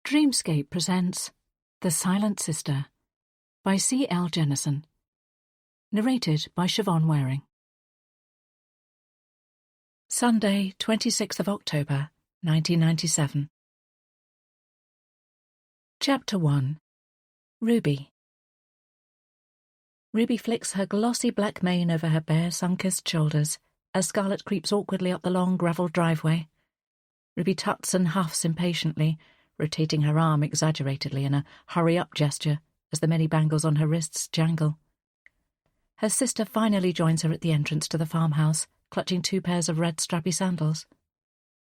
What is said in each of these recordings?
Dreamscape presents The Silent Sister by C.L. Jennison. Narrated by Siobhan Waring. Sunday, 26th of October, 1997. Chapter 1. Ruby. Ruby flicks her glossy black mane over her bare, sun-kissed shoulders as Scarlet creeps awkwardly up the long gravel driveway. Ruby tuts and huffs impatiently, rotating her arm exaggeratedly in a hurry-up gesture as the many bangles on her wrists jangle. Her sister finally joins her at the entrance to the farmhouse, clutching 2 pairs of red strappy sandals.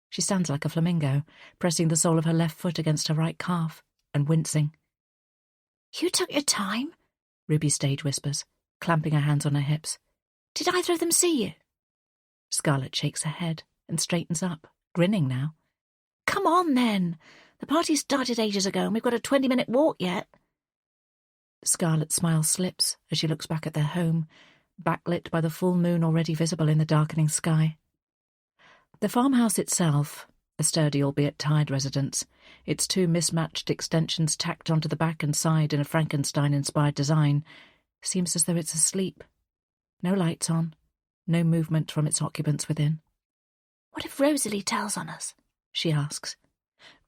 She stands like a flamingo, pressing the sole of her left foot against her right calf, and wincing. "You took your time," Ruby stage whispers, clamping her hands on her hips. "Did either of them see you?" Scarlet shakes her head and straightens up, grinning now. "Come on, then. The party started ages ago and we've got a 20-minute walk yet." Scarlet's smile slips as she looks back at their home, backlit by the full moon already visible in the darkening sky. The farmhouse itself, a sturdy albeit tired residence, its 2 mismatched extensions tacked onto the back and side in a Frankenstein-inspired design, seems as though it's asleep. No lights on, no movement from its occupants within. "What if Rosalie tells on us?" she asks.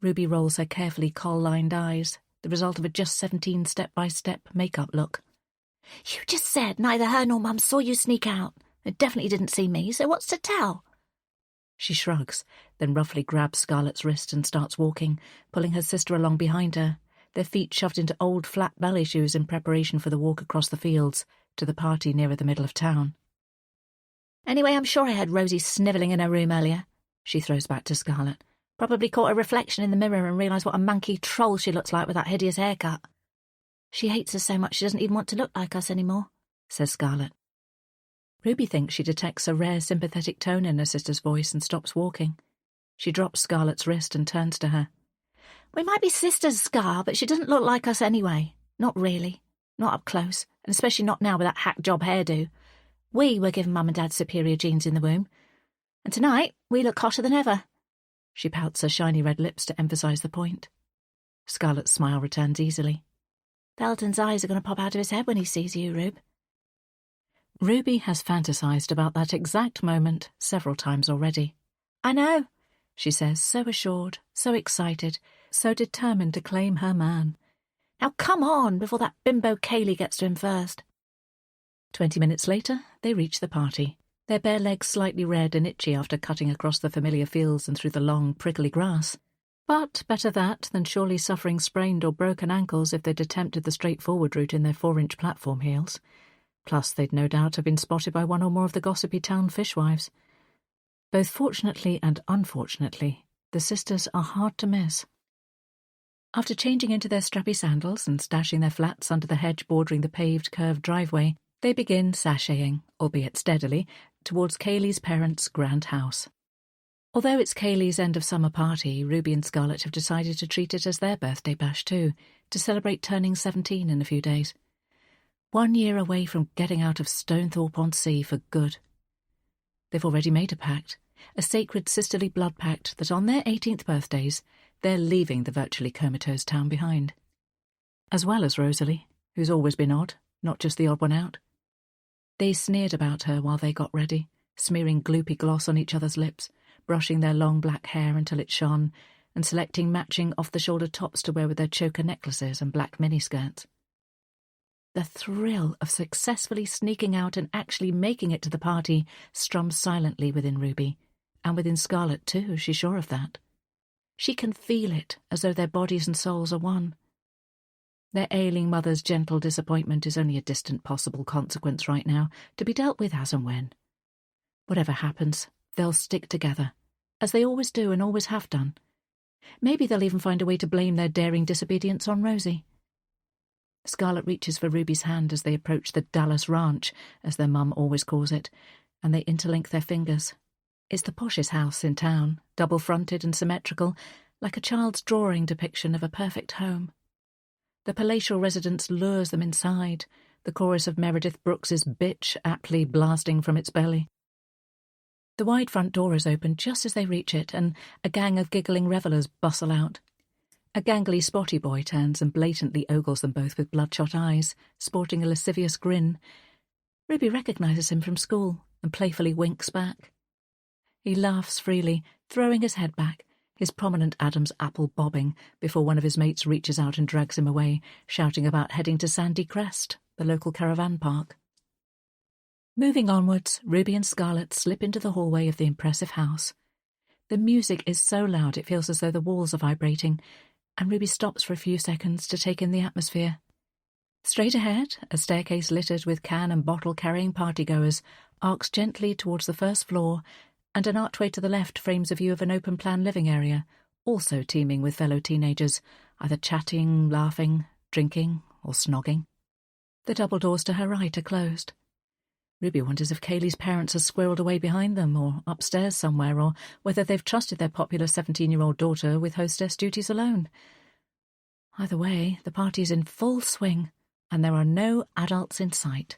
Ruby rolls her carefully kohl-lined eyes, the result of a just 17 step-by-step make-up look. "You just said neither her nor Mum saw you sneak out. They definitely didn't see me, so what's to tell?" She shrugs, then roughly grabs Scarlet's wrist and starts walking, pulling her sister along behind her, their feet shoved into old flat ballet shoes in preparation for the walk across the fields to the party nearer the middle of town. "Anyway, I'm sure I heard Rosie snivelling in her room earlier," she throws back to Scarlet. "Probably caught a reflection in the mirror and realised what a manky troll she looks like with that hideous haircut. She hates us so much she doesn't even want to look like us anymore," says Scarlet. Ruby thinks she detects a rare sympathetic tone in her sister's voice and stops walking. She drops Scarlet's wrist and turns to her. "We might be sisters, Scar, but she doesn't look like us anyway. Not really. Not up close, and especially not now with that hack job hairdo. We were given Mum and Dad's superior genes in the womb. And tonight, we look hotter than ever." She pouts her shiny red lips to emphasise the point. Scarlet's smile returns easily. "Belton's eyes are going to pop out of his head when he sees you, Rube." Ruby has fantasised about that exact moment several times already. "I know," she says, so assured, so excited, so determined to claim her man. "Now come on, before that bimbo Kaylee gets to him first." 20 minutes later, they reach the party, their bare legs slightly red and itchy after cutting across the familiar fields and through the long, prickly grass. But better that than surely suffering sprained or broken ankles if they'd attempted the straightforward route in their 4-inch platform heels. Plus, they'd no doubt have been spotted by one or more of the gossipy town fishwives. Both fortunately and unfortunately, the sisters are hard to miss. After changing into their strappy sandals and stashing their flats under the hedge bordering the paved, curved driveway, they begin sashaying, albeit steadily, towards Kaylee's parents' grand house. Although it's Kaylee's end-of-summer party, Ruby and Scarlet have decided to treat it as their birthday bash too, to celebrate turning 17 in a few days. 1 year away from getting out of Stonethorpe-on-Sea for good. They've already made a pact, a sacred sisterly blood pact that on their 18th birthdays, they're leaving the virtually comatose town behind. As well as Rosalie, who's always been odd, not just the odd one out. They sneered about her while they got ready, smearing gloopy gloss on each other's lips, brushing their long black hair until it shone, and selecting matching off-the-shoulder tops to wear with their choker necklaces and black miniskirts. The thrill of successfully sneaking out and actually making it to the party strums silently within Ruby, and within Scarlet too, she's sure of that. She can feel it, as though their bodies and souls are one. Their ailing mother's gentle disappointment is only a distant possible consequence right now, to be dealt with as and when. Whatever happens, they'll stick together, as they always do and always have done. Maybe they'll even find a way to blame their daring disobedience on Rosie. Scarlet reaches for Ruby's hand as they approach the Dallas Ranch, as their mum always calls it, and they interlink their fingers. It's the poshest house in town, double-fronted and symmetrical, like a child's drawing depiction of a perfect home. The palatial residence lures them inside, the chorus of Meredith Brooks's bitch aptly blasting from its belly. The wide front door is opened just as they reach it, and a gang of giggling revellers bustle out. A gangly spotty boy turns and blatantly ogles them both with bloodshot eyes, sporting a lascivious grin. Ruby recognises him from school and playfully winks back. He laughs freely, throwing his head back, his prominent Adam's apple bobbing before one of his mates reaches out and drags him away, shouting about heading to Sandy Crest, the local caravan park. Moving onwards, Ruby and Scarlet slip into the hallway of the impressive house. The music is so loud it feels as though the walls are vibrating, and Ruby stops for a few seconds to take in the atmosphere. Straight ahead, a staircase littered with can and bottle-carrying partygoers arcs gently towards the first floor, and an archway to the left frames a view of an open-plan living area, also teeming with fellow teenagers, either chatting, laughing, drinking, or snogging. The double doors to her right are closed. Ruby wonders if Kaylee's parents are squirreled away behind them, or upstairs somewhere, or whether they've trusted their popular 17-year-old daughter with hostess duties alone. Either way, the party's in full swing, and there are no adults in sight.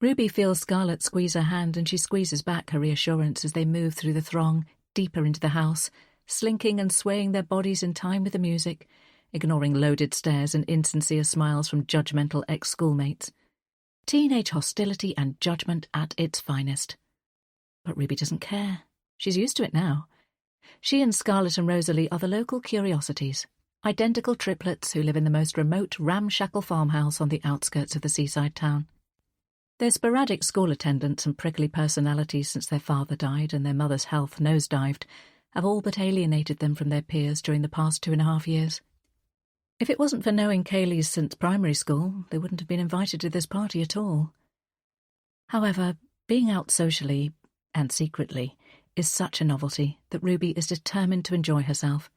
Ruby feels Scarlet squeeze her hand, and she squeezes back her reassurance as they move through the throng, deeper into the house, slinking and swaying their bodies in time with the music, ignoring loaded stares and insincere smiles from judgmental ex-schoolmates. Teenage hostility and judgment at its finest. But Ruby doesn't care. She's used to it now. She and Scarlet and Rosalie are the local curiosities, identical triplets who live in the most remote, ramshackle farmhouse on the outskirts of the seaside town. Their sporadic school attendance and prickly personalities since their father died and their mother's health nosedived have all but alienated them from their peers during the past 2.5 years. If it wasn't for knowing Kaylee's since primary school, they wouldn't have been invited to this party at all. However, being out socially, and secretly, is such a novelty that Ruby is determined to enjoy herself.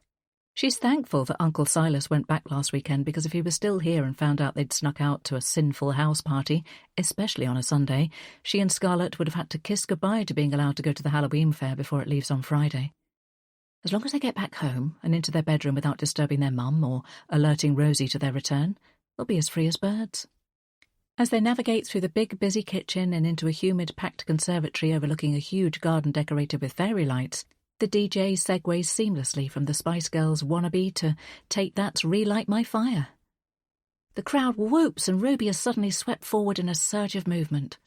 She's thankful that Uncle Silas went back last weekend, because if he was still here and found out they'd snuck out to a sinful house party, especially on a Sunday, she and Scarlet would have had to kiss goodbye to being allowed to go to the Halloween fair before it leaves on Friday. As long as they get back home and into their bedroom without disturbing their mum or alerting Rosie to their return, they'll be as free as birds. As they navigate through the big, busy kitchen and into a humid, packed conservatory overlooking a huge garden decorated with fairy lights, the DJ segues seamlessly from the Spice Girls' Wannabe to Take That's Relight My Fire. The crowd whoops and Ruby is suddenly swept forward in a surge of movement.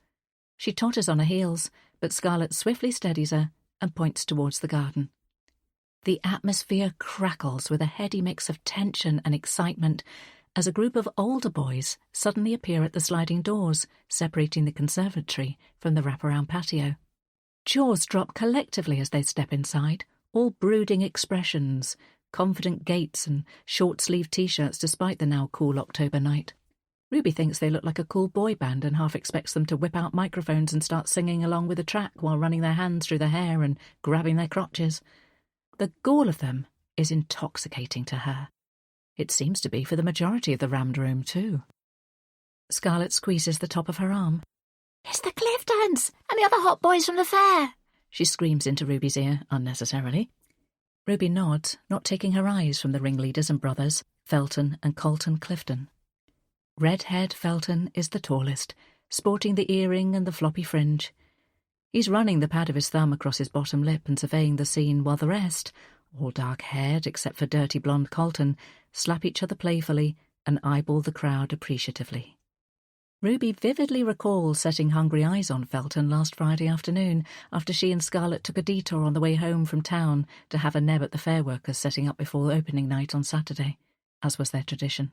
She totters on her heels, but Scarlet swiftly steadies her and points towards the garden. The atmosphere crackles with a heady mix of tension and excitement as a group of older boys suddenly appear at the sliding doors separating the conservatory from the wraparound patio. Jaws drop collectively as they step inside, all brooding expressions, confident gaits and short-sleeved T-shirts despite the now cool October night. Ruby thinks they look like a cool boy band and half expects them to whip out microphones and start singing along with the track while running their hands through their hair and grabbing their crotches. The gall of them is intoxicating to her. It seems to be for the majority of the rammed room, too. Scarlet squeezes the top of her arm. "It's the Cliftons and the other hot boys from the fair," she screams into Ruby's ear, unnecessarily. Ruby nods, not taking her eyes from the ringleaders and brothers, Felton and Colton Clifton. Red-haired Felton is the tallest, sporting the earring and the floppy fringe. He's running the pad of his thumb across his bottom lip and surveying the scene while the rest, all dark-haired except for dirty blonde Colton, slap each other playfully and eyeball the crowd appreciatively. Ruby vividly recalls setting hungry eyes on Felton last Friday afternoon after she and Scarlet took a detour on the way home from town to have a neb at the fair workers setting up before opening night on Saturday, as was their tradition.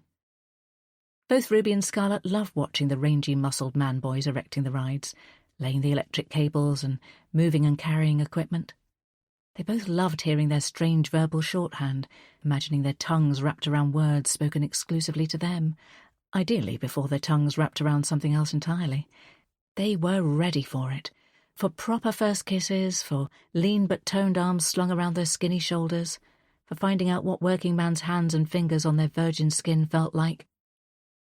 Both Ruby and Scarlet love watching the rangy, muscled man-boys erecting the rides, laying the electric cables and moving and carrying equipment. They both loved hearing their strange verbal shorthand, imagining their tongues wrapped around words spoken exclusively to them, ideally before their tongues wrapped around something else entirely. They were ready for it, for proper first kisses, for lean but toned arms slung around their skinny shoulders, for finding out what working man's hands and fingers on their virgin skin felt like.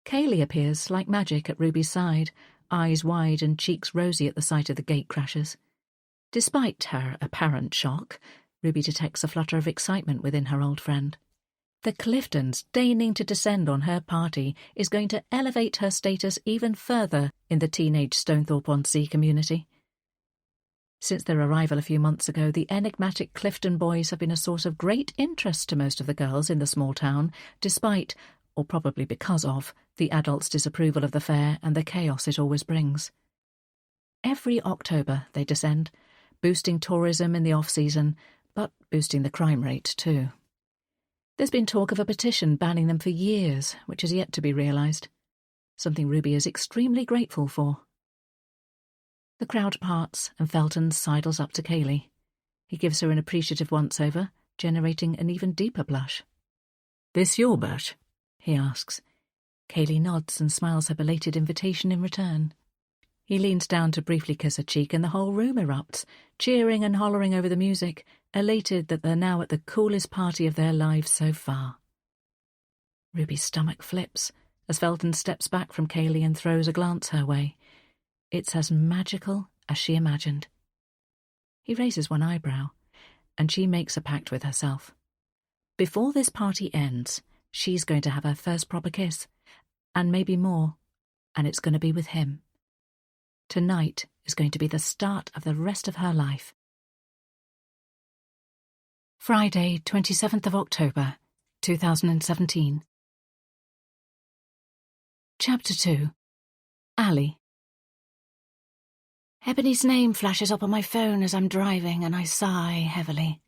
Kaylee appears like magic at Ruby's side, eyes wide and cheeks rosy at the sight of the gate crashers. Despite her apparent shock, Ruby detects a flutter of excitement within her old friend. The Cliftons deigning to descend on her party is going to elevate her status even further in the teenage Stonethorpe-on-Sea community. Since their arrival a few months ago, the enigmatic Clifton boys have been a source of great interest to most of the girls in the small town, despite, or probably because of, the adults' disapproval of the fair and the chaos it always brings. Every October they descend, boosting tourism in the off-season, but boosting the crime rate too. There's been talk of a petition banning them for years, which is yet to be realised, something Ruby is extremely grateful for. The crowd parts and Felton sidles up to Kaylee. He gives her an appreciative once-over, generating an even deeper blush. "This your birch?" he asks. Kaylee nods and smiles her belated invitation in return. He leans down to briefly kiss her cheek and the whole room erupts, cheering and hollering over the music, elated that they're now at the coolest party of their lives so far. Ruby's stomach flips as Felton steps back from Kaylee and throws a glance her way. It's as magical as she imagined. He raises one eyebrow, and she makes a pact with herself. Before this party ends, she's going to have her first proper kiss, and maybe more, and it's going to be with him. Tonight is going to be the start of the rest of her life. Friday, 27th of October, 2017. Chapter 2. Ali. Ebony's name flashes up on my phone as I'm driving, and I sigh heavily.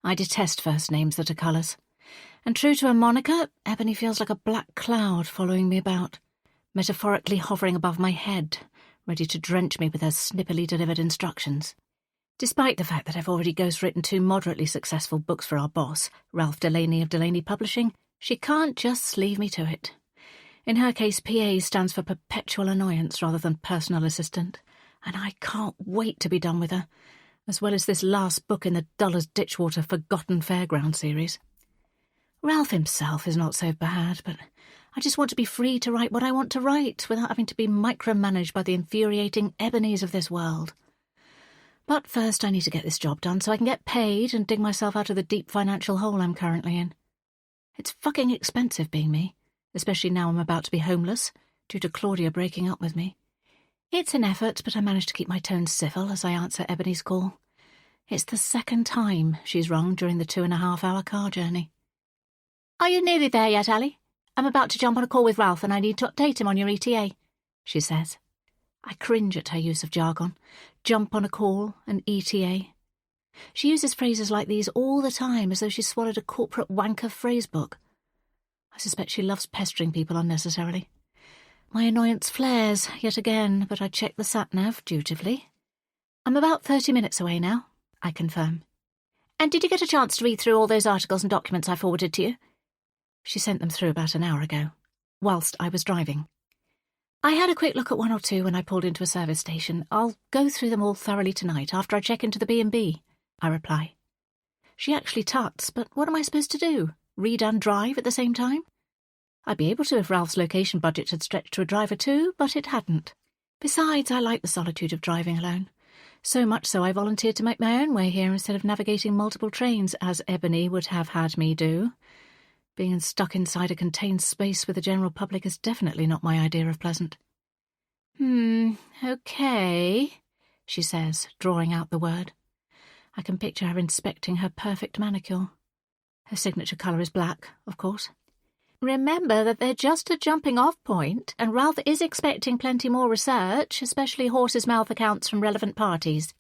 I detest first names that are colours. And true to her moniker, Ebony feels like a black cloud following me about, metaphorically hovering above my head, ready to drench me with her snippily delivered instructions. Despite the fact that I've already ghostwritten 2 moderately successful books for our boss, Ralph Delaney of Delaney Publishing, she can't just leave me to it. In her case, PA stands for Perpetual Annoyance rather than Personal Assistant, and I can't wait to be done with her, as well as this last book in the Duller's Ditchwater Forgotten Fairground series. Ralph himself is not so bad, but I just want to be free to write what I want to write without having to be micromanaged by the infuriating Ebonies of this world. But first I need to get this job done so I can get paid and dig myself out of the deep financial hole I'm currently in. It's fucking expensive being me, especially now I'm about to be homeless, due to Claudia breaking up with me. It's an effort, but I manage to keep my tone civil as I answer Ebony's call. It's the second time she's rung during the 2.5-hour car journey. "Are you nearly there yet, Ali? I'm about to jump on a call with Ralph and I need to update him on your ETA," she says. I cringe at her use of jargon. Jump on a call and ETA. She uses phrases like these all the time as though she's swallowed a corporate wanker phrasebook. I suspect she loves pestering people unnecessarily. My annoyance flares yet again, but I check the sat-nav dutifully. "I'm about 30 minutes away now," I confirm. "And did you get a chance to read through all those articles and documents I forwarded to you?" She sent them through about an hour ago, whilst I was driving. "I had a quick look at 1 or 2 when I pulled into a service station. I'll go through them all thoroughly tonight after I check into the B&B, I reply. She actually tuts, but what am I supposed to do? Read and drive at the same time? I'd be able to if Ralph's location budget had stretched to a driver too, but it hadn't. Besides, I like the solitude of driving alone. So much so I volunteered to make my own way here instead of navigating multiple trains, as Ebony would have had me do. Being stuck inside a contained space with the general public is definitely not my idea of pleasant. Okay, she says, drawing out the word. I can picture her inspecting her perfect manicure. Her signature colour is black, of course. Remember that they're just a jumping-off point, and Ralph is expecting plenty more research, especially horse's mouth accounts from relevant parties.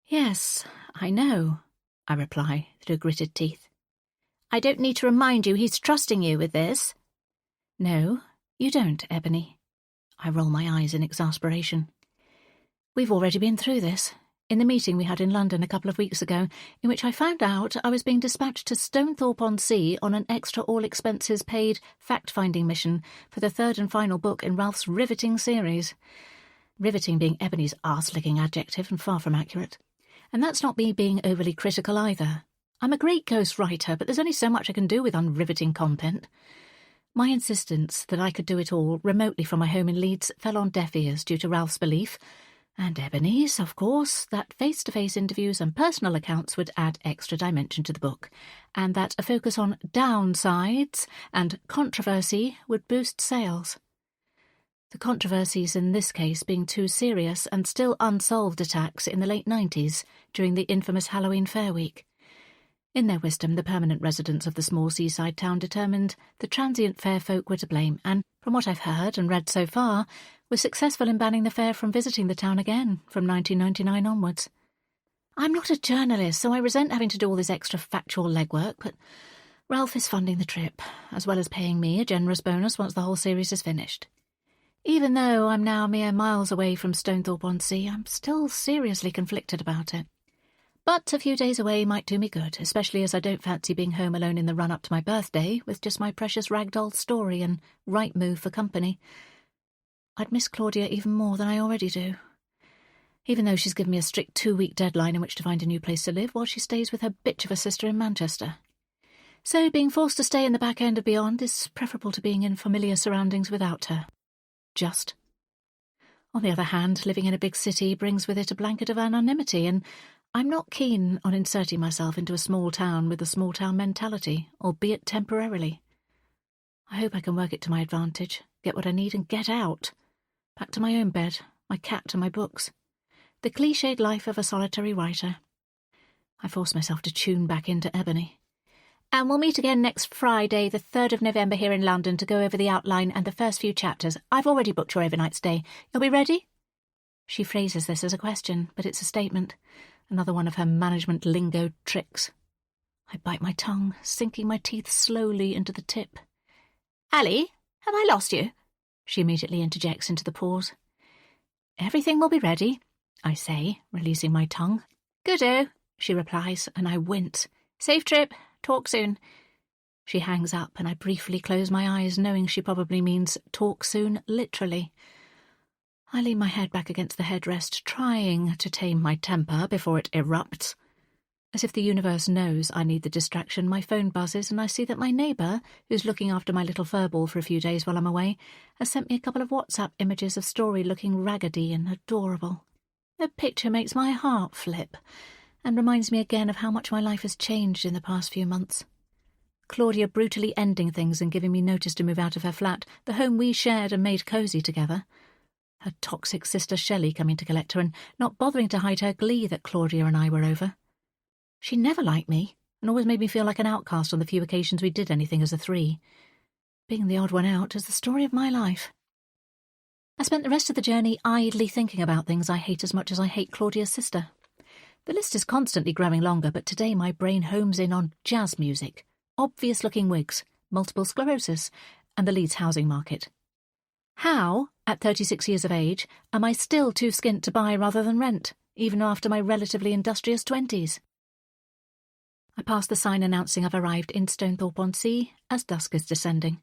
Yes, I know, I reply through gritted teeth. I don't need to remind you he's trusting you with this. No, you don't, Ebony. I roll my eyes in exasperation. We've already been through this, in the meeting we had in London a couple of weeks ago, in which I found out I was being dispatched to Stonethorpe-on-Sea on an extra all-expenses-paid fact-finding mission for the 3rd and final book in Ralph's riveting series. Riveting being Ebony's arse-licking adjective and far from accurate. And that's not me being overly critical either. I'm a great ghost writer, but there's only so much I can do with unriveting content. My insistence that I could do it all remotely from my home in Leeds fell on deaf ears due to Ralph's belief, and Ebony's, of course, that face-to-face interviews and personal accounts would add extra dimension to the book, and that a focus on downsides and controversy would boost sales. the controversies in this case being two serious and still unsolved attacks in the late 90s during the infamous Halloween Fair Week. In their wisdom, the permanent residents of the small seaside town determined the transient fair folk were to blame and, from what I've heard and read so far, were successful in banning the fair from visiting the town again from 1999 onwards. I'm not a journalist, so I resent having to do all this extra factual legwork, but Ralph is funding the trip, as well as paying me a generous bonus once the whole series is finished. Even though I'm now mere miles away from Stonethorpe-on-Sea, I'm still seriously conflicted about it. But a few days away might do me good, especially as I don't fancy being home alone in the run-up to my birthday with just my precious ragdoll story and right move for company. I'd miss Claudia even more than I already do, even though she's given me a strict 2-week deadline in which to find a new place to live while she stays with her bitch of a sister in Manchester. So being forced to stay in the back end of Beyond is preferable to being in familiar surroundings without her. Just. On the other hand, living in a big city brings with it a blanket of anonymity, and I'm not keen on inserting myself into a small town with a small-town mentality, albeit temporarily. I hope I can work it to my advantage, get what I need and get out. Back to my own bed, my cat and my books. The cliched life of a solitary writer. I force myself to tune back into Ebony. And we'll meet again next Friday, the 3rd of November here in London to go over the outline and the first few chapters. I've already booked your overnight stay. You'll be ready? She phrases this as a question, but it's a statement. Another one of her management lingo tricks. I bite my tongue, sinking my teeth slowly into the tip. Ali, have I lost you? She immediately interjects into the pause. Everything will be ready, I say, releasing my tongue. Good-o, she replies, and I wince. Safe trip. Talk soon. She hangs up, and I briefly close my eyes, knowing she probably means talk soon, literally. I lean my head back against the headrest, trying to tame my temper before it erupts. As if the universe knows I need the distraction, my phone buzzes, and I see that my neighbour, who's looking after my little furball for a few days while I'm away, has sent me a couple of WhatsApp images of Story looking raggedy and adorable. The picture makes my heart flip, and reminds me again of how much my life has changed in the past few months. Claudia brutally ending things and giving me notice to move out of her flat, the home we shared and made cosy together. Her toxic sister Shelley coming to collect her and not bothering to hide her glee that Claudia and I were over. She never liked me, and always made me feel like an outcast on the few occasions we did anything as a three. Being the odd one out is the story of my life. I spent the rest of the journey idly thinking about things I hate as much as I hate Claudia's sister. The list is constantly growing longer, but today my brain homes in on jazz music, obvious-looking wigs, multiple sclerosis, and the Leeds housing market. How, at 36 years of age, am I still too skint to buy rather than rent, even after my relatively industrious 20s? I pass the sign announcing I've arrived in Stonethorpe-on-Sea as dusk is descending.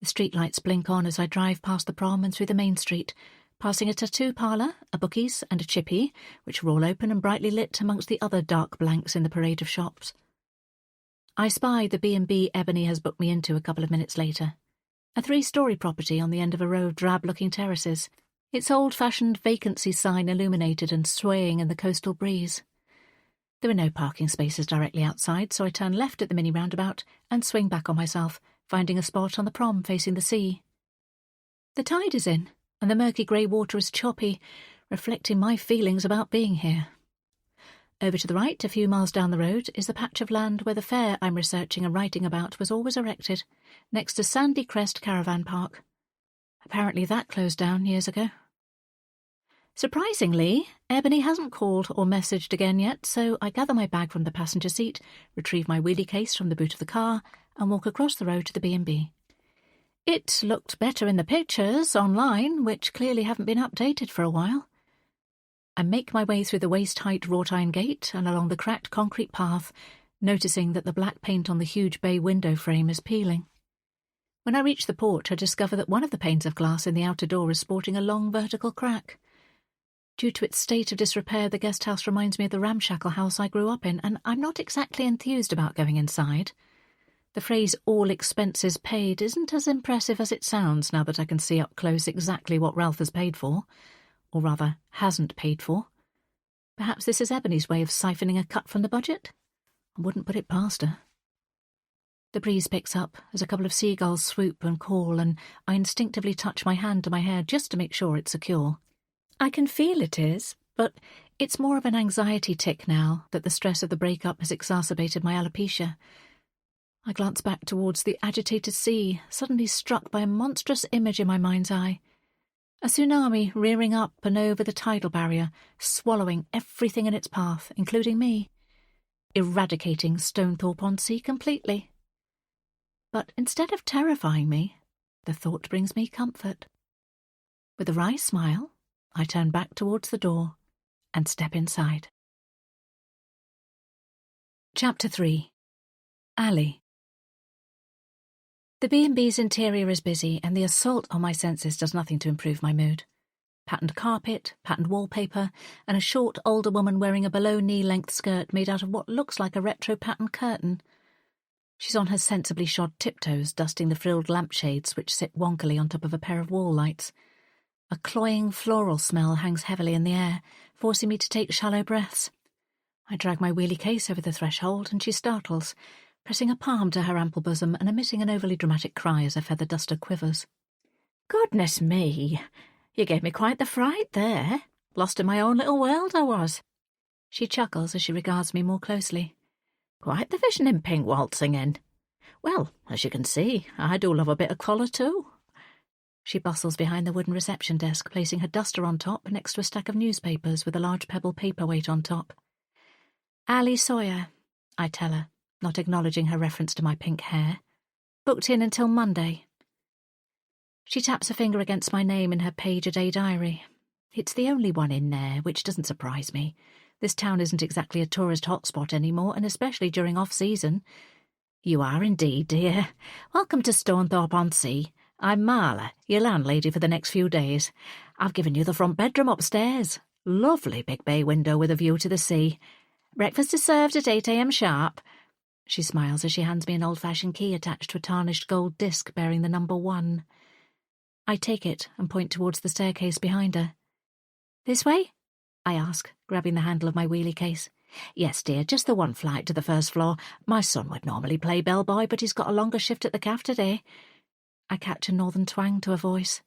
The streetlights blink on as I drive past the prom and through the main street, passing a tattoo parlour, a bookies and a chippy, which are all open and brightly lit amongst the other dark blanks in the parade of shops. I spy the B&B Ebony has booked me into a couple of minutes later. A 3-story property on the end of a row of drab-looking terraces, its old-fashioned vacancy sign illuminated and swaying in the coastal breeze. There are no parking spaces directly outside, so I turn left at the mini roundabout and swing back on myself, finding a spot on the prom facing the sea. The tide is in, and the murky grey water is choppy, reflecting my feelings about being here. Over to the right, a few miles down the road, is the patch of land where the fair I'm researching and writing about was always erected, next to Sandy Crest Caravan Park. Apparently that closed down years ago. Surprisingly, Ebony hasn't called or messaged again yet, so I gather my bag from the passenger seat, retrieve my wheelie case from the boot of the car, and walk across the road to the B&B. It looked better in the pictures online, which clearly haven't been updated for a while. I make my way through the waist-height wrought-iron gate and along the cracked concrete path, noticing that the black paint on the huge bay window frame is peeling. When I reach the porch, I discover that one of the panes of glass in the outer door is sporting a long vertical crack. Due to its state of disrepair, the guest house reminds me of the ramshackle house I grew up in, and I'm not exactly enthused about going inside. The phrase "all expenses paid" isn't as impressive as it sounds now that I can see up close exactly what Ralph has paid for. Or rather, hasn't paid for. Perhaps this is Ebony's way of siphoning a cut from the budget? I wouldn't put it past her. The breeze picks up as a couple of seagulls swoop and call, and I instinctively touch my hand to my hair just to make sure it's secure. I can feel it is, but it's more of an anxiety tic now that the stress of the breakup has exacerbated my alopecia. I glance back towards the agitated sea, suddenly struck by a monstrous image in my mind's eye. A tsunami rearing up and over the tidal barrier, swallowing everything in its path, including me, eradicating Stonethorpe-on-Sea completely. But instead of terrifying me, the thought brings me comfort. With a wry smile, I turn back towards the door and step inside. Chapter 3. Ali. The B&B's interior is busy, and the assault on my senses does nothing to improve my mood. Patterned carpet, patterned wallpaper, and a short older woman wearing a below-knee-length skirt made out of what looks like a retro-patterned curtain. She's on her sensibly shod tiptoes, dusting the frilled lampshades which sit wonkily on top of a pair of wall lights. A cloying floral smell hangs heavily in the air, forcing me to take shallow breaths. I drag my wheelie case over the threshold, and she startles, pressing a palm to her ample bosom and emitting an overly dramatic cry as her feather duster quivers. "Goodness me! You gave me quite the fright there. Lost in my own little world, I was." She chuckles as she regards me more closely. "Quite the vision in pink waltzing in. Well, as you can see, I do love a bit of colour too." She bustles behind the wooden reception desk, placing her duster on top next to a stack of newspapers with a large pebble paperweight on top. "Ali Sawyer," I tell her, not acknowledging her reference to my pink hair. "Booked in until Monday." She taps a finger against my name in her page-a-day diary. It's the only one in there, which doesn't surprise me. This town isn't exactly a tourist hotspot anymore, and especially during off-season. "You are indeed, dear. Welcome to Stonethorpe-on-Sea. I'm Marla, your landlady for the next few days. I've given you the front bedroom upstairs. Lovely big bay window with a view to the sea. Breakfast is served at 8 a.m. sharp." She smiles as she hands me an old-fashioned key attached to a tarnished gold disc bearing the number 1. I take it and point towards the staircase behind her. "This way?" I ask, grabbing the handle of my wheelie case. "Yes, dear, just the one flight to the first floor. My son would normally play bellboy, but he's got a longer shift at the cafe today." I catch a northern twang to her voice.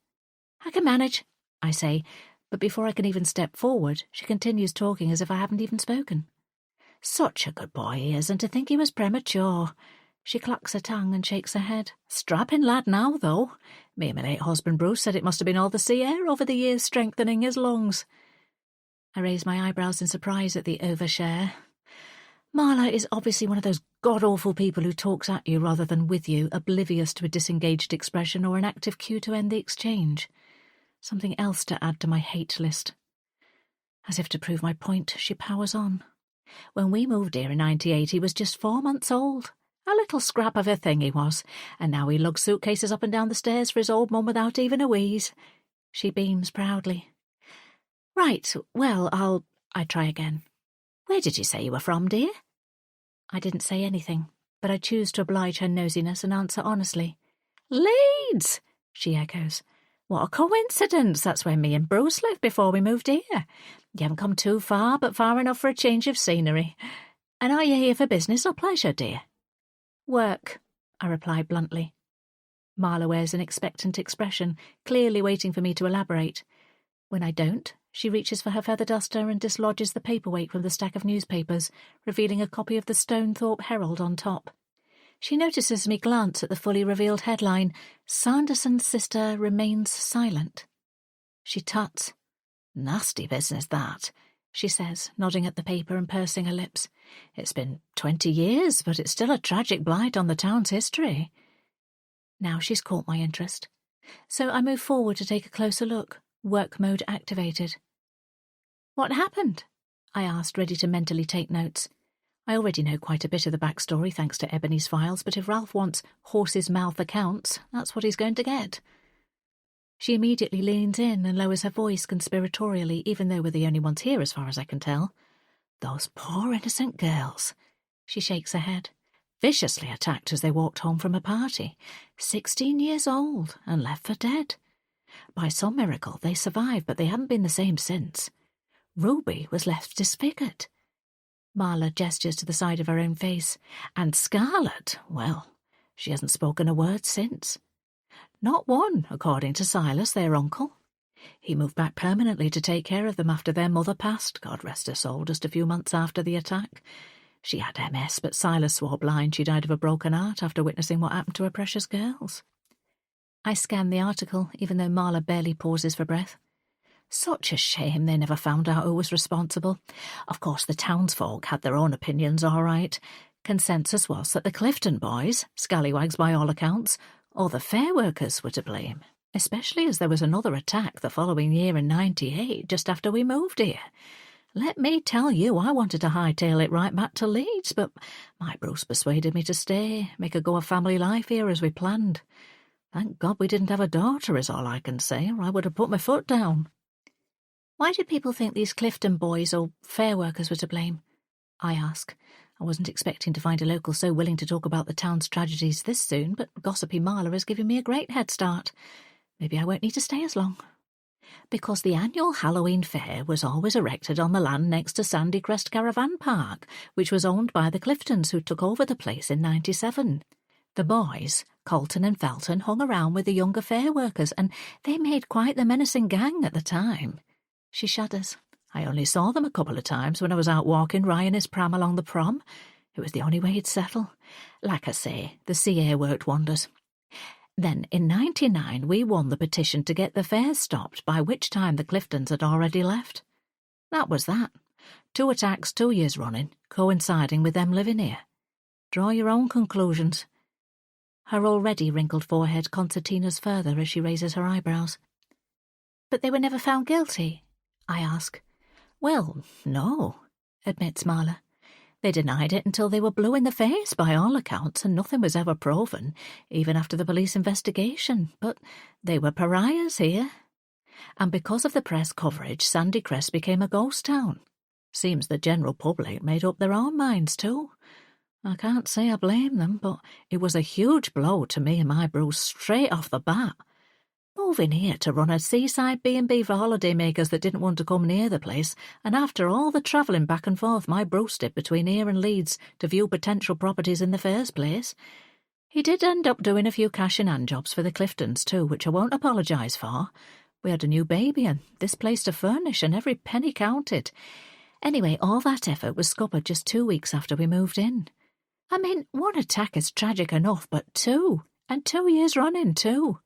"I can manage," I say, but before I can even step forward, she continues talking as if I haven't even spoken. "Such a good boy he is, and to think he was premature." She clucks her tongue and shakes her head. "Strapping lad now, though. Me and my late husband Bruce said it must have been all the sea air over the years strengthening his lungs." I raise my eyebrows in surprise at the overshare. Marla is obviously one of those god-awful people who talks at you rather than with you, oblivious to a disengaged expression or an active cue to end the exchange. Something else to add to my hate list. As if to prove my point, she powers on. "When we moved here in 98, he was just 4 months old. A little scrap of a thing he was, and now he lugs suitcases up and down the stairs for his old mum without even a wheeze." She beams proudly. "Right, well, I try again. Where did you say you were from, dear?" I didn't say anything, but I choose to oblige her nosiness and answer honestly. "Leeds!" she echoes. "What a coincidence! That's where me and Bruce lived before we moved here. You haven't come too far, but far enough for a change of scenery. And are you here for business or pleasure, dear?" "Work," I reply bluntly. Marla wears an expectant expression, clearly waiting for me to elaborate. When I don't, she reaches for her feather duster and dislodges the paperweight from the stack of newspapers, revealing a copy of the Stonethorpe Herald on top. She notices me glance at the fully revealed headline, "Sanderson's sister remains silent." She tuts. "Nasty business, that," she says, nodding at the paper and pursing her lips. "It's been 20 years, but it's still a tragic blight on the town's history." Now she's caught my interest, so I move forward to take a closer look, work mode activated. "What happened?" I asked, ready to mentally take notes. I already know quite a bit of the backstory thanks to Ebony's files, but if Ralph wants horse's mouth accounts, that's what he's going to get. She immediately leans in and lowers her voice conspiratorially, even though we're the only ones here as far as I can tell. "Those poor innocent girls." She shakes her head. "Viciously attacked as they walked home from a party. 16 years old and left for dead. By some miracle they survived, but they haven't been the same since. Ruby was left disfigured." Marla gestures to the side of her own face. "And Scarlet, well, She hasn't spoken a word since. Not one, according to Silas, their uncle. He moved back permanently to take care of them after their mother passed, God rest her soul, just a few months after the attack. She had MS, but Silas swore blind she died of a broken heart after witnessing what happened to her precious girls. I scanned the article, even though Marla barely pauses for breath. Such a shame they never found out who was responsible. Of course, the townsfolk had their own opinions, all right. Consensus was that the Clifton boys, scallywags by all accounts, or the fair workers were to blame, especially as there was another attack the following year in '98, just after we moved here. Let me tell you, I wanted to hightail it right back to Leeds, but my Bruce persuaded me to stay, make a go of family life here as we planned. Thank God we didn't have a daughter, is all I can say, or I would have put my foot down. Why did people think these Clifton boys or fair workers were to blame? I ask. I wasn't expecting to find a local so willing to talk about the town's tragedies this soon, but gossipy Marla has given me a great head start. Maybe I won't need to stay as long. Because the annual Halloween fair was always erected on the land next to Sandy Crest Caravan Park, which was owned by the Cliftons, who took over the place in '97. The boys, Colton and Felton, hung around with the younger fair workers, and they made quite the menacing gang at the time. She shudders. I only saw them a couple of times when I was out walking Ryan in his pram along the prom. It was the only way he'd settle. Like I say, the sea air worked wonders. Then, in '99, we won the petition to get the fair stopped, by which time the Cliftons had already left. That was that. 2 attacks 2 years running, coinciding with them living here. Draw your own conclusions. Her already wrinkled forehead concertinas further as she raises her eyebrows. But they were never found guilty? I ask. Well, no, admits Marla. They denied it until they were blue in the face by all accounts, and nothing was ever proven, even after the police investigation. But they were pariahs here. And because of the press coverage, Sandy Crest became a ghost town. Seems the general public made up their own minds too. I can't say I blame them, but it was a huge blow to me and my Bruce straight off the bat. Moving here to run a seaside B&B for holidaymakers that didn't want to come near the place, and after all the travelling back and forth my Bruce did between here and Leeds to view potential properties in the first place. He did end up doing a few cash-in-hand jobs for the Cliftons too, which I won't apologise for. We had a new baby and this place to furnish, and every penny counted. Anyway, all that effort was scuppered just 2 weeks after we moved in. I mean, one attack is tragic enough, but 2, and 2 years running too.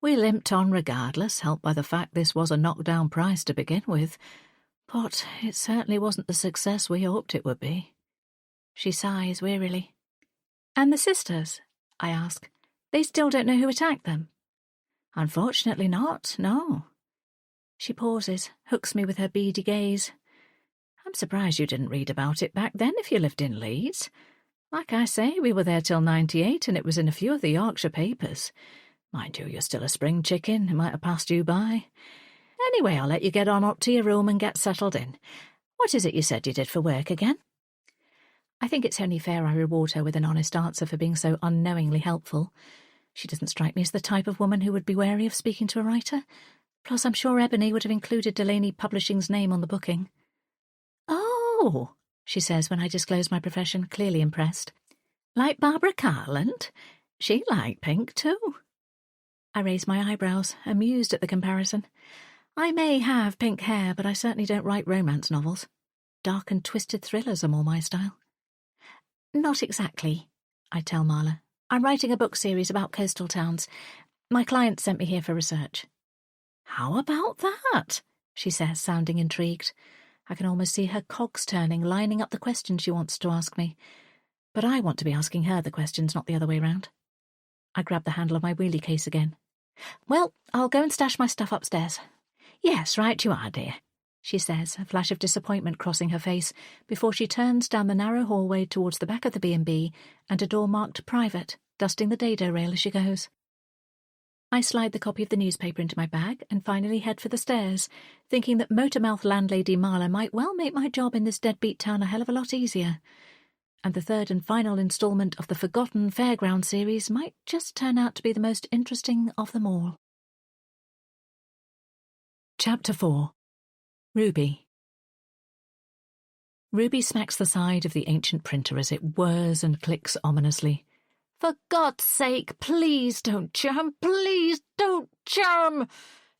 We limped on regardless, helped by the fact this was a knockdown price to begin with, but it certainly wasn't the success we hoped it would be. She sighs wearily. And the sisters? I ask. They still don't know who attacked them? Unfortunately not, no. She pauses, hooks me with her beady gaze. I'm surprised you didn't read about it back then if you lived in Leeds. Like I say, we were there till '98 and it was in a few of the Yorkshire papers. Mind you, you're still a spring chicken. It might have passed you by. Anyway, I'll let you get on up to your room and get settled in. What is it you said you did for work again? I think it's only fair I reward her with an honest answer for being so unknowingly helpful. She doesn't strike me as the type of woman who would be wary of speaking to a writer. Plus, I'm sure Ebony would have included Delaney Publishing's name on the booking. Oh, she says when I disclose my profession, clearly impressed. Like Barbara Carland? She liked pink too. I raise my eyebrows, amused at the comparison. I may have pink hair, but I certainly don't write romance novels. Dark and twisted thrillers are more my style. Not exactly, I tell Marla. I'm writing a book series about coastal towns. My client sent me here for research. How about that? She says, sounding intrigued. I can almost see her cogs turning, lining up the questions she wants to ask me. But I want to be asking her the questions, not the other way round. I grab the handle of my wheelie case again. Well, I'll go and stash my stuff upstairs. Yes, right you are, dear, she says, a flash of disappointment crossing her face, before she turns down the narrow hallway towards the back of the B&B and a door marked private, dusting the dado rail as she goes. I slide the copy of the newspaper into my bag and finally head for the stairs, thinking that motormouth landlady Marla might well make my job in this deadbeat town a hell of a lot easier. And the third and final instalment of the Forgotten Fairground series might just turn out to be the most interesting of them all. Chapter 4. Ruby. Ruby smacks the side of the ancient printer as it whirs and clicks ominously. For God's sake, please don't jam, please don't jam,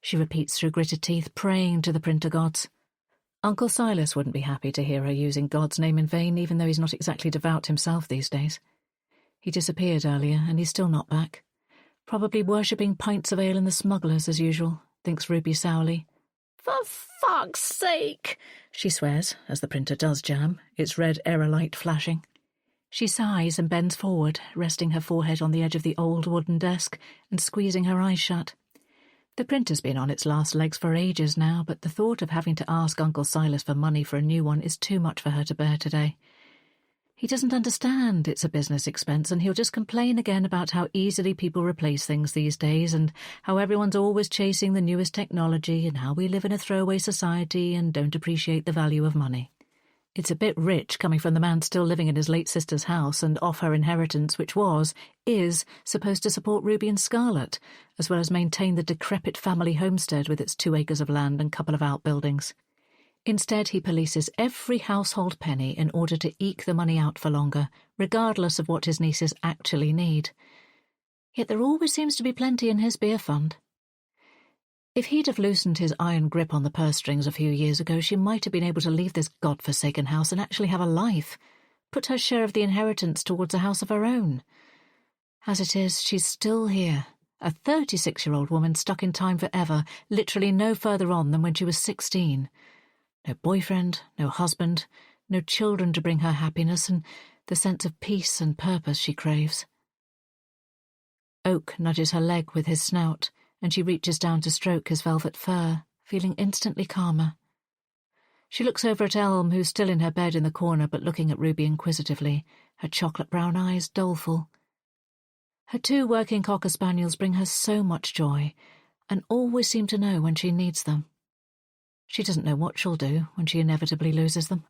she repeats through gritted teeth, praying to the printer gods. Uncle Silas wouldn't be happy to hear her using God's name in vain, even though he's not exactly devout himself these days. He disappeared earlier, and he's still not back. Probably worshipping pints of ale in the smugglers, as usual, thinks Ruby sourly. For fuck's sake, she swears, as the printer does jam, its red error light flashing. She sighs and bends forward, resting her forehead on the edge of the old wooden desk and squeezing her eyes shut. The printer's been on its last legs for ages now, but the thought of having to ask Uncle Silas for money for a new one is too much for her to bear today. He doesn't understand it's a business expense, and he'll just complain again about how easily people replace things these days and how everyone's always chasing the newest technology and how we live in a throwaway society and don't appreciate the value of money. It's a bit rich coming from the man still living in his late sister's house and off her inheritance, which is supposed to support Ruby and Scarlet, as well as maintain the decrepit family homestead with its 2 acres of land and couple of outbuildings. Instead, he polices every household penny in order to eke the money out for longer, regardless of what his nieces actually need. Yet there always seems to be plenty in his beer fund. If he'd have loosened his iron grip on the purse strings a few years ago, she might have been able to leave this godforsaken house and actually have a life, put her share of the inheritance towards a house of her own. As it is, she's still here, a 36-year-old woman stuck in time forever, literally no further on than when she was 16. No boyfriend, no husband, no children to bring her happiness and the sense of peace and purpose she craves. Oak nudges her leg with his snout, and she reaches down to stroke his velvet fur, feeling instantly calmer. She looks over at Elm, who's still in her bed in the corner but looking at Ruby inquisitively, her chocolate-brown eyes doleful. Her 2 working cocker spaniels bring her so much joy, and always seem to know when she needs them. She doesn't know what she'll do when she inevitably loses them.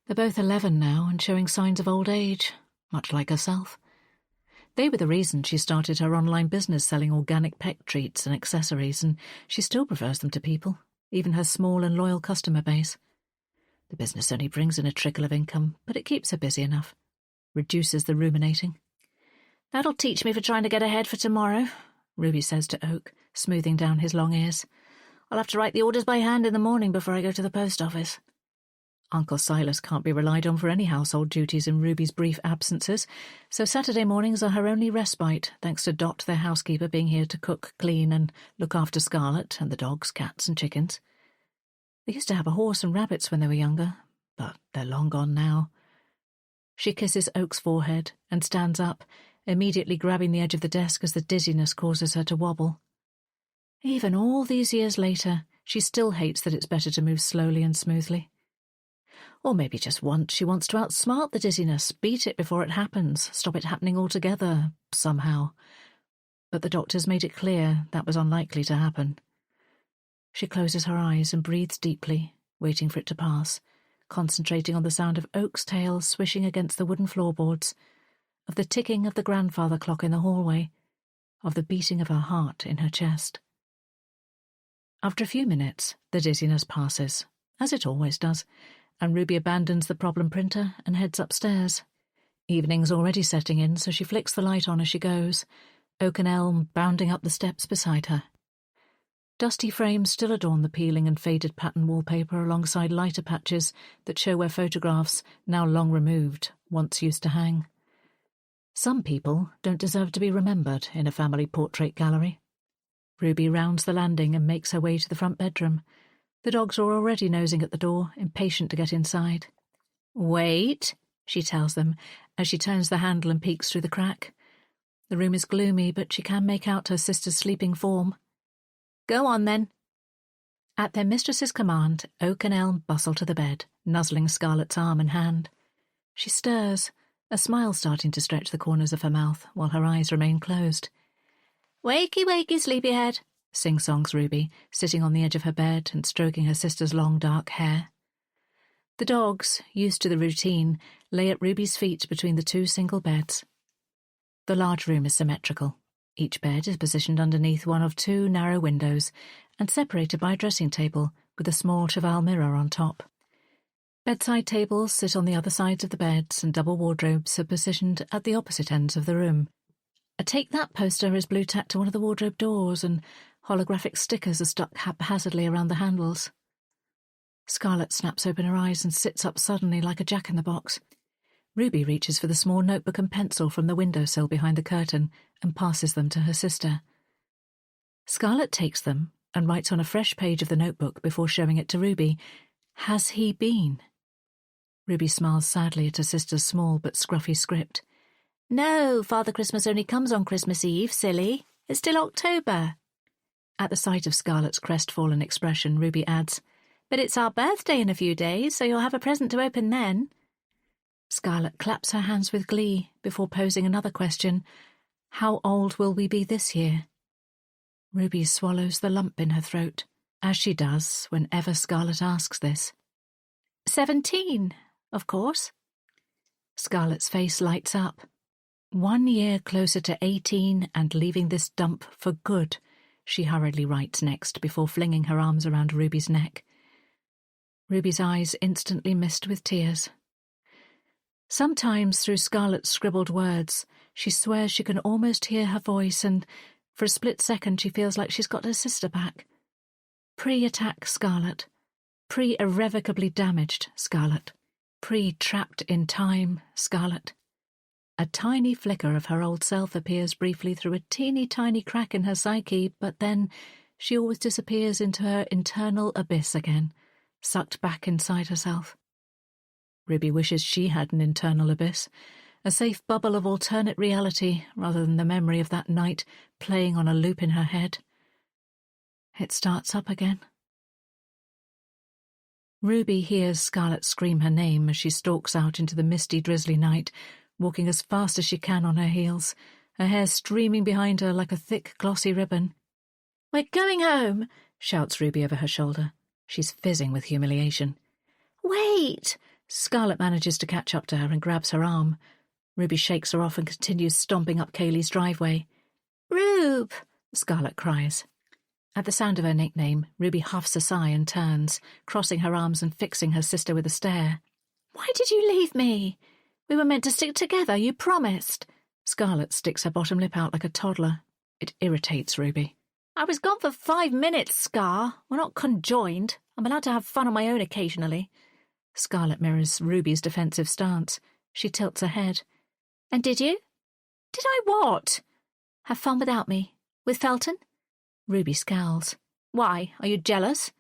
They're both 11 now and showing signs of old age, much like herself. They were the reason she started her online business selling organic pet treats and accessories, and she still prefers them to people, even her small and loyal customer base. The business only brings in a trickle of income, but it keeps her busy enough. Reduces the ruminating. That'll teach me for trying to get ahead for tomorrow, Ruby says to Oak, smoothing down his long ears. I'll have to write the orders by hand in the morning before I go to the post office. Uncle Silas can't be relied on for any household duties in Ruby's brief absences, so Saturday mornings are her only respite, thanks to Dot, their housekeeper, being here to cook, clean, and look after Scarlet and the dogs, cats, and chickens. They used to have a horse and rabbits when they were younger, but they're long gone now. She kisses Oak's forehead and stands up, immediately grabbing the edge of the desk as the dizziness causes her to wobble. Even all these years later, she still hates that it's better to move slowly and smoothly. Or maybe just once she wants to outsmart the dizziness, beat it before it happens, stop it happening altogether, somehow. But the doctors made it clear that was unlikely to happen. She closes her eyes and breathes deeply, waiting for it to pass, concentrating on the sound of Oak's tail swishing against the wooden floorboards, of the ticking of the grandfather clock in the hallway, of the beating of her heart in her chest. After a few minutes, the dizziness passes, as it always does, and Ruby abandons the problem printer and heads upstairs. Evening's already setting in, so she flicks the light on as she goes, Oak and Elm bounding up the steps beside her. Dusty frames still adorn the peeling and faded pattern wallpaper alongside lighter patches that show where photographs, now long removed, once used to hang. Some people don't deserve to be remembered in a family portrait gallery. Ruby rounds the landing and makes her way to the front bedroom. The dogs are already nosing at the door, impatient to get inside. "Wait," she tells them, as she turns the handle and peeks through the crack. The room is gloomy, but she can make out her sister's sleeping form. "Go on, then." At their mistress's command, Oak and Elm bustle to the bed, nuzzling Scarlet's arm and hand. She stirs, a smile starting to stretch the corners of her mouth, while her eyes remain closed. "Wakey, wakey, sleepyhead," sing-songs Ruby, sitting on the edge of her bed and stroking her sister's long dark hair. The dogs, used to the routine, lay at Ruby's feet between the 2 single beds. The large room is symmetrical. Each bed is positioned underneath one of 2 narrow windows and separated by a dressing table with a small cheval mirror on top. Bedside tables sit on the other sides of the beds, and double wardrobes are positioned at the opposite ends of the room, A Take That poster is blue-tacked to one of the wardrobe doors, and holographic stickers are stuck haphazardly around the handles. Scarlett snaps open her eyes and sits up suddenly like a jack-in-the-box. Ruby reaches for the small notebook and pencil from the windowsill behind the curtain and passes them to her sister. Scarlett takes them and writes on a fresh page of the notebook before showing it to Ruby, "Has he been?" Ruby smiles sadly at her sister's small but scruffy script. No, Father Christmas only comes on Christmas Eve, silly. It's still October. At the sight of Scarlett's crestfallen expression, Ruby adds, But it's our birthday in a few days, so you'll have a present to open then. Scarlett claps her hands with glee before posing another question. How old will we be this year? Ruby swallows the lump in her throat, as she does whenever Scarlett asks this. 17, of course. Scarlett's face lights up. 1 year closer to 18 and leaving this dump for good, she hurriedly writes next before flinging her arms around Ruby's neck. Ruby's eyes instantly mist with tears. Sometimes through Scarlett's scribbled words, she swears she can almost hear her voice, and for a split second she feels like she's got her sister back. Pre-attack Scarlett. Pre-irrevocably damaged Scarlett. Pre-trapped in time Scarlett. A tiny flicker of her old self appears briefly through a teeny-tiny crack in her psyche, but then she always disappears into her internal abyss again, sucked back inside herself. Ruby wishes she had an internal abyss, a safe bubble of alternate reality rather than the memory of that night playing on a loop in her head. It starts up again. Ruby hears Scarlett scream her name as she stalks out into the misty, drizzly night, walking as fast as she can on her heels, her hair streaming behind her like a thick, glossy ribbon. "We're going home," shouts Ruby over her shoulder. She's fizzing with humiliation. "Wait!" Scarlett manages to catch up to her and grabs her arm. Ruby shakes her off and continues stomping up Kaylee's driveway. "Rube!" Scarlett cries. At the sound of her nickname, Ruby huffs a sigh and turns, crossing her arms and fixing her sister with a stare. "Why did you leave me? We were meant to stick together, you promised." Scarlett sticks her bottom lip out like a toddler. It irritates Ruby. "I was gone for 5 minutes, Scar. We're not conjoined. I'm allowed to have fun on my own occasionally." Scarlett mirrors Ruby's defensive stance. She tilts her head. "And did you?" "Did I what?" "Have fun without me? With Felton?" Ruby scowls. "Why, are you jealous?"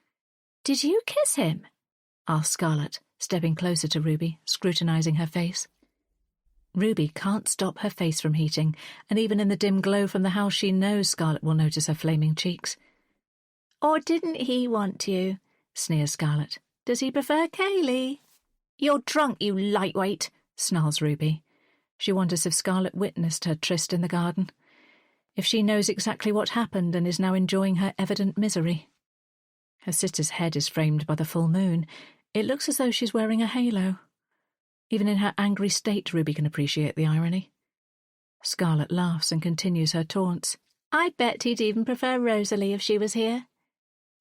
"Did you kiss him?" asks Scarlett, stepping closer to Ruby, scrutinizing her face. Ruby can't stop her face from heating, and even in the dim glow from the house she knows Scarlett will notice her flaming cheeks. "Or didn't he want you?" sneers Scarlett. "Does he prefer Kaylee?" "You're drunk, you lightweight," snarls Ruby. She wonders if Scarlett witnessed her tryst in the garden, if she knows exactly what happened and is now enjoying her evident misery. Her sister's head is framed by the full moon. It looks as though she's wearing a halo. Even in her angry state, Ruby can appreciate the irony. Scarlett laughs and continues her taunts. "I bet he'd even prefer Rosalie if she was here."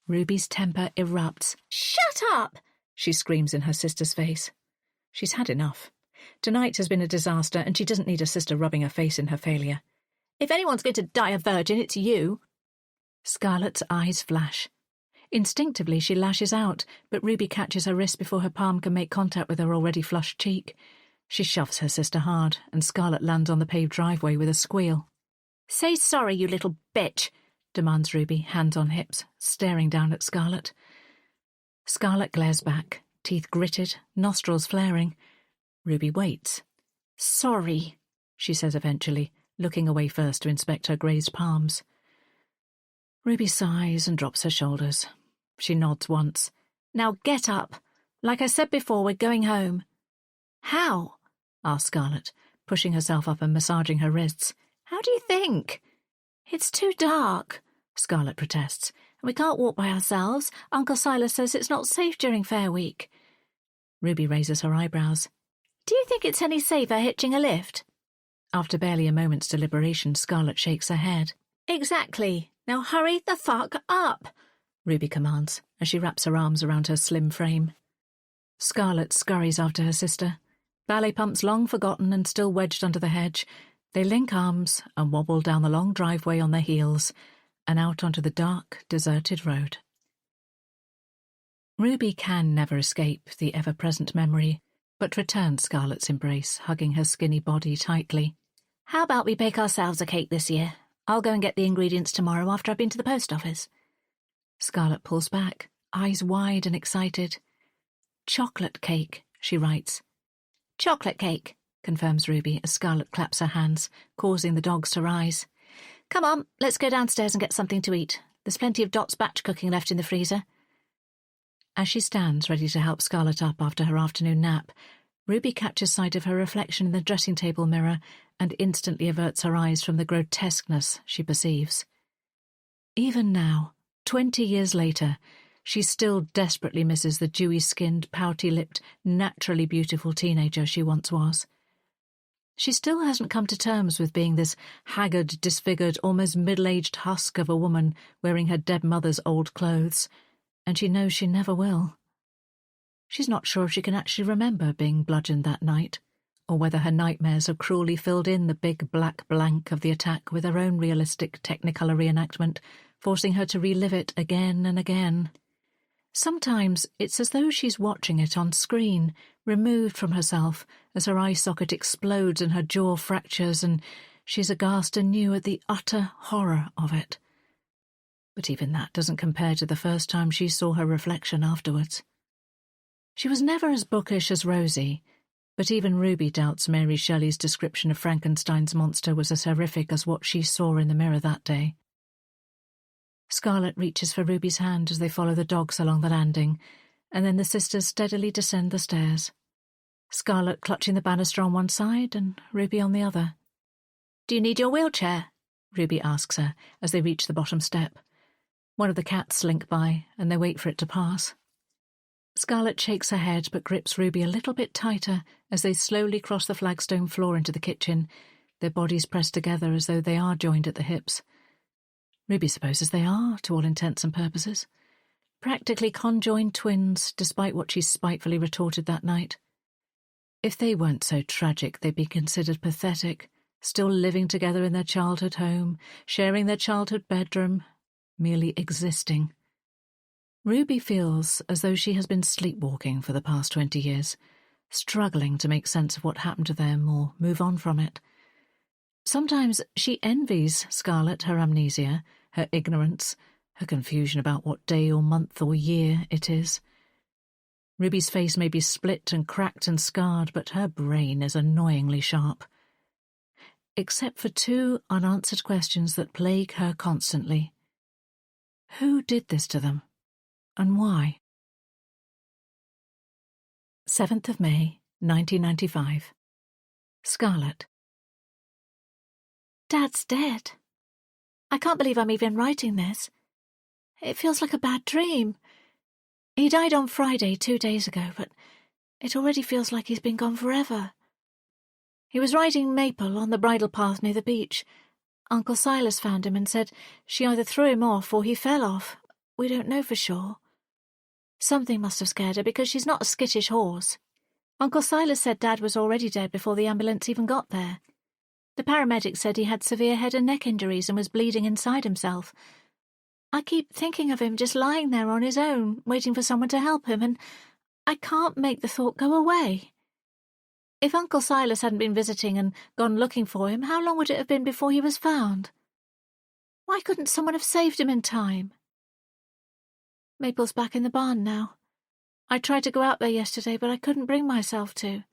Ruby's temper erupts. "Shut up!" she screams in her sister's face. She's had enough. Tonight has been a disaster, and she doesn't need her sister rubbing her face in her failure. "If anyone's going to die a virgin, it's you." Scarlett's eyes flash. Instinctively she lashes out, but Ruby catches her wrist before her palm can make contact with her already flushed cheek. She shoves her sister hard, and Scarlett lands on the paved driveway with a squeal. "Say sorry, you little bitch," demands Ruby, hands on hips, staring down at Scarlett. Scarlett glares back, teeth gritted, nostrils flaring. Ruby waits. "Sorry," she says eventually, looking away first to inspect her grazed palms. Ruby sighs and drops her shoulders. She nods once. "Now get up. Like I said before, we're going home." "How?" asks Scarlett, pushing herself up and massaging her wrists. "How do you think?" "It's too dark," Scarlett protests, "and we can't walk by ourselves. Uncle Silas says it's not safe during Fair Week." Ruby raises her eyebrows. "Do you think it's any safer hitching a lift?" After barely a moment's deliberation, Scarlett shakes her head. "Exactly. Now hurry the fuck up," Ruby commands, as she wraps her arms around her slim frame. Scarlett scurries after her sister. Ballet pumps long forgotten and still wedged under the hedge. They link arms and wobble down the long driveway on their heels and out onto the dark, deserted road. Ruby can never escape the ever-present memory, but returns Scarlett's embrace, hugging her skinny body tightly. How about we bake ourselves a cake this year? I'll go and get the ingredients tomorrow after I've been to the post office. Scarlett pulls back, eyes wide and excited. Chocolate cake, she writes. Chocolate cake, confirms Ruby as Scarlett claps her hands, causing the dogs to rise. Come on, let's go downstairs and get something to eat. There's plenty of Dot's batch cooking left in the freezer. As she stands ready to help Scarlett up after her afternoon nap, Ruby catches sight of her reflection in the dressing table mirror and instantly averts her eyes from the grotesqueness she perceives. Even now, 20 years later, she still desperately misses the dewy-skinned, pouty-lipped, naturally beautiful teenager she once was. She still hasn't come to terms with being this haggard, disfigured, almost middle-aged husk of a woman wearing her dead mother's old clothes, and she knows she never will. She's not sure if she can actually remember being bludgeoned that night, or whether her nightmares have cruelly filled in the big black blank of the attack with her own realistic Technicolor reenactment, forcing her to relive it again and again. Sometimes it's as though she's watching it on screen, removed from herself, as her eye socket explodes and her jaw fractures, and she's aghast anew at the utter horror of it. But even that doesn't compare to the first time she saw her reflection afterwards. She was never as bookish as Rosie, but even Ruby doubts Mary Shelley's description of Frankenstein's monster was as horrific as what she saw in the mirror that day. Scarlett reaches for Ruby's hand as they follow the dogs along the landing, and then the sisters steadily descend the stairs. Scarlett clutching the banister on one side and Ruby on the other. Do you need your wheelchair? Ruby asks her as they reach the bottom step. One of the cats slink by, and they wait for it to pass. Scarlett shakes her head but grips Ruby a little bit tighter as they slowly cross the flagstone floor into the kitchen, their bodies pressed together as though they are joined at the hips. Ruby supposes they are, to all intents and purposes. Practically conjoined twins, despite what she spitefully retorted that night. If they weren't so tragic, they'd be considered pathetic, still living together in their childhood home, sharing their childhood bedroom, merely existing. Ruby feels as though she has been sleepwalking for the past 20 years, struggling to make sense of what happened to them or move on from it. Sometimes she envies Scarlett her amnesia, her ignorance, her confusion about what day or month or year it is. Ruby's face may be split and cracked and scarred, but her brain is annoyingly sharp. Except for two unanswered questions that plague her constantly. Who did this to them? And why? 7th of May, 1995. Scarlett. Dad's dead. I can't believe I'm even writing this. It feels like a bad dream. He died on Friday 2 days ago, but it already feels like he's been gone forever. He was riding Maple on the bridle path near the beach. Uncle Silas found him and said she either threw him off or he fell off. We don't know for sure. Something must have scared her because she's not a skittish horse. Uncle Silas said Dad was already dead before the ambulance even got there. The paramedic said he had severe head and neck injuries and was bleeding inside himself. I keep thinking of him just lying there on his own, waiting for someone to help him, and I can't make the thought go away. If Uncle Silas hadn't been visiting and gone looking for him, how long would it have been before he was found? Why couldn't someone have saved him in time? Maple's back in the barn now. I tried to go out there yesterday, but I couldn't bring myself to.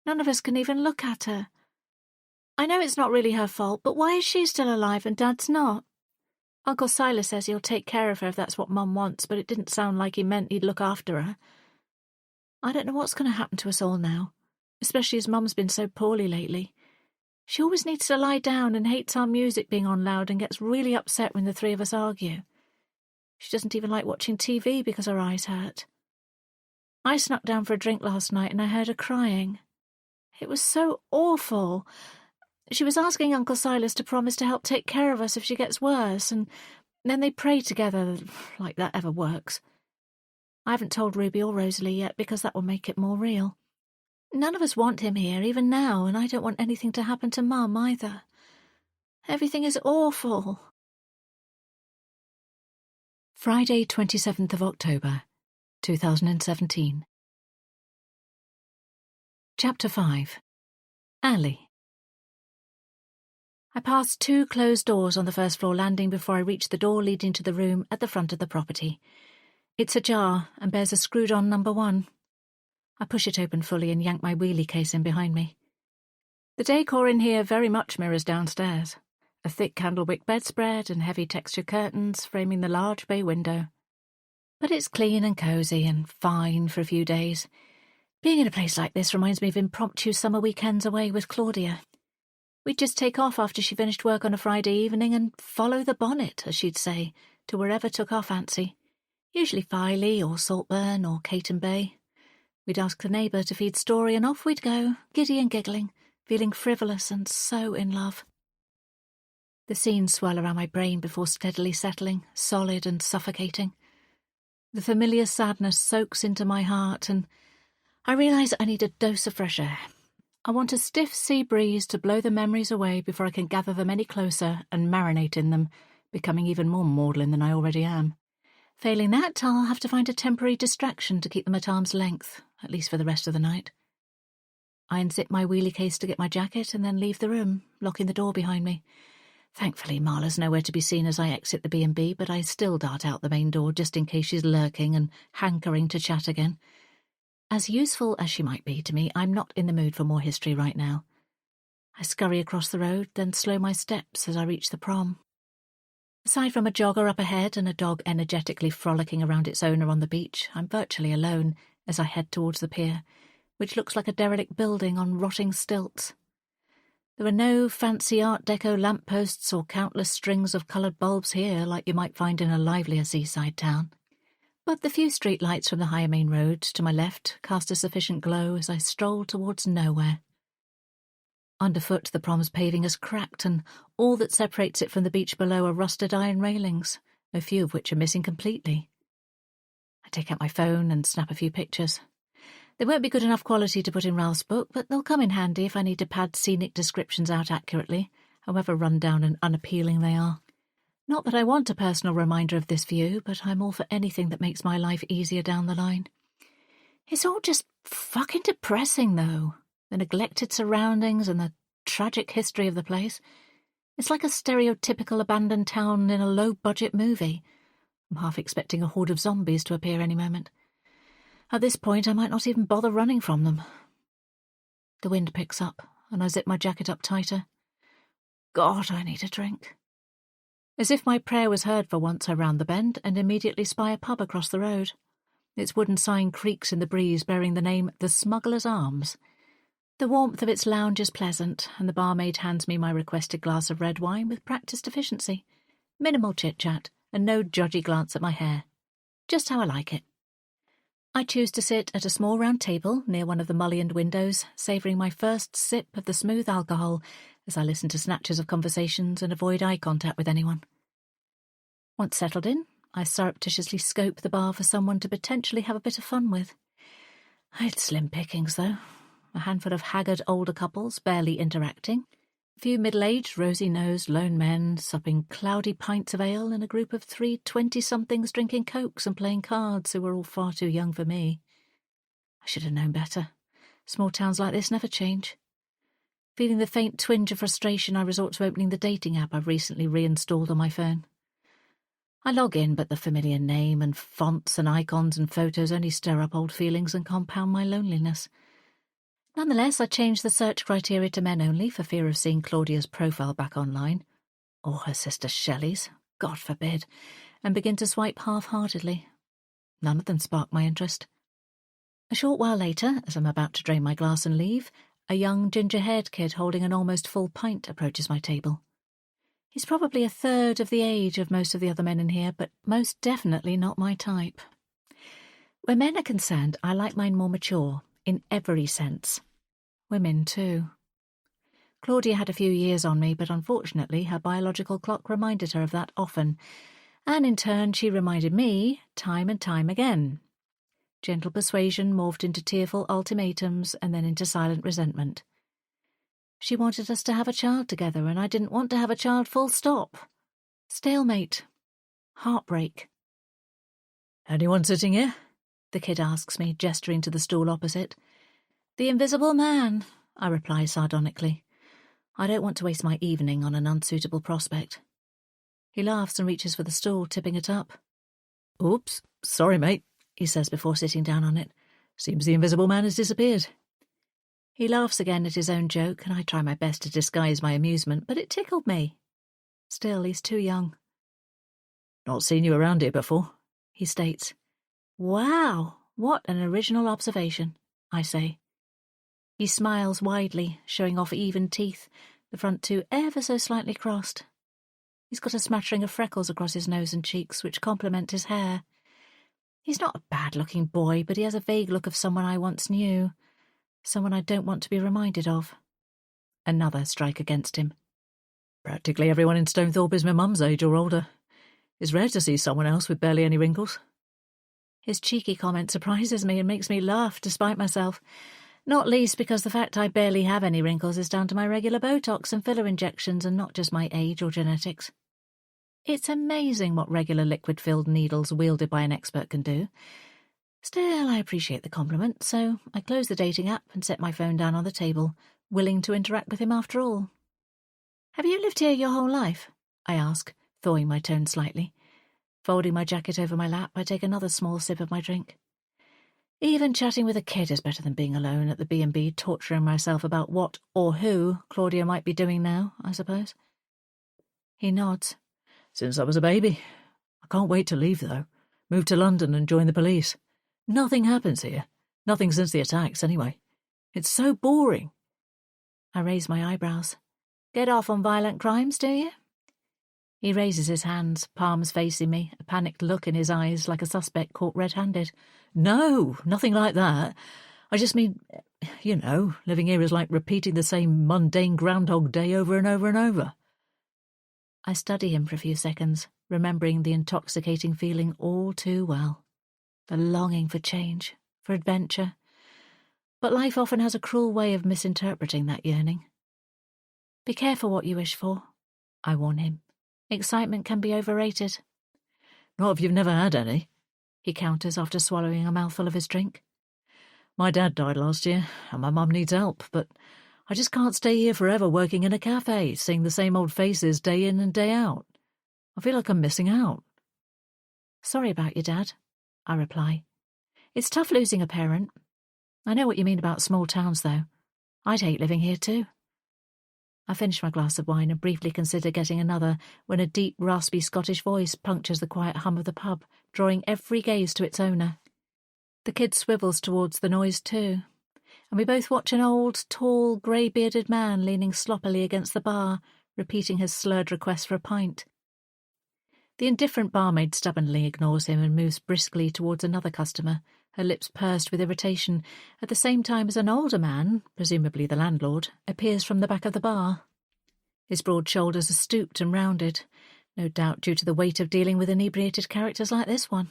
None of us can even look at her. I know it's not really her fault, but why is she still alive and Dad's not? Uncle Silas says he'll take care of her if that's what Mum wants, but it didn't sound like he meant he'd look after her. I don't know what's going to happen to us all now, especially as Mum's been so poorly lately. She always needs to lie down and hates our music being on loud and gets really upset when the three of us argue. She doesn't even like watching TV because her eyes hurt. I snuck down for a drink last night and I heard her crying. It was so awful. She was asking Uncle Silas to promise to help take care of us if she gets worse, and then they pray together, like that ever works. I haven't told Ruby or Rosalie yet because that will make it more real. None of us want him here, even now, and I don't want anything to happen to Mum either. Everything is awful. Friday, 27th of October, 2017. Chapter 5. Alley. I passed 2 closed doors on the first floor landing before I reached the door leading to the room at the front of the property. It's ajar and bears a screwed-on number 1. I push it open fully and yank my wheelie case in behind me. The decor in here very much mirrors downstairs. A thick candlewick bedspread and heavy texture curtains framing the large bay window. But it's clean and cosy and fine for a few days. Being in a place like this reminds me of impromptu summer weekends away with Claudia. We'd just take off after she finished work on a Friday evening and follow the bonnet, as she'd say, to wherever took our fancy. Usually Filey or Saltburn or Caton Bay. We'd ask the neighbour to feed Story and off we'd go, giddy and giggling, feeling frivolous and so in love. The scenes swirl around my brain before steadily settling, solid and suffocating. The familiar sadness soaks into my heart and I realise I need a dose of fresh air. I want a stiff sea breeze to blow the memories away before I can gather them any closer and marinate in them, becoming even more maudlin than I already am. Failing that, I'll have to find a temporary distraction to keep them at arm's length, at least for the rest of the night. I unzip my wheelie case to get my jacket and then leave the room, locking the door behind me. Thankfully, Marla's nowhere to be seen as I exit the B&B, but I still dart out the main door just in case she's lurking and hankering to chat again. As useful as she might be to me, I'm not in the mood for more history right now. I scurry across the road, then slow my steps as I reach the prom. Aside from a jogger up ahead and a dog energetically frolicking around its owner on the beach, I'm virtually alone as I head towards the pier, which looks like a derelict building on rotting stilts. There are no fancy Art Deco lampposts or countless strings of coloured bulbs here like you might find in a livelier seaside town. But the few streetlights from the higher main road to my left cast a sufficient glow as I stroll towards nowhere. Underfoot, the prom's paving is cracked, and all that separates it from the beach below are rusted iron railings, a few of which are missing completely. I take out my phone and snap a few pictures. They won't be good enough quality to put in Ralph's book, but they'll come in handy if I need to pad scenic descriptions out accurately, however run-down and unappealing they are. Not that I want a personal reminder of this view, but I'm all for anything that makes my life easier down the line. It's all just fucking depressing, though. The neglected surroundings and the tragic history of the place. It's like a stereotypical abandoned town in a low-budget movie. I'm half expecting a horde of zombies to appear any moment. At this point, I might not even bother running from them. The wind picks up, and I zip my jacket up tighter. God, I need a drink. As if my prayer was heard for once, I round the bend and immediately spy a pub across the road. Its wooden sign creaks in the breeze, bearing the name The Smuggler's Arms. The warmth of its lounge is pleasant, and the barmaid hands me my requested glass of red wine with practised efficiency. Minimal chit-chat, and no judgy glance at my hair. Just how I like it. I choose to sit at a small round table near one of the mullioned windows, savouring my first sip of the smooth alcohol as I listen to snatches of conversations and avoid eye contact with anyone. Once settled in, I surreptitiously scope the bar for someone to potentially have a bit of fun with. It's slim pickings, though. A handful of haggard older couples barely interacting, a few middle-aged, rosy-nosed lone men supping cloudy pints of ale, and a group of 3 20-somethings drinking cokes and playing cards who were all far too young for me. I should have known better. Small towns like this never change. Feeling the faint twinge of frustration, I resort to opening the dating app I've recently reinstalled on my phone. I log in, but the familiar name and fonts and icons and photos only stir up old feelings and compound my loneliness. Nonetheless, I change the search criteria to men only for fear of seeing Claudia's profile back online, or her sister Shelley's, God forbid, and begin to swipe half-heartedly. None of them spark my interest. A short while later, as I'm about to drain my glass and leave, a young ginger-haired kid holding an almost full pint approaches my table. He's probably a third of the age of most of the other men in here, but most definitely not my type. Where men are concerned, I like mine more mature, in every sense. Women, too. Claudia had a few years on me, but unfortunately her biological clock reminded her of that often, and in turn she reminded me time and time again. Gentle persuasion morphed into tearful ultimatums and then into silent resentment. She wanted us to have a child together, and I didn't want to have a child, full stop. Stalemate. Heartbreak. "Anyone sitting here?" the kid asks me, gesturing to the stool opposite. "The invisible man," I reply sardonically. I don't want to waste my evening on an unsuitable prospect. He laughs and reaches for the stool, tipping it up. "Oops, sorry, mate," he says before sitting down on it. "Seems the invisible man has disappeared." He laughs again at his own joke, and I try my best to disguise my amusement, but it tickled me. Still, he's too young. "Not seen you around here before," he states. "Wow, what an original observation," I say. He smiles widely, showing off even teeth, the front two ever so slightly crossed. He's got a smattering of freckles across his nose and cheeks, which complement his hair. He's not a bad-looking boy, but he has a vague look of someone I once knew, someone I don't want to be reminded of. Another strike against him. "Practically everyone in Stonethorpe is my mum's age or older. It's rare to see someone else with barely any wrinkles." His cheeky comment surprises me and makes me laugh despite myself, not least because the fact I barely have any wrinkles is down to my regular Botox and filler injections and not just my age or genetics. It's amazing what regular liquid-filled needles wielded by an expert can do. Still, I appreciate the compliment, so I close the dating app and set my phone down on the table, willing to interact with him after all. "Have you lived here your whole life?" I ask, thawing my tone slightly. Folding my jacket over my lap, I take another small sip of my drink. Even chatting with a kid is better than being alone at the B&B, torturing myself about what or who Claudia might be doing now, I suppose. He nods. "Since I was a baby. I can't wait to leave, though. Move to London and join the police. Nothing happens here. Nothing since the attacks, anyway. It's so boring." I raise my eyebrows. "Get off on violent crimes, do you?" He raises his hands, palms facing me, a panicked look in his eyes like a suspect caught red-handed. "No, nothing like that. I just mean, living here is like repeating the same mundane Groundhog Day over and over and over." I study him for a few seconds, remembering the intoxicating feeling all too well. The longing for change, for adventure. But life often has a cruel way of misinterpreting that yearning. "Be careful what you wish for," I warn him. "Excitement can be overrated." "Not if you've never had any," he counters after swallowing a mouthful of his drink. "My dad died last year, and my mum needs help, but I just can't stay here forever working in a cafe, seeing the same old faces day in and day out. I feel like I'm missing out." "Sorry about your dad," I reply. "It's tough losing a parent. I know what you mean about small towns, though. I'd hate living here, too." I finish my glass of wine and briefly consider getting another when a deep, raspy Scottish voice punctures the quiet hum of the pub, drawing every gaze to its owner. The kid swivels towards the noise too, and we both watch an old, tall, grey-bearded man leaning sloppily against the bar, repeating his slurred request for a pint. The indifferent barmaid stubbornly ignores him and moves briskly towards another customer, her lips pursed with irritation, at the same time as an older man, presumably the landlord, appears from the back of the bar. His broad shoulders are stooped and rounded, no doubt due to the weight of dealing with inebriated characters like this one.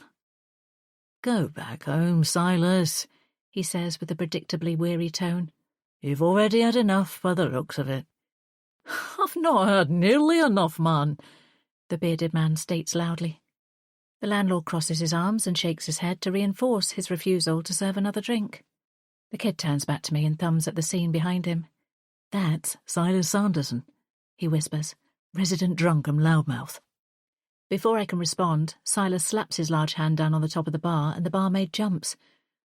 "Go back home, Silas," he says with a predictably weary tone. "You've already had enough by the looks of it." "I've not had nearly enough, man," the bearded man states loudly. The landlord crosses his arms and shakes his head to reinforce his refusal to serve another drink. The kid turns back to me and thumbs at the scene behind him. "That's Silas Sanderson," he whispers, "resident drunk and loudmouth." Before I can respond, Silas slaps his large hand down on the top of the bar and the barmaid jumps.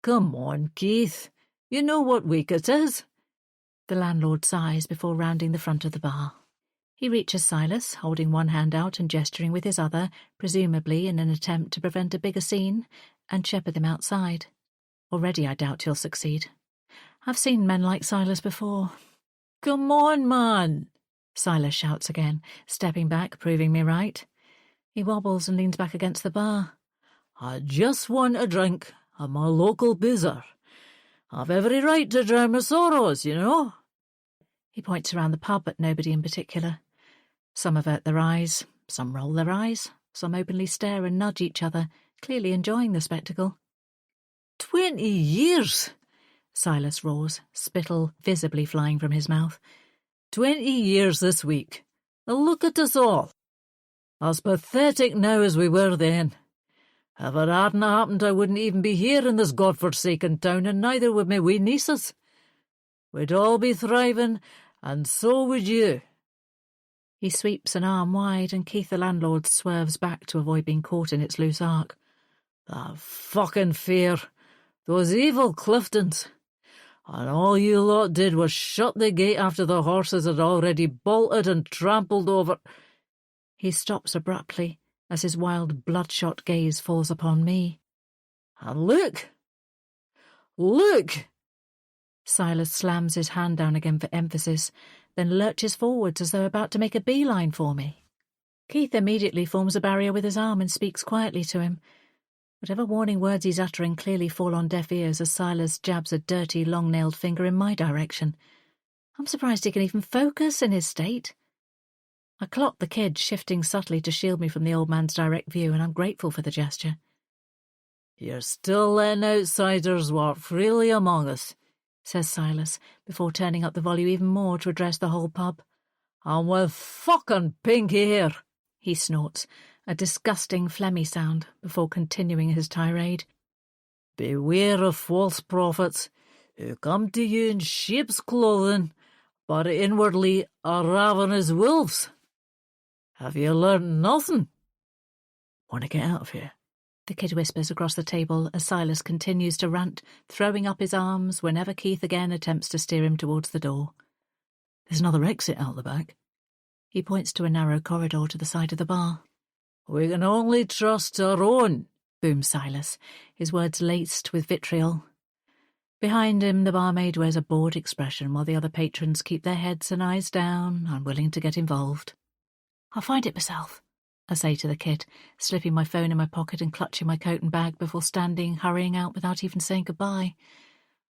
"Come on, Keith. You know what week it is." The landlord sighs before rounding the front of the bar. He reaches Silas, holding one hand out and gesturing with his other, presumably in an attempt to prevent a bigger scene, and shepherd them outside. Already I doubt he'll succeed. I've seen men like Silas before. "Come on, man," Silas shouts again, stepping back, proving me right. He wobbles and leans back against the bar. "I just want a drink at my local bizzer. I've every right to drown my sorrows, you know." He points around the pub at nobody in particular. Some avert their eyes, some roll their eyes, some openly stare and nudge each other, clearly enjoying the spectacle. 20 years! Silas roars, spittle visibly flying from his mouth. 20 years this week. And look at us all. As pathetic now as we were then. If it hadn't happened, I wouldn't even be here in this godforsaken town, and neither would my wee nieces. We'd all be thriving, and so would you. He sweeps an arm wide, and Keith the landlord swerves back to avoid being caught in its loose arc. That fucking fear. Those evil Cliftons. And all you lot did was shut the gate after the horses had already bolted and trampled over. He stops abruptly as his wild, bloodshot gaze falls upon me. And look! Look! Silas slams his hand down again for emphasis, then lurches forwards as though about to make a beeline for me. Keith immediately forms a barrier with his arm and speaks quietly to him. Whatever warning words he's uttering clearly fall on deaf ears as Silas jabs a dirty, long-nailed finger in my direction. I'm surprised he can even focus in his state. I clock the kid shifting subtly to shield me from the old man's direct view, and I'm grateful for the gesture. You're still letting outsiders walk freely among us, says Silas, before turning up the volume even more to address the whole pub. And with fucking pink hair, he snorts, a disgusting phlegmy sound, before continuing his tirade. Beware of false prophets who come to you in sheep's clothing, but inwardly are ravenous wolves. Have you learnt nothing? Want to get out of here? The kid whispers across the table as Silas continues to rant, throwing up his arms whenever Keith again attempts to steer him towards the door. There's another exit out the back. He points to a narrow corridor to the side of the bar. We can only trust our own, booms Silas, his words laced with vitriol. Behind him, the barmaid wears a bored expression while the other patrons keep their heads and eyes down, unwilling to get involved. I'll find it myself, I say to the kid, slipping my phone in my pocket and clutching my coat and bag before hurrying out without even saying goodbye.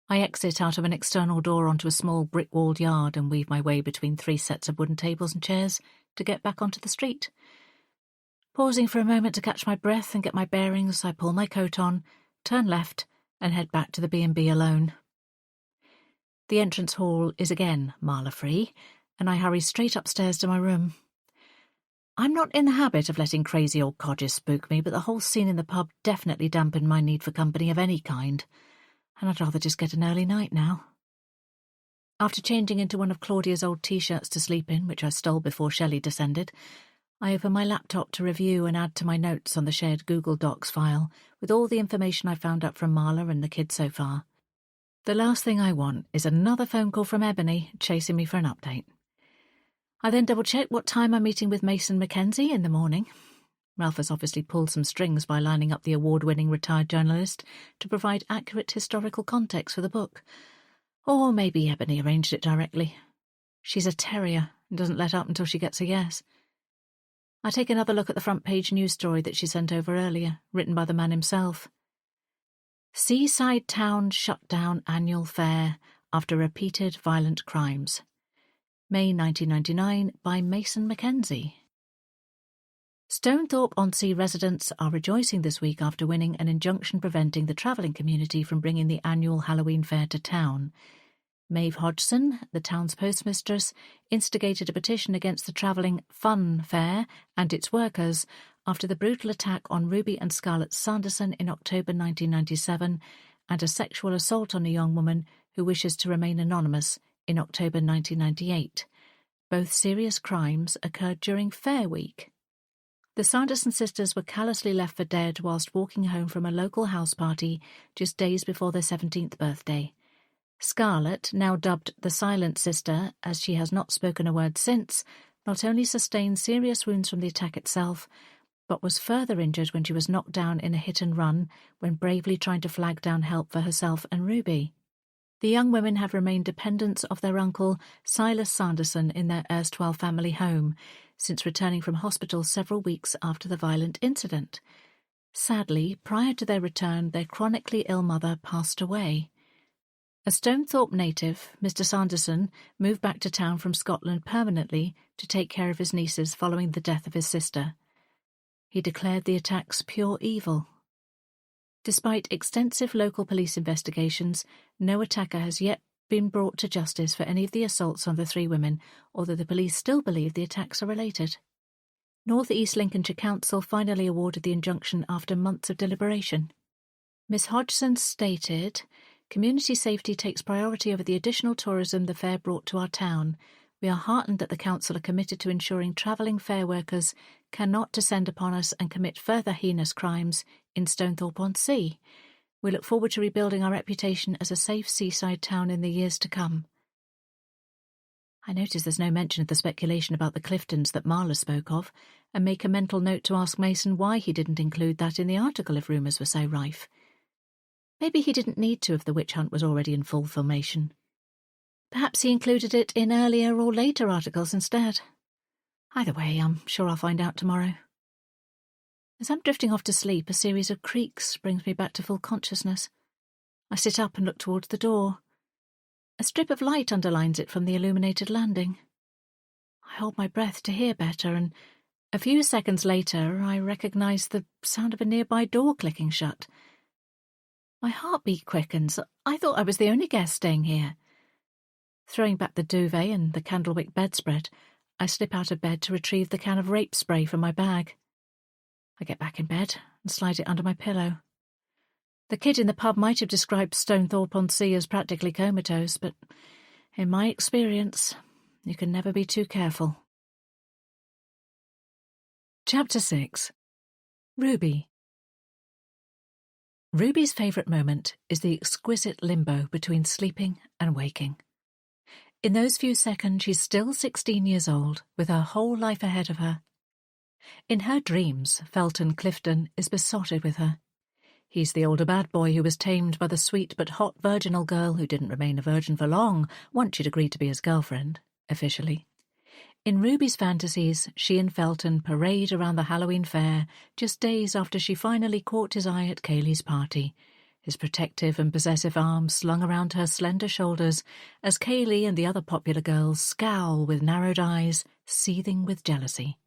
I exit out of an external door onto a small brick-walled yard and weave my way between 3 sets of wooden tables and chairs to get back onto the street. Pausing for a moment to catch my breath and get my bearings, I pull my coat on, turn left, and head back to the B&B alone. The entrance hall is again Marla-free, and I hurry straight upstairs to my room. I'm not in the habit of letting crazy old codgers spook me, but the whole scene in the pub definitely dampened my need for company of any kind, and I'd rather just get an early night now. After changing into one of Claudia's old T-shirts to sleep in, which I stole before Shelley descended, I open my laptop to review and add to my notes on the shared Google Docs file with all the information I found out from Marla and the kids so far. The last thing I want is another phone call from Ebony chasing me for an update. I then double-check what time I'm meeting with Mason Mackenzie in the morning. Ralph has obviously pulled some strings by lining up the award-winning retired journalist to provide accurate historical context for the book. Or maybe Ebony arranged it directly. She's a terrier and doesn't let up until she gets a yes. I take another look at the front-page news story that she sent over earlier, written by the man himself. Seaside town shut down annual fair after repeated violent crimes. May 1999 by Mason Mackenzie. Stonethorpe-on-Sea residents are rejoicing this week after winning an injunction preventing the travelling community from bringing the annual Halloween fair to town. Maeve Hodgson, the town's postmistress, instigated a petition against the travelling Fun Fair and its workers after the brutal attack on Ruby and Scarlett Sanderson in October 1997 and a sexual assault on a young woman who wishes to remain anonymous in October 1998. Both serious crimes occurred during Fair Week. The Sanderson sisters were callously left for dead whilst walking home from a local house party just days before their 17th birthday. Scarlett, now dubbed the Silent Sister, as she has not spoken a word since, not only sustained serious wounds from the attack itself, but was further injured when she was knocked down in a hit-and-run when bravely trying to flag down help for herself and Ruby. The young women have remained dependents of their uncle, Silas Sanderson, in their erstwhile family home, since returning from hospital several weeks after the violent incident. Sadly, prior to their return, their chronically ill mother passed away. A Stonethorpe native, Mr. Sanderson moved back to town from Scotland permanently to take care of his nieces following the death of his sister. He declared the attacks pure evil. Despite extensive local police investigations, no attacker has yet been brought to justice for any of the assaults on the 3 women, although the police still believe the attacks are related. North East Lincolnshire Council finally awarded the injunction after months of deliberation. Miss Hodgson stated, "Community safety takes priority over the additional tourism the fair brought to our town. We are heartened that the Council are committed to ensuring travelling fair workers cannot descend upon us and commit further heinous crimes in Stonethorpe-on-Sea. We look forward to rebuilding our reputation as a safe seaside town in the years to come." I notice there's no mention of the speculation about the Cliftons that Marla spoke of, and make a mental note to ask Mason why he didn't include that in the article if rumours were so rife. Maybe he didn't need to if the witch hunt was already in full formation. Perhaps he included it in earlier or later articles instead. Either way, I'm sure I'll find out tomorrow. As I'm drifting off to sleep, a series of creaks brings me back to full consciousness. I sit up and look towards the door. A strip of light underlines it from the illuminated landing. I hold my breath to hear better, and a few seconds later I recognise the sound of a nearby door clicking shut. My heartbeat quickens. I thought I was the only guest staying here. Throwing back the duvet and the candlewick bedspread, I slip out of bed to retrieve the can of rape spray from my bag. I get back in bed and slide it under my pillow. The kid in the pub might have described Stonethorpe-on-Sea as practically comatose, but in my experience, you can never be too careful. Chapter 6. Ruby. Ruby's favourite moment is the exquisite limbo between sleeping and waking. In those few seconds, she's still 16 years old, with her whole life ahead of her. In her dreams, Felton Clifton is besotted with her. He's the older bad boy who was tamed by the sweet but hot virginal girl who didn't remain a virgin for long once she'd agreed to be his girlfriend, officially. In Ruby's fantasies, she and Felton parade around the Halloween fair just days after she finally caught his eye at Kaylee's party, his protective and possessive arms slung around her slender shoulders as Kaylee and the other popular girls scowl with narrowed eyes, seething with jealousy.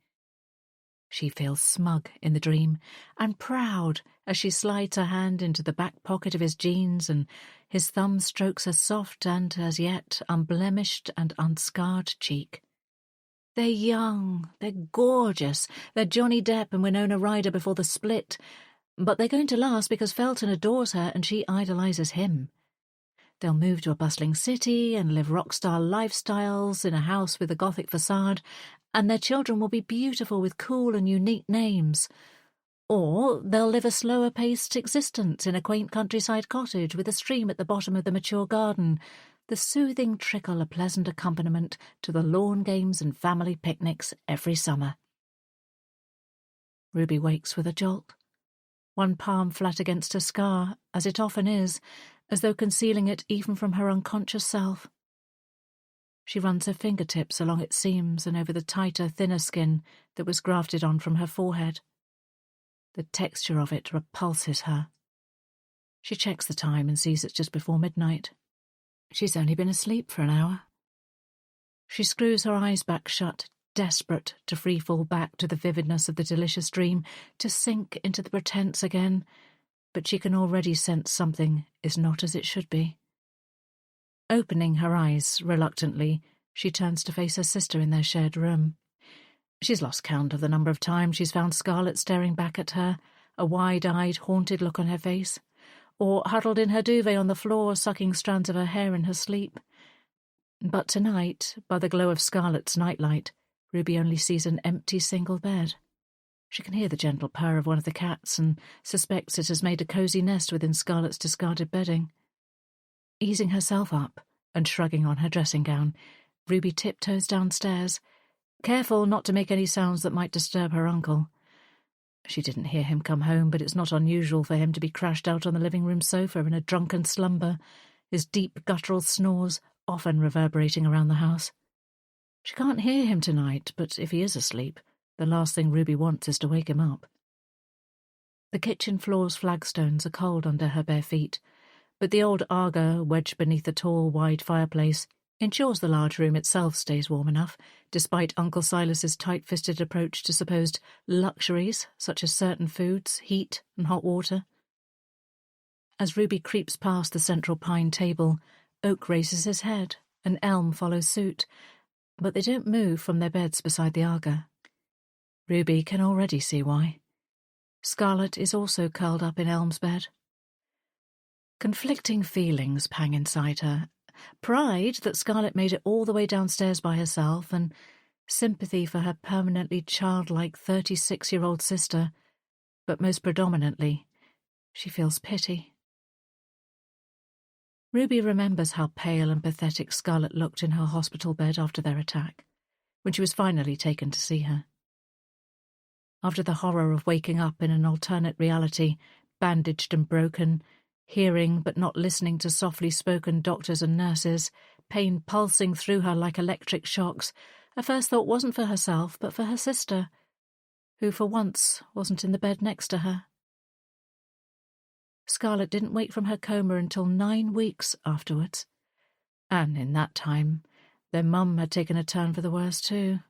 She feels smug in the dream and proud as she slides her hand into the back pocket of his jeans and his thumb strokes her soft and, as yet, unblemished and unscarred cheek. They're young, they're gorgeous, they're Johnny Depp and Winona Ryder before the split, but they're going to last because Felton adores her and she idolises him. They'll move to a bustling city and live rock-star lifestyles in a house with a Gothic facade, and their children will be beautiful with cool and unique names. Or they'll live a slower-paced existence in a quaint countryside cottage with a stream at the bottom of the mature garden, the soothing trickle a pleasant accompaniment to the lawn games and family picnics every summer. Ruby wakes with a jolt, one palm flat against her scar, as it often is, as though concealing it even from her unconscious self. She runs her fingertips along its seams and over the tighter, thinner skin that was grafted on from her forehead. The texture of it repulses her. She checks the time and sees it's just before midnight. She's only been asleep for an hour. She screws her eyes back shut, desperate to free-fall back to the vividness of the delicious dream, to sink into the pretense again, but she can already sense something is not as it should be. Opening her eyes reluctantly, she turns to face her sister in their shared room. She's lost count of the number of times she's found Scarlett staring back at her, a wide-eyed, haunted look on her face, or huddled in her duvet on the floor, sucking strands of her hair in her sleep. But tonight, by the glow of Scarlett's nightlight, Ruby only sees an empty single bed. She can hear the gentle purr of one of the cats and suspects it has made a cosy nest within Scarlett's discarded bedding. Easing herself up and shrugging on her dressing gown, Ruby tiptoes downstairs, careful not to make any sounds that might disturb her uncle. She didn't hear him come home, but it's not unusual for him to be crashed out on the living room sofa in a drunken slumber, his deep guttural snores often reverberating around the house. She can't hear him tonight, but if he is asleep, the last thing Ruby wants is to wake him up. The kitchen floor's flagstones are cold under her bare feet, but the old Aga, wedged beneath the tall, wide fireplace, ensures the large room itself stays warm enough, despite Uncle Silas's tight-fisted approach to supposed luxuries such as certain foods, heat and hot water. As Ruby creeps past the central pine table, Oak raises his head, and Elm follows suit, but they don't move from their beds beside the Aga. Ruby can already see why. Scarlet is also curled up in Elm's bed. Conflicting feelings pang inside her. Pride that Scarlet made it all the way downstairs by herself, and sympathy for her permanently childlike 36-year-old sister, but most predominantly, she feels pity. Ruby remembers how pale and pathetic Scarlet looked in her hospital bed after their attack, when she was finally taken to see her. After the horror of waking up in an alternate reality, bandaged and broken, hearing but not listening to softly spoken doctors and nurses, pain pulsing through her like electric shocks, her first thought wasn't for herself but for her sister, who for once wasn't in the bed next to her. Scarlet didn't wake from her coma until 9 weeks afterwards, and in that time their mum had taken a turn for the worse too.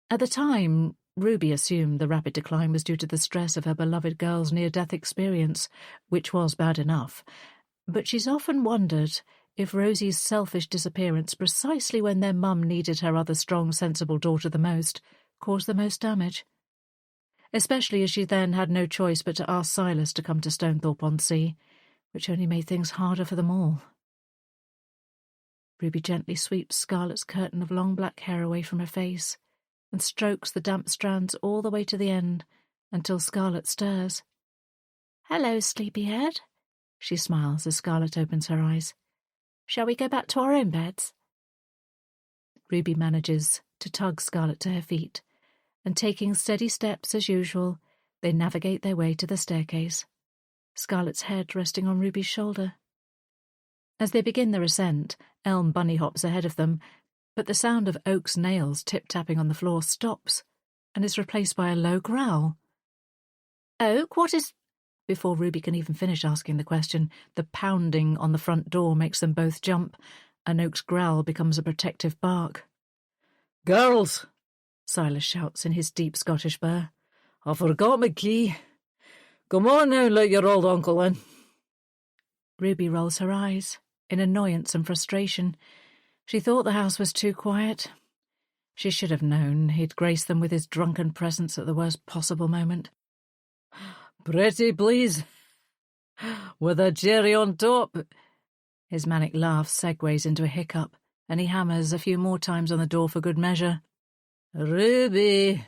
At the time, Ruby assumed the rapid decline was due to the stress of her beloved girl's near-death experience, which was bad enough, but she's often wondered if Rosie's selfish disappearance precisely when their mum needed her other strong, sensible daughter the most, caused the most damage. Especially as she then had no choice but to ask Silas to come to Stonethorpe-on-Sea, which only made things harder for them all. Ruby gently sweeps Scarlet's curtain of long black hair away from her face and strokes the damp strands all the way to the end until Scarlet stirs. "Hello, sleepyhead," she smiles as Scarlet opens her eyes. "Shall we go back to our own beds?" Ruby manages to tug Scarlet to her feet, and taking steady steps as usual, they navigate their way to the staircase, Scarlet's head resting on Ruby's shoulder. As they begin their ascent, Elm bunny hops ahead of them, but the sound of Oak's nails tip-tapping on the floor stops and is replaced by a low growl. "Oak, what is—" Before Ruby can even finish asking the question, the pounding on the front door makes them both jump, and Oak's growl becomes a protective bark. "Girls!" Silas shouts in his deep Scottish burr. "I forgot my key. Come on now and let your old uncle in." Ruby rolls her eyes, in annoyance and frustration. She thought the house was too quiet. She should have known he'd grace them with his drunken presence at the worst possible moment. "Pretty, please. With a cherry on top." His manic laugh segues into a hiccup, and he hammers a few more times on the door for good measure. "Ruby,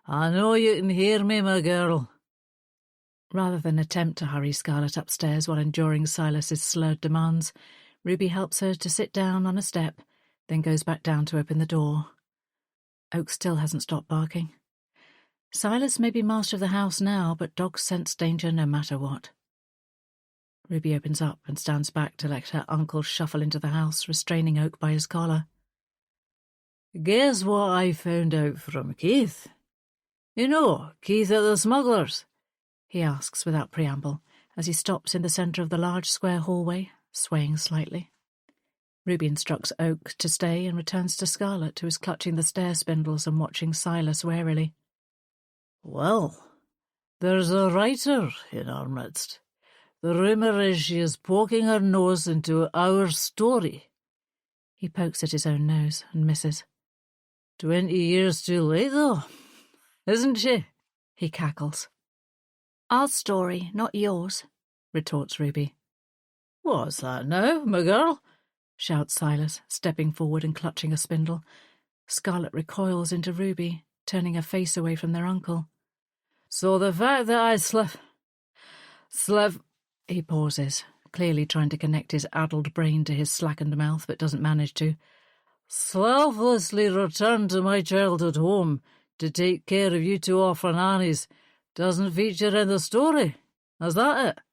I know you can hear me, my girl." Rather than attempt to hurry Scarlet upstairs while enduring Silas's slurred demands, Ruby helps her to sit down on a step, then goes back down to open the door. Oak still hasn't stopped barking. Silas may be master of the house now, but dogs sense danger no matter what. Ruby opens up and stands back to let her uncle shuffle into the house, restraining Oak by his collar. "Guess what I found out from Keith? You know, Keith at the Smugglers?" he asks without preamble, as he stops in the centre of the large square hallway, swaying slightly. Ruby instructs Oak to stay and returns to Scarlet, who is clutching the stair spindles and watching Silas warily. "Well, there's a writer in our midst. The rumour is she is poking her nose into our story." He pokes at his own nose and misses. 20 years too late, though, isn't she? He cackles. "Our story, not yours," retorts Ruby. "What's that now, my girl?" shouts Silas, stepping forward and clutching a spindle. Scarlet recoils into Ruby, turning her face away from their uncle. "So the fact that I He pauses, clearly trying to connect his addled brain to his slackened mouth, but doesn't manage to. Selflessly returned to my childhood home to take care of you two orphan Annies doesn't feature in the story. Is that it?"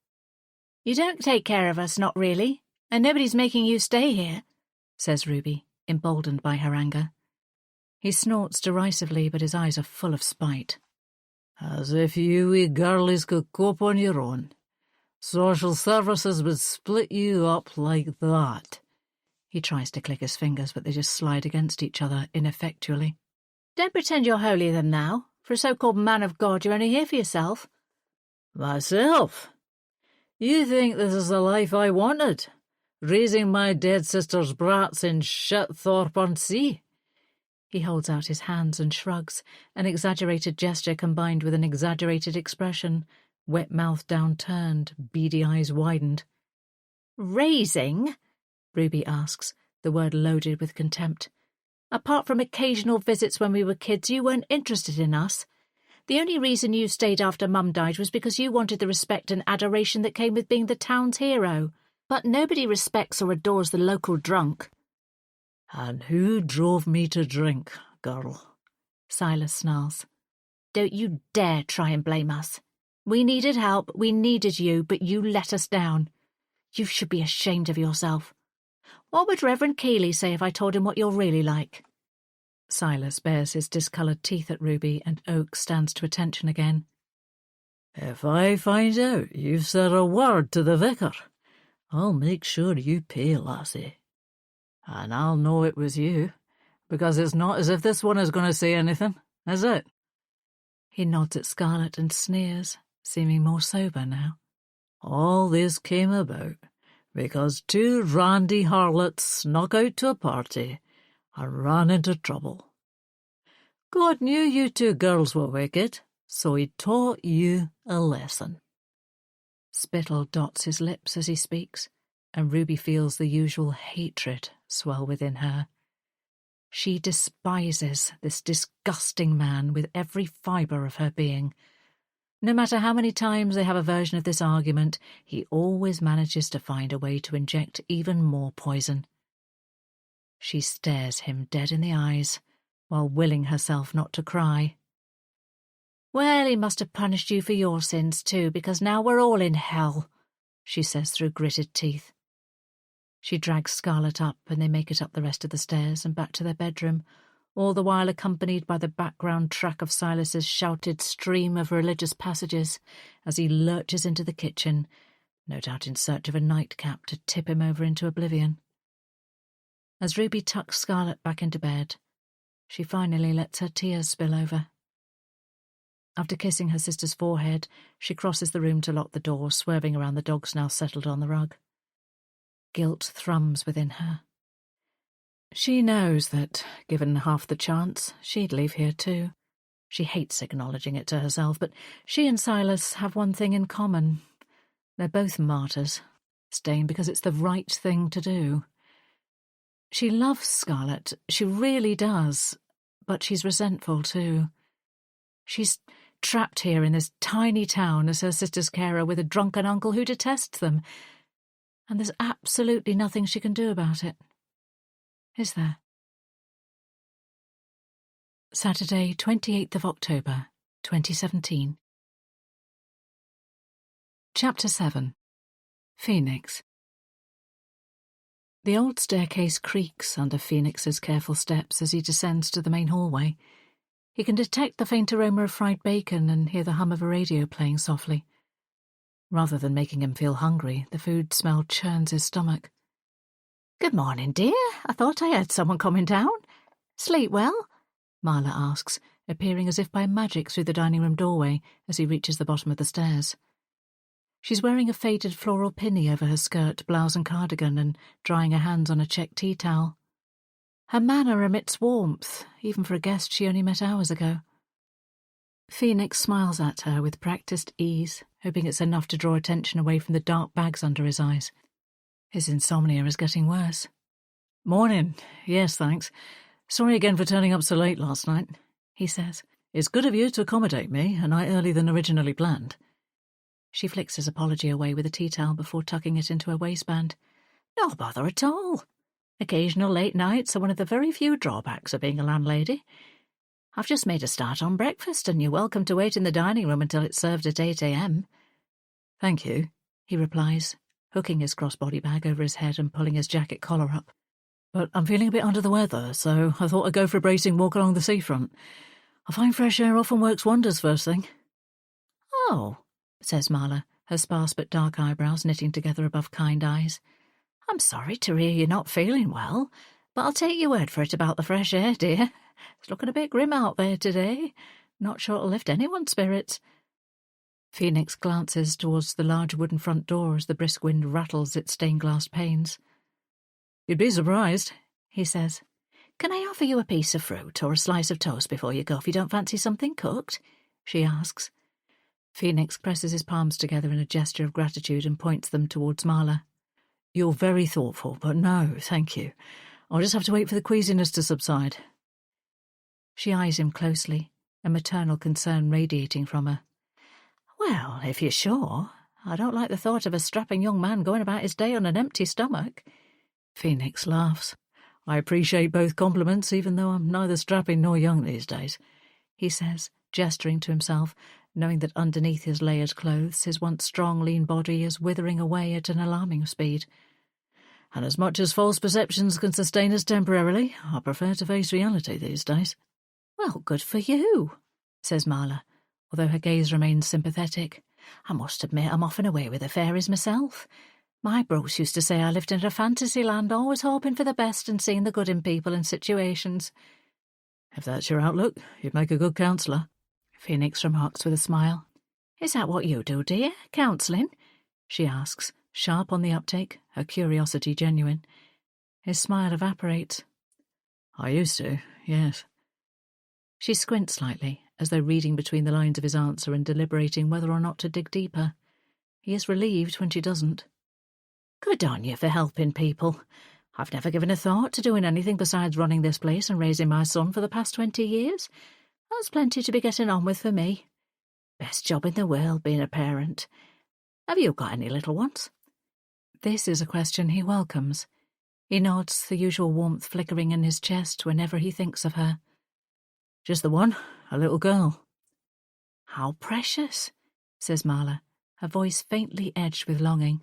"You don't take care of us, not really, and nobody's making you stay here," says Ruby, emboldened by her anger. He snorts derisively, but his eyes are full of spite. "As if you wee girlies could cope on your own. Social services would split you up like that." He tries to click his fingers, but they just slide against each other ineffectually. "Don't pretend you're holier than thou. For a so-called man of God, you're only here for yourself." "Myself? You think this is the life I wanted? Raising my dead sister's brats in Shitthorpe-on-Sea? He holds out his hands and shrugs, an exaggerated gesture combined with an exaggerated expression, wet mouth downturned, beady eyes widened. Raising? Ruby asks, the word loaded with contempt. Apart from occasional visits when we were kids, you weren't interested in us. The only reason you stayed after Mum died was because you wanted the respect and adoration that came with being the town's hero. But nobody respects or adores the local drunk. And who drove me to drink, girl? Silas snarls. Don't you dare try and blame us. We needed help, we needed you, but you let us down. You should be ashamed of yourself. What would Reverend Keeley say if I told him what you're really like? Silas bares his discoloured teeth at Ruby, and Oak stands to attention again. If I find out you've said a word to the vicar, I'll make sure you pay, lassie. And I'll know it was you, because it's not as if this one is going to say anything, is it? He nods at Scarlett and sneers, seeming more sober now. All this came about because two randy harlots snuck out to a party and ran into trouble. God knew you two girls were wicked, so he taught you a lesson. Spittle dots his lips as he speaks, and Ruby feels the usual hatred swell within her. She despises this disgusting man with every fibre of her being. No matter how many times they have a version of this argument, he always manages to find a way to inject even more poison. She stares him dead in the eyes, while willing herself not to cry. Well, he must have punished you for your sins too, because now we're all in hell, she says through gritted teeth. She drags Scarlett up, and they make it up the rest of the stairs and back to their bedroom, all the while accompanied by the background track of Silas's shouted stream of religious passages as he lurches into the kitchen, no doubt in search of a nightcap to tip him over into oblivion. As Ruby tucks Scarlett back into bed, she finally lets her tears spill over. After kissing her sister's forehead, she crosses the room to lock the door, swerving around the dogs now settled on the rug. Guilt thrums within her. She knows that, given half the chance, she'd leave here too. She hates acknowledging it to herself, but she and Silas have one thing in common. They're both martyrs, staying because it's the right thing to do. She loves Scarlett, she really does, but she's resentful too. She's trapped here in this tiny town as her sister's carer with a drunken uncle who detests them, and there's absolutely nothing she can do about it. Is there? Saturday, 28th of October, 2017. Chapter 7. Phoenix. The old staircase creaks under Phoenix's careful steps as he descends to the main hallway. He can detect the faint aroma of fried bacon and hear the hum of a radio playing softly. Rather than making him feel hungry, the food smell churns his stomach. Good morning, dear. I thought I heard someone coming down. Sleep well? Marla asks, appearing as if by magic through the dining room doorway as he reaches the bottom of the stairs. She's wearing a faded floral pinny over her skirt, blouse and cardigan and drying her hands on a check tea towel. Her manner emits warmth, even for a guest she only met hours ago. Phoenix smiles at her with practised ease, hoping it's enough to draw attention away from the dark bags under his eyes. His insomnia is getting worse. Morning. Yes, thanks. Sorry again for turning up so late last night, he says. It's good of you to accommodate me, a night earlier than originally planned. She flicks his apology away with a tea towel before tucking it into her waistband. No bother at all. Occasional late nights are one of the very few drawbacks of being a landlady. I've just made a start on breakfast, and you're welcome to wait in the dining room until it's served at 8 a.m. Thank you, he replies, hooking his crossbody bag over his head and pulling his jacket collar up. But I'm feeling a bit under the weather, so I thought I'd go for a bracing walk along the seafront. I find fresh air often works wonders first thing. Oh, says Marla, her sparse but dark eyebrows knitting together above kind eyes. I'm sorry to hear you're not feeling well, but I'll take your word for it about the fresh air, dear. It's looking a bit grim out there today. Not sure it'll lift anyone's spirits. Phoenix glances towards the large wooden front door as the brisk wind rattles its stained-glass panes. "You'd be surprised," he says. "Can I offer you a piece of fruit or a slice of toast before you go if you don't fancy something cooked?" she asks. Phoenix presses his palms together in a gesture of gratitude and points them towards Marla. "You're very thoughtful, but no, thank you. I'll just have to wait for the queasiness to subside." She eyes him closely, a maternal concern radiating from her. "Well, if you're sure. I don't like the thought of a strapping young man going about his day on an empty stomach." Phoenix laughs. "I appreciate both compliments, even though I'm neither strapping nor young these days," he says, gesturing to himself, knowing that underneath his layered clothes his once strong, lean body is withering away at an alarming speed. "And as much as false perceptions can sustain us temporarily, I prefer to face reality these days." "Well, good for you," says Marla, although her gaze remains sympathetic. "I must admit I'm often away with the fairies myself. My Bruce used to say I lived in a fantasy land, always hoping for the best and seeing the good in people and situations." "If that's your outlook, you'd make a good counsellor," Phoenix remarks with a smile. "Is that what you do, dear? Counselling?" she asks, sharp on the uptake, her curiosity genuine. His smile evaporates. "I used to, yes." She squints slightly, as though reading between the lines of his answer and deliberating whether or not to dig deeper. He is relieved when she doesn't. "Good on you for helping people. I've never given a thought to doing anything besides running this place and raising my son for the past 20 years. That's plenty to be getting on with for me. Best job in the world, being a parent. Have you got any little ones?" This is a question he welcomes. He nods, the usual warmth flickering in his chest whenever he thinks of her. "Just the one, a little girl." "How precious," says Marla, her voice faintly edged with longing.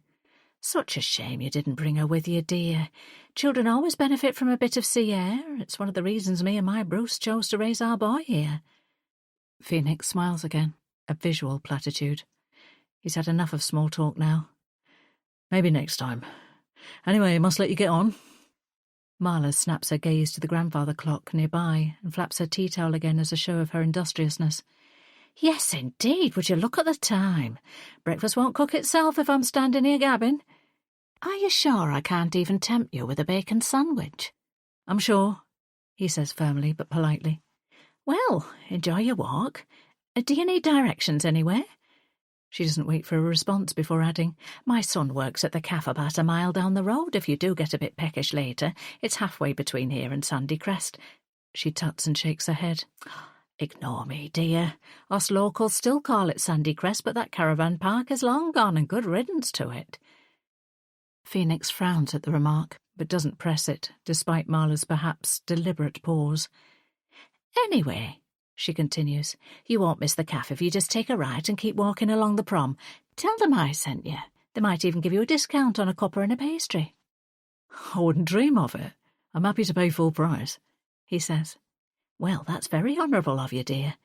"Such a shame you didn't bring her with you, dear. Children always benefit from a bit of sea air. It's one of the reasons me and my Bruce chose to raise our boy here." Phoenix smiles again, a visual platitude. He's had enough of small talk now. "Maybe next time. Anyway, I must let you get on." Marla snaps her gaze to the grandfather clock nearby and flaps her tea towel again as a show of her industriousness. "Yes, indeed. Would you look at the time? Breakfast won't cook itself if I'm standing here gabbing. Are you sure I can't even tempt you with a bacon sandwich?" "I'm sure," he says firmly but politely. "Well, enjoy your walk. Do you need directions anywhere?" She doesn't wait for a response before adding, "My son works at the cafe about a mile down the road. If you do get a bit peckish later, it's halfway between here and Sandy Crest." She tuts and shakes her head. "Ignore me, dear. Us locals still call it Sandy Crest, but that caravan park is long gone and good riddance to it." Phoenix frowns at the remark, but doesn't press it, despite Marla's perhaps deliberate pause. "Anyway," she continues, "you won't miss the cafe if you just take a right and keep walking along the prom. Tell them I sent you. They might even give you a discount on a cuppa and a pastry." "I wouldn't dream of it. I'm happy to pay full price," he says. "Well, that's very honourable of you, dear."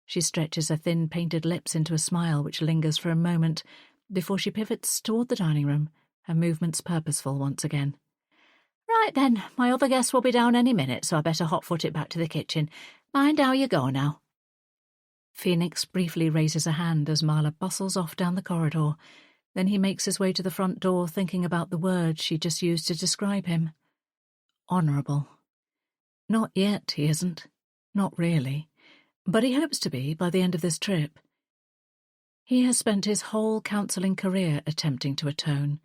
She stretches her thin, painted lips into a smile which lingers for a moment before she pivots toward the dining room, her movements purposeful once again. "Right then, my other guests will be down any minute, so I better hot-foot it back to the kitchen. Mind how you go now." Phoenix briefly raises a hand as Marla bustles off down the corridor. Then he makes his way to the front door, thinking about the words she just used to describe him. Honourable. Not yet, he isn't. Not really. But he hopes to be by the end of this trip. He has spent his whole counselling career attempting to atone,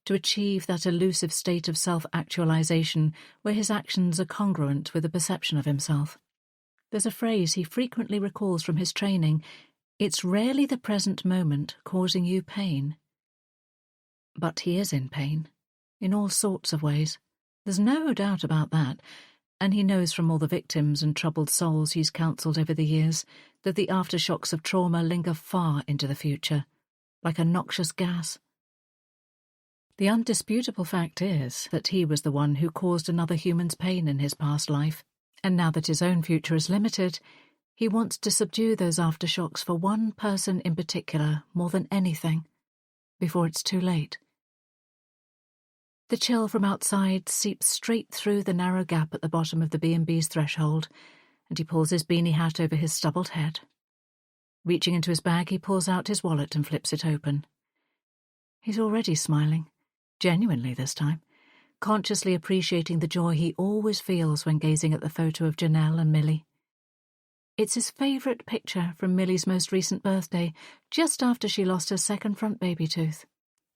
to achieve that elusive state of self-actualization where his actions are congruent with the perception of himself. There's a phrase he frequently recalls from his training: "It's rarely the present moment causing you pain." But he is in pain, in all sorts of ways. There's no doubt about that, and he knows from all the victims and troubled souls he's counselled over the years that the aftershocks of trauma linger far into the future, like a noxious gas. The undisputable fact is that he was the one who caused another human's pain in his past life, and now that his own future is limited, he wants to subdue those aftershocks for one person in particular more than anything, before it's too late. The chill from outside seeps straight through the narrow gap at the bottom of the B&B's threshold, and he pulls his beanie hat over his stubbled head. Reaching into his bag, he pulls out his wallet and flips it open. He's already smiling, genuinely this time, consciously appreciating the joy he always feels when gazing at the photo of Janelle and Millie. It's his favourite picture from Millie's most recent birthday, just after she lost her second front baby tooth.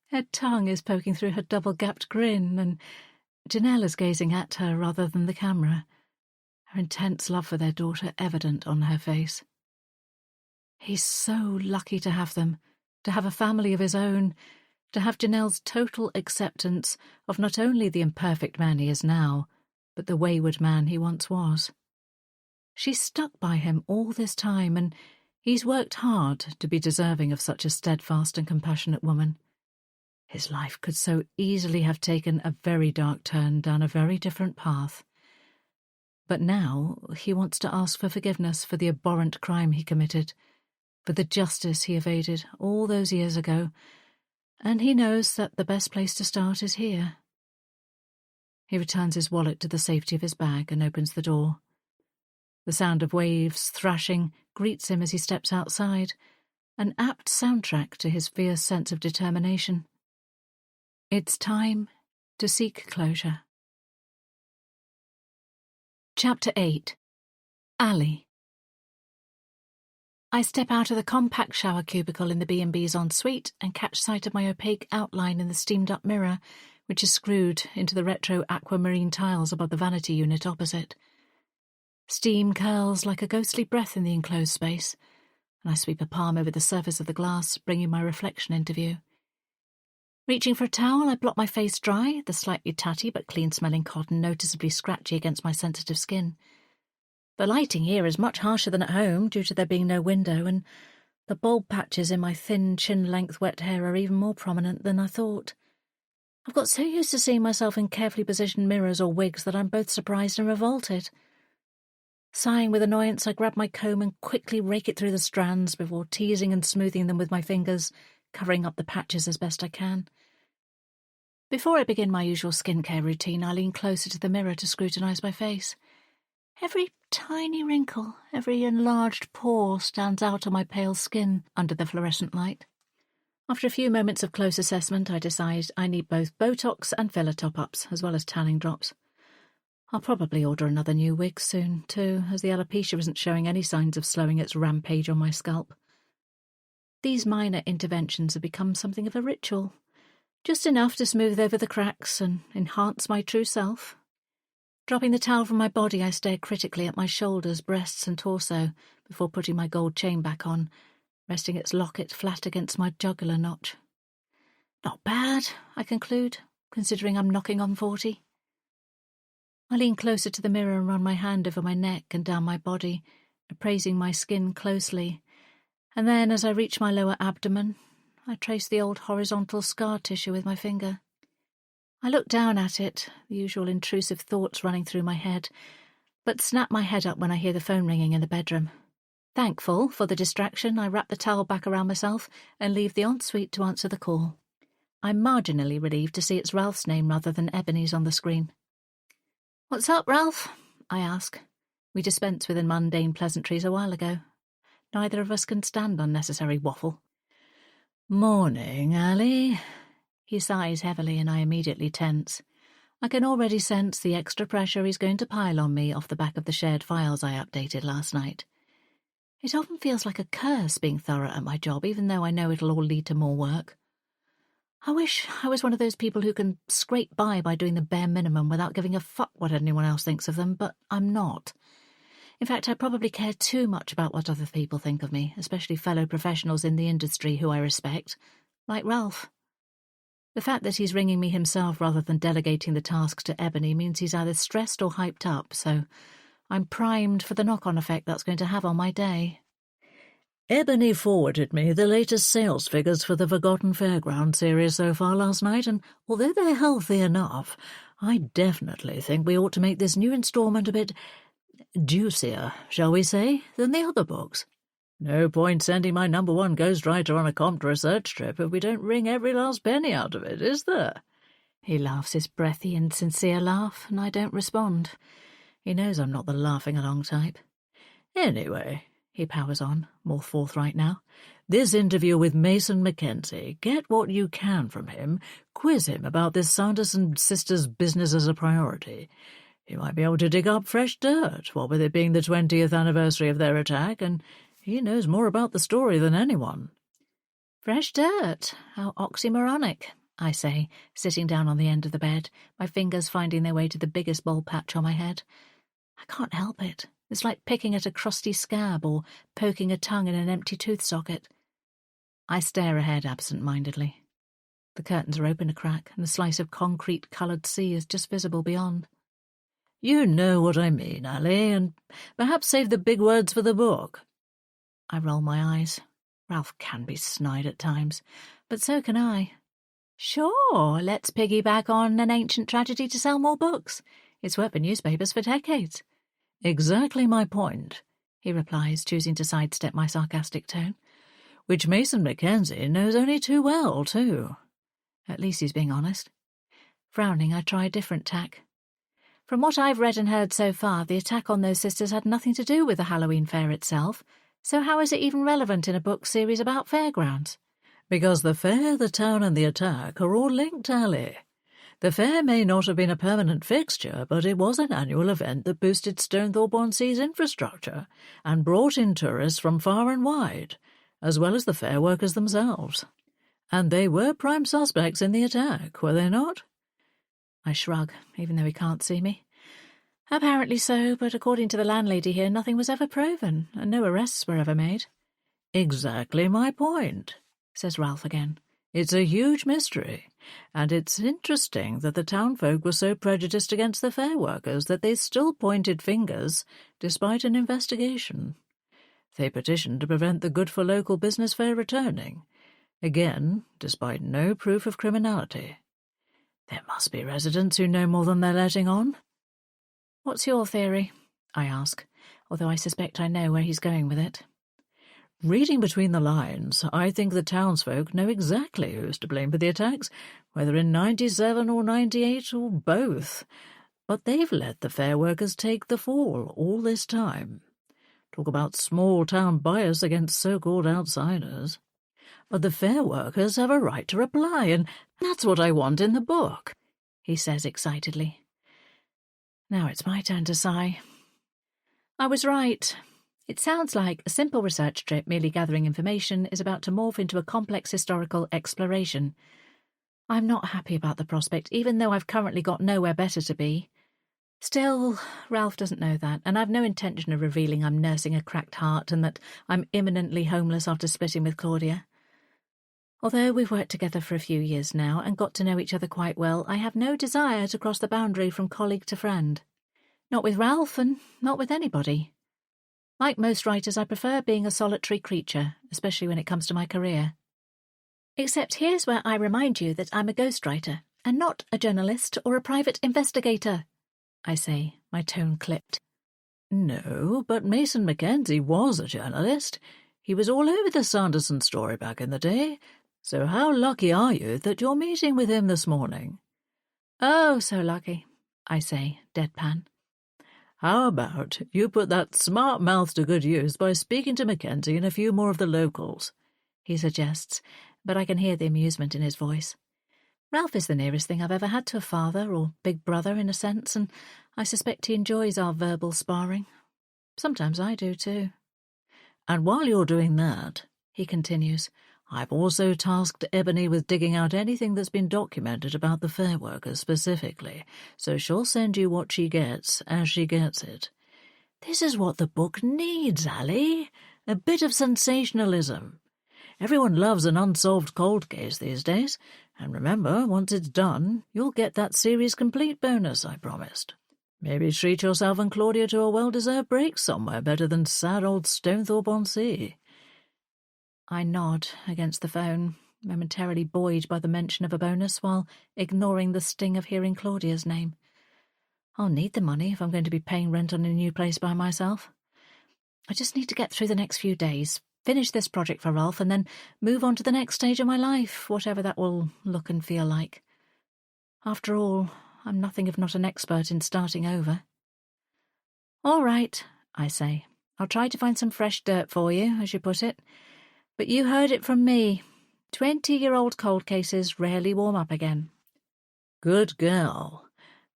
Her tongue is poking through her double-gapped grin, and Janelle is gazing at her rather than the camera, her intense love for their daughter evident on her face. He's so lucky to have them, to have a family of his own, to have Janelle's total acceptance of not only the imperfect man he is now, but the wayward man he once was. She's stuck by him all this time, and he's worked hard to be deserving of such a steadfast and compassionate woman. His life could so easily have taken a very dark turn down a very different path. But now he wants to ask for forgiveness for the abhorrent crime he committed, for the justice he evaded all those years ago, and he knows that the best place to start is here. He returns his wallet to the safety of his bag and opens the door. The sound of waves thrashing greets him as he steps outside, an apt soundtrack to his fierce sense of determination. It's time to seek closure. Chapter 8. Ali. I step out of the compact shower cubicle in the B&B's ensuite and catch sight of my opaque outline in the steamed-up mirror, which is screwed into the retro aquamarine tiles above the vanity unit opposite. Steam curls like a ghostly breath in the enclosed space, and I sweep a palm over the surface of the glass, bringing my reflection into view. Reaching for a towel, I blot my face dry, the slightly tatty but clean-smelling cotton noticeably scratchy against my sensitive skin. The lighting here is much harsher than at home, due to there being no window, and the bald patches in my thin, chin-length wet hair are even more prominent than I thought. I've got so used to seeing myself in carefully positioned mirrors or wigs that I'm both surprised and revolted. Sighing with annoyance, I grab my comb and quickly rake it through the strands before teasing and smoothing them with my fingers, covering up the patches as best I can. Before I begin my usual skincare routine, I lean closer to the mirror to scrutinise my face. Every tiny wrinkle, every enlarged pore stands out on my pale skin under the fluorescent light. After a few moments of close assessment, I decide I need both Botox and filler top-ups, as well as tanning drops. I'll probably order another new wig soon, too, as the alopecia isn't showing any signs of slowing its rampage on my scalp. These minor interventions have become something of a ritual, just enough to smooth over the cracks and enhance my true self. Dropping the towel from my body, I stare critically at my shoulders, breasts and torso before putting my gold chain back on, resting its locket flat against my jugular notch. Not bad, I conclude, considering I'm knocking on 40. I lean closer to the mirror and run my hand over my neck and down my body, appraising my skin closely, and then, as I reach my lower abdomen, I trace the old horizontal scar tissue with my finger. I look down at it, the usual intrusive thoughts running through my head, but snap my head up when I hear the phone ringing in the bedroom. Thankful for the distraction, I wrap the towel back around myself and leave the ensuite to answer the call. I'm marginally relieved to see it's Ralph's name rather than Ebony's on the screen. "What's up, Ralph?" I ask. We dispensed with mundane pleasantries a while ago. Neither of us can stand unnecessary waffle. "Morning, Ali." He sighs heavily and I immediately tense. I can already sense the extra pressure he's going to pile on me off the back of the shared files I updated last night. It often feels like a curse being thorough at my job, even though I know it'll all lead to more work. I wish I was one of those people who can scrape by doing the bare minimum without giving a fuck what anyone else thinks of them, but I'm not. In fact, I probably care too much about what other people think of me, especially fellow professionals in the industry who I respect, like Ralph. The fact that he's ringing me himself rather than delegating the task to Ebony means he's either stressed or hyped up, so I'm primed for the knock-on effect that's going to have on my day. Ebony forwarded me the latest sales figures for the Forgotten Fairground series so far last night, and although they're healthy enough, I definitely think we ought to make this new installment a bit juicier, shall we say, than the other books. No point sending my #1 ghostwriter on a comp research trip if we don't wring every last penny out of it, is there? He laughs his breathy and sincere laugh, and I don't respond. He knows I'm not the laughing-along type. Anyway, he powers on, more forthright now. This interview with Mason Mackenzie, get what you can from him, quiz him about this Sanderson sisters' business as a priority. He might be able to dig up fresh dirt, what with it being the 20th anniversary of their attack, and he knows more about the story than anyone. Fresh dirt? How oxymoronic, I say, sitting down on the end of the bed, my fingers finding their way to the biggest bald patch on my head. I can't help it. It's like picking at a crusty scab or poking a tongue in an empty tooth socket. I stare ahead absent-mindedly. The curtains are open a crack, and a slice of concrete-coloured sea is just visible beyond. You know what I mean, Ally, and perhaps save the big words for the book. I roll my eyes. Ralph can be snide at times, but so can I. Sure, let's piggyback on an ancient tragedy to sell more books. It's worked for newspapers for decades. Exactly my point, he replies, choosing to sidestep my sarcastic tone. Which Mason Mackenzie knows only too well, too. At least he's being honest. Frowning, I try a different tack. From what I've read and heard so far, the attack on those sisters had nothing to do with the Halloween fair itself, so how is it even relevant in a book series about fairgrounds? Because the fair, the town, and the attack are all linked, Ally. The fair may not have been a permanent fixture, but it was an annual event that boosted Stonethorpe-on-Sea's infrastructure and brought in tourists from far and wide, as well as the fair workers themselves. And they were prime suspects in the attack, were they not? I shrug, even though he can't see me. Apparently so, but according to the landlady here, nothing was ever proven, and no arrests were ever made. Exactly my point, says Ralph again. It's a huge mystery, and it's interesting that the townfolk were so prejudiced against the fair workers that they still pointed fingers despite an investigation. They petitioned to prevent the good-for-local business fair returning, again, despite no proof of criminality. There must be residents who know more than they're letting on. What's your theory? I ask, although I suspect I know where he's going with it. Reading between the lines, I think the townsfolk know exactly who's to blame for the attacks, whether in 97 or 98 or both. But they've let the fair workers take the fall all this time. Talk about small-town bias against so-called outsiders. But the fair workers have a right to reply, and that's what I want in the book, he says excitedly. Now it's my turn to sigh. I was right. It sounds like a simple research trip merely gathering information is about to morph into a complex historical exploration. I'm not happy about the prospect, even though I've currently got nowhere better to be. Still, Ralph doesn't know that, and I've no intention of revealing I'm nursing a cracked heart and that I'm imminently homeless after splitting with Claudia. Although we've worked together for a few years now and got to know each other quite well, I have no desire to cross the boundary from colleague to friend. Not with Ralph, and not with anybody. Like most writers, I prefer being a solitary creature, especially when it comes to my career. Except here's where I remind you that I'm a ghostwriter, and not a journalist or a private investigator, I say, my tone clipped. No, but Mason Mackenzie was a journalist. He was all over the Sanderson story back in the day. So how lucky are you that you're meeting with him this morning? Oh, so lucky, I say, deadpan. How about you put that smart mouth to good use by speaking to Mackenzie and a few more of the locals, he suggests, but I can hear the amusement in his voice. Ralph is the nearest thing I've ever had to a father or big brother in a sense, and I suspect he enjoys our verbal sparring. Sometimes I do too. And while you're doing that, he continues, I've also tasked Ebony with digging out anything that's been documented about the fair workers specifically, so she'll send you what she gets as she gets it. This is what the book needs, Ally. A bit of sensationalism. Everyone loves an unsolved cold case these days, and remember, once it's done, you'll get that series complete bonus I promised. Maybe treat yourself and Claudia to a well-deserved break somewhere better than sad old Stonethorpe-on-Sea. I nod against the phone, momentarily buoyed by the mention of a bonus while ignoring the sting of hearing Claudia's name. I'll need the money if I'm going to be paying rent on a new place by myself. I just need to get through the next few days, finish this project for Ralph, and then move on to the next stage of my life, whatever that will look and feel like. After all, I'm nothing if not an expert in starting over. All right, I say. I'll try to find some fresh dirt for you, as you put it. But you heard it from me. 20-year-old cold cases rarely warm up again. Good girl.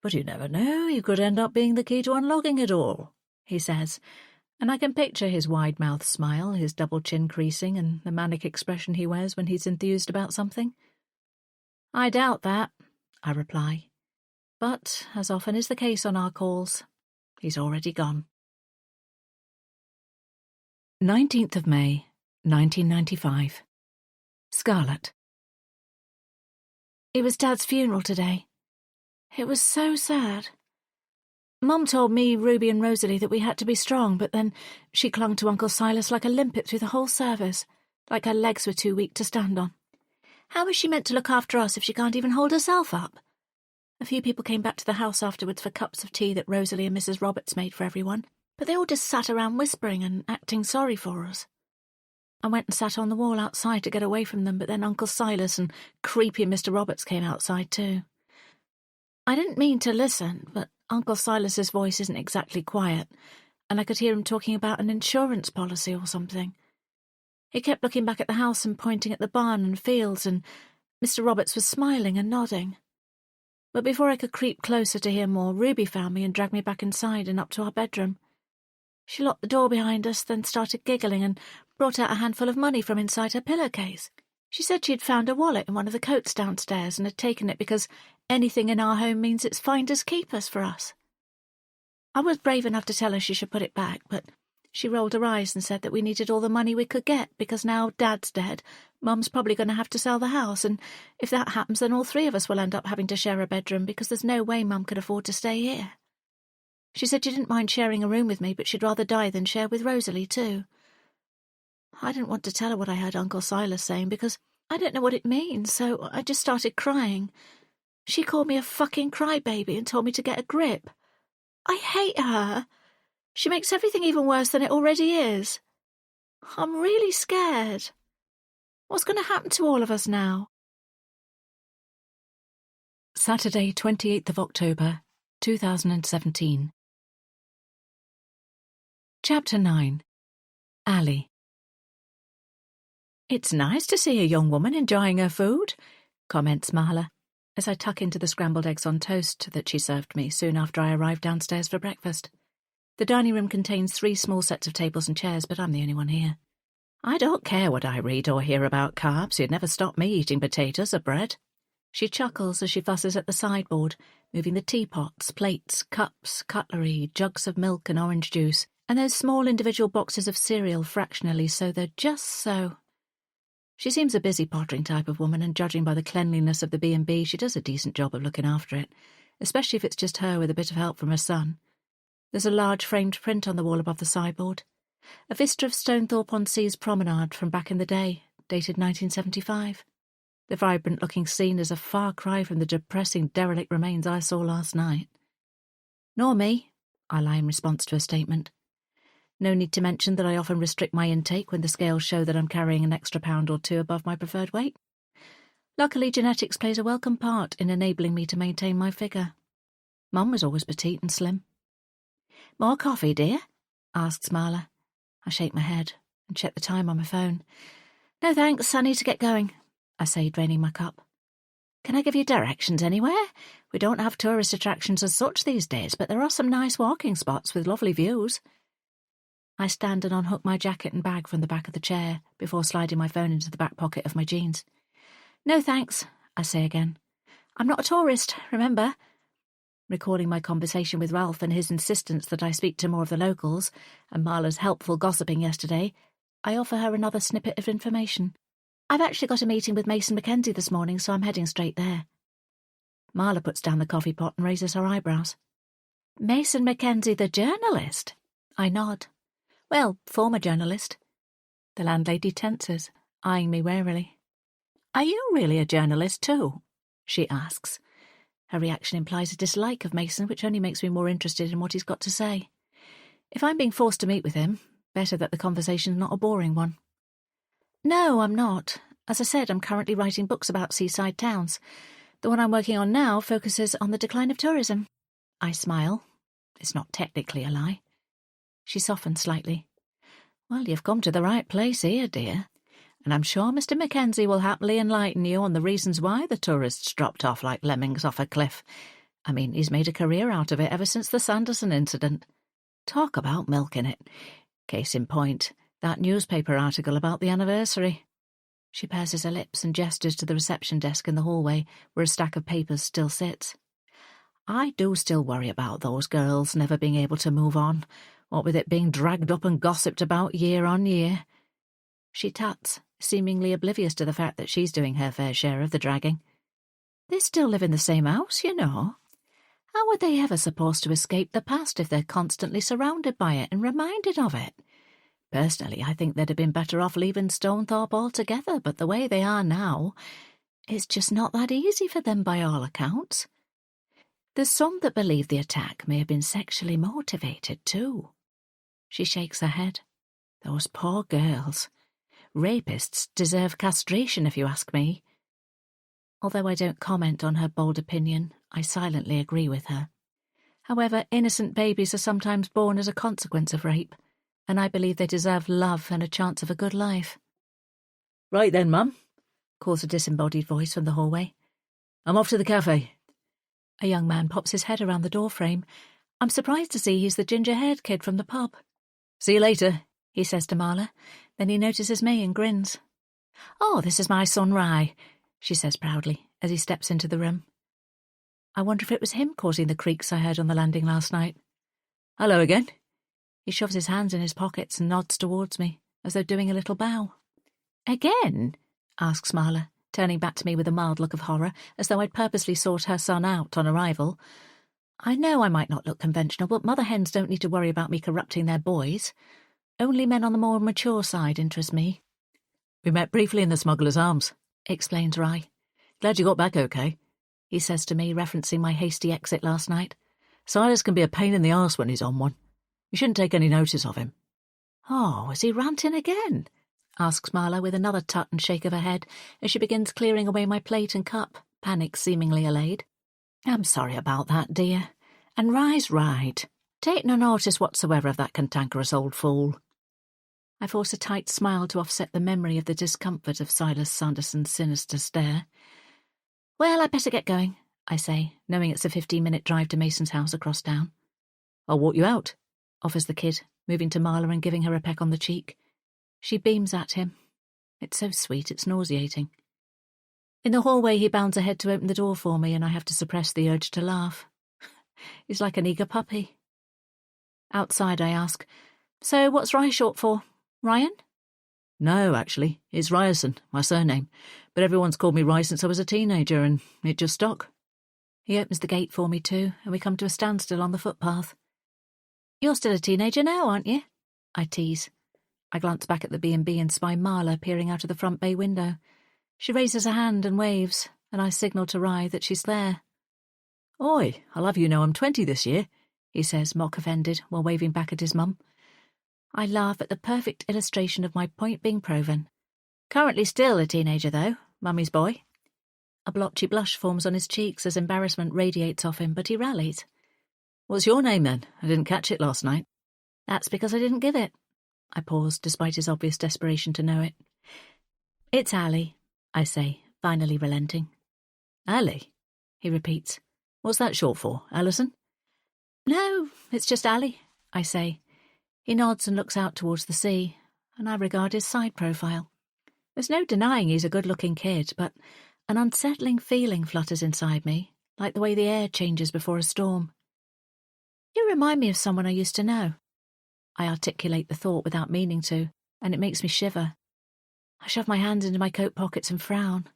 But you never know, you could end up being the key to unlocking it all, he says, and I can picture his wide-mouthed smile, his double chin creasing, and the manic expression he wears when he's enthused about something. I doubt that, I reply. But, as often is the case on our calls, he's already gone. 19th of May, 1995. Scarlett. It was Dad's funeral today. It was so sad. Mum told me, Ruby and Rosalie that we had to be strong, but then she clung to Uncle Silas like a limpet through the whole service, like her legs were too weak to stand on. How is she meant to look after us if she can't even hold herself up? A few people came back to the house afterwards for cups of tea that Rosalie and Mrs. Roberts made for everyone, but they all just sat around whispering and acting sorry for us. I went and sat on the wall outside to get away from them, but then Uncle Silas and creepy Mr. Roberts came outside too. I didn't mean to listen, but Uncle Silas's voice isn't exactly quiet, and I could hear him talking about an insurance policy or something. He kept looking back at the house and pointing at the barn and fields, and Mr. Roberts was smiling and nodding. But before I could creep closer to hear more, Ruby found me and dragged me back inside and up to our bedroom. She locked the door behind us, then started giggling and brought out a handful of money from inside her pillowcase. She said she had found a wallet in one of the coats downstairs and had taken it because anything in our home means it's finders keepers for us. I was brave enough to tell her she should put it back, but she rolled her eyes and said that we needed all the money we could get because now Dad's dead, Mum's probably going to have to sell the house, and if that happens then all three of us will end up having to share a bedroom because there's no way Mum could afford to stay here. She said she didn't mind sharing a room with me, but she'd rather die than share with Rosalie too. I didn't want to tell her what I heard Uncle Silas saying because I don't know what it means, so I just started crying. She called me a fucking crybaby and told me to get a grip. I hate her. She makes everything even worse than it already is. I'm really scared. What's going to happen to all of us now? Saturday, 28th of October, 2017. Chapter 9. Ali. It's nice to see a young woman enjoying her food, comments Marla, as I tuck into the scrambled eggs on toast that she served me soon after I arrived downstairs for breakfast. The dining room contains 3 small sets of tables and chairs, but I'm the only one here. I don't care what I read or hear about carbs, you'd never stop me eating potatoes or bread. She chuckles as she fusses at the sideboard, moving the teapots, plates, cups, cutlery, jugs of milk and orange juice, and those small individual boxes of cereal fractionally so they're just so. She seems a busy pottering type of woman, and judging by the cleanliness of the B&B, she does a decent job of looking after it, especially if it's just her with a bit of help from her son. There's a large framed print on the wall above the sideboard. A vista of Stonethorpe-on-Sea's promenade from back in the day, dated 1975. The vibrant-looking scene is a far cry from the depressing derelict remains I saw last night. Nor me, I lie in response to her statement. No need to mention that I often restrict my intake when the scales show that I'm carrying an extra pound or 2 above my preferred weight. Luckily, genetics plays a welcome part in enabling me to maintain my figure. Mum was always petite and slim. "More coffee, dear?" asks Marla. I shake my head and check the time on my phone. "No thanks, I need to get going," I say, draining my cup. "Can I give you directions anywhere? We don't have tourist attractions as such these days, but there are some nice walking spots with lovely views." I stand and unhook my jacket and bag from the back of the chair before sliding my phone into the back pocket of my jeans. "No thanks," I say again. "I'm not a tourist, remember?" Recalling my conversation with Ralph and his insistence that I speak to more of the locals, and Marla's helpful gossiping yesterday, I offer her another snippet of information. "I've actually got a meeting with Mason Mackenzie this morning, so I'm heading straight there." Marla puts down the coffee pot and raises her eyebrows. "Mason Mackenzie, the journalist?" I nod. "Well, former journalist." The landlady tenses, eyeing me warily. "Are you really a journalist too?" she asks. Her reaction implies a dislike of Mason, which only makes me more interested in what he's got to say. If I'm being forced to meet with him, better that the conversation's not a boring one. "No, I'm not. As I said, I'm currently writing books about seaside towns. The one I'm working on now focuses on the decline of tourism." I smile. It's not technically a lie. She softens slightly. Well, you've come to the right place here, dear, and I'm sure Mr. Mackenzie will happily enlighten you on the reasons why the tourists dropped off like lemmings off a cliff. I mean, he's made a career out of it ever since the Sanderson incident. Talk about milking it. Case in point, that newspaper article about the anniversary. She purses her lips and gestures to the reception desk in the hallway where a stack of papers still sits. I do still worry about those girls never being able to move on, what with it being dragged up and gossiped about year on year. She tuts, seemingly oblivious to the fact that she's doing her fair share of the dragging. They still live in the same house, you know. How are they ever supposed to escape the past if they're constantly surrounded by it and reminded of it? Personally, I think they'd have been better off leaving Stonethorpe altogether, but the way they are now, it's just not that easy for them by all accounts. There's some that believe the attack may have been sexually motivated too. She shakes her head. Those poor girls. Rapists deserve castration, if you ask me. Although I don't comment on her bold opinion, I silently agree with her. However, innocent babies are sometimes born as a consequence of rape, and I believe they deserve love and a chance of a good life. Right then, Mum, calls a disembodied voice from the hallway. I'm off to the cafe. A young man pops his head around the doorframe. I'm surprised to see he's the ginger-haired kid from the pub. See you later, he says to Marla. Then he notices me and grins. Oh, this is my son Rye, she says proudly as he steps into the room. I wonder if it was him causing the creaks I heard on the landing last night. Hello again. He shoves his hands in his pockets and nods towards me, as though doing a little bow. Again? Asks Marla, turning back to me with a mild look of horror, as though I'd purposely sought her son out on arrival. I know I might not look conventional, but mother hens don't need to worry about me corrupting their boys. Only men on the more mature side interest me. We met briefly in the Smuggler's Arms, explains Rye. Glad you got back okay, he says to me, referencing my hasty exit last night. Silas can be a pain in the arse when he's on one. You shouldn't take any notice of him. Oh, is he ranting again? Asks Marla with another tut and shake of her head as she begins clearing away my plate and cup, panic seemingly allayed. I'm sorry about that, dear. And Rye's right. Take no notice whatsoever of that cantankerous old fool. I force a tight smile to offset the memory of the discomfort of Silas Sanderson's sinister stare. Well, I'd better get going, I say, knowing it's a 15-minute drive to Mason's house across town. I'll walk you out, offers the kid, moving to Marla and giving her a peck on the cheek. She beams at him. It's so sweet, it's nauseating. In the hallway, he bounds ahead to open the door for me, and I have to suppress the urge to laugh. He's like an eager puppy. Outside, I ask, so what's Rye short for? Ryan? No, actually, it's Ryerson, my surname, but everyone's called me Rye since I was a teenager, and it just stuck. He opens the gate for me too, and we come to a standstill on the footpath. You're still a teenager now, aren't you? I tease. I glance back at the B&B and spy Marla peering out of the front bay window. She raises a hand and waves, and I signal to Rye that she's there. Oi, I'll have you know I'm 20 this year, he says, mock-offended, while waving back at his mum. I laugh at the perfect illustration of my point being proven. Currently still a teenager, though, Mummy's boy. A blotchy blush forms on his cheeks as embarrassment radiates off him, but he rallies. What's your name, then? I didn't catch it last night. That's because I didn't give it. I pause, despite his obvious desperation to know it. It's Allie, I say, finally relenting. Allie? He repeats. What's that short for, Alison? No, it's just Allie, I say. He nods and looks out towards the sea, and I regard his side profile. There's no denying he's a good-looking kid, but an unsettling feeling flutters inside me, like the way the air changes before a storm. You remind me of someone I used to know. I articulate the thought without meaning to, and it makes me shiver. I shove my hands into my coat pockets and frown.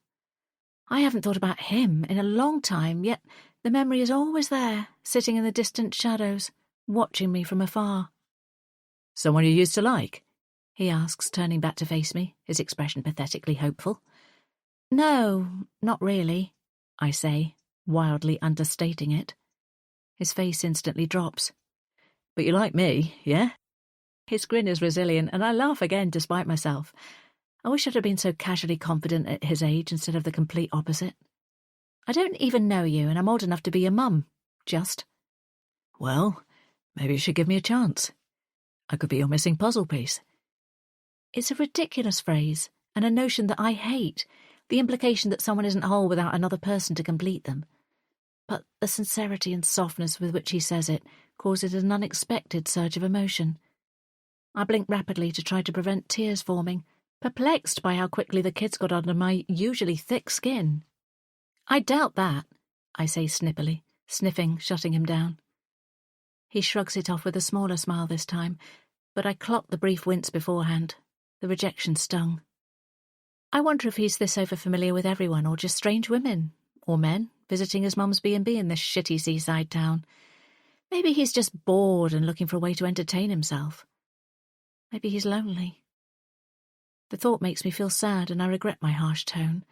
I haven't thought about him in a long time, yet the memory is always there, sitting in the distant shadows, watching me from afar. Someone you used to like? He asks, turning back to face me, his expression pathetically hopeful. No, not really, I say, wildly understating it. His face instantly drops. But you like me, yeah? His grin is resilient, and I laugh again despite myself. I wish I'd have been so casually confident at his age instead of the complete opposite. I don't even know you, and I'm old enough to be your mum. Just. Well, maybe you should give me a chance. I could be your missing puzzle piece. It's a ridiculous phrase, and a notion that I hate, the implication that someone isn't whole without another person to complete them. But the sincerity and softness with which he says it causes an unexpected surge of emotion. I blink rapidly to try to prevent tears forming, perplexed by how quickly the kids got under my usually thick skin. I doubt that, I say snippily, sniffing, shutting him down. He shrugs it off with a smaller smile this time, but I clocked the brief wince beforehand. The rejection stung. I wonder if he's this overfamiliar with everyone, or just strange women, or men, visiting his mum's B&B in this shitty seaside town. Maybe he's just bored and looking for a way to entertain himself. Maybe he's lonely. The thought makes me feel sad, and I regret my harsh tone.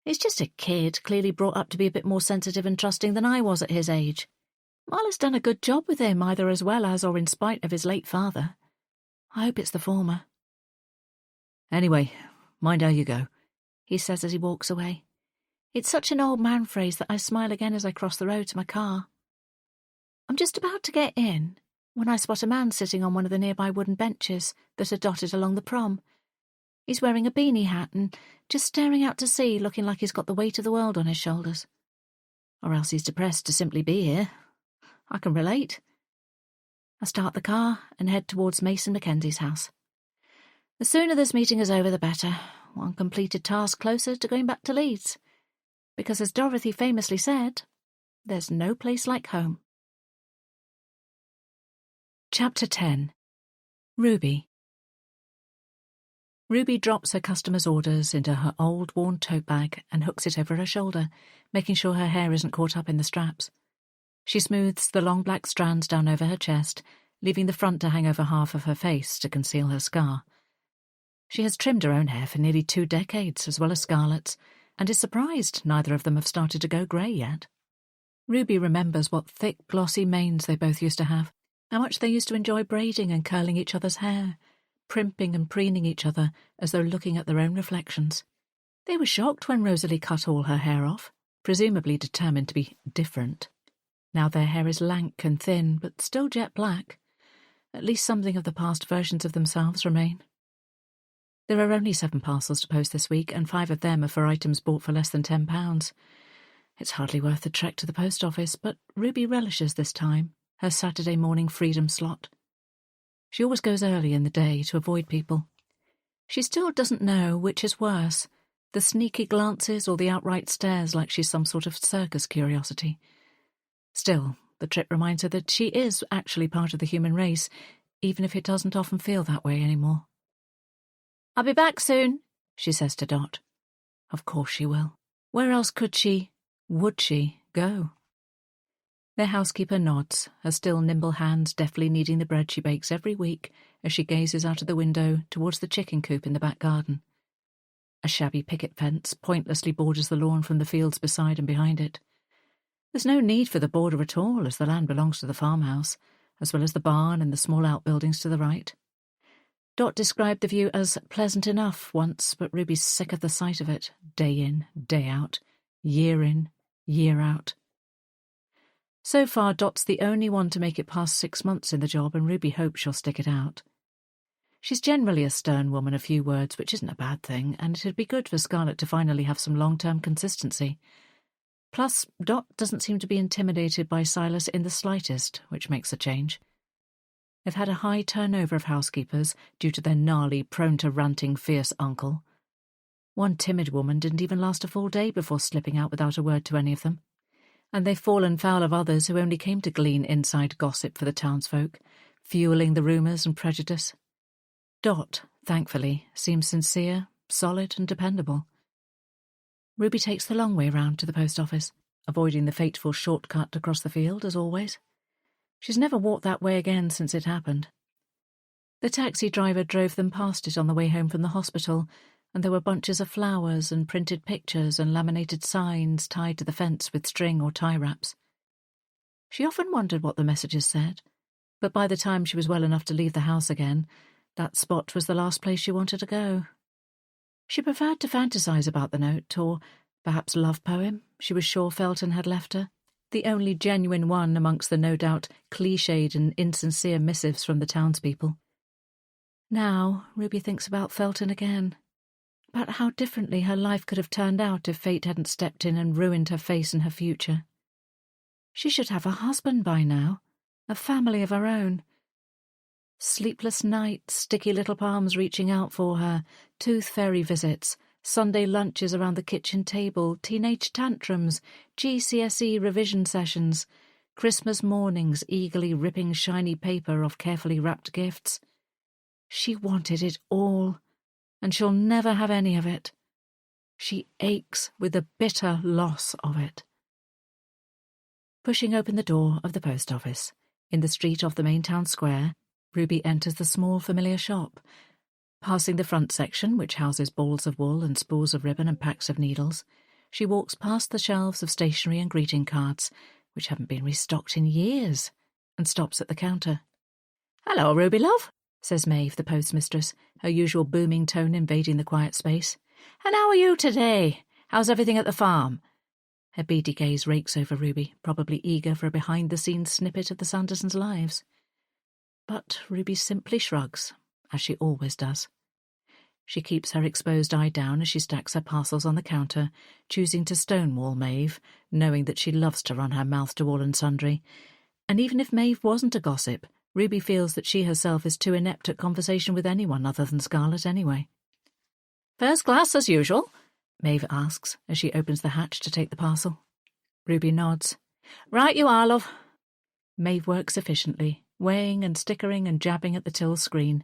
He's just a kid, clearly brought up to be a bit more sensitive and trusting than I was at his age. Marla's done a good job with him, either as well as or in spite of his late father. I hope it's the former. Anyway, mind how you go, he says as he walks away. It's such an old man phrase that I smile again as I cross the road to my car. I'm just about to get in when I spot a man sitting on one of the nearby wooden benches that are dotted along the prom. He's wearing a beanie hat and just staring out to sea, looking like he's got the weight of the world on his shoulders. Or else he's depressed to simply be here. I can relate. I start the car and head towards Mason Mackenzie's house. The sooner this meeting is over, the better. One completed task closer to going back to Leeds. Because as Dorothy famously said, there's no place like home. Chapter 10. Ruby. Ruby drops her customer's orders into her old, worn tote bag and hooks it over her shoulder, making sure her hair isn't caught up in the straps. She smooths the long black strands down over her chest, leaving the front to hang over half of her face to conceal her scar. She has trimmed her own hair for nearly 2 decades, as well as Scarlett's, and is surprised neither of them have started to go grey yet. Ruby remembers what thick, glossy manes they both used to have, how much they used to enjoy braiding and curling each other's hair, primping and preening each other as though looking at their own reflections. They were shocked when Rosalie cut all her hair off, presumably determined to be different. Now their hair is lank and thin, but still jet black. At least something of the past versions of themselves remain. There are only 7 parcels to post this week, and 5 of them are for items bought for less than £10. It's hardly worth the trek to the post office, but Ruby relishes this time, her Saturday morning freedom slot. She always goes early in the day to avoid people. She still doesn't know which is worse, the sneaky glances or the outright stares like she's some sort of circus curiosity. Still, the trip reminds her that she is actually part of the human race, even if it doesn't often feel that way anymore. I'll be back soon, she says to Dot. Of course she will. Where else would she go? Their housekeeper nods, her still nimble hands deftly kneading the bread she bakes every week as she gazes out of the window towards the chicken coop in the back garden. A shabby picket fence pointlessly borders the lawn from the fields beside and behind it. There's no need for the border at all, as the land belongs to the farmhouse, as well as the barn and the small outbuildings to the right. Dot described the view as pleasant enough once, but Ruby's sick of the sight of it, day in, day out, year in, year out. So far, Dot's the only one to make it past 6 months in the job, and Ruby hopes she'll stick it out. She's generally a stern woman of few words, which isn't a bad thing, and it'd be good for Scarlett to finally have some long-term consistency. Plus, Dot doesn't seem to be intimidated by Silas in the slightest, which makes a change. They've had a high turnover of housekeepers due to their gnarly, prone-to-ranting, fierce uncle. One timid woman didn't even last a full day before slipping out without a word to any of them. And they've fallen foul of others who only came to glean inside gossip for the townsfolk, fueling the rumours and prejudice. Dot, thankfully, seems sincere, solid and dependable. Ruby takes the long way round to the post office, avoiding the fateful shortcut across the field, as always. She's never walked that way again since it happened. The taxi driver drove them past it on the way home from the hospital, and there were bunches of flowers and printed pictures and laminated signs tied to the fence with string or tie wraps. She often wondered what the messages said, but by the time she was well enough to leave the house again, that spot was the last place she wanted to go. She preferred to fantasize about the note, or perhaps love poem she was sure Felton had left her, the only genuine one amongst the no doubt cliched and insincere missives from the townspeople. Now Ruby thinks about Felton again, about how differently her life could have turned out if fate hadn't stepped in and ruined her face and her future. She should have a husband by now, a family of her own. Sleepless nights, sticky little palms reaching out for her, tooth fairy visits, Sunday lunches around the kitchen table, teenage tantrums, GCSE revision sessions, Christmas mornings eagerly ripping shiny paper off carefully wrapped gifts. She wanted it all, and she'll never have any of it. She aches with the bitter loss of it. Pushing open the door of the post office, in the street off the main town square, Ruby enters the small familiar shop. Passing the front section, which houses balls of wool and spools of ribbon and packs of needles, she walks past the shelves of stationery and greeting cards, which haven't been restocked in years, and stops at the counter. "Hello, Ruby, love," says Maeve, the postmistress, her usual booming tone invading the quiet space. "And how are you today? How's everything at the farm?" Her beady gaze rakes over Ruby, probably eager for a behind-the-scenes snippet of the Sandersons' lives. But Ruby simply shrugs, as she always does. She keeps her exposed eye down as she stacks her parcels on the counter, choosing to stonewall Maeve, knowing that she loves to run her mouth to all and sundry. And even if Maeve wasn't a gossip, Ruby feels that she herself is too inept at conversation with anyone other than Scarlett anyway. "First class as usual?" Maeve asks as she opens the hatch to take the parcel. Ruby nods. "Right you are, love." Maeve works efficiently, weighing and stickering and jabbing at the till screen.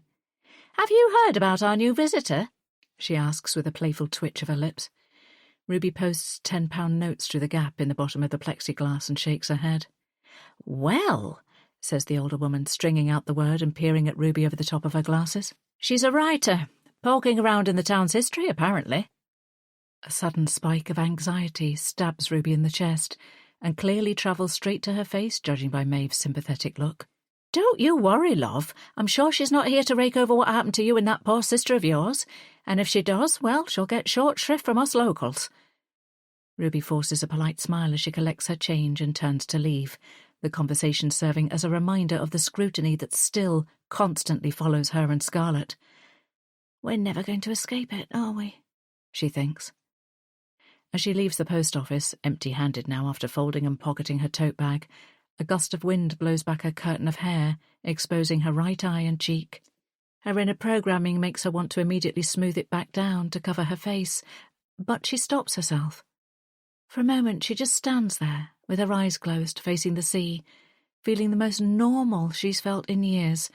"Have you heard about our new visitor?" she asks with a playful twitch of her lips. Ruby posts £10 notes through the gap in the bottom of the plexiglass and shakes her head. "Well," says the older woman, stringing out the word and peering at Ruby over the top of her glasses. "She's a writer, poking around in the town's history, apparently." A sudden spike of anxiety stabs Ruby in the chest and clearly travels straight to her face, judging by Maeve's sympathetic look. "Don't you worry, love. I'm sure she's not here to rake over what happened to you and that poor sister of yours. And if she does, well, she'll get short shrift from us locals." Ruby forces a polite smile as she collects her change and turns to leave, the conversation serving as a reminder of the scrutiny that still constantly follows her and Scarlett. "We're never going to escape it, are we?" she thinks. As she leaves the post office, empty-handed now after folding and pocketing her tote bag, a gust of wind blows back her curtain of hair, exposing her right eye and cheek. Her inner programming makes her want to immediately smooth it back down to cover her face, but she stops herself. For a moment she just stands there, with her eyes closed, facing the sea, feeling the most normal she's felt in years,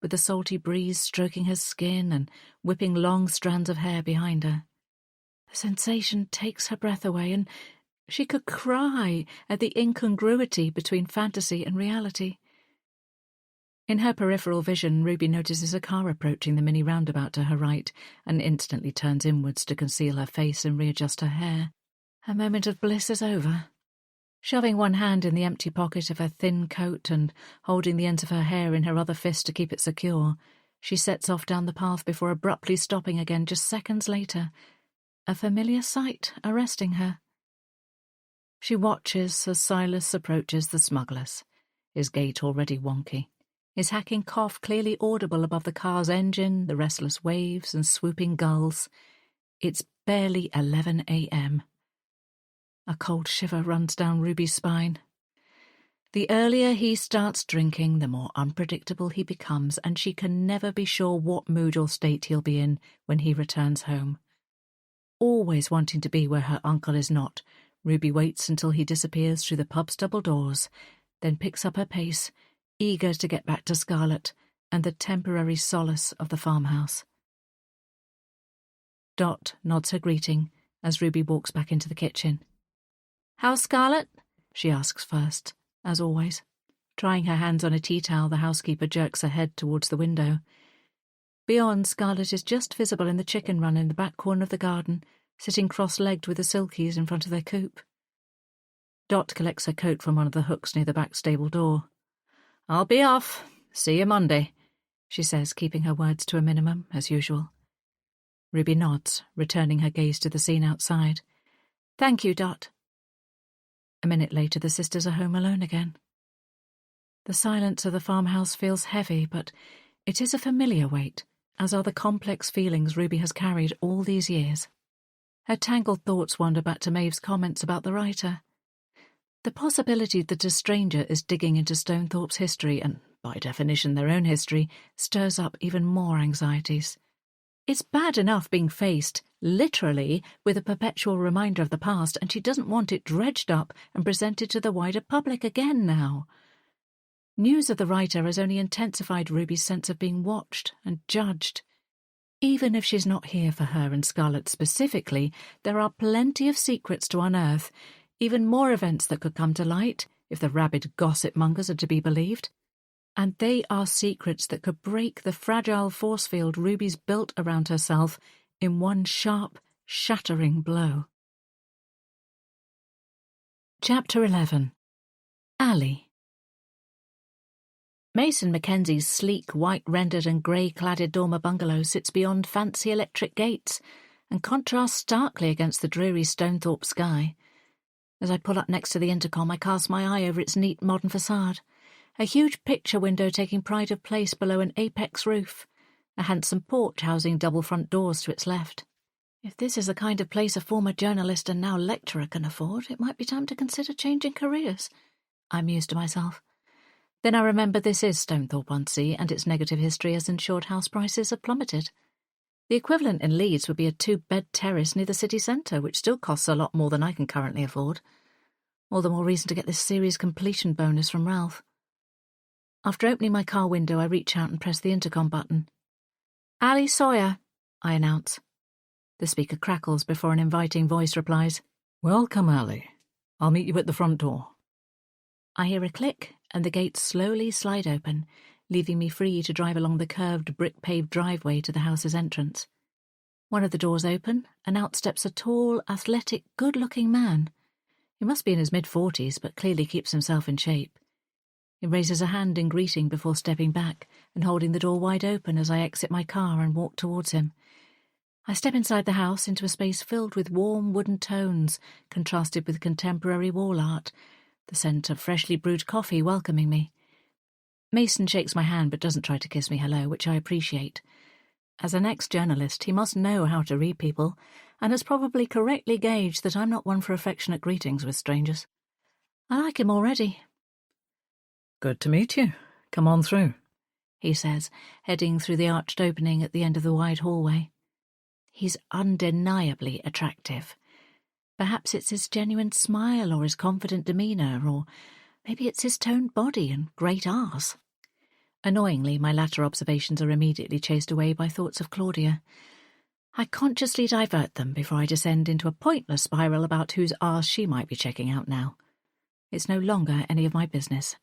with the salty breeze stroking her skin and whipping long strands of hair behind her. The sensation takes her breath away, and she could cry at the incongruity between fantasy and reality. In her peripheral vision, Ruby notices a car approaching the mini roundabout to her right and instantly turns inwards to conceal her face and readjust her hair. Her moment of bliss is over. Shoving one hand in the empty pocket of her thin coat and holding the ends of her hair in her other fist to keep it secure, she sets off down the path before abruptly stopping again just seconds later, a familiar sight arresting her. She watches as Silas approaches the smugglers, his gait already wonky, his hacking cough clearly audible above the car's engine, the restless waves and swooping gulls. It's barely 11 a.m. A cold shiver runs down Ruby's spine. The earlier he starts drinking, the more unpredictable he becomes, and she can never be sure what mood or state he'll be in when he returns home. Always wanting to be where her uncle is not, Ruby waits until he disappears through the pub's double doors, then picks up her pace, eager to get back to Scarlett and the temporary solace of the farmhouse. Dot nods her greeting as Ruby walks back into the kitchen. "How's Scarlett?" she asks first, as always. Trying her hands on a tea towel, the housekeeper jerks her head towards the window. Beyond, Scarlett is just visible in the chicken run in the back corner of the garden, sitting cross-legged with the Silkies in front of their coop. Dot collects her coat from one of the hooks near the back stable door. "I'll be off. See you Monday," she says, keeping her words to a minimum, as usual. Ruby nods, returning her gaze to the scene outside. "Thank you, Dot." A minute later, the sisters are home alone again. The silence of the farmhouse feels heavy, but it is a familiar weight, as are the complex feelings Ruby has carried all these years. Her tangled thoughts wander back to Maeve's comments about the writer. The possibility that a stranger is digging into Stonethorpe's history, and by definition their own history, stirs up even more anxieties. It's bad enough being faced, literally, with a perpetual reminder of the past, and she doesn't want it dredged up and presented to the wider public again now. News of the writer has only intensified Ruby's sense of being watched and judged. Even if she's not here for her and Scarlett specifically, there are plenty of secrets to unearth, even more events that could come to light, if the rabid gossip-mongers are to be believed. And they are secrets that could break the fragile force field Ruby's built around herself in one sharp, shattering blow. Chapter 11. Ally. Mason Mackenzie's sleek, white-rendered and grey-cladded dormer bungalow sits beyond fancy electric gates and contrasts starkly against the dreary Stonethorpe sky. As I pull up next to the intercom, I cast my eye over its neat modern facade, a huge picture window taking pride of place below an apex roof, a handsome porch housing double front doors to its left. If this is the kind of place a former journalist and now lecturer can afford, it might be time to consider changing careers, I mused to myself. Then I remembered this is Stonethorpe-on-Sea, and its negative history has ensured house prices have plummeted. The equivalent in Leeds would be a 2-bed terrace near the city centre, which still costs a lot more than I can currently afford. All the more reason to get this series completion bonus from Ralph. After opening my car window, I reach out and press the intercom button. "Ally Sawyer," I announce. The speaker crackles before an inviting voice replies, "Welcome, Ally. I'll meet you at the front door." I hear a click, and the gates slowly slide open, leaving me free to drive along the curved brick-paved driveway to the house's entrance. One of the doors open, and out steps a tall, athletic, good-looking man. He must be in his mid-40s, but clearly keeps himself in shape. He raises a hand in greeting before stepping back and holding the door wide open as I exit my car and walk towards him. I step inside the house into a space filled with warm wooden tones, contrasted with contemporary wall art, the scent of freshly brewed coffee welcoming me. Mason shakes my hand but doesn't try to kiss me hello, which I appreciate. As an ex-journalist, he must know how to read people, and has probably correctly gauged that I'm not one for affectionate greetings with strangers. I like him already. "Good to meet you. Come on through," he says, heading through the arched opening at the end of the wide hallway. He's undeniably attractive. Perhaps it's his genuine smile or his confident demeanour, or maybe it's his toned body and great arse. Annoyingly, my latter observations are immediately chased away by thoughts of Claudia. I consciously divert them before I descend into a pointless spiral about whose arse she might be checking out now. It's no longer any of my business.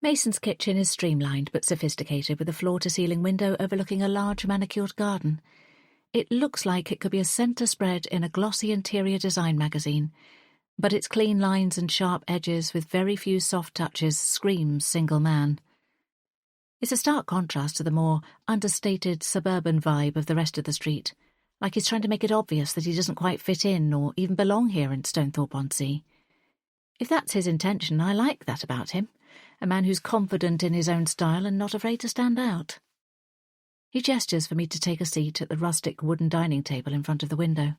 Mason's kitchen is streamlined but sophisticated, with a floor-to-ceiling window overlooking a large manicured garden. It looks like it could be a centre spread in a glossy interior design magazine, but its clean lines and sharp edges with very few soft touches screams single man. It's a stark contrast to the more understated suburban vibe of the rest of the street, like he's trying to make it obvious that he doesn't quite fit in or even belong here in Stonethorpe-on-Sea. If that's his intention, I like that about him, a man who's confident in his own style and not afraid to stand out. He gestures for me to take a seat at the rustic wooden dining table in front of the window.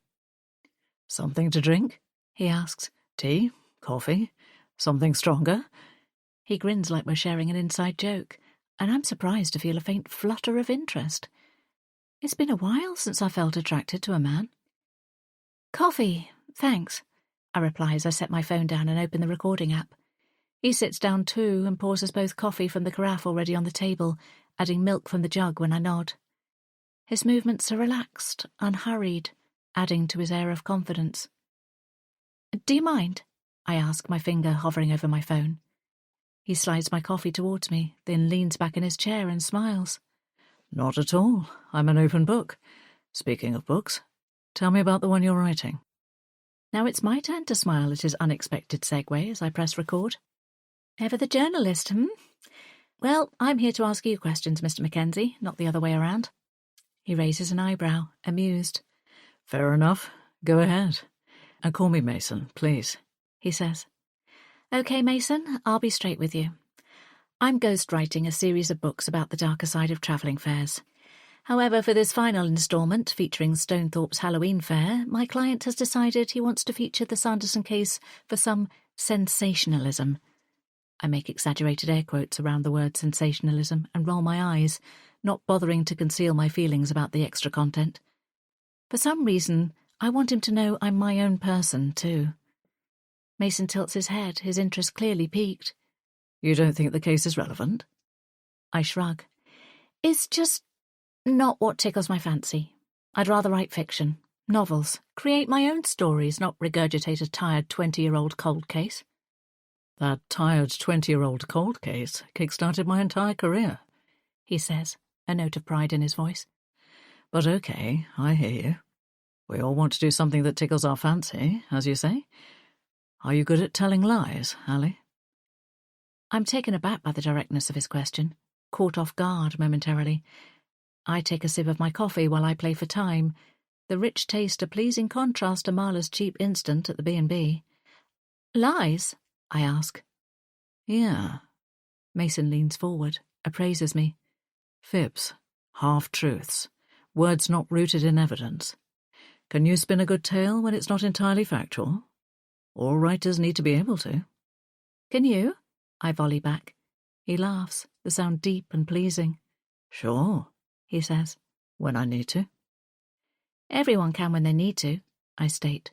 "Something to drink?" he asks. "Tea? Coffee? Something stronger?" He grins like we're sharing an inside joke, and I'm surprised to feel a faint flutter of interest. It's been a while since I felt attracted to a man. "Coffee, thanks," I reply as I set my phone down and open the recording app. He sits down too and pours us both coffee from the carafe already on the table, adding milk from the jug when I nod. His movements are relaxed, unhurried, adding to his air of confidence. "Do you mind?" I ask, my finger hovering over my phone. He slides my coffee towards me, then leans back in his chair and smiles. "Not at all. I'm an open book. Speaking of books, tell me about the one you're writing." Now it's my turn to smile at his unexpected segue as I press record. "Ever the journalist, Well, I'm here to ask you questions, Mr. Mackenzie, not the other way around." He raises an eyebrow, amused. "Fair enough. Go ahead. And call me Mason, please," he says. "OK, Mason, I'll be straight with you. I'm ghostwriting a series of books about the darker side of travelling fairs. However, for this final instalment, featuring Stonethorpe's Halloween fair, my client has decided he wants to feature the Sanderson case for some sensationalism. I make exaggerated air quotes around the word sensationalism and roll my eyes, not bothering to conceal my feelings about the extra content. For some reason, I want him to know I'm my own person, too. Mason tilts his head, his interest clearly piqued. You don't think the case is relevant? I shrug. It's just not what tickles my fancy. I'd rather write fiction, novels, create my own stories, not regurgitate a tired 20-year-old cold case. That tired 20-year-old cold case kick-started my entire career, he says, a note of pride in his voice. But okay, I hear you. We all want to do something that tickles our fancy, as you say. Are you good at telling lies, Allie? I'm taken aback by the directness of his question, caught off guard momentarily. I take a sip of my coffee while I play for time, the rich taste a pleasing contrast to Marla's cheap instant at the B&B. Lies? I ask. Yeah. Mason leans forward, appraises me. Fibs, half-truths, words not rooted in evidence. Can you spin a good tale when it's not entirely factual? All writers need to be able to. Can you? I volley back. He laughs, the sound deep and pleasing. Sure, he says, when I need to. Everyone can when they need to, I state.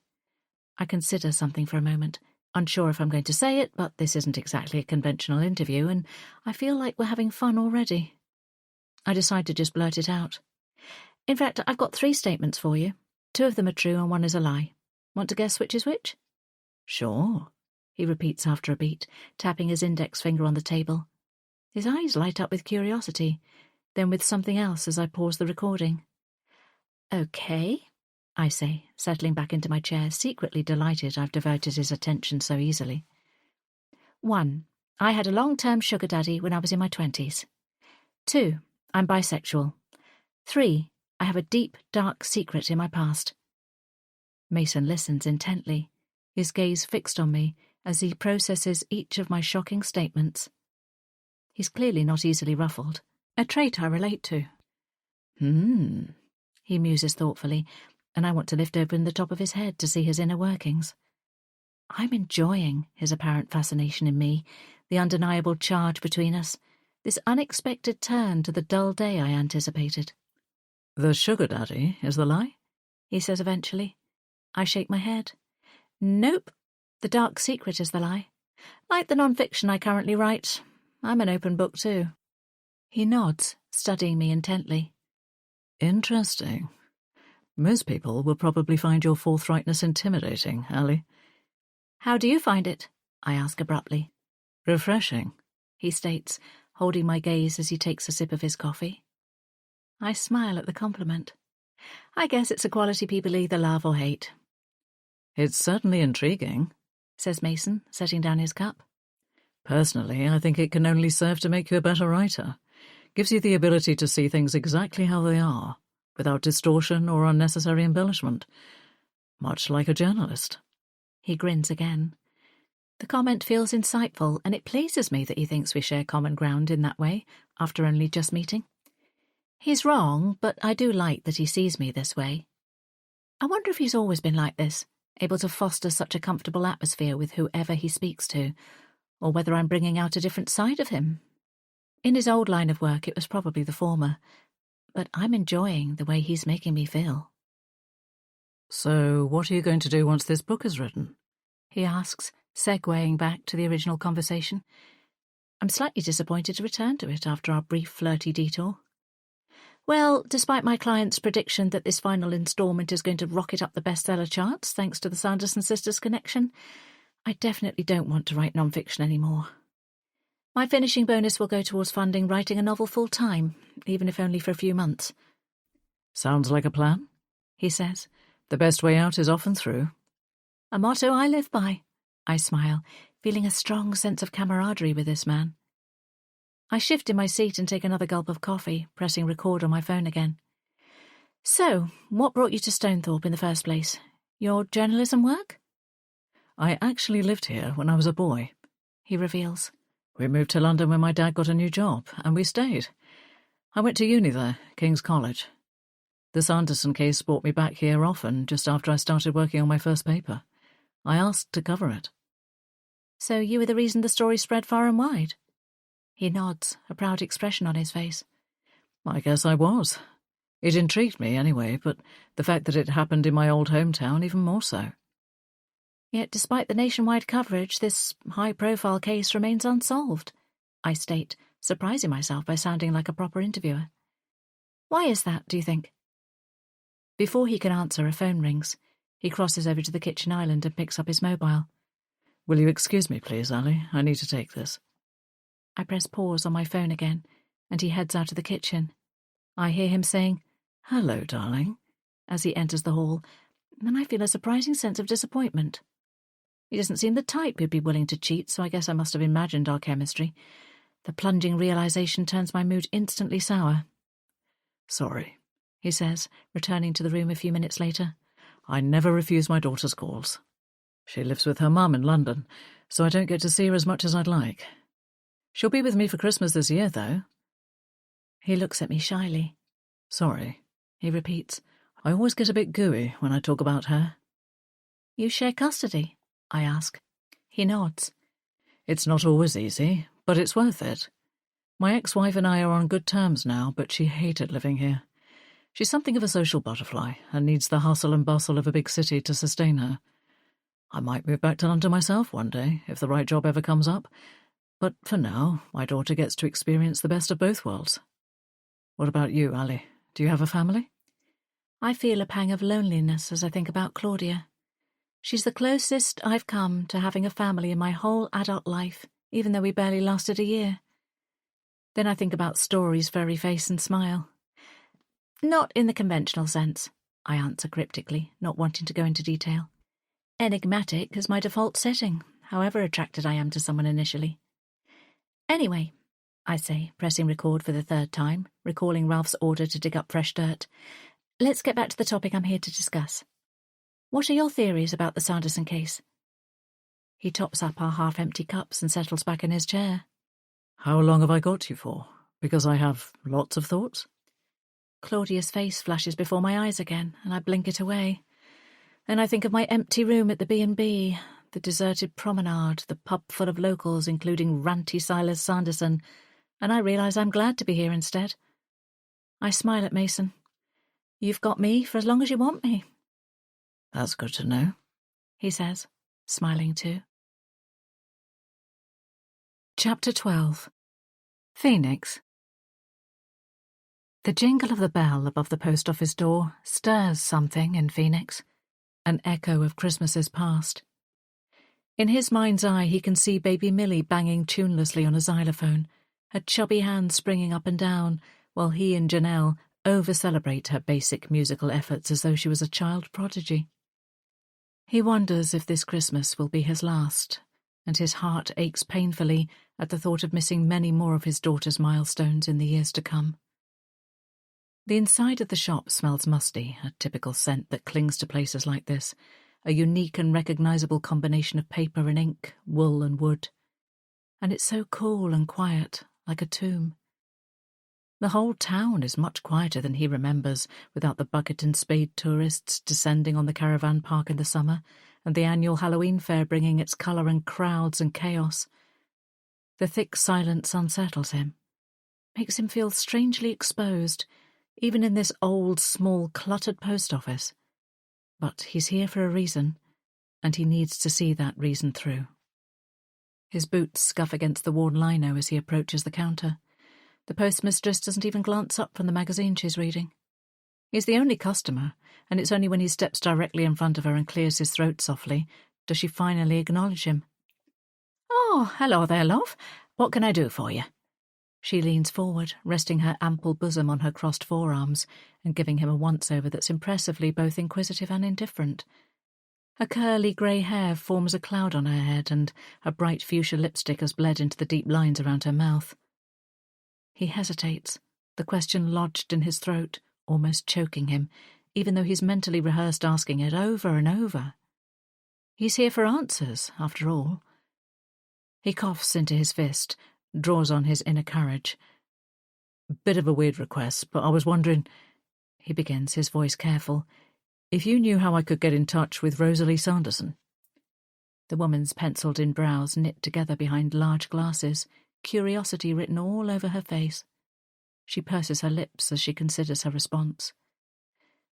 I consider something for a moment, unsure if I'm going to say it, but this isn't exactly a conventional interview, and I feel like we're having fun already. I decide to just blurt it out. In fact, I've got 3 statements for you. 2 of them are true and 1 is a lie. Want to guess which is which? Sure, he repeats after a beat, tapping his index finger on the table. His eyes light up with curiosity, then with something else as I pause the recording. Okay, I say, settling back into my chair, secretly delighted I've diverted his attention so easily. 1. I had a long-term sugar daddy when I was in my 20s. 2. I'm bisexual. 3. I have a deep, dark secret in my past. Mason listens intently, his gaze fixed on me as he processes each of my shocking statements. He's clearly not easily ruffled, a trait I relate to. He muses thoughtfully, and I want to lift open the top of his head to see his inner workings. I'm enjoying his apparent fascination in me, the undeniable charge between us, this unexpected turn to the dull day I anticipated. The sugar daddy is the lie? He says eventually. I shake my head. Nope, the dark secret is the lie. Like the non-fiction I currently write, I'm an open book too. He nods, studying me intently. Interesting. Most people will probably find your forthrightness intimidating, Allie. How do you find it? I ask abruptly. Refreshing, he states, holding my gaze as he takes a sip of his coffee. I smile at the compliment. I guess it's a quality people either love or hate. It's certainly intriguing, says Mason, setting down his cup. Personally, I think it can only serve to make you a better writer. Gives you the ability to see things exactly how they are, without distortion or unnecessary embellishment. Much like a journalist. He grins again. The comment feels insightful, and it pleases me that he thinks we share common ground in that way, after only just meeting. He's wrong, but I do like that he sees me this way. I wonder if he's always been like this, able to foster such a comfortable atmosphere with whoever he speaks to, or whether I'm bringing out a different side of him. In his old line of work, it was probably the former, but I'm enjoying the way he's making me feel. So, what are you going to do once this book is written? He asks, segueing back to the original conversation. I'm slightly disappointed to return to it after our brief flirty detour. Well, despite my client's prediction that this final instalment is going to rocket up the bestseller charts thanks to the Sanderson sisters' connection, I definitely don't want to write non-fiction anymore. My finishing bonus will go towards funding writing a novel full-time, even if only for a few months. Sounds like a plan, he says. The best way out is often through. A motto I live by, I smile, feeling a strong sense of camaraderie with this man. I shift in my seat and take another gulp of coffee, pressing record on my phone again. So, what brought you to Stonethorpe in the first place? Your journalism work? I actually lived here when I was a boy, he reveals. We moved to London when my dad got a new job, and we stayed. I went to uni there, King's College. The Sanderson case brought me back here often just after I started working on my first paper. I asked to cover it. So you were the reason the story spread far and wide? He nods, a proud expression on his face. I guess I was. It intrigued me anyway, but the fact that it happened in my old hometown even more so. Yet despite the nationwide coverage, this high-profile case remains unsolved, I state, surprising myself by sounding like a proper interviewer. Why is that, do you think? Before he can answer, a phone rings. He crosses over to the kitchen island and picks up his mobile. Will you excuse me, please, Ali? I need to take this. I press pause on my phone again, and he heads out of the kitchen. I hear him saying, "Hello, darling," as he enters the hall, and I feel a surprising sense of disappointment. He doesn't seem the type who'd be willing to cheat, so I guess I must have imagined our chemistry. The plunging realization turns my mood instantly sour. Sorry, he says, returning to the room a few minutes later. I never refuse my daughter's calls. She lives with her mum in London, so I don't get to see her as much as I'd like. She'll be with me for Christmas this year, though. He looks at me shyly. Sorry, he repeats. I always get a bit gooey when I talk about her. You share custody? I ask. He nods. It's not always easy, but it's worth it. My ex-wife and I are on good terms now, but she hated living here. She's something of a social butterfly and needs the hustle and bustle of a big city to sustain her. I might move back to London myself one day, if the right job ever comes up, but for now, my daughter gets to experience the best of both worlds. What about you, Ali? Do you have a family? I feel a pang of loneliness as I think about Claudia. She's the closest I've come to having a family in my whole adult life, even though we barely lasted a year. Then I think about Story's furry face and smile. Not in the conventional sense, I answer cryptically, not wanting to go into detail. Enigmatic is my default setting, however attracted I am to someone initially. Anyway, I say, pressing record for the third time, recalling Ralph's order to dig up fresh dirt. Let's get back to the topic I'm here to discuss. What are your theories about the Sanderson case? He tops up our half-empty cups and settles back in his chair. How long have I got you for? Because I have lots of thoughts. Claudia's face flashes before my eyes again, and I blink it away. Then I think of my empty room at the B&B, the deserted promenade, the pub full of locals, including ranty Silas Sanderson, and I realise I'm glad to be here instead. I smile at Mason. You've got me for as long as you want me. That's good to know, he says, smiling too. Chapter 12. Phoenix. The jingle of the bell above the post office door stirs something in Phoenix, an echo of Christmases past. In his mind's eye he can see baby Millie banging tunelessly on a xylophone, her chubby hands springing up and down, while he and Janelle over-celebrate her basic musical efforts as though she was a child prodigy. He wonders if this Christmas will be his last, and his heart aches painfully at the thought of missing many more of his daughter's milestones in the years to come. The inside of the shop smells musty, a typical scent that clings to places like this, a unique and recognisable combination of paper and ink, wool and wood. And it's so cool and quiet, like a tomb. The whole town is much quieter than he remembers, without the bucket and spade tourists descending on the caravan park in the summer, and the annual Halloween fair bringing its colour and crowds and chaos. The thick silence unsettles him, makes him feel strangely exposed, even in this old, small, cluttered post office. But he's here for a reason, and he needs to see that reason through. His boots scuff against the worn lino as he approaches the counter. The postmistress doesn't even glance up from the magazine she's reading. He's the only customer, and it's only when he steps directly in front of her and clears his throat softly does she finally acknowledge him. "Oh, hello there, love. What can I do for you?" She leans forward, resting her ample bosom on her crossed forearms and giving him a once-over that's impressively both inquisitive and indifferent. Her curly grey hair forms a cloud on her head, and her bright fuchsia lipstick has bled into the deep lines around her mouth. He hesitates, the question lodged in his throat, almost choking him, even though he's mentally rehearsed asking it over and over. He's here for answers, after all. He coughs into his fist, draws on his inner courage. Bit of a weird request, but I was wondering," he begins, his voice careful, "if you knew how I could get in touch with Rosalie Sanderson." The woman's penciled-in brows knit together behind large glasses, curiosity written all over her face. She purses her lips as she considers her response.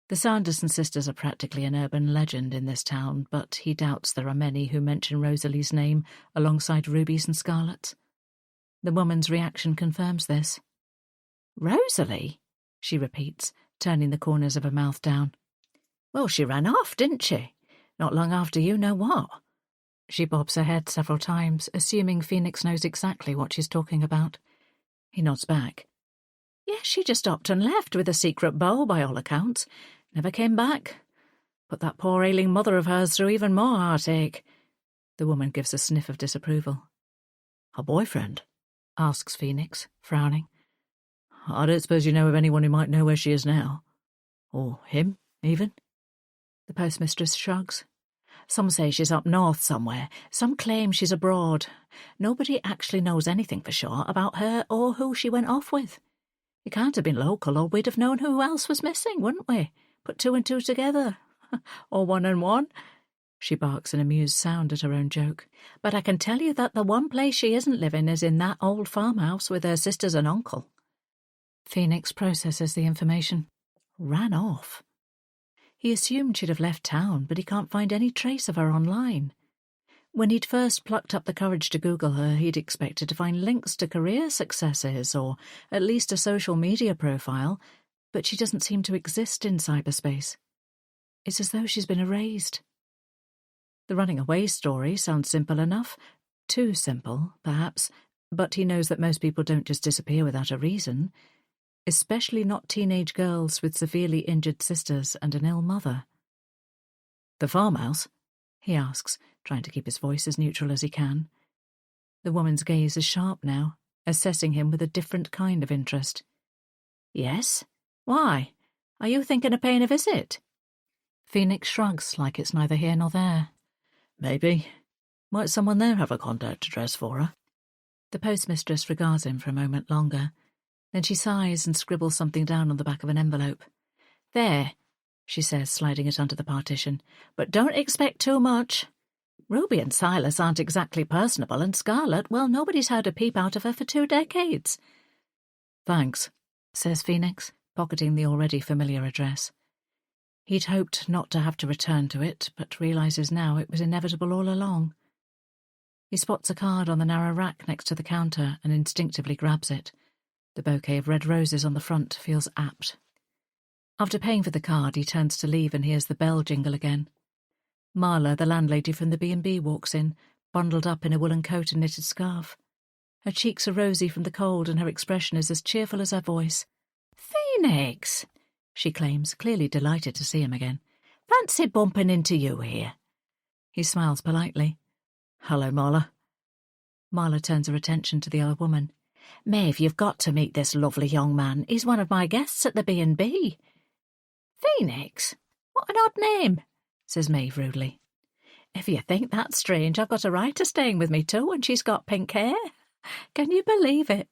The Sanderson sisters are practically an urban legend in this town, but he doubts there are many who mention Rosalie's name alongside Ruby's and Scarlet's. The woman's reaction confirms this. "Rosalie?" she repeats, turning the corners of her mouth down. "Well, she ran off, didn't she? Not long after you know what." She bobs her head several times, assuming Phoenix knows exactly what she's talking about. He nods back. "Yeah, she just stopped and left with a secret beau, by all accounts. Never came back. Put that poor ailing mother of hers through even more heartache." The woman gives a sniff of disapproval. "Her boyfriend?" asks Phoenix, frowning. "I don't suppose you know of anyone who might know where she is now? Or him, even?" The postmistress shrugs. "Some say she's up north somewhere. Some claim she's abroad. Nobody actually knows anything for sure about her or who she went off with. It can't have been local, or we'd have known who else was missing, wouldn't we? Put two and two together. Or one and one." She barks an amused sound at her own joke. "But I can tell you that the one place she isn't living is in that old farmhouse with her sisters and uncle." Phoenix processes the information. Ran off. He assumed she'd have left town, but he can't find any trace of her online. When he'd first plucked up the courage to Google her, he'd expected to find links to career successes or at least a social media profile, but she doesn't seem to exist in cyberspace. It's as though she's been erased. The running away story sounds simple enough. Too simple, perhaps, but he knows that most people don't just disappear without a reason, especially not teenage girls with severely injured sisters and an ill mother. "The farmhouse?" he asks, trying to keep his voice as neutral as he can. The woman's gaze is sharp now, assessing him with a different kind of interest. "Yes? Why? Are you thinking of paying a visit?" Phoenix shrugs like it's neither here nor there. "Maybe. Might someone there have a contact address for her?" The postmistress regards him for a moment longer. Then she sighs and scribbles something down on the back of an envelope. "There," she says, sliding it under the partition. "But don't expect too much. Ruby and Silas aren't exactly personable, and Scarlet, well, nobody's heard a peep out of her for 2 decades. "Thanks," says Phoenix, pocketing the already familiar address. He'd hoped not to have to return to it, but realizes now it was inevitable all along. He spots a card on the narrow rack next to the counter and instinctively grabs it. The bouquet of red roses on the front feels apt. After paying for the card, he turns to leave and hears the bell jingle again. Marla, the landlady from the B&B, walks in, bundled up in a woolen coat and knitted scarf. Her cheeks are rosy from the cold and her expression is as cheerful as her voice. "Phoenix," she claims, clearly delighted to see him again. "Fancy bumping into you here." He smiles politely. "Hello, Marla." Marla turns her attention to the other woman. "Maeve, you've got to meet this lovely young man. He's one of my guests at the B&B. "Phoenix? What an odd name," says Maeve rudely. "If you think that's strange, I've got a writer staying with me too, and she's got pink hair. Can you believe it?"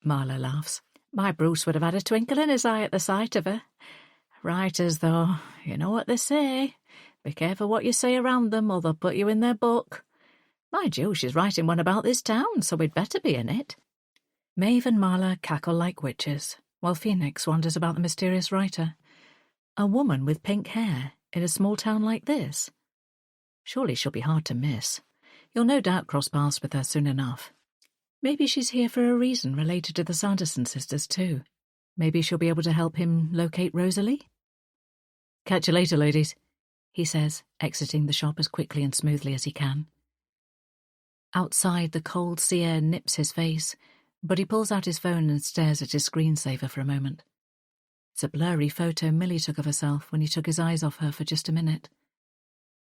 Marla laughs. My Bruce would have had a twinkle in his eye at the sight of her. Writers, though, you know what they say. Be careful what you say around them, or they'll put you in their book. Mind you, she's writing one about this town, so we'd better be in it." Maeve and Marla cackle like witches, while Phoenix wonders about the mysterious writer. A woman with pink hair in a small town like this? Surely she'll be hard to miss. You'll no doubt cross paths with her soon enough. Maybe she's here for a reason related to the Sanderson sisters too. Maybe she'll be able to help him locate Rosalie? "Catch you later, ladies," he says, exiting the shop as quickly and smoothly as he can. Outside, the cold sea air nips his face, but he pulls out his phone and stares at his screensaver for a moment. It's a blurry photo Millie took of herself when he took his eyes off her for just a minute.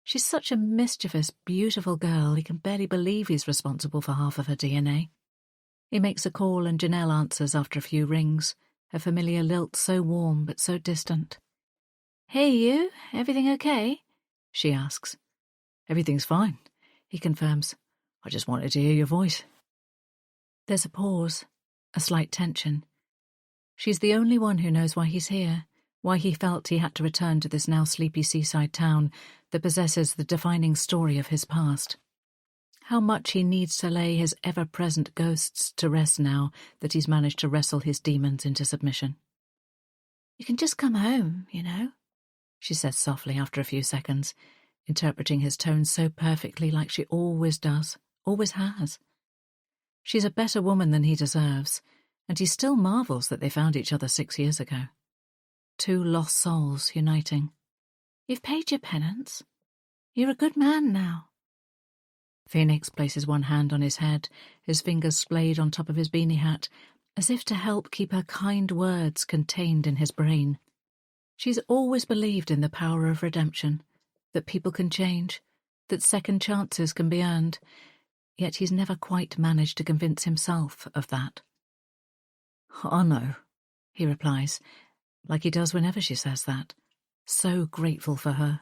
She's such a mischievous, beautiful girl, he can barely believe he's responsible for half of her DNA. He makes a call and Janelle answers after a few rings, her familiar lilt so warm but so distant. "Hey, you, everything okay?" she asks. "Everything's fine," he confirms. "I just wanted to hear your voice." There's a pause, a slight tension. She's the only one who knows why he's here, why he felt he had to return to this now sleepy seaside town that possesses the defining story of his past. How much he needs to lay his ever-present ghosts to rest now that he's managed to wrestle his demons into submission. You can just come home, you know, she says softly after a few seconds, interpreting his tone so perfectly like she always does, always has. She's a better woman than he deserves, and he still marvels that they found each other 6 years ago. Two lost souls uniting. You've paid your penance. You're a good man now. Phoenix places one hand on his head, his fingers splayed on top of his beanie hat, as if to help keep her kind words contained in his brain. She's always believed in the power of redemption, that people can change, that second chances can be earned, yet he's never quite managed to convince himself of that. "Oh, no," he replies, like he does whenever she says that, so grateful for her.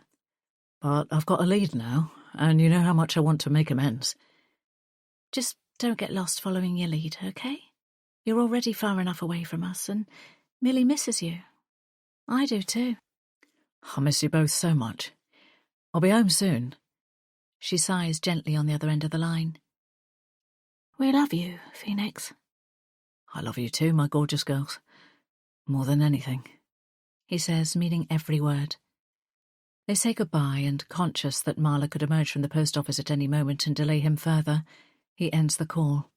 "But I've got a lead now, and you know how much I want to make amends." Just don't get lost following your lead, okay? You're already far enough away from us, and Millie misses you. I do too. "I miss you both so much. I'll be home soon." She sighs gently on the other end of the line. We love you, Phoenix. "I love you too, my gorgeous girls. More than anything," he says, meaning every word. They say goodbye, and conscious that Marla could emerge from the post office at any moment and delay him further, he ends the call.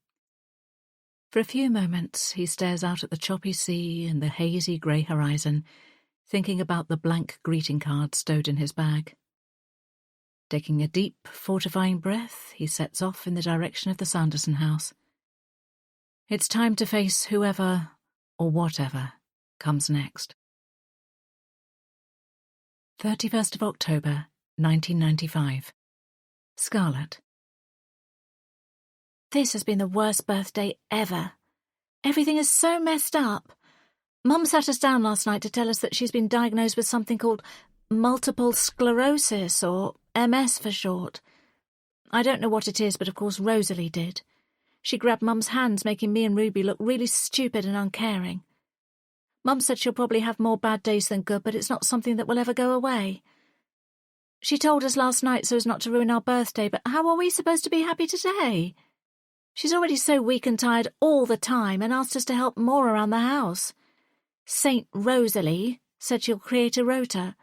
For a few moments he stares out at the choppy sea and the hazy grey horizon, thinking about the blank greeting card stowed in his bag. Taking a deep, fortifying breath, he sets off in the direction of the Sanderson house. It's time to face whoever, or whatever, comes next. 31st of October, 1995. Scarlet. This has been the worst birthday ever. Everything is so messed up. Mum sat us down last night to tell us that she's been diagnosed with something called multiple sclerosis, or MS for short. I don't know what it is, but of course Rosalie did. She grabbed Mum's hands, making me and Ruby look really stupid and uncaring. Mum said she'll probably have more bad days than good, but it's not something that will ever go away. She told us last night so as not to ruin our birthday, but how are we supposed to be happy today? She's already so weak and tired all the time and asked us to help more around the house. Saint Rosalie said she'll create a rota,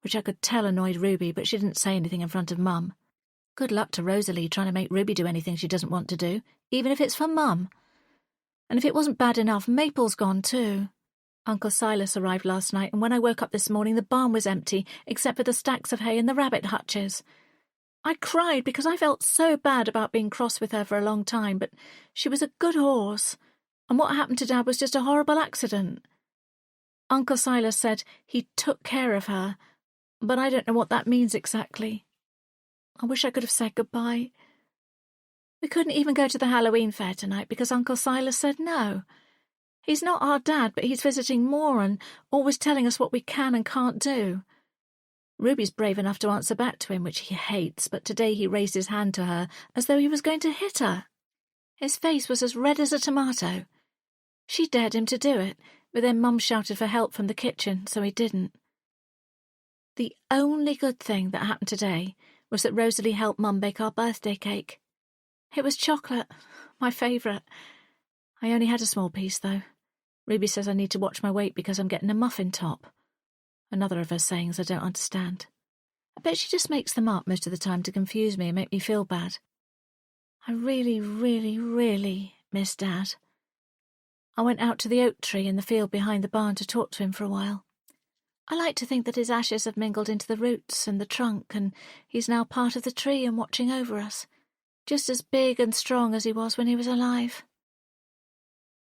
which I could tell annoyed Ruby, but she didn't say anything in front of Mum. Good luck to Rosalie trying to make Ruby do anything she doesn't want to do, even if it's for Mum. And if it wasn't bad enough, Maple's gone too. Uncle Silas arrived last night, and when I woke up this morning the barn was empty, except for the stacks of hay and the rabbit hutches. I cried because I felt so bad about being cross with her for a long time, but she was a good horse, and what happened to Dad was just a horrible accident. Uncle Silas said he took care of her, but I don't know what that means exactly. I wish I could have said goodbye. We couldn't even go to the Halloween fair tonight because Uncle Silas said no. He's not our dad, but he's visiting more and always telling us what we can and can't do. Ruby's brave enough to answer back to him, which he hates, but today he raised his hand to her as though he was going to hit her. His face was as red as a tomato. She dared him to do it, but then Mum shouted for help from the kitchen, so he didn't. The only good thing that happened today was that Rosalie helped Mum bake our birthday cake. It was chocolate, my favourite. I only had a small piece, though. Ruby says I need to watch my weight because I'm getting a muffin top. Another of her sayings I don't understand. I bet she just makes them up most of the time to confuse me and make me feel bad. I really, really, really miss Dad. I went out to the oak tree in the field behind the barn to talk to him for a while. I like to think that his ashes have mingled into the roots and the trunk, and he's now part of the tree and watching over us, just as big and strong as he was when he was alive.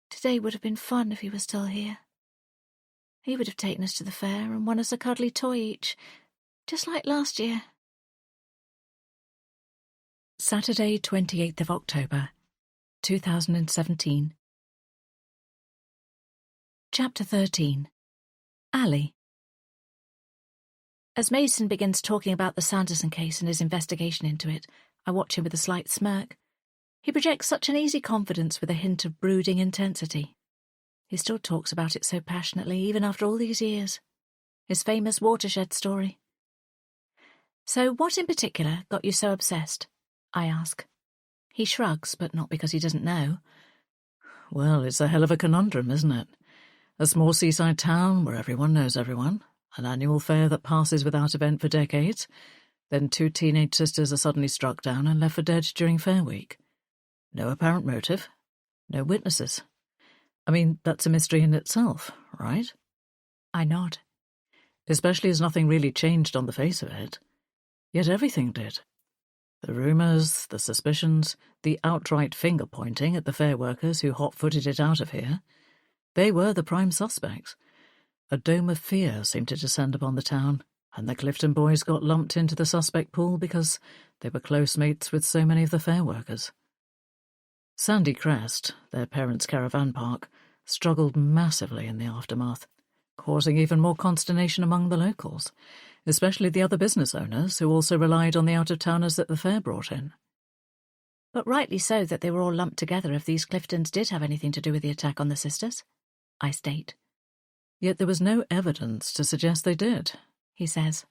Today would have been fun if he was still here. He would have taken us to the fair and won us a cuddly toy each, just like last year. Saturday, 28th of October, 2017. Chapter 13. Ali. As Mason begins talking about the Sanderson case and his investigation into it, I watch him with a slight smirk. He projects such an easy confidence with a hint of brooding intensity. He still talks about it so passionately, even after all these years. His famous watershed story. So what in particular got you so obsessed? I ask. He shrugs, but not because he doesn't know. Well, it's a hell of a conundrum, isn't it? A small seaside town where everyone knows everyone, an annual fair that passes without event for decades, then 2 teenage sisters are suddenly struck down and left for dead during Fair Week. No apparent motive, no witnesses. I mean, that's a mystery in itself, right? I nod. Especially as nothing really changed on the face of it. Yet everything did. The rumours, the suspicions, the outright finger-pointing at the fair workers who hot-footed it out of here. They were the prime suspects. A dome of fear seemed to descend upon the town, and the Clifton boys got lumped into the suspect pool because they were close mates with so many of the fair workers. Sandy Crest, their parents' caravan park, struggled massively in the aftermath, causing even more consternation among the locals, especially the other business owners who also relied on the out-of-towners that the fair brought in. But rightly so that they were all lumped together if these Cliftons did have anything to do with the attack on the sisters, I state. Yet there was no evidence to suggest they did, he says.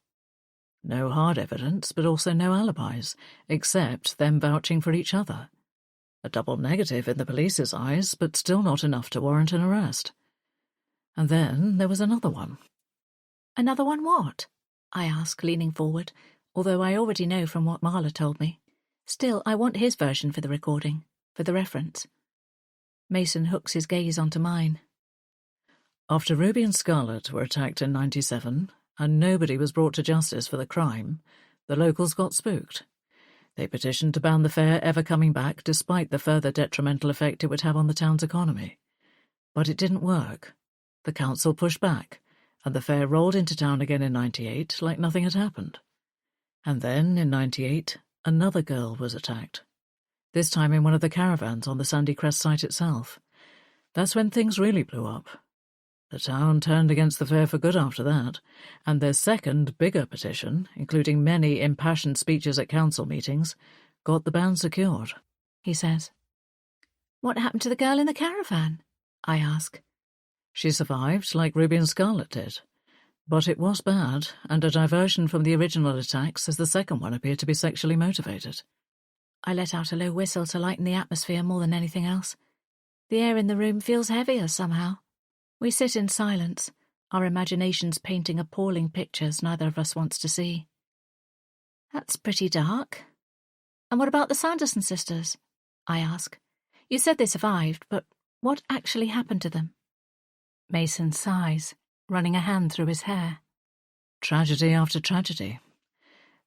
No hard evidence, but also no alibis, except them vouching for each other. A double negative in the police's eyes, but still not enough to warrant an arrest. And then there was another one. Another one what? I ask, leaning forward, although I already know from what Marla told me. Still, I want his version for the recording, for the reference. Mason hooks his gaze onto mine. After Ruby and Scarlett were attacked in 97, and nobody was brought to justice for the crime, the locals got spooked. They petitioned to ban the fair ever coming back, despite the further detrimental effect it would have on the town's economy. But it didn't work. The council pushed back, and the fair rolled into town again in 98 like nothing had happened. And then, in 98, another girl was attacked. This time in one of the caravans on the Sandy Crest site itself. That's when things really blew up. The town turned against the fair for good after that, and their second, bigger petition, including many impassioned speeches at council meetings, got the ban secured, he says. What happened to the girl in the caravan? I ask. She survived, like Ruby and Scarlett did. But it was bad, and a diversion from the original attacks as the second one appeared to be sexually motivated. I let out a low whistle to lighten the atmosphere more than anything else. The air in the room feels heavier somehow. We sit in silence, our imaginations painting appalling pictures neither of us wants to see. That's pretty dark. And what about the Sanderson sisters? I ask. You said they survived, but what actually happened to them? Mason sighs, running a hand through his hair. Tragedy after tragedy.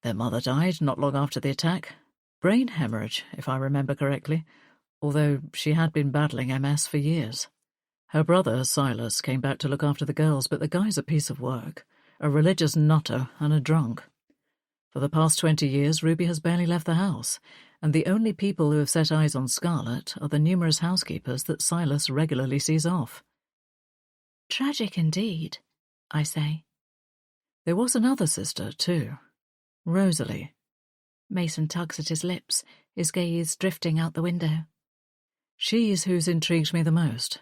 Their mother died not long after the attack. Brain hemorrhage, if I remember correctly, although she had been battling MS for years. Her brother, Silas, came back to look after the girls, but the guy's a piece of work, a religious nutter and a drunk. For the past 20 years, Ruby has barely left the house, and the only people who have set eyes on Scarlett are the numerous housekeepers that Silas regularly sees off. Tragic indeed, I say. There was another sister, too. Rosalie. Mason tugs at his lips, his gaze drifting out the window. She's who's intrigued me the most.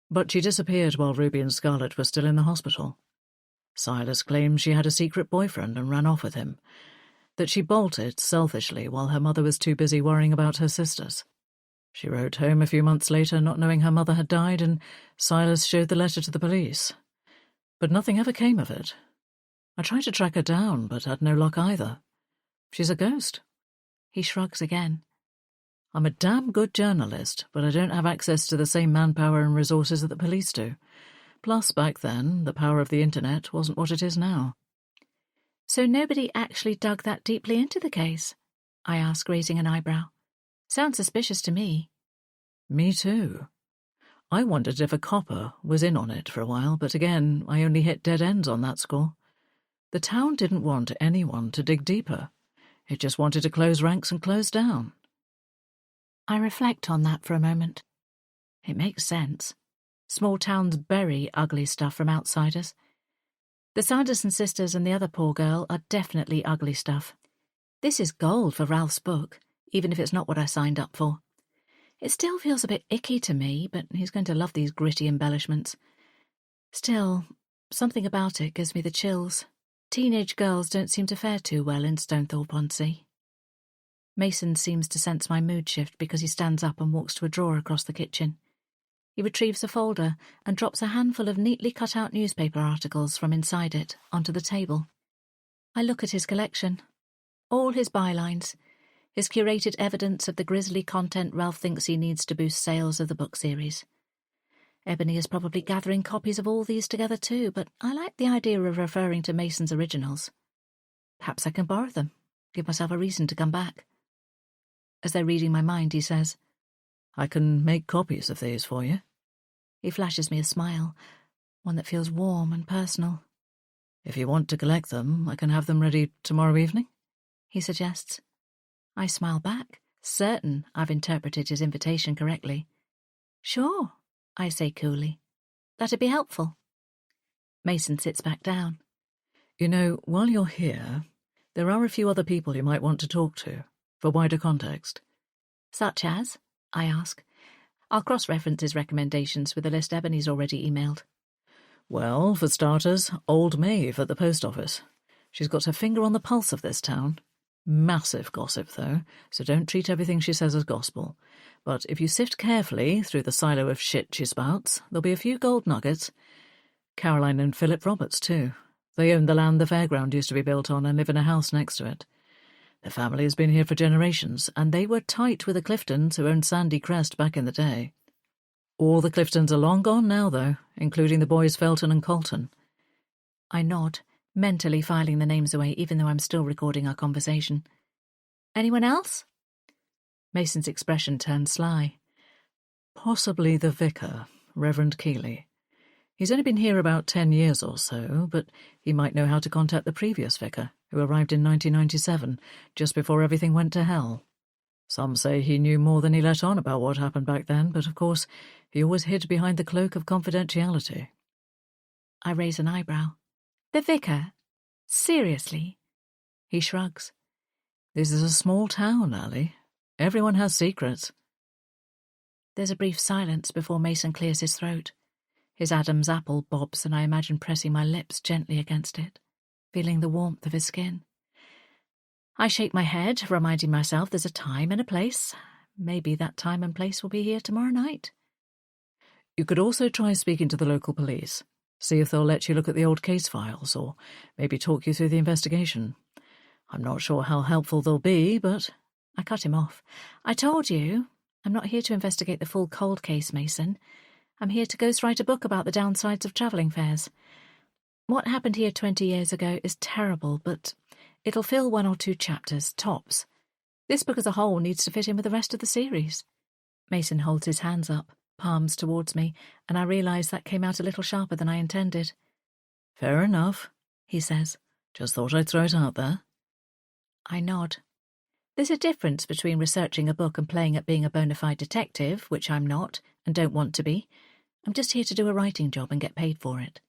But she disappeared while Ruby and Scarlett were still in the hospital. Silas claims she had a secret boyfriend and ran off with him, that she bolted selfishly while her mother was too busy worrying about her sisters. She wrote home a few months later not knowing her mother had died, and Silas showed the letter to the police. But nothing ever came of it. I tried to track her down, but had no luck either. She's a ghost. He shrugs again. I'm a damn good journalist, but I don't have access to the same manpower and resources that the police do. Plus, back then, the power of the internet wasn't what it is now. So nobody actually dug that deeply into the case? I ask, raising an eyebrow. Sounds suspicious to me. Me too. I wondered if a copper was in on it for a while, but again, I only hit dead ends on that score. The town didn't want anyone to dig deeper. It just wanted to close ranks and close down. I reflect on that for a moment. It makes sense. Small towns bury ugly stuff from outsiders. The Sanderson sisters and the other poor girl are definitely ugly stuff. This is gold for Ralph's book, even if it's not what I signed up for. It still feels a bit icky to me, but he's going to love these gritty embellishments. Still, something about it gives me the chills. Teenage girls don't seem to fare too well in Stonethorpe-on-Sea. Mason seems to sense my mood shift because he stands up and walks to a drawer across the kitchen. He retrieves a folder and drops a handful of neatly cut-out newspaper articles from inside it onto the table. I look at his collection. All his bylines, his curated evidence of the grisly content Ralph thinks he needs to boost sales of the book series. Ebony is probably gathering copies of all these together too, but I like the idea of referring to Mason's originals. Perhaps I can borrow them, give myself a reason to come back. As they're reading my mind, he says, I can make copies of these for you. He flashes me a smile, one that feels warm and personal. If you want to collect them, I can have them ready tomorrow evening, he suggests. I smile back, certain I've interpreted his invitation correctly. Sure, I say coolly. That'd be helpful. Mason sits back down. You know, while you're here, there are a few other people you might want to talk to, for wider context. Such as? I ask. I'll cross-reference his recommendations with a list Ebony's already emailed. Well, for starters, old Maeve at the post office. She's got her finger on the pulse of this town. Massive gossip, though, so don't treat everything she says as gospel. But if you sift carefully through the silo of shit she spouts, there'll be a few gold nuggets. Caroline and Philip Roberts, too. They own the land the fairground used to be built on and live in a house next to it. The family has been here for generations, and they were tight with the Cliftons who owned Sandy Crest back in the day. All the Cliftons are long gone now, though, including the boys Felton and Colton. I nod, mentally filing the names away even though I'm still recording our conversation. Anyone else? Mason's expression turned sly. Possibly the vicar, Reverend Keeley. He's only been here about 10 years or so, but he might know how to contact the previous vicar, who arrived in 1997, just before everything went to hell. Some say he knew more than he let on about what happened back then, but of course he always hid behind the cloak of confidentiality. I raise an eyebrow. The vicar? Seriously? He shrugs. This is a small town, Ally. Everyone has secrets. There's a brief silence before Mason clears his throat. His Adam's apple bobs, and I imagine pressing my lips gently against it, feeling the warmth of his skin. I shake my head, reminding myself there's a time and a place. Maybe that time and place will be here tomorrow night. You could also try speaking to the local police. See if they'll let you look at the old case files, or maybe talk you through the investigation. I'm not sure how helpful they'll be, but... I cut him off. I told you, I'm not here to investigate the full cold case, Mason. I'm here to ghostwrite a book about the downsides of travelling fairs. What happened here 20 years ago is terrible, but it'll fill 1 or 2 chapters, tops. This book as a whole needs to fit in with the rest of the series. Mason holds his hands up, palms towards me, and I realise that came out a little sharper than I intended. Fair enough, he says. Just thought I'd throw it out there. I nod. There's a difference between researching a book and playing at being a bona fide detective, which I'm not and don't want to be. I'm just here to do a writing job and get paid for it.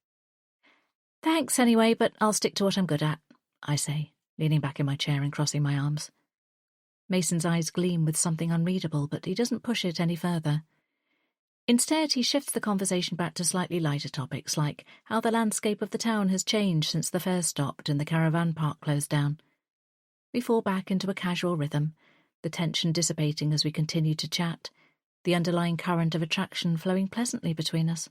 Thanks anyway, but I'll stick to what I'm good at, I say, leaning back in my chair and crossing my arms. Mason's eyes gleam with something unreadable, but he doesn't push it any further. Instead, he shifts the conversation back to slightly lighter topics, like how the landscape of the town has changed since the fair stopped and the caravan park closed down. We fall back into a casual rhythm, the tension dissipating as we continue to chat, the underlying current of attraction flowing pleasantly between us.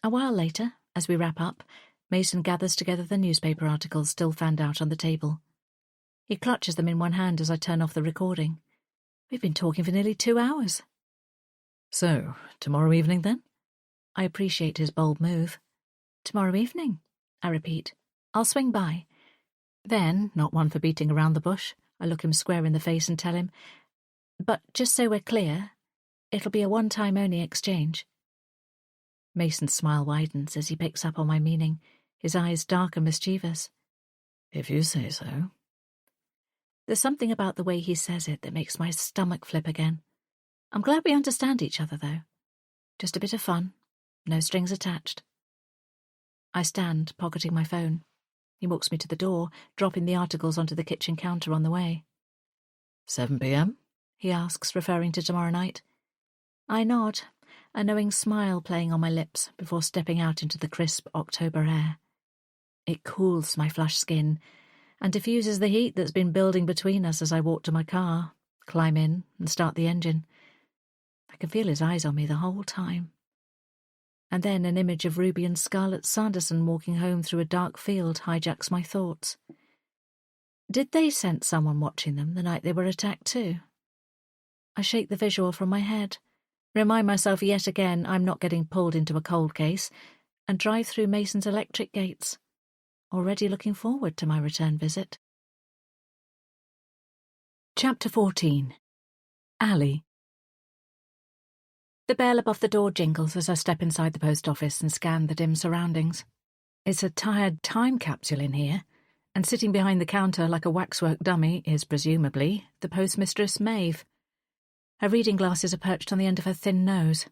A while later, as we wrap up, Mason gathers together the newspaper articles still fanned out on the table. He clutches them in one hand as I turn off the recording. We've been talking for nearly 2 hours. So, tomorrow evening then? I appreciate his bold move. Tomorrow evening, I repeat. I'll swing by. Then, not one for beating around the bush, I look him square in the face and tell him, but just so we're clear, it'll be a one-time-only exchange. Mason's smile widens as he picks up on my meaning, his eyes dark and mischievous. If you say so. There's something about the way he says it that makes my stomach flip again. I'm glad we understand each other, though. Just a bit of fun, no strings attached. I stand, pocketing my phone. He walks me to the door, dropping the articles onto the kitchen counter on the way. 7 p.m., he asks, referring to tomorrow night. I nod, a knowing smile playing on my lips before stepping out into the crisp October air. It cools my flushed skin and diffuses the heat that's been building between us as I walk to my car, climb in and start the engine. I can feel his eyes on me the whole time. And then an image of Ruby and Scarlett Sanderson walking home through a dark field hijacks my thoughts. Did they sense someone watching them the night they were attacked too? I shake the visual from my head, remind myself yet again I'm not getting pulled into a cold case, and drive through Mason's electric gates, already looking forward to my return visit. Chapter 14. Ali. The bell above the door jingles as I step inside the post office and scan the dim surroundings. It's a tired time capsule in here, and sitting behind the counter like a waxwork dummy is, presumably, the postmistress Maeve. Her reading glasses are perched on the end of her thin nose,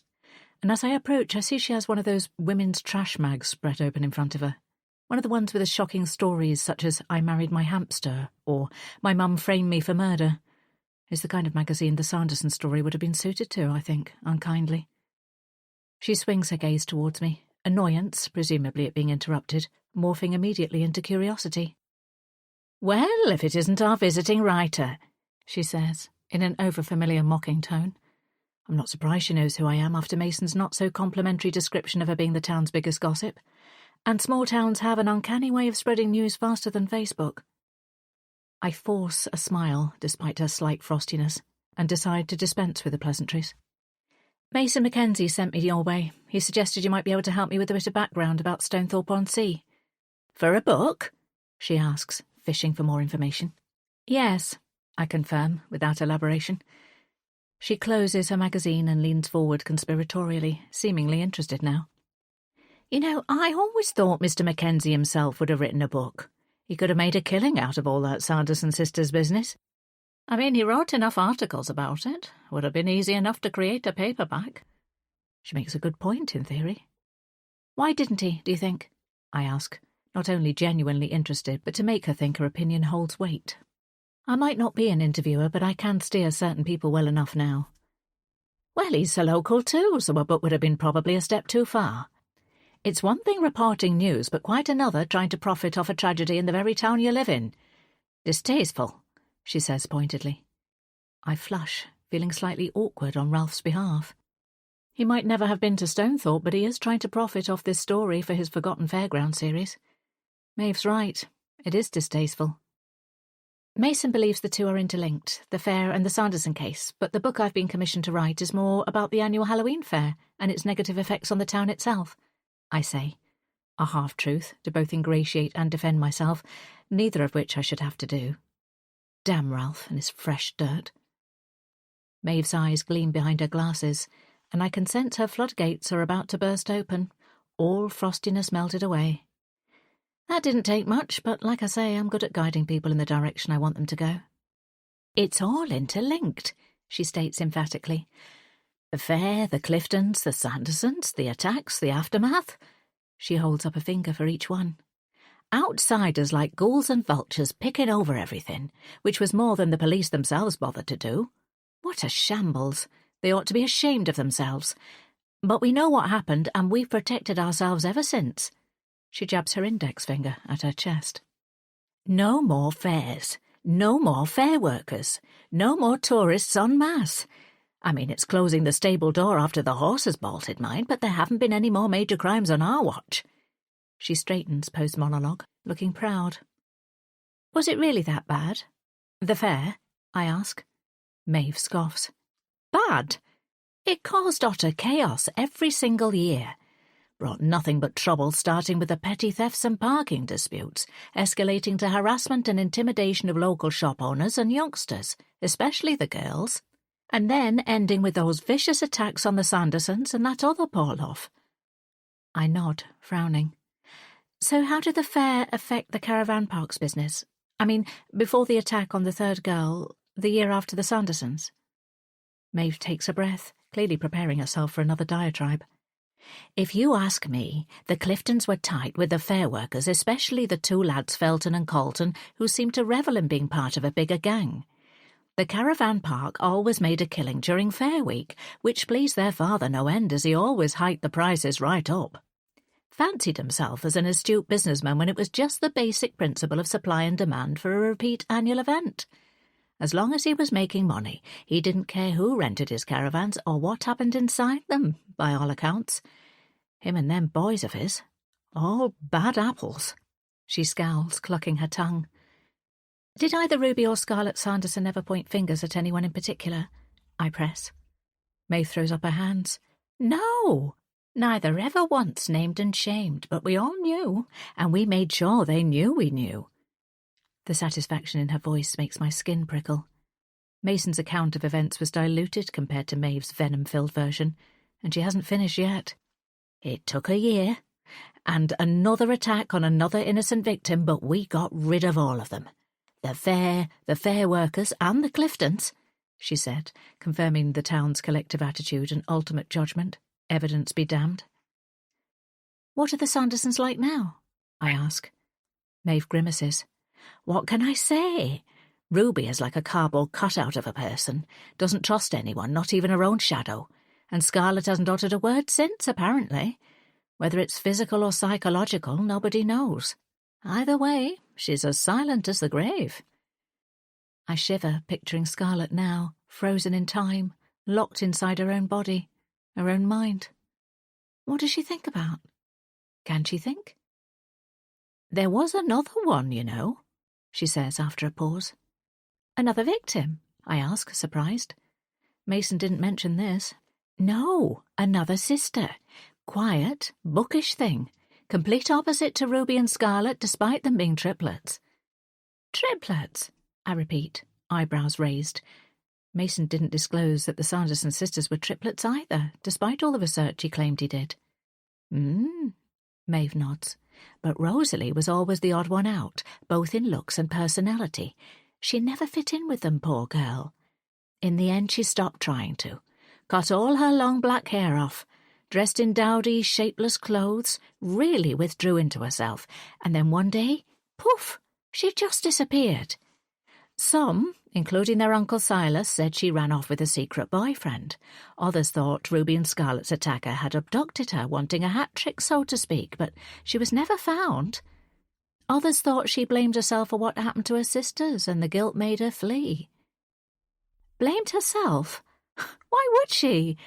and as I approach I see she has one of those women's trash mags spread open in front of her. One of the ones with the shocking stories such as I Married My Hamster or My Mum Framed Me for Murder. Is the kind of magazine the Sanderson story would have been suited to, I think, unkindly. She swings her gaze towards me, annoyance, presumably at being interrupted, morphing immediately into curiosity. "Well, if it isn't our visiting writer," she says, in an overfamiliar mocking tone. I'm not surprised she knows who I am after Mason's not-so-complimentary description of her being the town's biggest gossip. And small towns have an uncanny way of spreading news faster than Facebook. I force a smile, despite her slight frostiness, and decide to dispense with the pleasantries. "Mason Mackenzie sent me your way. He suggested you might be able to help me with a bit of background about Stonethorpe-on-Sea." "For a book?" she asks, fishing for more information. "Yes," I confirm, without elaboration. She closes her magazine and leans forward conspiratorially, seemingly interested now. "You know, I always thought Mr. Mackenzie himself would have written a book. He could have made a killing out of all that Sanderson sisters business. I mean, he wrote enough articles about it. Would have been easy enough to create a paperback." She makes a good point, in theory. "Why didn't he, do you think?" I ask, not only genuinely interested, but to make her think her opinion holds weight. I might not be an interviewer, but I can steer certain people well enough now. "Well, he's so local too, so a book would have been probably a step too far. It's one thing reporting news, but quite another trying to profit off a tragedy in the very town you live in. Distasteful," she says pointedly. I flush, feeling slightly awkward on Ralph's behalf. He might never have been to Stonethorpe, but he is trying to profit off this story for his Forgotten Fairground series. Maeve's right. It is distasteful. Mason believes the two are interlinked, the fair and the Sanderson case, but the book I've been commissioned to write is more about the annual Halloween fair and its negative effects on the town itself, I say, a half-truth to both ingratiate and defend myself, neither of which I should have to do. Damn Ralph and his fresh dirt. Maeve's eyes gleam behind her glasses, and I can sense her floodgates are about to burst open, all frostiness melted away. That didn't take much, but like I say, I'm good at guiding people in the direction I want them to go. "It's all interlinked," she states emphatically. "The fair, the Cliftons, the Sandersons, the attacks, the aftermath." She holds up a finger for each one. "Outsiders like ghouls and vultures picking over everything, which was more than the police themselves bothered to do. What a shambles. They ought to be ashamed of themselves. But we know what happened, and we've protected ourselves ever since." She jabs her index finger at her chest. "No more fairs. No more fair workers. No more tourists en masse. I mean, it's closing the stable door after the horses bolted, mind, but there haven't been any more major crimes on our watch." She straightens post-monologue, looking proud. "Was it really that bad? The fair?" I ask. Maeve scoffs. "Bad? It caused utter chaos every single year. Brought nothing but trouble, starting with the petty thefts and parking disputes, escalating to harassment and intimidation of local shop owners and youngsters, especially the girls, and then ending with those vicious attacks on the Sandersons and that other Pauloff." I nod, frowning. "So how did the fair affect the caravan parks business? I mean, before the attack on the third girl, the year after the Sandersons?" Maeve takes a breath, clearly preparing herself for another diatribe. "If you ask me, the Cliftons were tight with the fair workers, especially the two lads Felton and Colton, who seemed to revel in being part of a bigger gang. The caravan park always made a killing during Fair Week, which pleased their father no end, as he always hiked the prices right up. Fancied himself as an astute businessman when it was just the basic principle of supply and demand for a repeat annual event. As long as he was making money, he didn't care who rented his caravans or what happened inside them, by all accounts. Him and them boys of his, all bad apples. She scowls, clucking her tongue. Did either Ruby or Scarlett Sanderson ever point fingers at anyone in particular? I press. Maeve throws up her hands. No! Neither ever once named and shamed, but we all knew, and we made sure they knew we knew. The satisfaction in her voice makes my skin prickle. Mason's account of events was diluted compared to Maeve's venom-filled version, and she hasn't finished yet. It took a year, and another attack on another innocent victim, but we got rid of all of them. The fair workers, and the Cliftons, she said, confirming the town's collective attitude and ultimate judgment. Evidence be damned. What are the Sandersons like now? I ask. Maeve grimaces. What can I say? Ruby is like a cardboard cutout of a person, doesn't trust anyone, not even her own shadow, and Scarlett hasn't uttered a word since, apparently. Whether it's physical or psychological, nobody knows. Either way, she's as silent as the grave. I shiver, picturing Scarlett now, frozen in time, locked inside her own body, her own mind. What does she think about? Can she think? There was another one, you know, she says after a pause. Another victim? I ask, surprised. Mason didn't mention this. No, another sister. Quiet, bookish thing. Complete opposite to Ruby and Scarlett, despite them being triplets. Triplets? I repeat, eyebrows raised. Mason didn't disclose that the Sanderson sisters were triplets either, despite all the research he claimed he did. Maeve nods. But Rosalie was always the odd one out, both in looks and personality. She never fit in with them, poor girl. In the end, she stopped trying to. Cut all her long black hair off, dressed in dowdy, shapeless clothes, really withdrew into herself, and then one day, poof, she just disappeared. Some, including their Uncle Silas, said she ran off with a secret boyfriend. Others thought Ruby and Scarlett's attacker had abducted her, wanting a hat trick, so to speak, but she was never found. Others thought she blamed herself for what happened to her sisters, and the guilt made her flee. Blamed herself? Why would she?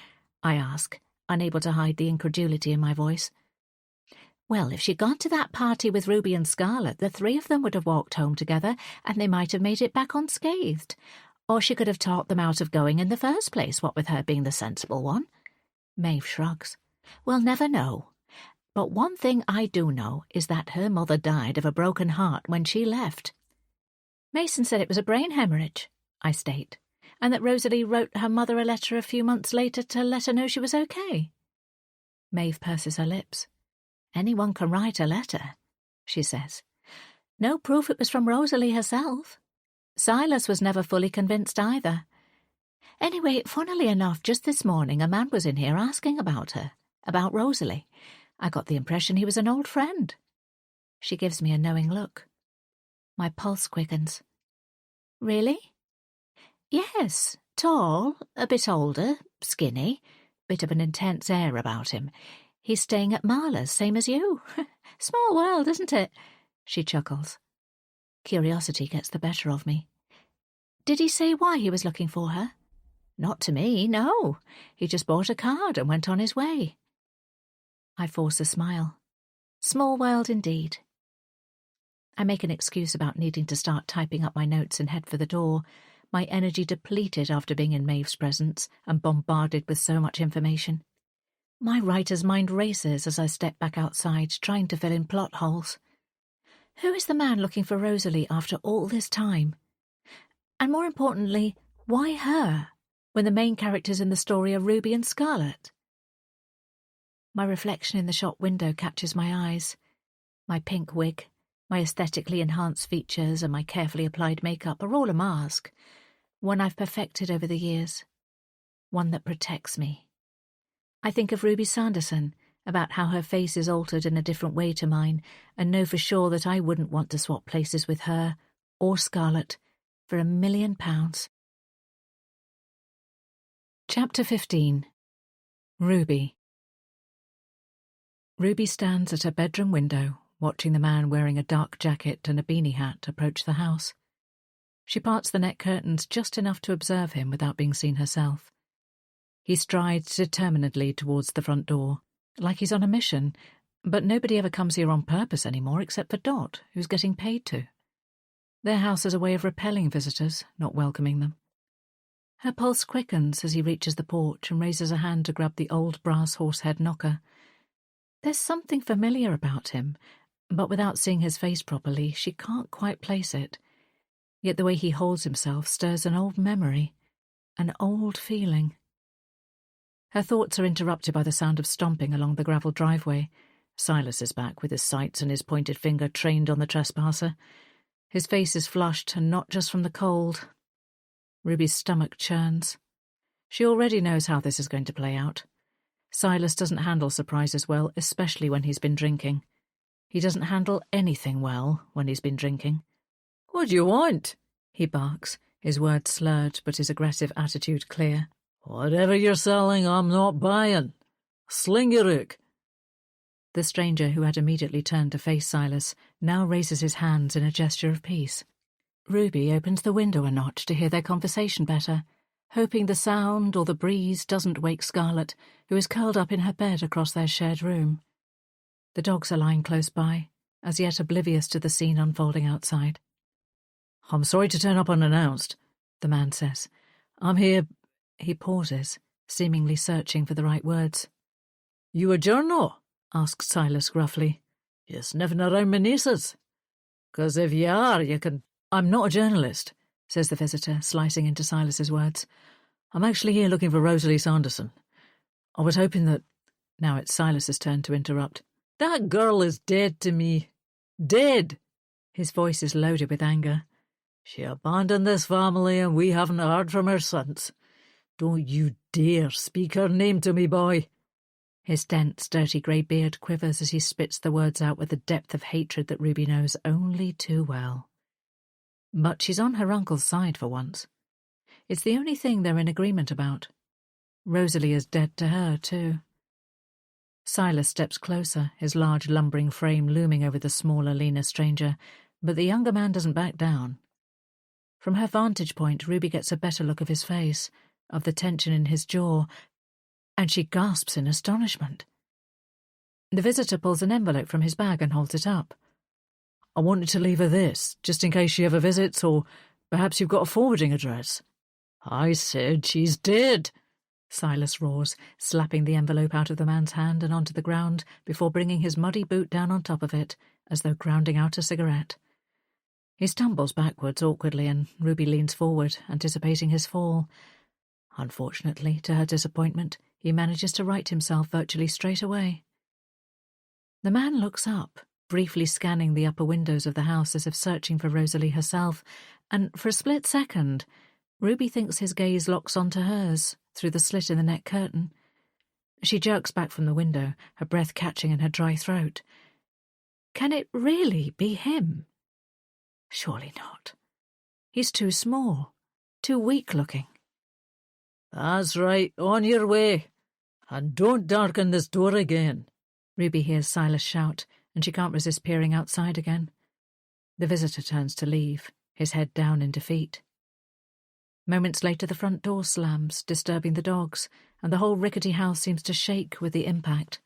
I ask, unable to hide the incredulity in my voice. Well, if she'd gone to that party with Ruby and Scarlett, the three of them would have walked home together, and they might have made it back unscathed. Or she could have talked them out of going in the first place, what with her being the sensible one. Maeve shrugs. We'll never know. But one thing I do know is that her mother died of a broken heart when she left. Mason said it was a brain hemorrhage, I state, and that Rosalie wrote her mother a letter a few months later to let her know she was okay. Maeve purses her lips. Anyone can write a letter, she says. No proof it was from Rosalie herself. Silas was never fully convinced either. Anyway, funnily enough, just this morning a man was in here asking about her, about Rosalie. I got the impression he was an old friend. She gives me a knowing look. My pulse quickens. Really? Yes, tall, a bit older, skinny, bit of an intense air about him. He's staying at Marla's, same as you. Small world, isn't it? She chuckles. Curiosity gets the better of me. Did he say why he was looking for her? Not to me, no. He just bought a card and went on his way. I force a smile. Small world indeed. I make an excuse about needing to start typing up my notes and head for the door, my energy depleted after being in Maeve's presence and bombarded with so much information. My writer's mind races as I step back outside, trying to fill in plot holes. Who is the man looking for Rosalie after all this time? And more importantly, why her, when the main characters in the story are Ruby and Scarlett? My reflection in the shop window catches my eyes. My pink wig, my aesthetically enhanced features and my carefully applied makeup are all a mask, one I've perfected over the years, one that protects me. I think of Ruby Sanderson, about how her face is altered in a different way to mine, and know for sure that I wouldn't want to swap places with her, or Scarlett, for £1,000,000. Chapter 15. Ruby. Ruby stands at her bedroom window, watching the man wearing a dark jacket and a beanie hat approach the house. She parts the net curtains just enough to observe him without being seen herself. He strides determinedly towards the front door, like he's on a mission, but nobody ever comes here on purpose anymore except for Dot, who's getting paid to. Their house has a way of repelling visitors, not welcoming them. Her pulse quickens as he reaches the porch and raises a hand to grab the old brass horsehead knocker. There's something familiar about him, but without seeing his face properly, she can't quite place it. Yet the way he holds himself stirs an old memory, an old feeling. Her thoughts are interrupted by the sound of stomping along the gravel driveway. Silas is back with his sights and his pointed finger trained on the trespasser. His face is flushed, and not just from the cold. Ruby's stomach churns. She already knows how this is going to play out. Silas doesn't handle surprises well, especially when he's been drinking. He doesn't handle anything well when he's been drinking. What do you want? He barks, his words slurred but his aggressive attitude clear. Whatever you're selling, I'm not buying. Sling your hook. The stranger, who had immediately turned to face Silas, now raises his hands in a gesture of peace. Ruby opens the window a notch to hear their conversation better, hoping the sound or the breeze doesn't wake Scarlett, who is curled up in her bed across their shared room. The dogs are lying close by, as yet oblivious to the scene unfolding outside. I'm sorry to turn up unannounced, the man says. I'm here. He pauses, seemingly searching for the right words. You a journal? Asks Silas gruffly. You sniffing around my nieces? 'Cause if you are, you can... I'm not a journalist, says the visitor, slicing into Silas's words. I'm actually here looking for Rosalie Sanderson. I was hoping that... Now it's Silas's turn to interrupt. That girl is dead to me. Dead! His voice is loaded with anger. She abandoned this family and we haven't heard from her since. Don't you dare speak her name to me, boy. His dense, dirty grey beard quivers as he spits the words out with the depth of hatred that Ruby knows only too well. But she's on her uncle's side for once. It's the only thing they're in agreement about. Rosalie is dead to her, too. Silas steps closer, his large lumbering frame looming over the smaller, leaner stranger, but the younger man doesn't back down. From her vantage point, Ruby gets a better look of his face, of the tension in his jaw, and she gasps in astonishment. The visitor pulls an envelope from his bag and holds it up. I wanted to leave her this, just in case she ever visits, or perhaps you've got a forwarding address. I said she's dead, Silas roars, slapping the envelope out of the man's hand and onto the ground before bringing his muddy boot down on top of it, as though grounding out a cigarette. He stumbles backwards awkwardly and Ruby leans forward, anticipating his fall. Unfortunately, to her disappointment, he manages to right himself virtually straight away. The man looks up, briefly scanning the upper windows of the house as if searching for Rosalie herself, and for a split second, Ruby thinks his gaze locks onto hers through the slit in the net curtain. She jerks back from the window, her breath catching in her dry throat. Can it really be him? Surely not. He's too small, too weak-looking. That's right, on your way. And don't darken this door again. Ruby hears Silas shout, and she can't resist peering outside again. The visitor turns to leave, his head down in defeat. Moments later the front door slams, disturbing the dogs, and the whole rickety house seems to shake with the impact.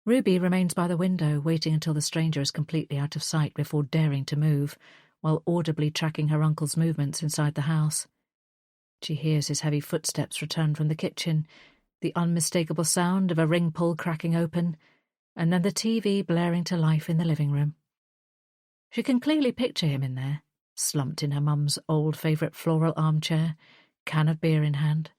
Ruby remains by the window, waiting until the stranger is completely out of sight before daring to move, while audibly tracking her uncle's movements inside the house. She hears his heavy footsteps return from the kitchen, the unmistakable sound of a ring pull cracking open, and then the TV blaring to life in the living room. She can clearly picture him in there, slumped in her mum's old favourite floral armchair, can of beer in hand.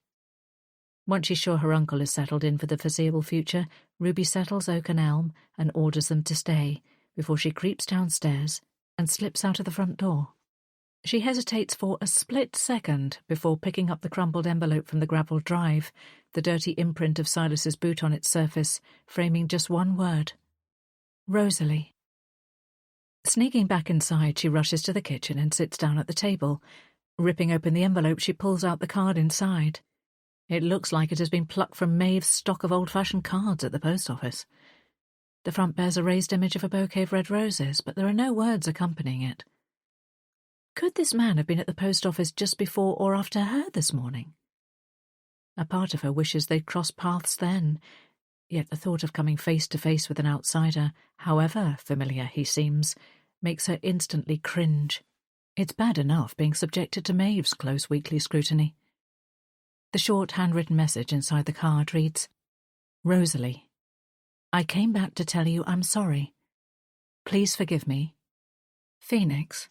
Once she's sure her uncle is settled in for the foreseeable future, Ruby settles Oak and Elm and orders them to stay before she creeps downstairs and slips out of the front door. She hesitates for a split second before picking up the crumpled envelope from the gravel drive, the dirty imprint of Silas's boot on its surface, framing just one word. Rosalie. Sneaking back inside, she rushes to the kitchen and sits down at the table. Ripping open the envelope, she pulls out the card inside. It looks like it has been plucked from Maeve's stock of old-fashioned cards at the post office. The front bears a raised image of a bouquet of red roses, but there are no words accompanying it. Could this man have been at the post office just before or after her this morning? A part of her wishes they'd crossed paths then, yet the thought of coming face to face with an outsider, however familiar he seems, makes her instantly cringe. It's bad enough being subjected to Maeve's close weekly scrutiny. The short handwritten message inside the card reads, "Rosalie, I came back to tell you I'm sorry. Please forgive me. Phoenix."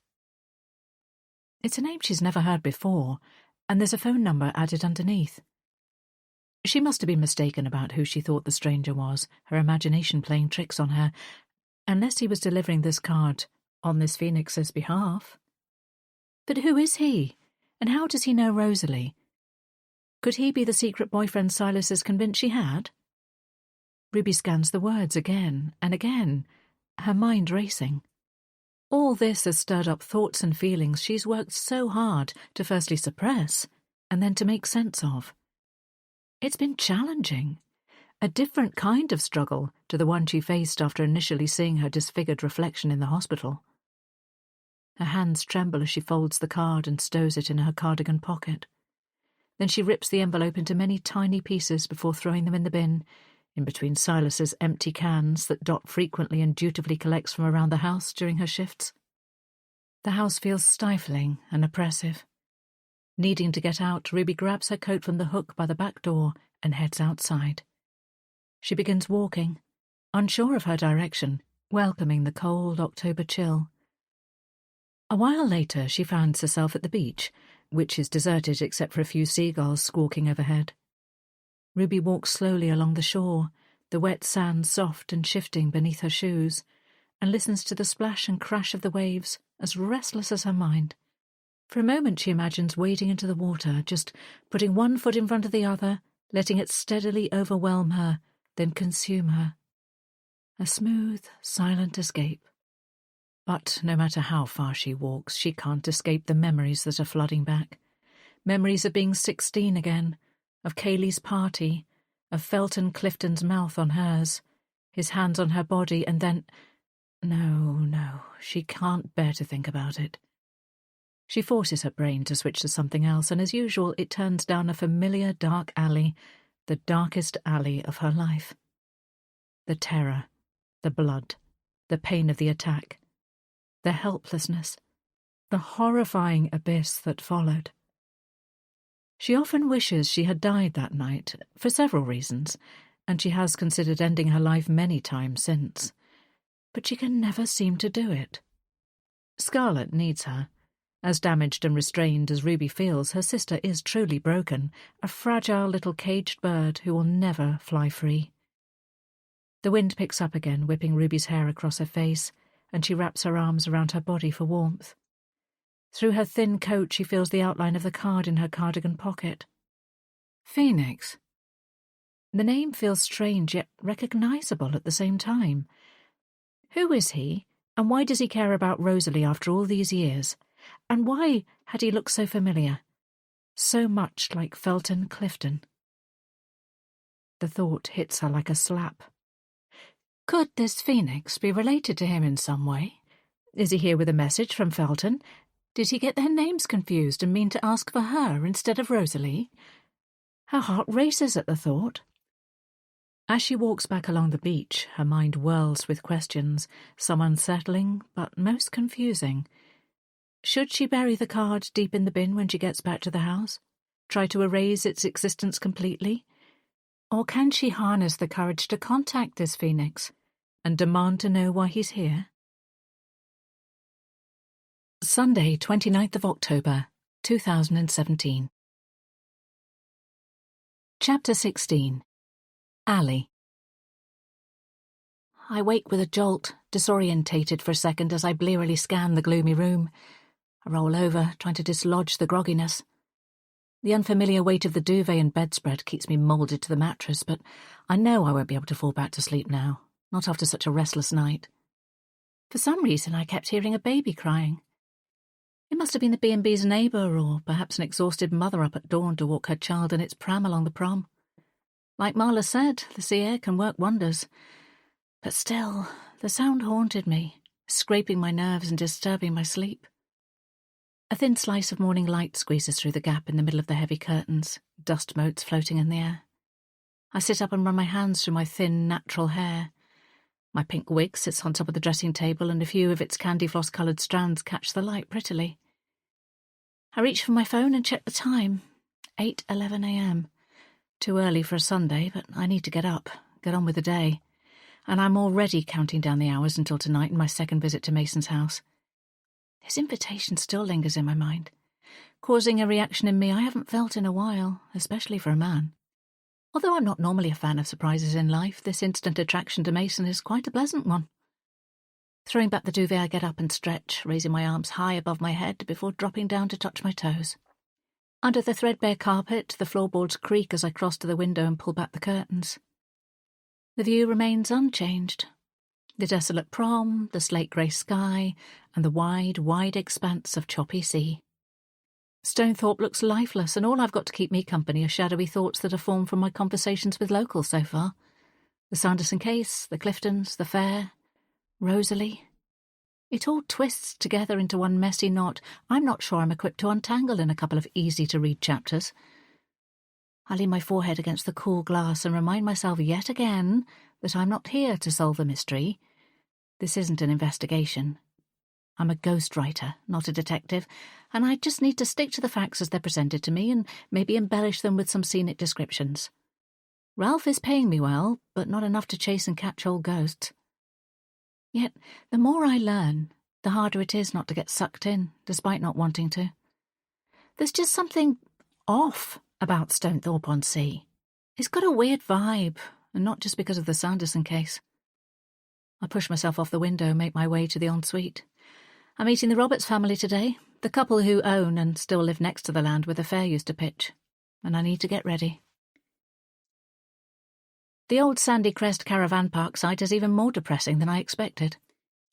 It's a name she's never heard before, and there's a phone number added underneath. She must have been mistaken about who she thought the stranger was, her imagination playing tricks on her, unless he was delivering this card on Miss Phoenix's behalf. But who is he, and how does he know Rosalie? Could he be the secret boyfriend Silas is convinced she had? Ruby scans the words again and again, her mind racing. All this has stirred up thoughts and feelings she's worked so hard to firstly suppress and then to make sense of. It's been challenging, a different kind of struggle to the one she faced after initially seeing her disfigured reflection in the hospital. Her hands tremble as she folds the card and stows it in her cardigan pocket. Then she rips the envelope into many tiny pieces before throwing them in the bin, in between Silas's empty cans that Dot frequently and dutifully collects from around the house during her shifts. The house feels stifling and oppressive. Needing to get out, Ruby grabs her coat from the hook by the back door and heads outside. She begins walking, unsure of her direction, welcoming the cold October chill. A while later, she finds herself at the beach, which is deserted except for a few seagulls squawking overhead. Ruby walks slowly along the shore, the wet sand soft and shifting beneath her shoes, and listens to the splash and crash of the waves, as restless as her mind. For a moment she imagines wading into the water, just putting one foot in front of the other, letting it steadily overwhelm her, then consume her. A smooth, silent escape. But no matter how far she walks, she can't escape the memories that are flooding back. Memories of being 16 again, of Kaylee's party, of Felton Clifton's mouth on hers, his hands on her body, and then... No, she can't bear to think about it. She forces her brain to switch to something else, and as usual it turns down a familiar dark alley, the darkest alley of her life. The terror, the blood, the pain of the attack, the helplessness, the horrifying abyss that followed. She often wishes she had died that night, for several reasons, and she has considered ending her life many times since. But she can never seem to do it. Scarlet needs her. As damaged and restrained as Ruby feels, her sister is truly broken, a fragile little caged bird who will never fly free. The wind picks up again, whipping Ruby's hair across her face, and she wraps her arms around her body for warmth. Through her thin coat she feels the outline of the card in her cardigan pocket. Phoenix. The name feels strange yet recognisable at the same time. Who is he, and why does he care about Rosalie after all these years? And why had he looked so familiar? So much like Felton Clifton. The thought hits her like a slap. Could this Phoenix be related to him in some way? Is he here with a message from Felton? Did he get their names confused and mean to ask for her instead of Rosalie? Her heart races at the thought. As she walks back along the beach, her mind whirls with questions, some unsettling, but most confusing. Should she bury the card deep in the bin when she gets back to the house? Try to erase its existence completely? Or can she harness the courage to contact this Phoenix and demand to know why he's here? Sunday, 29th of October, 2017. Chapter 16. Alley. I wake with a jolt, disorientated for a second as I blearily scan the gloomy room. I roll over, trying to dislodge the grogginess. The unfamiliar weight of the duvet and bedspread keeps me moulded to the mattress, but I know I won't be able to fall back to sleep now, not after such a restless night. For some reason I kept hearing a baby crying. It must have been the B&B's neighbour, or perhaps an exhausted mother up at dawn to walk her child in its pram along the prom. Like Marla said, the sea air can work wonders. But still, the sound haunted me, scraping my nerves and disturbing my sleep. A thin slice of morning light squeezes through the gap in the middle of the heavy curtains, dust motes floating in the air. I sit up and run my hands through my thin, natural hair. My pink wig sits on top of the dressing table, and a few of its candy floss-coloured strands catch the light prettily. I reach for my phone and check the time. 8:11 a.m. Too early for a Sunday, but I need to get up, get on with the day. And I'm already counting down the hours until tonight and my second visit to Mason's house. His invitation still lingers in my mind, causing a reaction in me I haven't felt in a while, especially for a man. Although I'm not normally a fan of surprises in life, this instant attraction to Mason is quite a pleasant one. Throwing back the duvet, I get up and stretch, raising my arms high above my head before dropping down to touch my toes. Under the threadbare carpet, the floorboards creak as I cross to the window and pull back the curtains. The view remains unchanged. The desolate prom, the slate-grey sky, and the wide, wide expanse of choppy sea. Stonethorpe looks lifeless, and all I've got to keep me company are shadowy thoughts that are formed from my conversations with locals so far. The Sanderson case, the Cliftons, the fair, Rosalie. It all twists together into one messy knot I'm not sure I'm equipped to untangle in a couple of easy-to-read chapters. I lean my forehead against the cool glass and remind myself yet again that I'm not here to solve a mystery. This isn't an investigation. I'm a ghostwriter, not a detective, and I just need to stick to the facts as they're presented to me and maybe embellish them with some scenic descriptions. Ralph is paying me well, but not enough to chase and catch old ghosts. Yet, the more I learn, the harder it is not to get sucked in, despite not wanting to. There's just something off about Stonethorpe-on-Sea. It's got a weird vibe, and not just because of the Sanderson case. I push myself off the window and make my way to the ensuite. I'm meeting the Roberts family today, the couple who own and still live next to the land where the fair used to pitch, and I need to get ready. The old Sandy Crest caravan park site is even more depressing than I expected.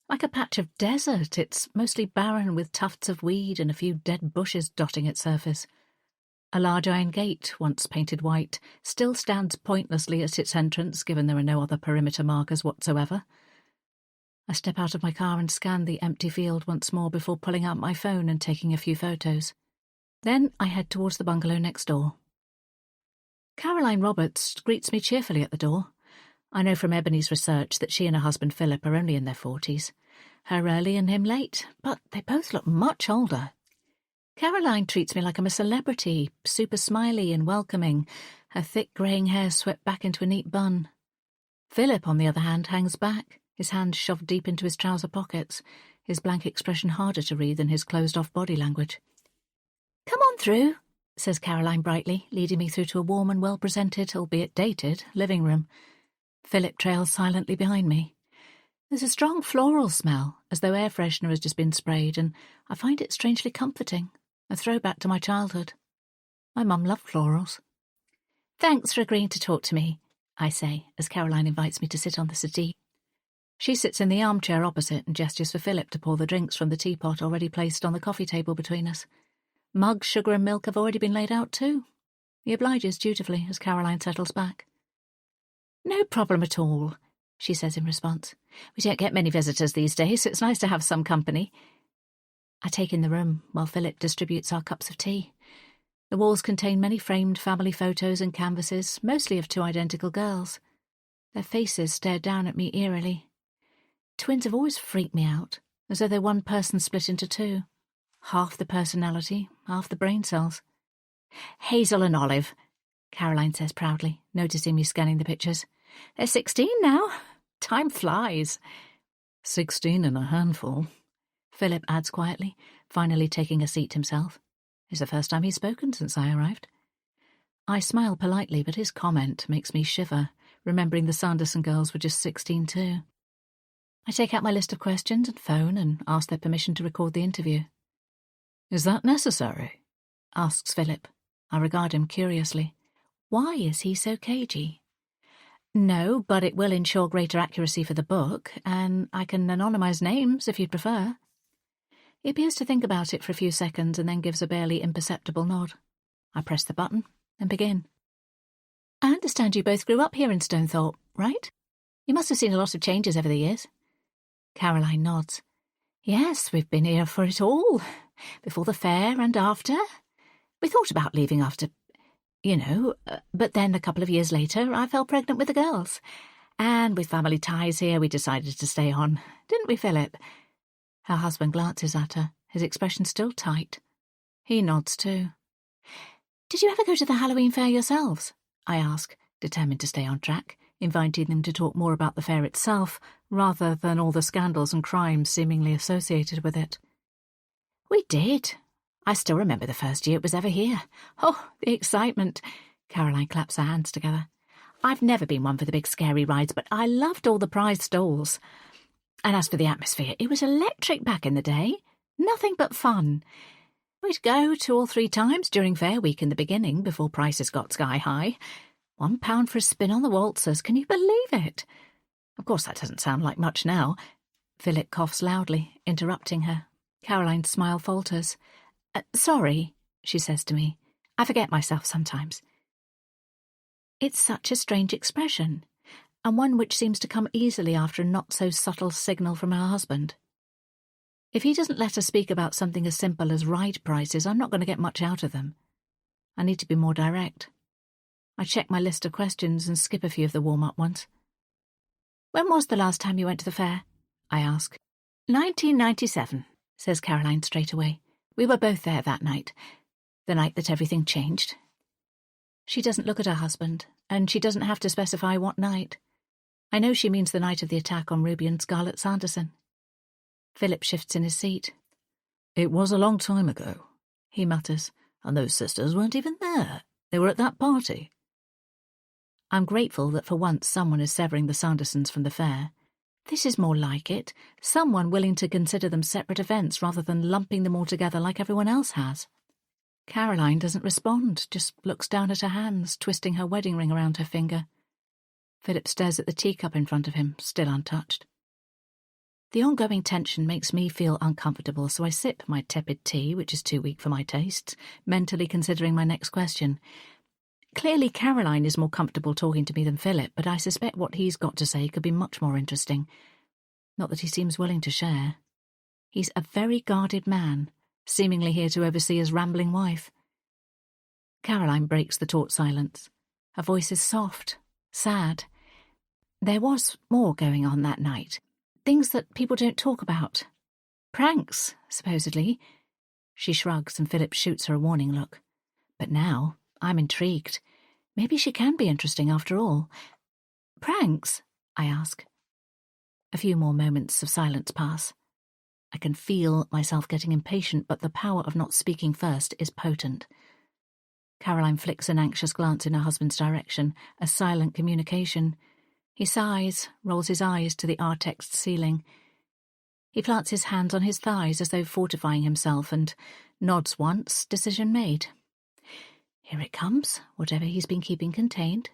Like a patch of desert, it's mostly barren with tufts of weed and a few dead bushes dotting its surface. A large iron gate, once painted white, still stands pointlessly at its entrance, given there are no other perimeter markers whatsoever. I step out of my car and scan the empty field once more before pulling out my phone and taking a few photos. Then I head towards the bungalow next door. Caroline Roberts greets me cheerfully at the door. I know from Ebony's research that she and her husband Philip are only in their 40s. Her early and him late, but they both look much older. Caroline treats me like I'm a celebrity, super smiley and welcoming, her thick greying hair swept back into a neat bun. Philip, on the other hand, hangs back, his hands shoved deep into his trouser pockets, his blank expression harder to read than his closed-off body language. "Come on through," says Caroline brightly, leading me through to a warm and well-presented, albeit dated, living room. Philip trails silently behind me. There's a strong floral smell, as though air freshener has just been sprayed, and I find it strangely comforting, a throwback to my childhood. My mum loved florals. "Thanks for agreeing to talk to me," I say, as Caroline invites me to sit on the settee. She sits in the armchair opposite and gestures for Philip to pour the drinks from the teapot already placed on the coffee table between us. Mugs, sugar and milk have already been laid out too. He obliges dutifully as Caroline settles back. "No problem at all," she says in response. "We don't get many visitors these days, so it's nice to have some company." I take in the room while Philip distributes our cups of tea. The walls contain many framed family photos and canvases, mostly of two identical girls. Their faces stare down at me eerily. Twins have always freaked me out, as though they're one person split into two. Half the personality, half the brain cells. "Hazel and Olive," Caroline says proudly, noticing me scanning the pictures. "They're 16 now. Time flies." 16 and a handful, Philip adds quietly, finally taking a seat himself. It's the first time he's spoken since I arrived. I smile politely, but his comment makes me shiver, remembering the Sanderson girls were just 16 too. I take out my list of questions and phone and ask their permission to record the interview. "Is that necessary?" asks Philip. I regard him curiously. Why is he so cagey? "No, but it will ensure greater accuracy for the book, and I can anonymise names if you'd prefer." He appears to think about it for a few seconds and then gives a barely imperceptible nod. I press the button and begin. I understand you both grew up here in Stonethorpe, right? You must have seen a lot of changes over the years. Caroline nods. Yes, we've been here for it all. Before the fair and after. We thought about leaving after, but then a couple of years later I fell pregnant with the girls. And with family ties here, we decided to stay on. Didn't we, Philip? Her husband glances at her, his expression still tight. He nods too. Did you ever go to the Halloween fair yourselves? I ask, determined to stay on track, inviting them to talk more about the fair itself, rather than all the scandals and crimes seemingly associated with it. We did. I still remember the first year it was ever here. Oh, the excitement. Caroline claps her hands together. I've never been one for the big scary rides, but I loved all the prize stalls. And as for the atmosphere, it was electric back in the day. Nothing but fun. We'd go 2 or 3 times during Fair Week in the beginning, before prices got sky high. £1 for a spin on the waltzers, can you believe it? Of course that doesn't sound like much now. Philip coughs loudly, interrupting her. Caroline's smile falters. Sorry, she says to me. I forget myself sometimes. It's such a strange expression, and one which seems to come easily after a not-so-subtle signal from her husband. If he doesn't let her speak about something as simple as ride prices, I'm not going to get much out of them. I need to be more direct. I check my list of questions and skip a few of the warm-up ones. When was the last time you went to the fair? I ask. 1997, says Caroline straight away. We were both there that night, the night that everything changed. She doesn't look at her husband, and she doesn't have to specify what night. I know she means the night of the attack on Ruby and Scarlett Sanderson. Philip shifts in his seat. It was a long time ago, he mutters, and those sisters weren't even there. They were at that party. I'm grateful that for once someone is severing the Sandersons from the fair. This is more like it, someone willing to consider them separate events rather than lumping them all together like everyone else has. Caroline doesn't respond, just looks down at her hands, twisting her wedding ring around her finger. Philip stares at the teacup in front of him, still untouched. The ongoing tension makes me feel uncomfortable, so I sip my tepid tea, which is too weak for my tastes, mentally considering my next question. Clearly Caroline is more comfortable talking to me than Philip, but I suspect what he's got to say could be much more interesting. Not that he seems willing to share. He's a very guarded man, seemingly here to oversee his rambling wife. Caroline breaks the taut silence. Her voice is soft, sad. There was more going on that night. Things that people don't talk about. Pranks, supposedly. She shrugs and Philip shoots her a warning look. But now I'm intrigued. Maybe she can be interesting after all. Pranks? I ask. A few more moments of silence pass. I can feel myself getting impatient, but the power of not speaking first is potent. Caroline flicks an anxious glance in her husband's direction, a silent communication. He sighs, rolls his eyes to the Artexed ceiling. He plants his hands on his thighs as though fortifying himself and nods once, decision made. Here it comes, whatever he's been keeping contained.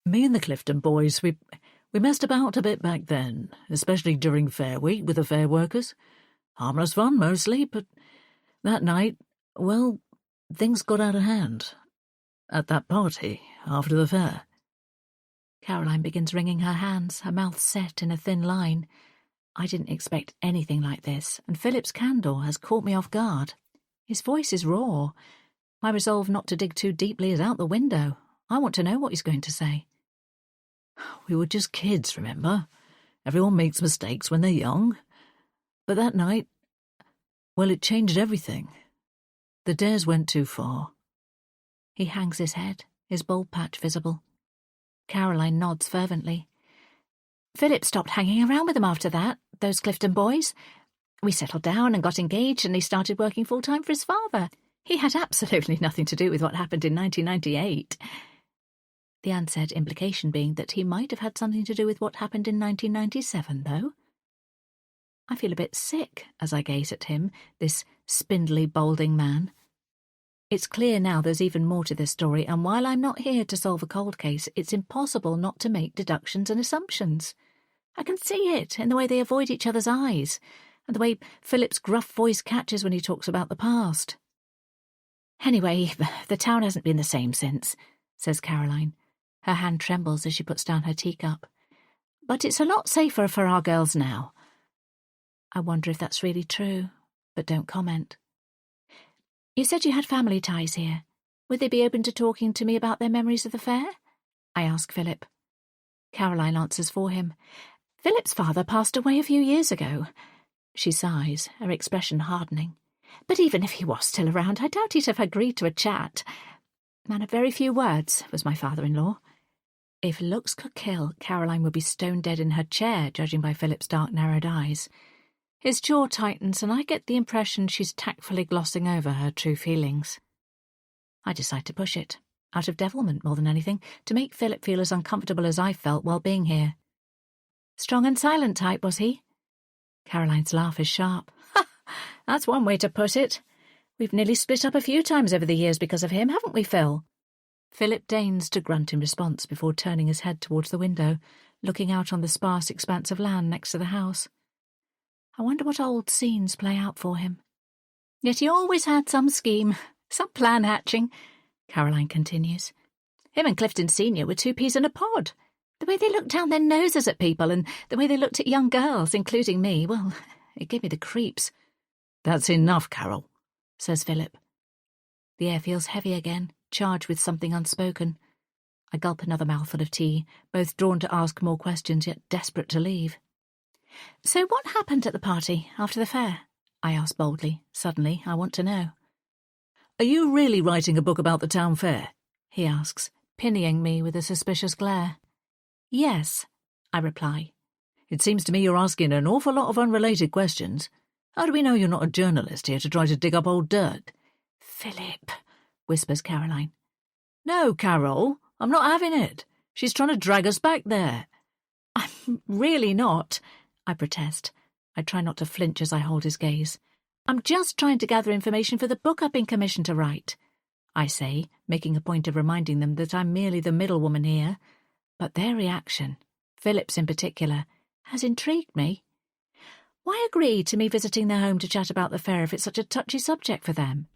Me and the Clifton boys, we messed about a bit back then, especially during Fair Week with the fair workers. Harmless fun, mostly, but that night, well, things got out of hand. At that party, after the fair. Caroline begins wringing her hands, her mouth set in a thin line. I didn't expect anything like this, and Philip's candour has caught me off guard. His voice is raw. My resolve not to dig too deeply is out the window. I want to know what he's going to say. We were just kids, remember? Everyone makes mistakes when they're young. But that night, well, it changed everything. The dares went too far. He hangs his head, his bald patch visible. Caroline nods fervently. Philip stopped hanging around with them after that, those Clifton boys. We settled down and got engaged, and he started working full-time for his father. He had absolutely nothing to do with what happened in 1998. The unsaid implication being that he might have had something to do with what happened in 1997, though. I feel a bit sick as I gaze at him, this spindly, balding man. It's clear now there's even more to this story, and while I'm not here to solve a cold case, it's impossible not to make deductions and assumptions. I can see it in the way they avoid each other's eyes, and the way Philip's gruff voice catches when he talks about the past. Anyway, the town hasn't been the same since, says Caroline. Her hand trembles as she puts down her teacup. But it's a lot safer for our girls now. I wonder if that's really true, but don't comment. You said you had family ties here. Would they be open to talking to me about their memories of the fair? I ask Philip. Caroline answers for him. Philip's father passed away a few years ago. She sighs, her expression hardening. But even if he was still around, I doubt he'd have agreed to a chat. Man of very few words, was my father-in-law. If looks could kill, Caroline would be stone dead in her chair, judging by Philip's dark, narrowed eyes. His jaw tightens, and I get the impression she's tactfully glossing over her true feelings. I decide to push it, out of devilment more than anything, to make Philip feel as uncomfortable as I felt while being here. Strong and silent type, was he? Caroline's laugh is sharp. Ha! That's one way to put it. We've nearly split up a few times over the years because of him, haven't we, Phil? Philip deigns to grunt in response before turning his head towards the window, looking out on the sparse expanse of land next to the house. I wonder what old scenes play out for him. Yet he always had some scheme, some plan hatching, Caroline continues. Him and Clifton Senior were two peas in a pod. The way they looked down their noses at people and the way they looked at young girls, including me, well, it gave me the creeps. That's enough, Carol, says Philip. The air feels heavy again, charged with something unspoken. I gulp another mouthful of tea, both drawn to ask more questions yet desperate to leave. So what happened at the party after the fair? I ask boldly. Suddenly, I want to know. Are you really writing a book about the town fair? He asks, pinning me with a suspicious glare. Yes, I reply. It seems to me you're asking an awful lot of unrelated questions. How do we know you're not a journalist here to try to dig up old dirt? Philip, whispers Caroline. No, Carol, I'm not having it. She's trying to drag us back there. I'm really not, I protest. I try not to flinch as I hold his gaze. I'm just trying to gather information for the book I've been commissioned to write, I say, making a point of reminding them that I'm merely the middlewoman here. But their reaction, Philip's in particular, has intrigued me. Why agree to me visiting their home to chat about the fair if it's such a touchy subject for them?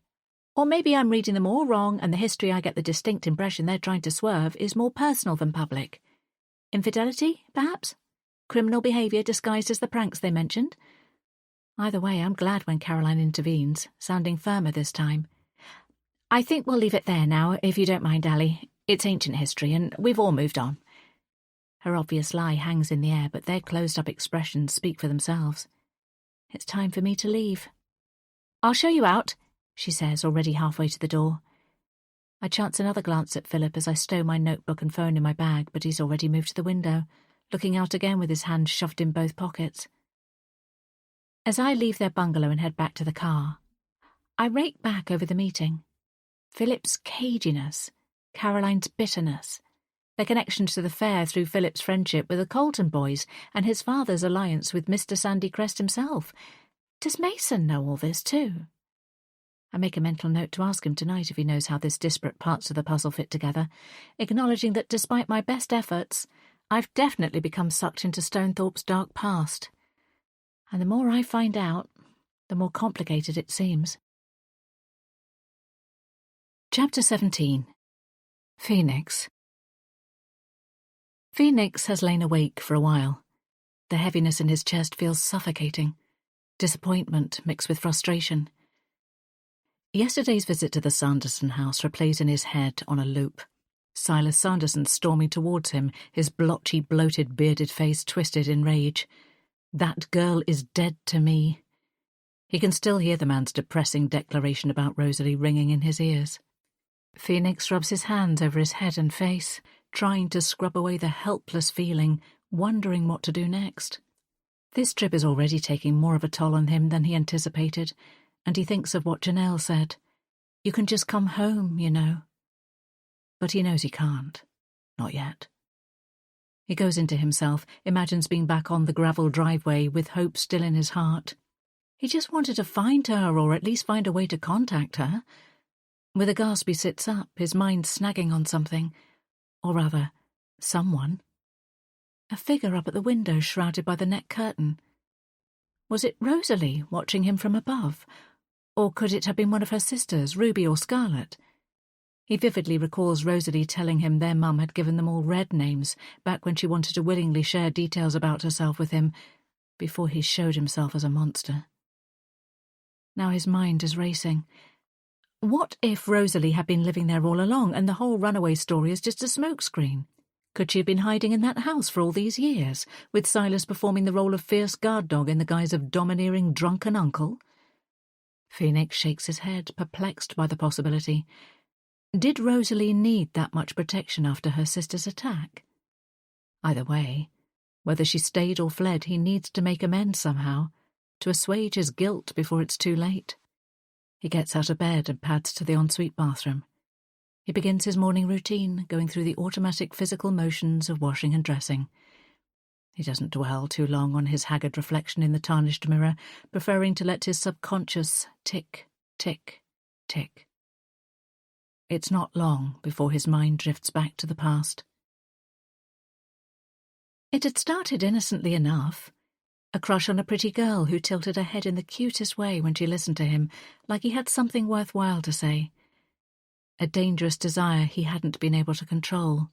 Or maybe I'm reading them all wrong and the history I get the distinct impression they're trying to swerve is more personal than public. Infidelity, perhaps? Criminal behaviour disguised as the pranks they mentioned? Either way, I'm glad when Caroline intervenes, sounding firmer this time. I think we'll leave it there now, if you don't mind, Ally. It's ancient history, and we've all moved on. Her obvious lie hangs in the air, but their closed-up expressions speak for themselves. It's time for me to leave. I'll show you out, she says, already halfway to the door. I chance another glance at Philip as I stow my notebook and phone in my bag, but he's already moved to the window, looking out again with his hands shoved in both pockets. As I leave their bungalow and head back to the car, I rake back over the meeting. Philip's caginess, Caroline's bitterness, their connection to the fair through Philip's friendship with the Colton boys and his father's alliance with Mr. Sandy Crest himself. Does Mason know all this too? I make a mental note to ask him tonight if he knows how this disparate parts of the puzzle fit together, acknowledging that despite my best efforts, I've definitely become sucked into Stonethorpe's dark past. And the more I find out, the more complicated it seems. Chapter 17. Phoenix. Phoenix has lain awake for a while. The heaviness in his chest feels suffocating. Disappointment mixed with frustration. Yesterday's visit to the Sanderson house replays in his head on a loop. Silas Sanderson storming towards him, his blotchy, bloated, bearded face twisted in rage. That girl is dead to me. He can still hear the man's depressing declaration about Rosalie ringing in his ears. Phoenix rubs his hands over his head and face, trying to scrub away the helpless feeling, wondering what to do next. This trip is already taking more of a toll on him than he anticipated, and he thinks of what Janelle said. You can just come home, you know. But he knows he can't. Not yet. He goes into himself, imagines being back on the gravel driveway with hope still in his heart. He just wanted to find her, or at least find a way to contact her. With a gasp he sits up, his mind snagging on something. Or rather, someone. A figure up at the window shrouded by the net curtain. Was it Rosalie watching him from above? Or could it have been one of her sisters, Ruby or Scarlet? He vividly recalls Rosalie telling him their mum had given them all red names back when she wanted to willingly share details about herself with him, before he showed himself as a monster. Now his mind is racing. What if Rosalie had been living there all along and the whole runaway story is just a smokescreen? Could she have been hiding in that house for all these years, with Silas performing the role of fierce guard dog in the guise of domineering drunken uncle? Phoenix shakes his head, perplexed by the possibility. Did Rosalie need that much protection after her sister's attack? Either way, whether she stayed or fled, he needs to make amends somehow, to assuage his guilt before it's too late. He gets out of bed and pads to the ensuite bathroom. He begins his morning routine, going through the automatic physical motions of washing and dressing. He doesn't dwell too long on his haggard reflection in the tarnished mirror, preferring to let his subconscious tick, tick, tick. It's not long before his mind drifts back to the past. It had started innocently enough. A crush on a pretty girl who tilted her head in the cutest way when she listened to him, like he had something worthwhile to say. A dangerous desire he hadn't been able to control.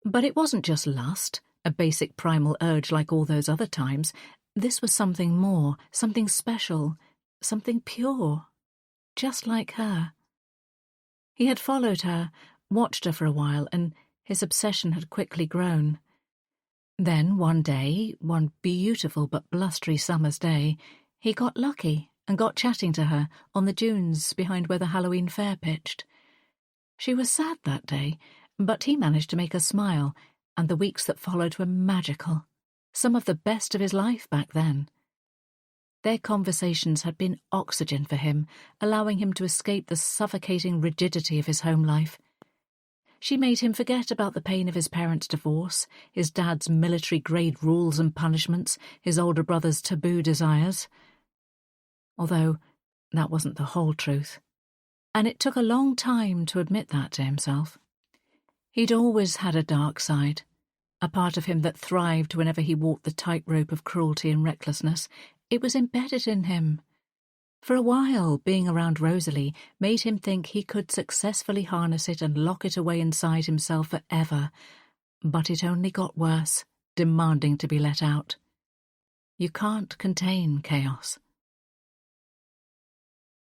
But it wasn't just lust, a basic primal urge like all those other times. This was something more, something special, something pure, just like her. He had followed her, watched her for a while, and his obsession had quickly grown. Then, one day, one beautiful but blustery summer's day, he got lucky and got chatting to her on the dunes behind where the Halloween fair pitched. She was sad that day, but he managed to make her smile, and the weeks that followed were magical, some of the best of his life back then. Their conversations had been oxygen for him, allowing him to escape the suffocating rigidity of his home life. She made him forget about the pain of his parents' divorce, his dad's military-grade rules and punishments, his older brother's taboo desires. Although that wasn't the whole truth, and it took a long time to admit that to himself. He'd always had a dark side, a part of him that thrived whenever he walked the tightrope of cruelty and recklessness. It was embedded in him. For a while, being around Rosalie made him think he could successfully harness it and lock it away inside himself forever, but it only got worse, demanding to be let out. You can't contain chaos.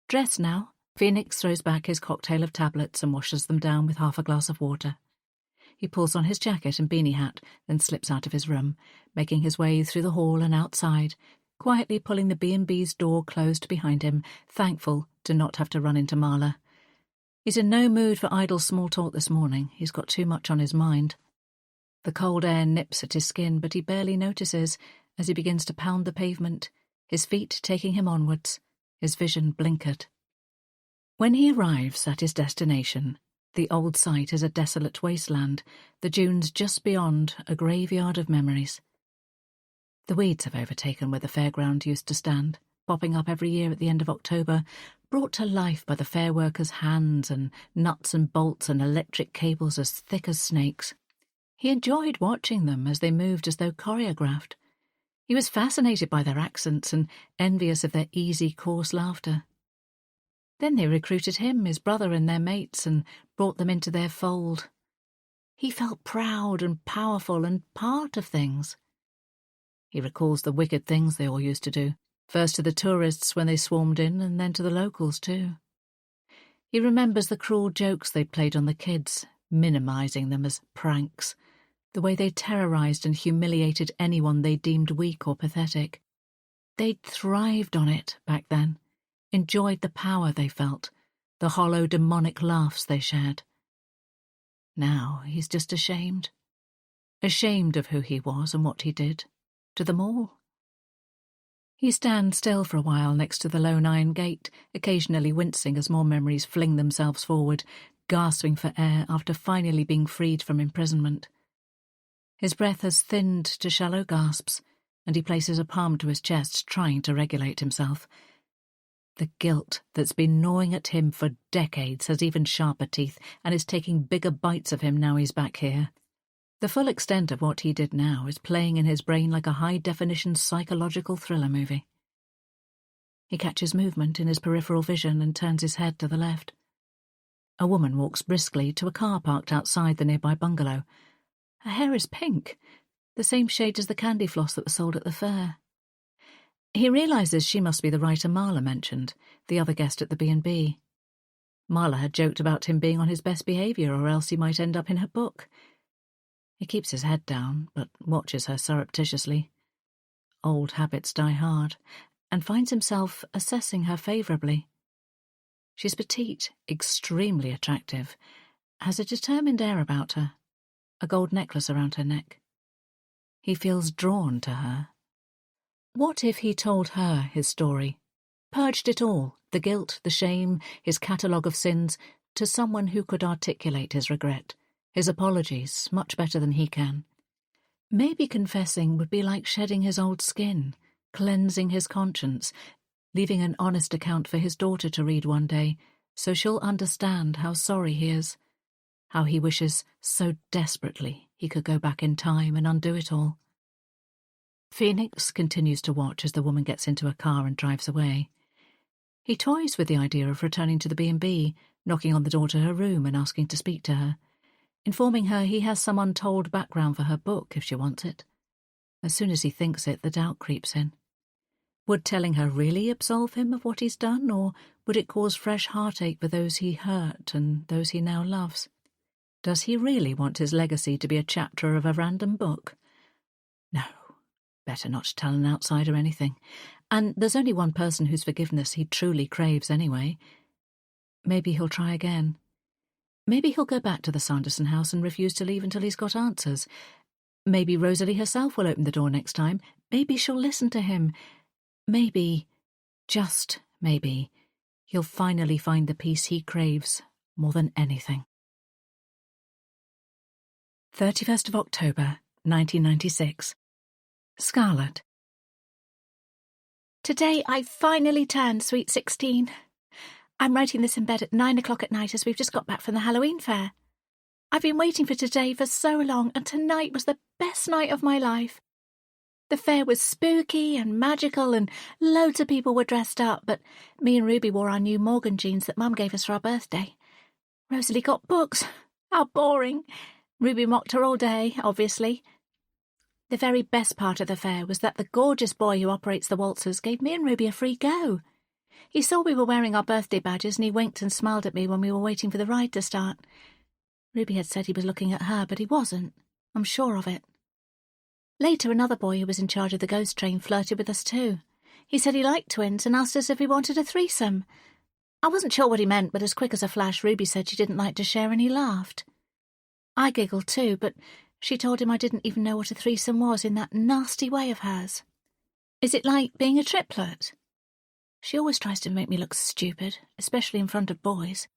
Dressed now, Phoenix throws back his cocktail of tablets and washes them down with half a glass of water. He pulls on his jacket and beanie hat, then slips out of his room, making his way through the hall and outside, quietly pulling the B&B's door closed behind him, thankful to not have to run into Marla. He's in no mood for idle small talk this morning. He's got too much on his mind. The cold air nips at his skin, but he barely notices as he begins to pound the pavement, his feet taking him onwards, his vision blinkered. When he arrives at his destination, the old site is a desolate wasteland, the dunes just beyond a graveyard of memories. The weeds have overtaken where the fairground used to stand, popping up every year at the end of October, brought to life by the fair workers' hands and nuts and bolts and electric cables as thick as snakes. He enjoyed watching them as they moved as though choreographed. He was fascinated by their accents and envious of their easy, coarse laughter. Then they recruited him, his brother, and their mates, and brought them into their fold. He felt proud and powerful and part of things. He recalls the wicked things they all used to do, first to the tourists when they swarmed in, and then to the locals too. He remembers the cruel jokes they'd played on the kids, minimising them as pranks, the way they terrorised and humiliated anyone they deemed weak or pathetic. They'd thrived on it back then, enjoyed the power they felt, the hollow demonic laughs they shared. Now he's just ashamed. Ashamed of who he was and what he did. To them all. He stands still for a while next to the lone iron gate, occasionally wincing as more memories fling themselves forward, gasping for air after finally being freed from imprisonment. His breath has thinned to shallow gasps, and he places a palm to his chest, trying to regulate himself. The guilt that's been gnawing at him for decades has even sharper teeth and is taking bigger bites of him now he's back here. The full extent of what he did now is playing in his brain like a high-definition psychological thriller movie. He catches movement in his peripheral vision and turns his head to the left. A woman walks briskly to a car parked outside the nearby bungalow. Her hair is pink, the same shade as the candy floss that was sold at the fair. He realises she must be the writer Marla mentioned, the other guest at the B&B. Marla had joked about him being on his best behaviour, or else he might end up in her book. He keeps his head down, but watches her surreptitiously. Old habits die hard, and finds himself assessing her favourably. She's petite, extremely attractive, has a determined air about her, a gold necklace around her neck. He feels drawn to her. What if he told her his story, purged it all, the guilt, the shame, his catalogue of sins, to someone who could articulate his regret, his apologies, much better than he can? Maybe confessing would be like shedding his old skin, cleansing his conscience, leaving an honest account for his daughter to read one day, so she'll understand how sorry he is, how he wishes so desperately he could go back in time and undo it all. Phoenix continues to watch as the woman gets into a car and drives away. He toys with the idea of returning to the B&B, knocking on the door to her room and asking to speak to her, informing her he has some untold background for her book if she wants it. As soon as he thinks it, the doubt creeps in. Would telling her really absolve him of what he's done, or would it cause fresh heartache for those he hurt and those he now loves? Does he really want his legacy to be a chapter of a random book? No, better not tell an outsider anything. And there's only one person whose forgiveness he truly craves anyway. Maybe he'll try again. Maybe he'll go back to the Sanderson house and refuse to leave until he's got answers. Maybe Rosalie herself will open the door next time. Maybe she'll listen to him. Maybe, just maybe, he'll finally find the peace he craves more than anything. 31st of October, 1996. Scarlet. Today I finally turned sweet 16. I'm writing this in bed at 9 o'clock at night as we've just got back from the Halloween fair. I've been waiting for today for so long, and tonight was the best night of my life. The fair was spooky and magical, and loads of people were dressed up, but me and Ruby wore our new Morgan jeans that Mum gave us for our birthday. Rosalie got books. How boring. Ruby mocked her all day, obviously. The very best part of the fair was that the gorgeous boy who operates the waltzers gave me and Ruby a free go. He saw we were wearing our birthday badges and he winked and smiled at me when we were waiting for the ride to start. Ruby had said he was looking at her, but he wasn't. I'm sure of it. Later, another boy who was in charge of the ghost train flirted with us too. He said he liked twins and asked us if we wanted a threesome. I wasn't sure what he meant, but as quick as a flash, Ruby said she didn't like to share, and he laughed. I giggled too, but she told him I didn't even know what a threesome was in that nasty way of hers. Is it like being a triplet? She always tries to make me look stupid, especially in front of boys.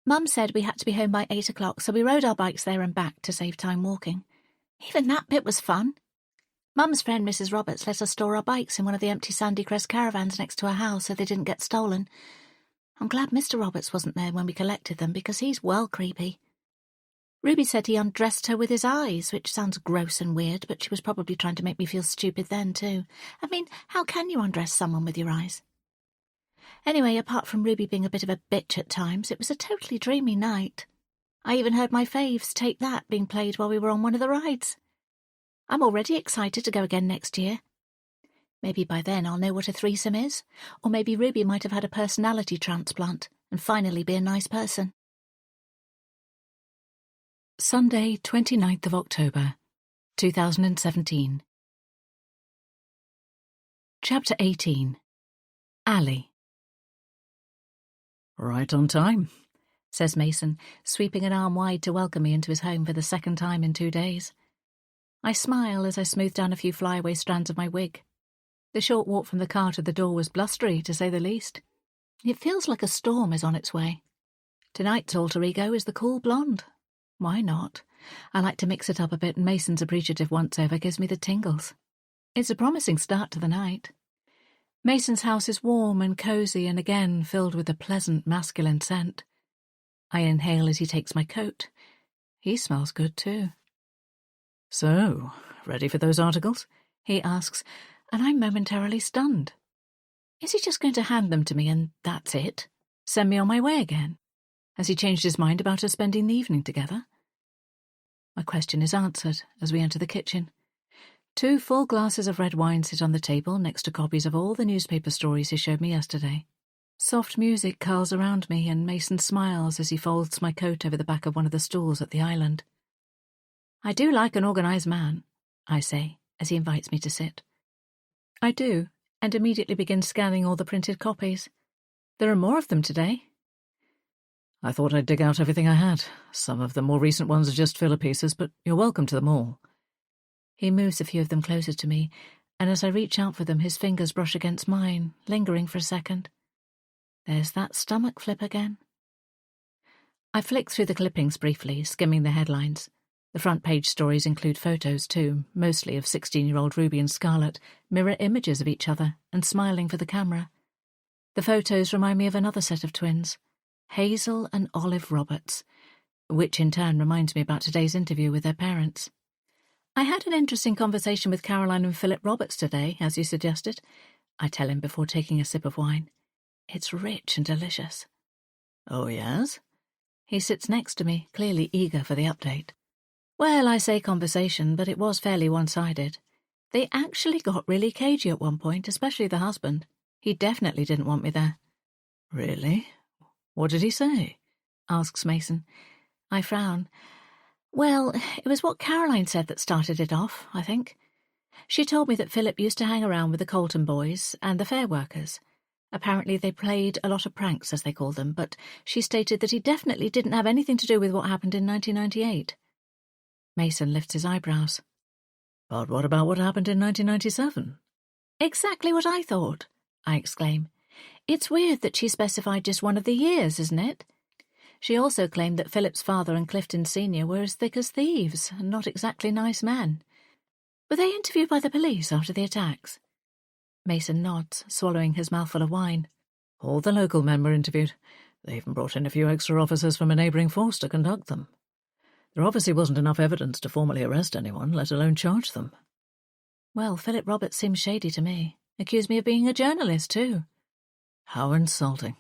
Mum said we had to be home by 8 o'clock, so we rode our bikes there and back to save time walking. Even that bit was fun. Mum's friend Mrs. Roberts let us store our bikes in one of the empty Sandy Crest caravans next to her house so they didn't get stolen. I'm glad Mr. Roberts wasn't there when we collected them, because he's well creepy. Ruby said he undressed her with his eyes, which sounds gross and weird, but she was probably trying to make me feel stupid then too. I mean, how can you undress someone with your eyes? Anyway, apart from Ruby being a bit of a bitch at times, it was a totally dreamy night. I even heard my faves, Take That, being played while we were on one of the rides. I'm already excited to go again next year. Maybe by then I'll know what a threesome is, or maybe Ruby might have had a personality transplant and finally be a nice person. Sunday, 29th of October, 2017. Chapter 18. Alley. Right on time, says Mason, sweeping an arm wide to welcome me into his home for the second time in 2 days. I smile as I smooth down a few flyaway strands of my wig. The short walk from the car to the door was blustery, to say the least. It feels like a storm is on its way. Tonight's alter ego is the cool blonde. Why not? I like to mix it up a bit, and Mason's appreciative once-over gives me the tingles. It's a promising start to the night. Mason's house is warm and cosy and again filled with a pleasant masculine scent. I inhale as he takes my coat. He smells good too. So, ready for those articles? He asks, and I'm momentarily stunned. Is he just going to hand them to me and that's it? Send me on my way again? Has he changed his mind about us spending the evening together? My question is answered as we enter the kitchen. 2 full glasses of red wine sit on the table next to copies of all the newspaper stories he showed me yesterday. Soft music curls around me and Mason smiles as he folds my coat over the back of one of the stools at the island. I do like an organised man, I say, as he invites me to sit. I do, and immediately begin scanning all the printed copies. There are more of them today. I thought I'd dig out everything I had. Some of the more recent ones are just filler pieces, but you're welcome to them all. He moves a few of them closer to me, and as I reach out for them, his fingers brush against mine, lingering for a second. There's that stomach flip again. I flick through the clippings briefly, skimming the headlines. The front page stories include photos too, mostly of 16-year-old Ruby and Scarlett, mirror images of each other and smiling for the camera. The photos remind me of another set of twins, Hazel and Olive Roberts, which in turn reminds me about today's interview with their parents. I had an interesting conversation with Caroline and Philip Roberts today, as you suggested, I tell him before taking a sip of wine. It's rich and delicious. Oh, yes? He sits next to me, clearly eager for the update. Well, I say conversation, but it was fairly one-sided. They actually got really cagey at one point, especially the husband. He definitely didn't want me there. Really? What did he say? Asks Mason. I frown. Well, it was what Caroline said that started it off, I think. She told me that Philip used to hang around with the Colton boys and the fair workers. Apparently they played a lot of pranks, as they called them, but she stated that he definitely didn't have anything to do with what happened in 1998. Mason lifts his eyebrows. But what about what happened in 1997? Exactly what I thought, I exclaim. It's weird that she specified just one of the years, isn't it? She also claimed that Philip's father and Clifton Sr. were as thick as thieves, and not exactly nice men. Were they interviewed by the police after the attacks? Mason nods, swallowing his mouthful of wine. All the local men were interviewed. They even brought in a few extra officers from a neighbouring force to conduct them. There obviously wasn't enough evidence to formally arrest anyone, let alone charge them. Well, Philip Roberts seems shady to me. Accused me of being a journalist, too. How insulting,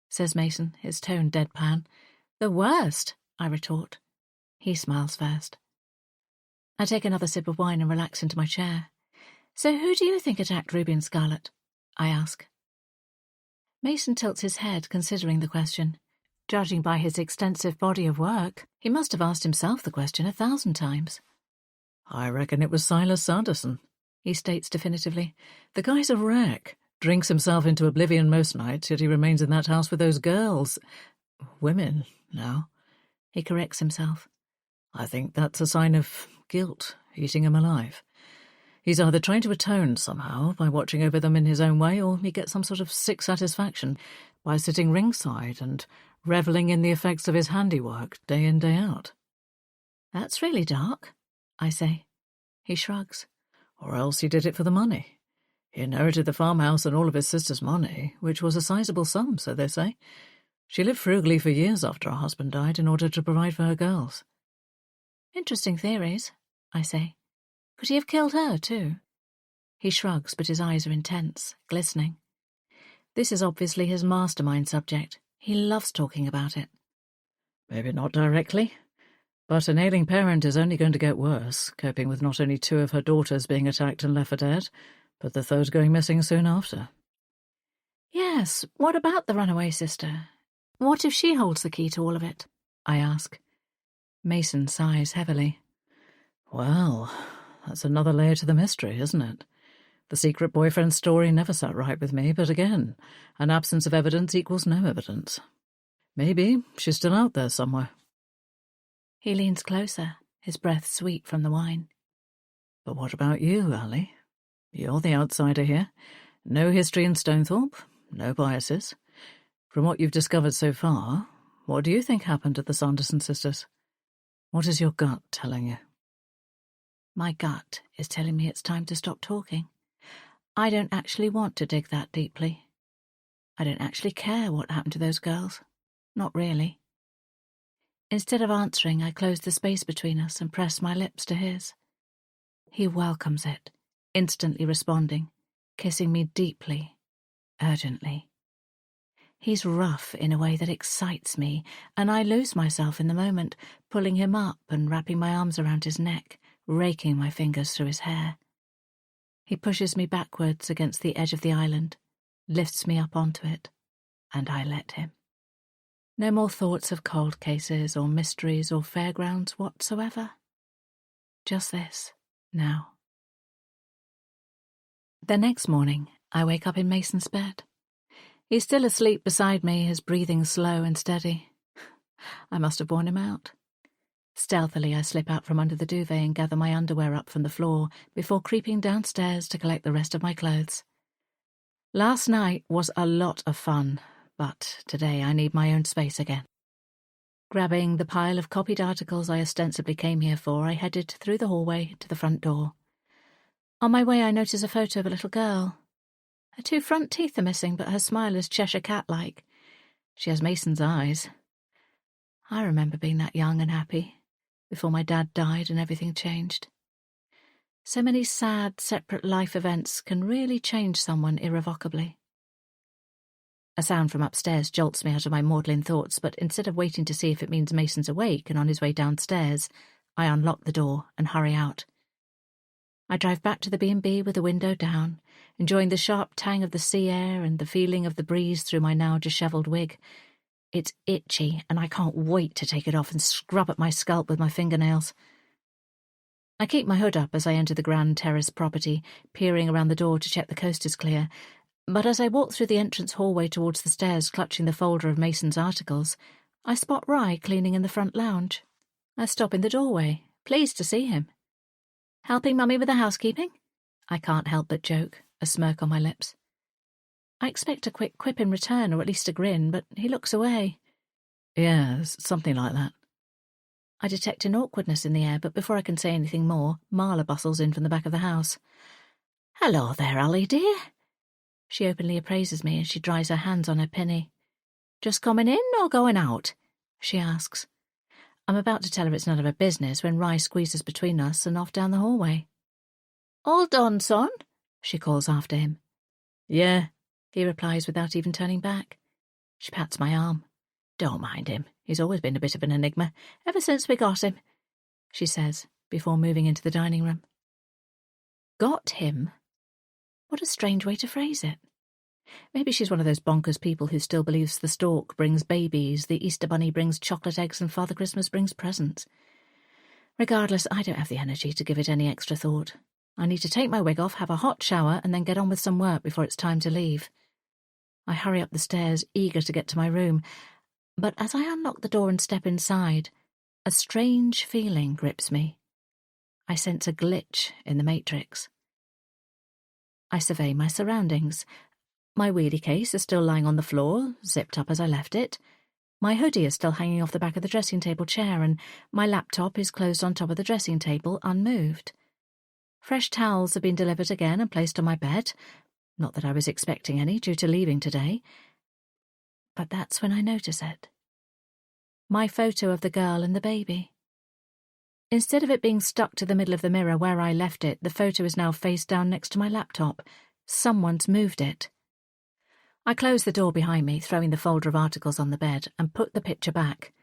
says Mason, his tone deadpan. The worst, I retort. He smiles first. I take another sip of wine and relax into my chair. So who do you think attacked Ruby and Scarlett? I ask. Mason tilts his head, considering the question. Judging by his extensive body of work, he must have asked himself the question 1,000 times. I reckon it was Silas Sanderson, he states definitively. The guy's a wreck. Drinks himself into oblivion most nights, yet he remains in that house with those girls. Women, now. He corrects himself. I think that's a sign of guilt, eating him alive. He's either trying to atone somehow by watching over them in his own way, or he gets some sort of sick satisfaction by sitting ringside and revelling in the effects of his handiwork day in, day out. That's really dark, I say. He shrugs. Or else he did it for the money. He inherited the farmhouse and all of his sister's money, which was a sizable sum, so they say. She lived frugally for years after her husband died in order to provide for her girls. Interesting theories, I say. Could he have killed her, too? He shrugs, but his eyes are intense, glistening. This is obviously his mastermind subject. He loves talking about it. Maybe not directly, but an ailing parent is only going to get worse, coping with not only 2 of her daughters being attacked and left for dead, but the 3rd going missing soon after. Yes, what about the runaway sister? What if she holds the key to all of it? I ask. Mason sighs heavily. Well, that's another layer to the mystery, isn't it? The secret boyfriend story never sat right with me, but again, an absence of evidence equals no evidence. Maybe she's still out there somewhere. He leans closer, his breath sweet from the wine. But what about you, Ali? You're the outsider here. No history in Stonethorpe, no biases. From what you've discovered so far, what do you think happened to the Sanderson sisters? What is your gut telling you? My gut is telling me it's time to stop talking. I don't actually want to dig that deeply. I don't actually care what happened to those girls. Not really. Instead of answering, I close the space between us and press my lips to his. He welcomes it, instantly responding, kissing me deeply, urgently. He's rough in a way that excites me, and I lose myself in the moment, pulling him up and wrapping my arms around his neck, raking my fingers through his hair. He pushes me backwards against the edge of the island, lifts me up onto it, and I let him. No more thoughts of cold cases or mysteries or fairgrounds whatsoever. Just this, now. The next morning, I wake up in Mason's bed. He's still asleep beside me, his breathing slow and steady. I must have worn him out. Stealthily, I slip out from under the duvet and gather my underwear up from the floor before creeping downstairs to collect the rest of my clothes. Last night was a lot of fun, but today I need my own space again. Grabbing the pile of copied articles I ostensibly came here for, I headed through the hallway to the front door. On my way, I notice a photo of a little girl. Her 2 front teeth are missing, but her smile is Cheshire Cat-like. She has Mason's eyes. I remember being that young and happy, before my dad died and everything changed. So many sad, separate life events can really change someone irrevocably. A sound from upstairs jolts me out of my maudlin thoughts, but instead of waiting to see if it means Mason's awake and on his way downstairs, I unlock the door and hurry out. I drive back to the B&B with the window down, enjoying the sharp tang of the sea air and the feeling of the breeze through my now dishevelled wig. It's itchy, and I can't wait to take it off and scrub at my scalp with my fingernails. I keep my hood up as I enter the grand terrace property, peering around the door to check the coast is clear, but as I walk through the entrance hallway towards the stairs clutching the folder of Mason's articles, I spot Rye cleaning in the front lounge. I stop in the doorway, pleased to see him. "Helping Mummy with the housekeeping?" I can't help but joke, a smirk on my lips. I expect a quick quip in return, or at least a grin, but he looks away. Yeah, something like that. I detect an awkwardness in the air, but before I can say anything more, Marla bustles in from the back of the house. "Hello there, Ollie, dear." She openly appraises me as she dries her hands on her pinny. "Just coming in or going out?" she asks. I'm about to tell her it's none of her business when Rye squeezes between us and off down the hallway. "All done, son?" she calls after him. Yeah, he replies without even turning back. She pats my arm. "Don't mind him. He's always been a bit of an enigma, ever since we got him," she says, before moving into the dining room. Got him? What a strange way to phrase it. Maybe she's one of those bonkers people who still believes the stork brings babies, the Easter bunny brings chocolate eggs, and Father Christmas brings presents. Regardless, I don't have the energy to give it any extra thought. I need to take my wig off, have a hot shower, and then get on with some work before it's time to leave. I hurry up the stairs, eager to get to my room, but as I unlock the door and step inside, a strange feeling grips me. I sense a glitch in the matrix. I survey my surroundings. My wheelie case is still lying on the floor, zipped up as I left it. My hoodie is still hanging off the back of the dressing table chair, and my laptop is closed on top of the dressing table, unmoved. Fresh towels have been delivered again and placed on my bed. Not that I was expecting any due to leaving today. But that's when I notice it. My photo of the girl and the baby. Instead of it being stuck to the middle of the mirror where I left it, the photo is now face down next to my laptop. Someone's moved it. I close the door behind me, throwing the folder of articles on the bed, and put the picture back.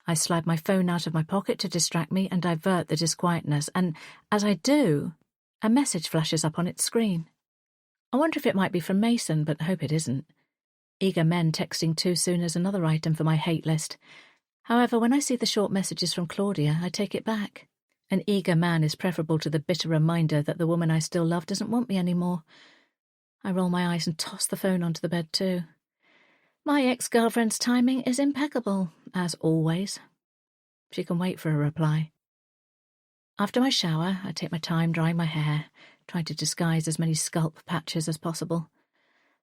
I slide my phone out of my pocket to distract me and divert the disquietness, and as I do, a message flashes up on its screen. I wonder if it might be from Mason, but hope it isn't. Eager men texting too soon is another item for my hate list. However, when I see the short messages from Claudia, I take it back. An eager man is preferable to the bitter reminder that the woman I still love doesn't want me anymore. I roll my eyes and toss the phone onto the bed too. My ex-girlfriend's timing is impeccable, as always. She can wait for a reply. After my shower, I take my time drying my hair, trying to disguise as many scalp patches as possible.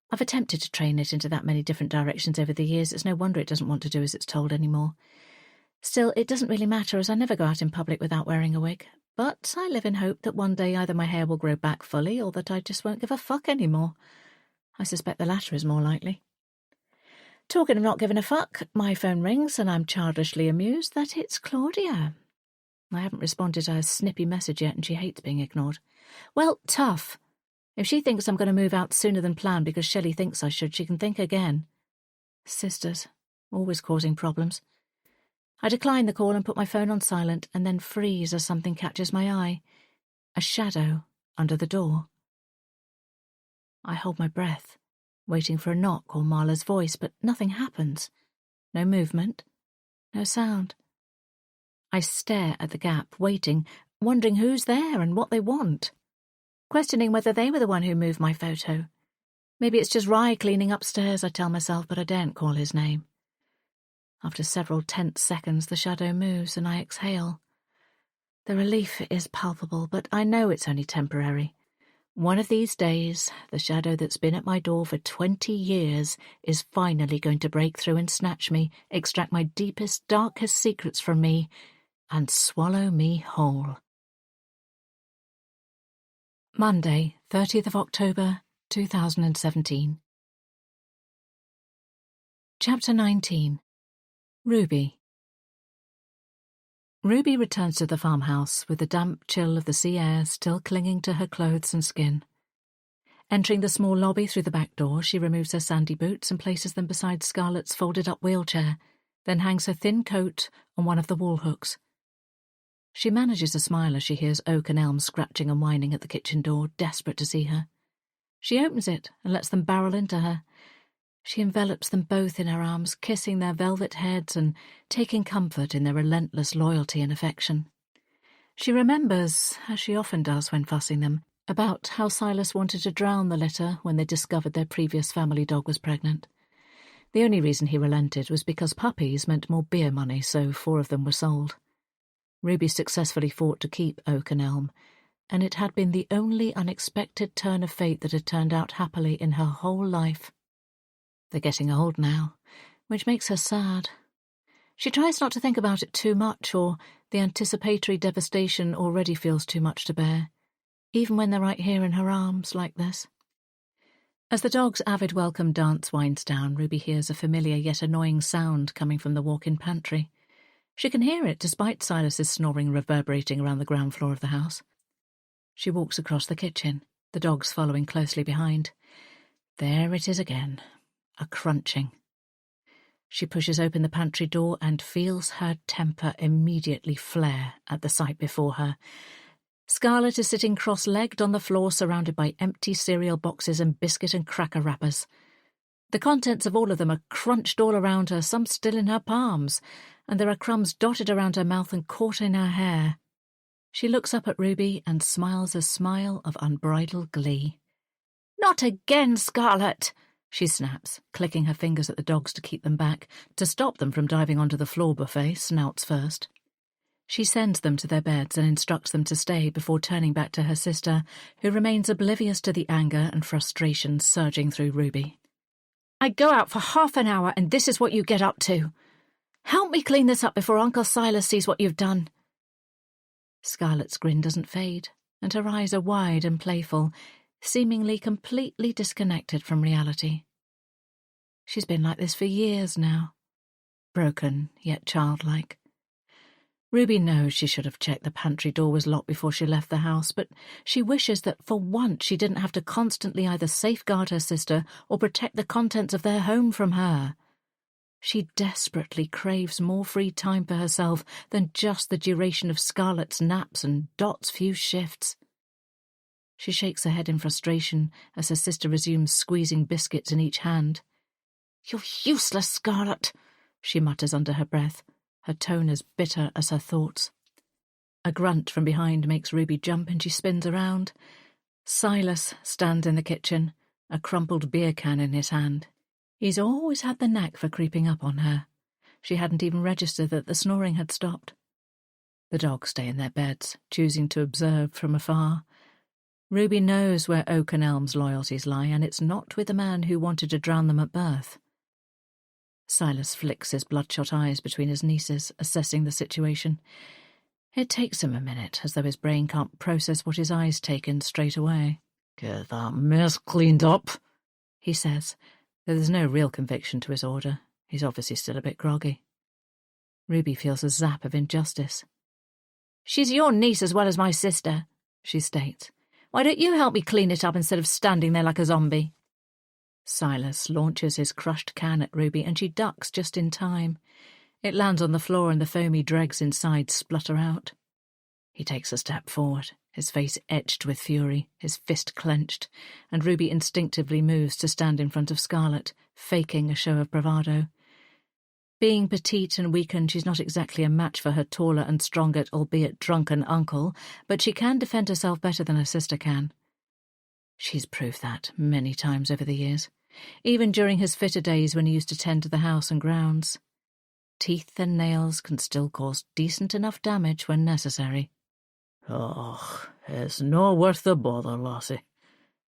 I've attempted to train it into that many different directions over the years. It's no wonder it doesn't want to do as it's told anymore. Still, it doesn't really matter, as I never go out in public without wearing a wig. But I live in hope that one day either my hair will grow back fully or that I just won't give a fuck anymore. I suspect the latter is more likely. Talking of not giving a fuck, my phone rings and I'm childishly amused that it's Claudia. I haven't responded to her snippy message yet and she hates being ignored. Well, tough. If she thinks I'm going to move out sooner than planned because Shelley thinks I should, she can think again. Sisters, always causing problems. I decline the call and put my phone on silent and then freeze as something catches my eye. A shadow under the door. I hold my breath, waiting for a knock or Marla's voice, but nothing happens. No movement, no sound. I stare at the gap, waiting, wondering who's there and what they want. Questioning whether they were the one who moved my photo. Maybe it's just Rye cleaning upstairs, I tell myself, but I daren't call his name. After several tense seconds, the shadow moves and I exhale. The relief is palpable, but I know it's only temporary. One of these days, the shadow that's been at my door for 20 years is finally going to break through and snatch me, extract my deepest, darkest secrets from me, and swallow me whole. Monday, 30th of October, 2017. Chapter 19. Ruby. Ruby returns to the farmhouse with the damp chill of the sea air still clinging to her clothes and skin. Entering the small lobby through the back door, she removes her sandy boots and places them beside Scarlett's folded-up wheelchair, then hangs her thin coat on one of the wall hooks. She manages a smile as she hears Oak and Elm scratching and whining at the kitchen door, desperate to see her. She opens it and lets them barrel into her. She envelops them both in her arms, kissing their velvet heads and taking comfort in their relentless loyalty and affection. She remembers, as she often does when fussing them, about how Silas wanted to drown the litter when they discovered their previous family dog was pregnant. The only reason he relented was because puppies meant more beer money, so 4 of them were sold. Ruby successfully fought to keep Oak and Elm, and it had been the only unexpected turn of fate that had turned out happily in her whole life. They're getting old now, which makes her sad. She tries not to think about it too much, or the anticipatory devastation already feels too much to bear, even when they're right here in her arms like this. As the dog's avid welcome dance winds down, Ruby hears a familiar yet annoying sound coming from the walk-in pantry. She can hear it despite Silas's snoring reverberating around the ground floor of the house. She walks across the kitchen, the dogs following closely behind. There it is again, a crunching. She pushes open the pantry door and feels her temper immediately flare at the sight before her. Scarlett is sitting cross-legged on the floor, surrounded by empty cereal boxes and biscuit and cracker wrappers. The contents of all of them are crunched all around her, some still in her palms, and there are crumbs dotted around her mouth and caught in her hair. She looks up at Ruby and smiles a smile of unbridled glee. "Not again, Scarlett!" she snaps, clicking her fingers at the dogs to keep them back, to stop them from diving onto the floor buffet, snouts first. She sends them to their beds and instructs them to stay before turning back to her sister, who remains oblivious to the anger and frustration surging through Ruby. "I go out for half an hour and this is what you get up to. Help me clean this up before Uncle Silas sees what you've done." Scarlett's grin doesn't fade, and her eyes are wide and playful, seemingly completely disconnected from reality. She's been like this for years now, broken yet childlike. Ruby knows she should have checked the pantry door was locked before she left the house, but she wishes that for once she didn't have to constantly either safeguard her sister or protect the contents of their home from her. She desperately craves more free time for herself than just the duration of Scarlett's naps and Dot's few shifts. She shakes her head in frustration as her sister resumes squeezing biscuits in each hand. "You're useless, Scarlett," she mutters under her breath, her tone as bitter as her thoughts. A grunt from behind makes Ruby jump and she spins around. Silas stands in the kitchen, a crumpled beer can in his hand. He's always had the knack for creeping up on her. She hadn't even registered that the snoring had stopped. The dogs stay in their beds, choosing to observe from afar. Ruby knows where Oak and Elm's loyalties lie, and it's not with the man who wanted to drown them at birth. Silas flicks his bloodshot eyes between his nieces, assessing the situation. It takes him a minute, as though his brain can't process what his eyes take in straight away. "Get that mess cleaned up," he says, though there's no real conviction to his order. He's obviously still a bit groggy. Ruby feels a zap of injustice. "She's your niece as well as my sister," she states. Why don't you help me clean it up instead of standing there like a zombie? Silas launches his crushed can at Ruby, and she ducks just in time. It lands on the floor and the foamy dregs inside splutter out. He takes a step forward, his face etched with fury, his fist clenched, and Ruby instinctively moves to stand in front of Scarlet, faking a show of bravado. Being petite and weakened, she's not exactly a match for her taller and stronger, albeit drunken, uncle, but she can defend herself better than her sister can. She's proved that many times over the years, even during his fitter days when he used to tend to the house and grounds. Teeth and nails can still cause decent enough damage when necessary. "Oh, it's no worth the bother, lassie,"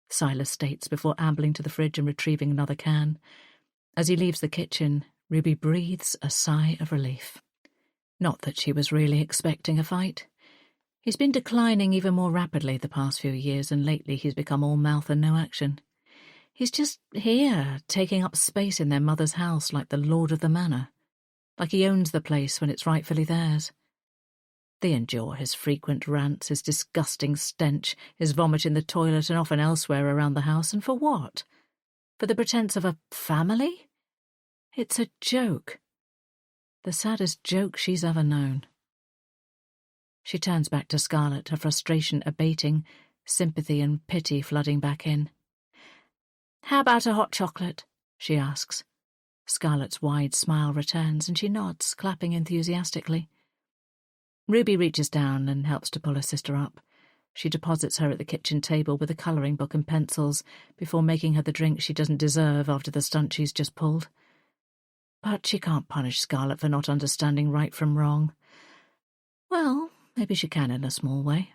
Silas states before ambling to the fridge and retrieving another can. As he leaves the kitchen, Ruby breathes a sigh of relief. Not that she was really expecting a fight. He's been declining even more rapidly the past few years, and lately he's become all mouth and no action. He's just here, taking up space in their mother's house like the lord of the manor, like he owns the place when it's rightfully theirs. They endure his frequent rants, his disgusting stench, his vomit in the toilet and often elsewhere around the house, and for what? For the pretense of a family? It's a joke. The saddest joke she's ever known. She turns back to Scarlet, her frustration abating, sympathy and pity flooding back in. "How about a hot chocolate?" she asks. Scarlet's wide smile returns, and she nods, clapping enthusiastically. Ruby reaches down and helps to pull her sister up. She deposits her at the kitchen table with a colouring book and pencils before making her the drink she doesn't deserve after the stunt she's just pulled. But she can't punish Scarlet for not understanding right from wrong. Well, maybe she can in a small way.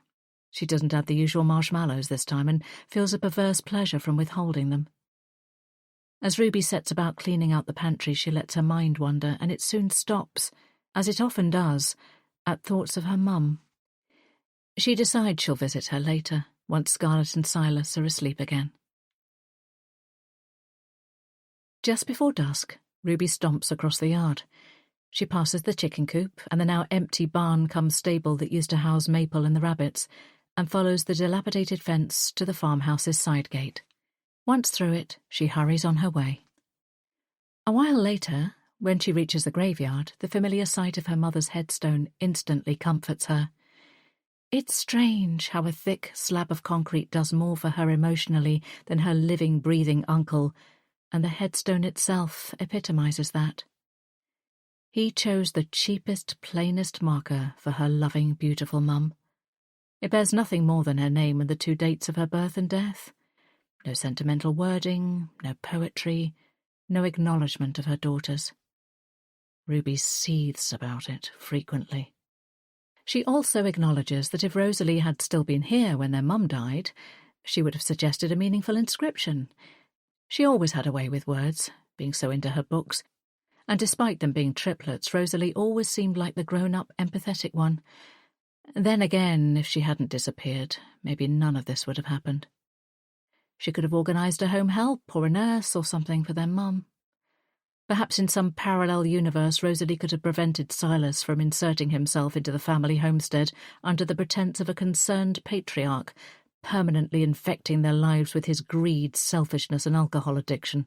She doesn't add the usual marshmallows this time and feels a perverse pleasure from withholding them. As Ruby sets about cleaning out the pantry, she lets her mind wander, and it soon stops, as it often does, at thoughts of her mum. She decides she'll visit her later, once Scarlet and Silas are asleep again. Just before dusk, Ruby stomps across the yard. She passes the chicken coop and the now empty barn-cum-stable that used to house Maple and the rabbits, and follows the dilapidated fence to the farmhouse's side gate. Once through it, she hurries on her way. A while later, when she reaches the graveyard, the familiar sight of her mother's headstone instantly comforts her. It's strange how a thick slab of concrete does more for her emotionally than her living, breathing uncle, and the headstone itself epitomizes that. He chose the cheapest, plainest marker for her loving, beautiful mum. It bears nothing more than her name and the 2 dates of her birth and death. No sentimental wording, no poetry, no acknowledgement of her daughters. Ruby seethes about it frequently. She also acknowledges that if Rosalie had still been here when their mum died, she would have suggested a meaningful inscription. She always had a way with words, being so into her books, and despite them being triplets, Rosalie always seemed like the grown-up, empathetic one. Then again, if she hadn't disappeared, maybe none of this would have happened. She could have organised a home help or a nurse or something for their mum. Perhaps in some parallel universe, Rosalie could have prevented Silas from inserting himself into the family homestead under the pretence of a concerned patriarch, permanently infecting their lives with his greed, selfishness and alcohol addiction.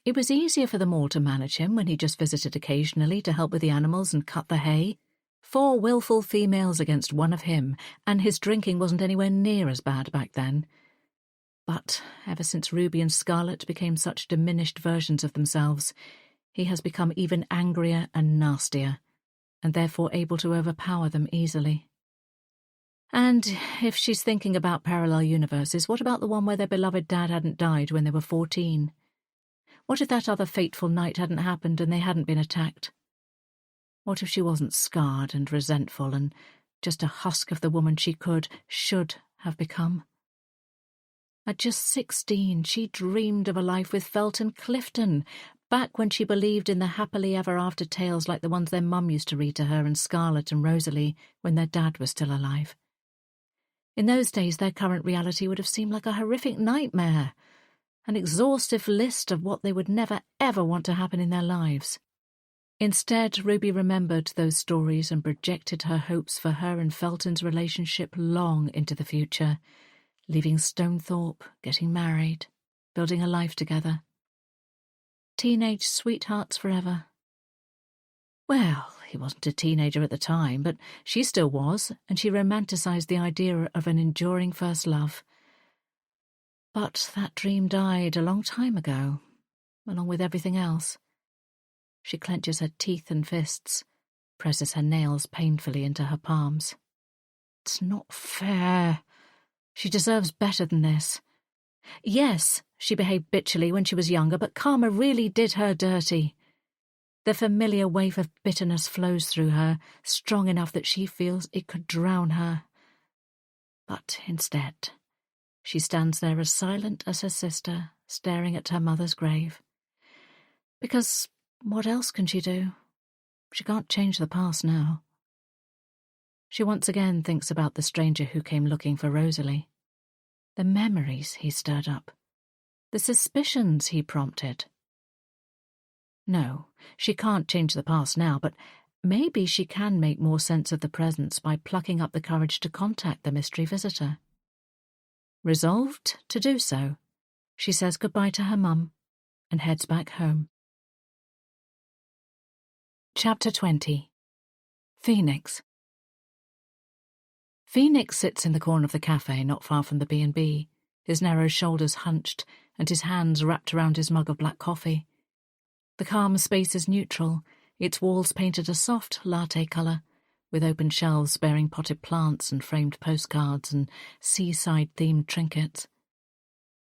It was easier for them all to manage him when he just visited occasionally to help with the animals and cut the hay. 4 willful females against one of him, and his drinking wasn't anywhere near as bad back then. But ever since Ruby and Scarlet became such diminished versions of themselves, he has become even angrier and nastier, and therefore able to overpower them easily. And if she's thinking about parallel universes, what about the one where their beloved dad hadn't died when they were 14? What if that other fateful night hadn't happened and they hadn't been attacked? What if she wasn't scarred and resentful and just a husk of the woman she should have become? At just 16, she dreamed of a life with Felton Clifton, back when she believed in the happily ever after tales like the ones their mum used to read to her and Scarlet and Rosalie when their dad was still alive. In those days, their current reality would have seemed like a horrific nightmare, an exhaustive list of what they would never ever want to happen in their lives. Instead, Ruby remembered those stories and projected her hopes for her and Felton's relationship long into the future, leaving Stonethorpe, getting married, building a life together. Teenage sweethearts forever. Well, he wasn't a teenager at the time, but she still was, and she romanticised the idea of an enduring first love. But that dream died a long time ago, along with everything else. She clenches her teeth and fists, presses her nails painfully into her palms. It's not fair. She deserves better than this. Yes, she behaved bitchily when she was younger, but karma really did her dirty. The familiar wave of bitterness flows through her, strong enough that she feels it could drown her. But instead, she stands there as silent as her sister, staring at her mother's grave. Because what else can she do? She can't change the past now. She once again thinks about the stranger who came looking for Rosalie. The memories he stirred up. The suspicions he prompted. No, she can't change the past now, but maybe she can make more sense of the present by plucking up the courage to contact the mystery visitor. Resolved to do so, she says goodbye to her mum and heads back home. Chapter 20. Phoenix. Phoenix sits in the corner of the cafe not far from the B&B, his narrow shoulders hunched and his hands wrapped around his mug of black coffee. The calm space is neutral, its walls painted a soft latte colour, with open shelves bearing potted plants and framed postcards and seaside-themed trinkets.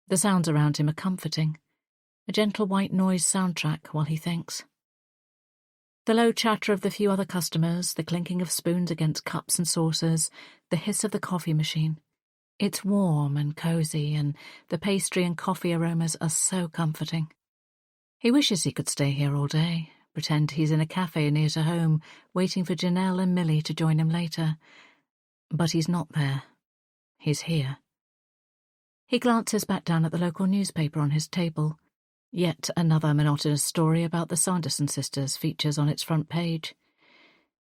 The sounds around him are comforting, a gentle white noise soundtrack while he thinks. The low chatter of the few other customers, the clinking of spoons against cups and saucers, the hiss of the coffee machine. It's warm and cosy, and the pastry and coffee aromas are so comforting. He wishes he could stay here all day, pretend he's in a cafe near to home, waiting for Janelle and Millie to join him later. But he's not there. He's here. He glances back down at the local newspaper on his table. Yet another monotonous story about the Sanderson sisters features on its front page.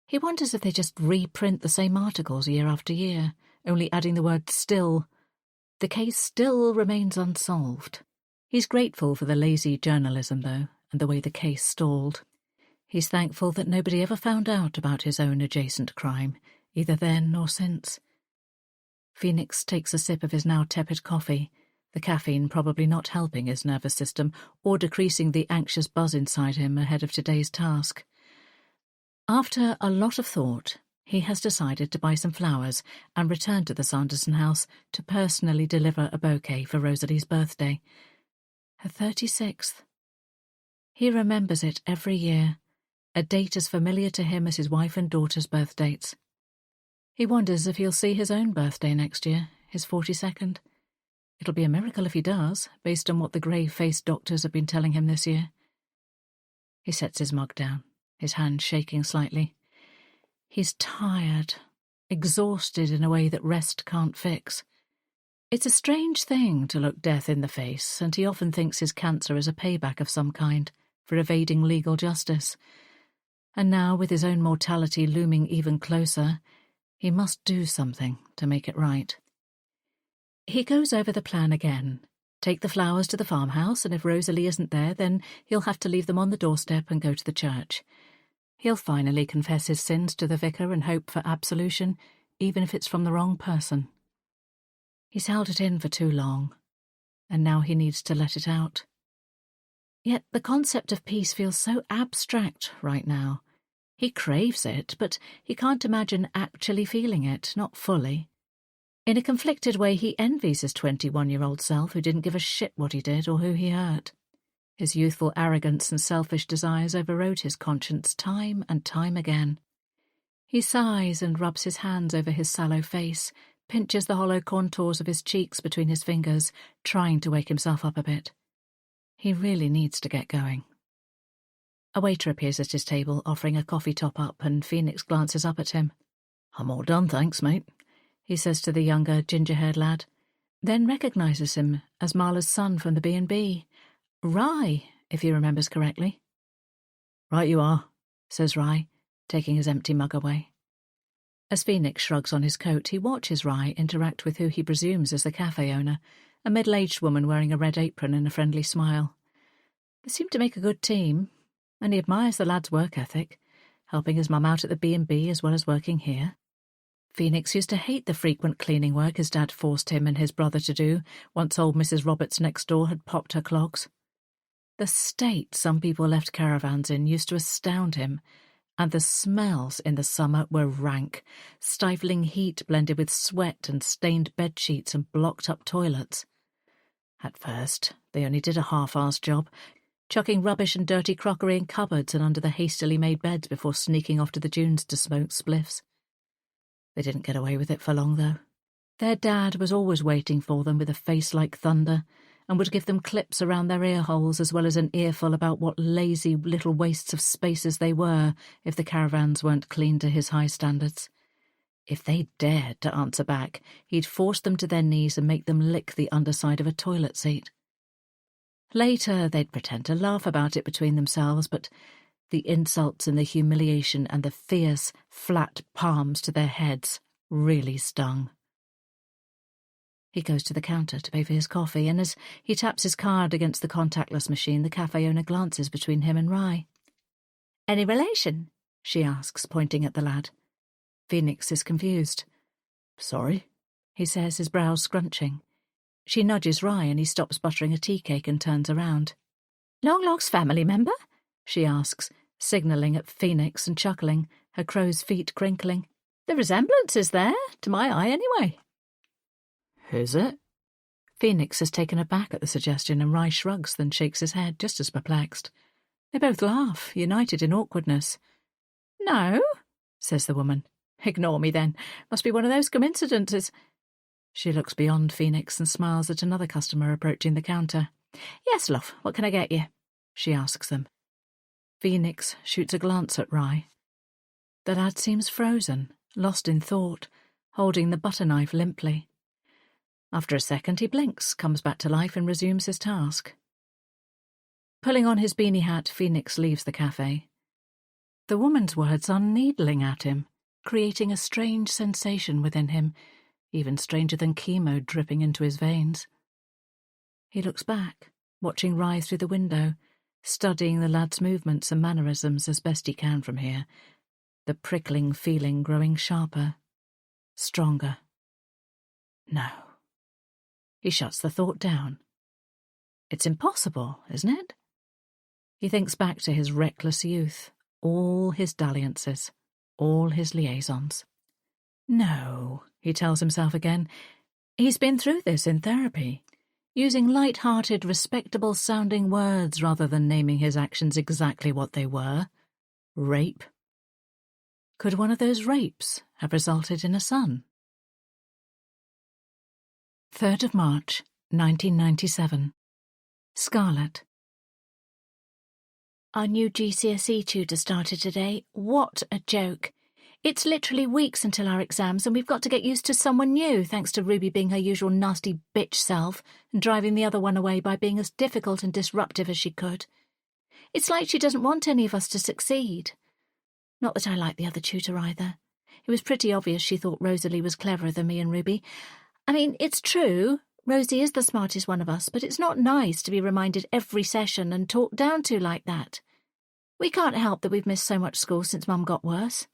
He wonders if they just reprint the same articles year after year, only adding the word still. The case still remains unsolved. He's grateful for the lazy journalism, though, and the way the case stalled. He's thankful that nobody ever found out about his own adjacent crime, either then or since. Phoenix takes a sip of his now tepid coffee, the caffeine probably not helping his nervous system or decreasing the anxious buzz inside him ahead of today's task. After a lot of thought, he has decided to buy some flowers and return to the Sanderson house to personally deliver a bouquet for Rosalie's birthday. Her 36th. He remembers it every year, a date as familiar to him as his wife and daughter's birth dates. He wonders if he'll see his own birthday next year, his 42nd. It'll be a miracle if he does, based on what the grave-faced doctors have been telling him this year. He sets his mug down, his hand shaking slightly. He's tired, exhausted in a way that rest can't fix. It's a strange thing to look death in the face, and he often thinks his cancer is a payback of some kind for evading legal justice. And now, with his own mortality looming even closer, he must do something to make it right. He goes over the plan again. Take the flowers to the farmhouse, and if Rosalie isn't there, then he'll have to leave them on the doorstep and go to the church. He'll finally confess his sins to the vicar and hope for absolution, even if it's from the wrong person. He's held it in for too long, and now he needs to let it out. Yet the concept of peace feels so abstract right now. He craves it, but he can't imagine actually feeling it, not fully. In a conflicted way, he envies his 21-year-old self who didn't give a shit what he did or who he hurt. His youthful arrogance and selfish desires overrode his conscience time and time again. He sighs and rubs his hands over his sallow face, pinches the hollow contours of his cheeks between his fingers, trying to wake himself up a bit. He really needs to get going. A waiter appears at his table, offering a coffee top-up, and Phoenix glances up at him. "I'm all done, thanks, mate," he says to the younger, ginger-haired lad, then recognises him as Marla's son from the B&B. Rye, if he remembers correctly. "Right you are. says Rye, taking his empty mug away. As Phoenix shrugs on his coat, he watches Rye interact with who he presumes is the cafe owner, a middle-aged woman wearing a red apron and a friendly smile. They seem to make a good team, and he admires the lad's work ethic, helping his mum out at the B&B as well as working here. Phoenix used to hate the frequent cleaning work his dad forced him and his brother to do once old Mrs. Roberts next door had popped her clogs. The state some people left caravans in used to astound him, and the smells in the summer were rank, stifling heat blended with sweat and stained bedsheets and blocked-up toilets. At first, they only did a half-assed job, chucking rubbish and dirty crockery in cupboards and under the hastily made beds before sneaking off to the dunes to smoke spliffs. They didn't get away with it for long, though. Their dad was always waiting for them with a face like thunder, and would give them clips around their ear holes as well as an earful about what lazy little wastes of spaces they were if the caravans weren't clean to his high standards. If they dared to answer back, he'd force them to their knees and make them lick the underside of a toilet seat. Later, they'd pretend to laugh about it between themselves, but the insults and the humiliation and the fierce, flat palms to their heads really stung. He goes to the counter to pay for his coffee, and as he taps his card against the contactless machine, the cafe owner glances between him and Rye. "Any relation?" she asks, pointing at the lad. Phoenix is confused. "Sorry," he says, his brows scrunching. She nudges Rye and he stops buttering a tea cake and turns around. "Long-lost family member?" she asks, signalling at Phoenix and chuckling, her crow's feet crinkling. "The resemblance is there, to my eye anyway." "Is it?" Phoenix is taken aback at the suggestion, and Rye shrugs, then shakes his head, just as perplexed. They both laugh, united in awkwardness. "No," says the woman. "Ignore me, then. Must be one of those coincidences." She looks beyond Phoenix and smiles at another customer approaching the counter. "Yes, love, what can I get you?" she asks them. Phoenix shoots a glance at Rye. The lad seems frozen, lost in thought, holding the butter knife limply. After a second, he blinks, comes back to life, and resumes his task. Pulling on his beanie hat, Phoenix leaves the cafe. The woman's words are needling at him, creating a strange sensation within him, even stranger than chemo dripping into his veins. He looks back, watching Rye through the window, studying the lad's movements and mannerisms as best he can from here, the prickling feeling growing sharper, stronger. No. He shuts the thought down. It's impossible, isn't it? He thinks back to his reckless youth, all his dalliances, all his liaisons. No, he tells himself again. He's been through this in therapy, using light-hearted, respectable-sounding words rather than naming his actions exactly what they were. Rape. Could one of those rapes have resulted in a son? 3rd of March, 1997. Scarlet. Our new GCSE tutor started today. What a joke. It's literally weeks until our exams, and we've got to get used to someone new, thanks to Ruby being her usual nasty bitch self and driving the other one away by being as difficult and disruptive as she could. It's like she doesn't want any of us to succeed. Not that I like the other tutor either. It was pretty obvious she thought Rosalie was cleverer than me and Ruby. I mean, it's true, Rosie is the smartest one of us, but it's not nice to be reminded every session and talked down to like that. We can't help that we've missed so much school since Mum got worse.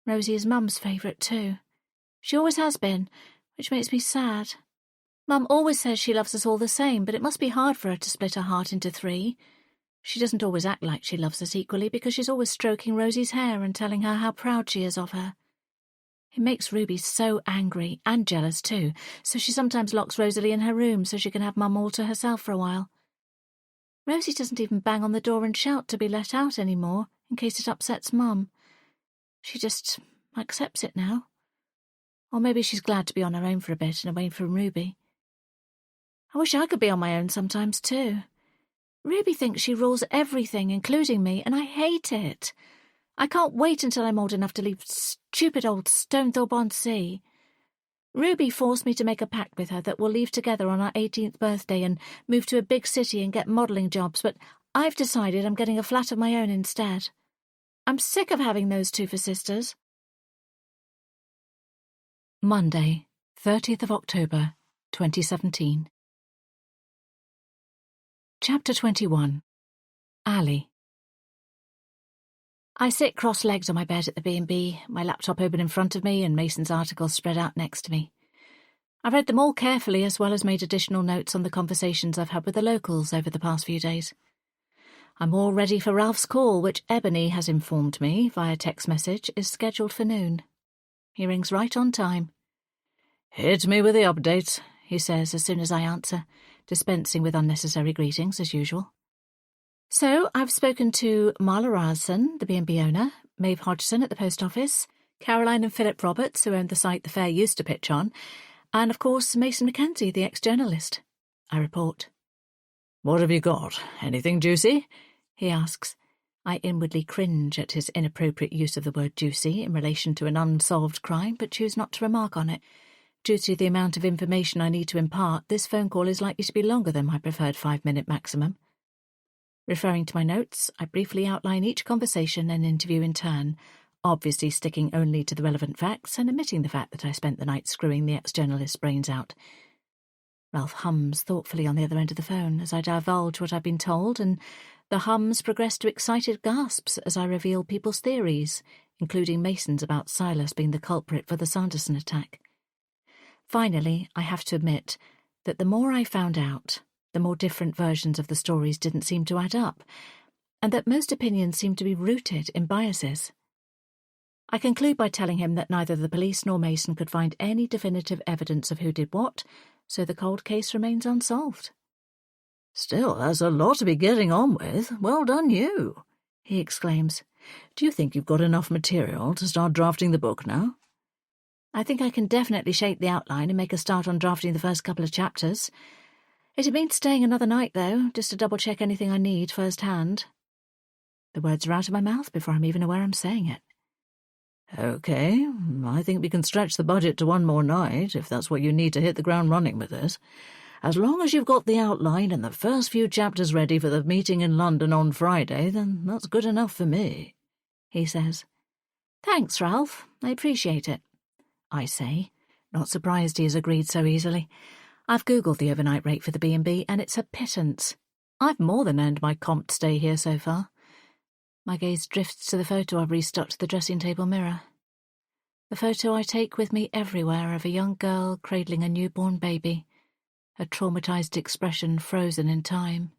Rosie is Mum's favourite too. She always has been, which makes me sad. Mum always says she loves us all the same, but it must be hard for her to split her heart into 3. She doesn't always act like she loves us equally because she's always stroking Rosie's hair and telling her how proud she is of her. It makes Ruby so angry and jealous too, so she sometimes locks Rosalie in her room so she can have Mum all to herself for a while. Rosie doesn't even bang on the door and shout to be let out anymore, in case it upsets Mum. She just accepts it now. Or maybe she's glad to be on her own for a bit and away from Ruby. I wish I could be on my own sometimes too. Ruby thinks she rules everything, including me, and I hate it. I can't wait until I'm old enough to leave stupid old Stonethorpe-on-Sea. Ruby forced me to make a pact with her that we'll leave together on our 18th birthday and move to a big city and get modelling jobs, but I've decided I'm getting a flat of my own instead. I'm sick of having those two for sisters. Monday, 30th of October, 2017. Chapter 21. Ali. I sit cross-legged on my bed at the B&B, my laptop open in front of me and Mason's articles spread out next to me. I've read them all carefully as well as made additional notes on the conversations I've had with the locals over the past few days. I'm all ready for Ralph's call, which Ebony has informed me, via text message, is scheduled for noon. He rings right on time. "Hit me with the updates," he says as soon as I answer, dispensing with unnecessary greetings as usual. So, I've spoken to Marla Ryerson, the B&B owner, Maeve Hodgson at the post office, Caroline and Philip Roberts, who owned the site the fair used to pitch on, and, of course, Mason Mackenzie, the ex-journalist. I report. "What have you got? Anything juicy?" he asks. I inwardly cringe at his inappropriate use of the word juicy in relation to an unsolved crime, but choose not to remark on it. Due to the amount of information I need to impart, this phone call is likely to be longer than my preferred 5-minute maximum. Referring to my notes, I briefly outline each conversation and interview in turn, obviously sticking only to the relevant facts and omitting the fact that I spent the night screwing the ex-journalist's brains out. Ralph hums thoughtfully on the other end of the phone as I divulge what I've been told, and the hums progress to excited gasps as I reveal people's theories, including Mason's about Silas being the culprit for the Sanderson attack. Finally, I have to admit that the more I found out, the more different versions of the stories didn't seem to add up, and that most opinions seemed to be rooted in biases. I conclude by telling him that neither the police nor Mason could find any definitive evidence of who did what, so the cold case remains unsolved. "Still, that's a lot to be getting on with. Well done you," he exclaims. "Do you think you've got enough material to start drafting the book now?" I think I can definitely shape the outline and make a start on drafting the first couple of chapters. It'd mean staying another night, though, just to double-check anything I need first-hand. The words are out of my mouth before I'm even aware I'm saying it. "Okay, I think we can stretch the budget to one more night, if that's what you need to hit the ground running with this. As long as you've got the outline and the first few chapters ready for the meeting in London on Friday, then that's good enough for me," he says. "Thanks, Ralph. I appreciate it," I say, not surprised he has agreed so easily. I've Googled the overnight rate for the B&B, and it's a pittance. I've more than earned my comp to stay here so far. My gaze drifts to the photo I've restuck to the dressing table mirror. The photo I take with me everywhere of a young girl cradling a newborn baby, her traumatized expression frozen in time.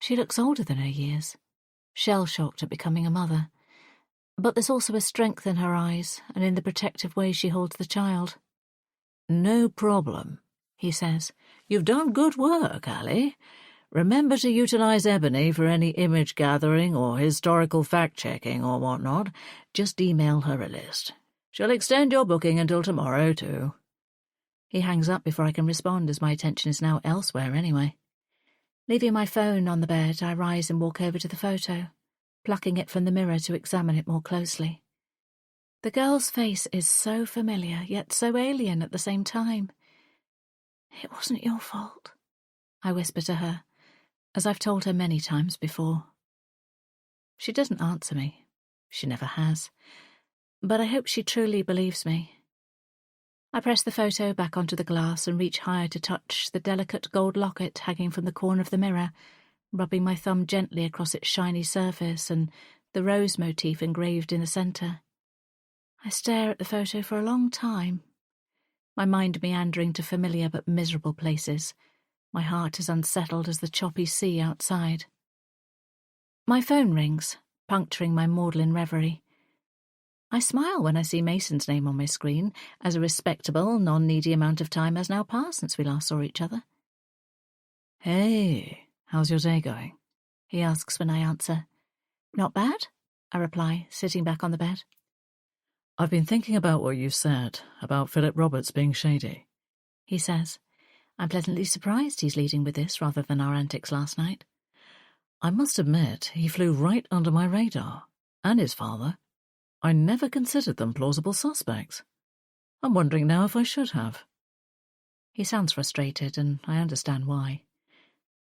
She looks older than her years, shell-shocked at becoming a mother. But there's also a strength in her eyes and in the protective way she holds the child. "No problem," he says. "You've done good work, Ali. Remember to utilize Ebony for any image gathering or historical fact-checking or whatnot. Just email her a list. She'll extend your booking until tomorrow, too." He hangs up before I can respond, as my attention is now elsewhere anyway. Leaving my phone on the bed, I rise and walk over to the photo, plucking it from the mirror to examine it more closely. The girl's face is so familiar, yet so alien at the same time. "It wasn't your fault," I whisper to her, as I've told her many times before. She doesn't answer me. She never has. But I hope she truly believes me. I press the photo back onto the glass and reach higher to touch the delicate gold locket hanging from the corner of the mirror, rubbing my thumb gently across its shiny surface and the rose motif engraved in the centre. I stare at the photo for a long time, my mind meandering to familiar but miserable places, my heart as unsettled as the choppy sea outside. My phone rings, puncturing my maudlin reverie. I smile when I see Mason's name on my screen, as a respectable, non-needy amount of time has now passed since we last saw each other. "Hey, how's your day going?" he asks when I answer. "Not bad," I reply, sitting back on the bed. "I've been thinking about what you said, about Philip Roberts being shady," he says. I'm pleasantly surprised he's leading with this rather than our antics last night. "I must admit, he flew right under my radar, and his father. I never considered them plausible suspects. I'm wondering now if I should have." He sounds frustrated, and I understand why.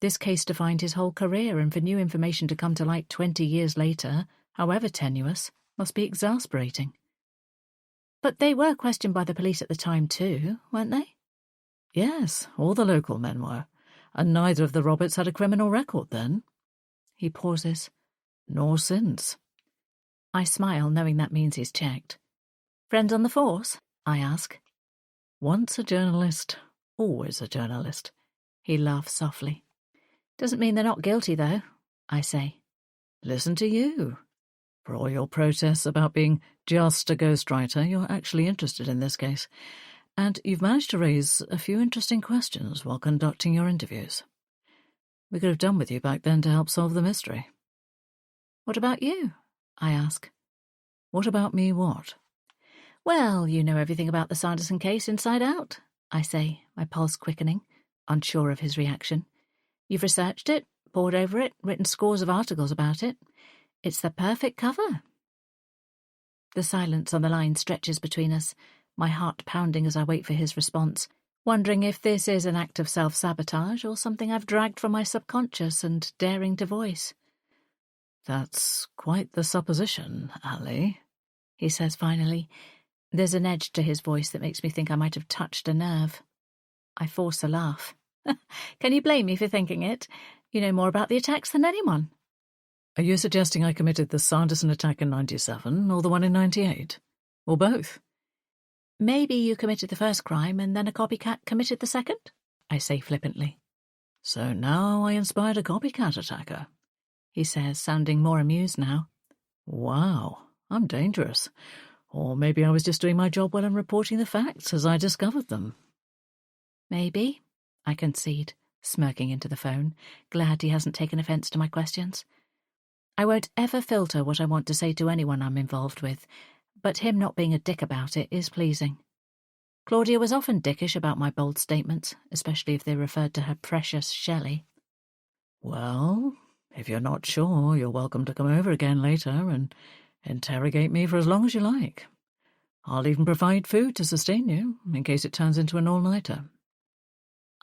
This case defined his whole career, and for new information to come to light 20 years later, however tenuous, must be exasperating. But they were questioned by the police at the time too, weren't they? Yes, all the local men were, and neither of the Roberts had a criminal record then. He pauses. Nor since. I smile, knowing that means he's checked. Friends on the force? I ask. Once a journalist, always a journalist. He laughs softly. Doesn't mean they're not guilty, though, I say. Listen to you. For all your protests about being just a ghostwriter, you're actually interested in this case. And you've managed to raise a few interesting questions while conducting your interviews. We could have done with you back then to help solve the mystery. What about you? I ask. What about me what? Well, you know everything about the Sanderson case inside out, I say, my pulse quickening, unsure of his reaction. You've researched it, pored over it, written scores of articles about it. It's the perfect cover. The silence on the line stretches between us, my heart pounding as I wait for his response, wondering if this is an act of self-sabotage or something I've dragged from my subconscious and daring to voice. That's quite the supposition, Ali, he says finally. There's an edge to his voice that makes me think I might have touched a nerve. I force a laugh. Can you blame me for thinking it? You know more about the attacks than anyone. Are you suggesting I committed the Sanderson attack in 97 or the one in 98? Or both? Maybe you committed the first crime and then a copycat committed the second? I say flippantly. So now I inspired a copycat attacker, he says, sounding more amused now. Wow, I'm dangerous. Or maybe I was just doing my job well and reporting the facts as I discovered them. Maybe, I concede, smirking into the phone, glad he hasn't taken offence to my questions. I won't ever filter what I want to say to anyone I'm involved with, but him not being a dick about it is pleasing. Claudia was often dickish about my bold statements, especially if they referred to her precious Shelley. Well, if you're not sure, you're welcome to come over again later and interrogate me for as long as you like. I'll even provide food to sustain you, in case it turns into an all-nighter.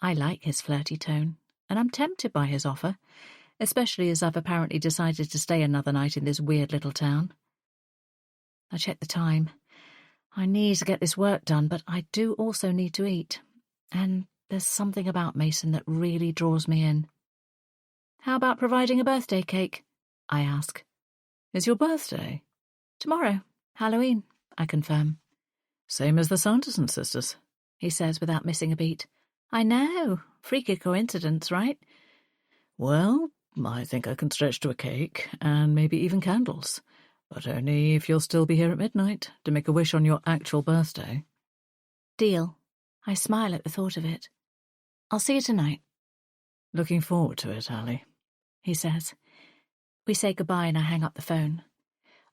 I like his flirty tone, and I'm tempted by his offer, especially as I've apparently decided to stay another night in this weird little town. I check the time. I need to get this work done, but I do also need to eat. And there's something about Mason that really draws me in. How about providing a birthday cake? I ask. Is your birthday? Tomorrow, Halloween, I confirm. Same as the Sanderson sisters, he says without missing a beat. I know. Freaky coincidence, right? Well, I think I can stretch to a cake and maybe even candles. But only if you'll still be here at midnight to make a wish on your actual birthday. Deal. I smile at the thought of it. I'll see you tonight. Looking forward to it, Ali, he says. We say goodbye and I hang up the phone.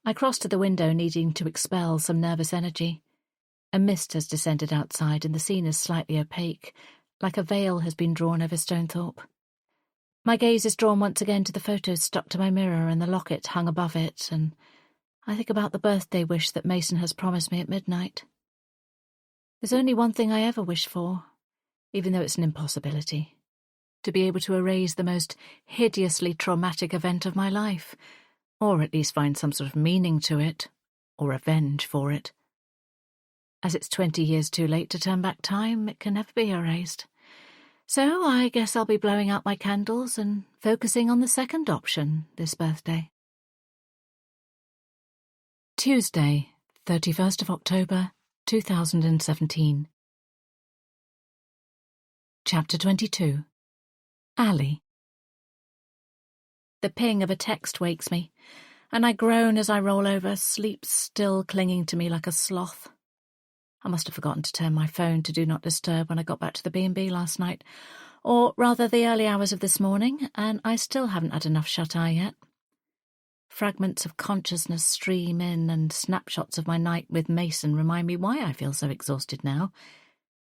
I cross to the window, needing to expel some nervous energy. A mist has descended outside and the scene is slightly opaque, like a veil has been drawn over Stonethorpe. My gaze is drawn once again to the photos stuck to my mirror and the locket hung above it, and I think about the birthday wish that Mason has promised me at midnight. There's only one thing I ever wish for, even though it's an impossibility. To be able to erase the most hideously traumatic event of my life, or at least find some sort of meaning to it, or revenge for it. As it's 20 years too late to turn back time, it can never be erased. So I guess I'll be blowing out my candles and focusing on the second option this birthday. Tuesday, 31st of October, 2017. Chapter 22. Ali. The ping of a text wakes me, and I groan as I roll over, sleep still clinging to me like a sloth. I must have forgotten to turn my phone to Do Not Disturb when I got back to the B&B last night, or rather the early hours of this morning, and I still haven't had enough shut-eye yet. Fragments of consciousness stream in, and snapshots of my night with Mason remind me why I feel so exhausted now.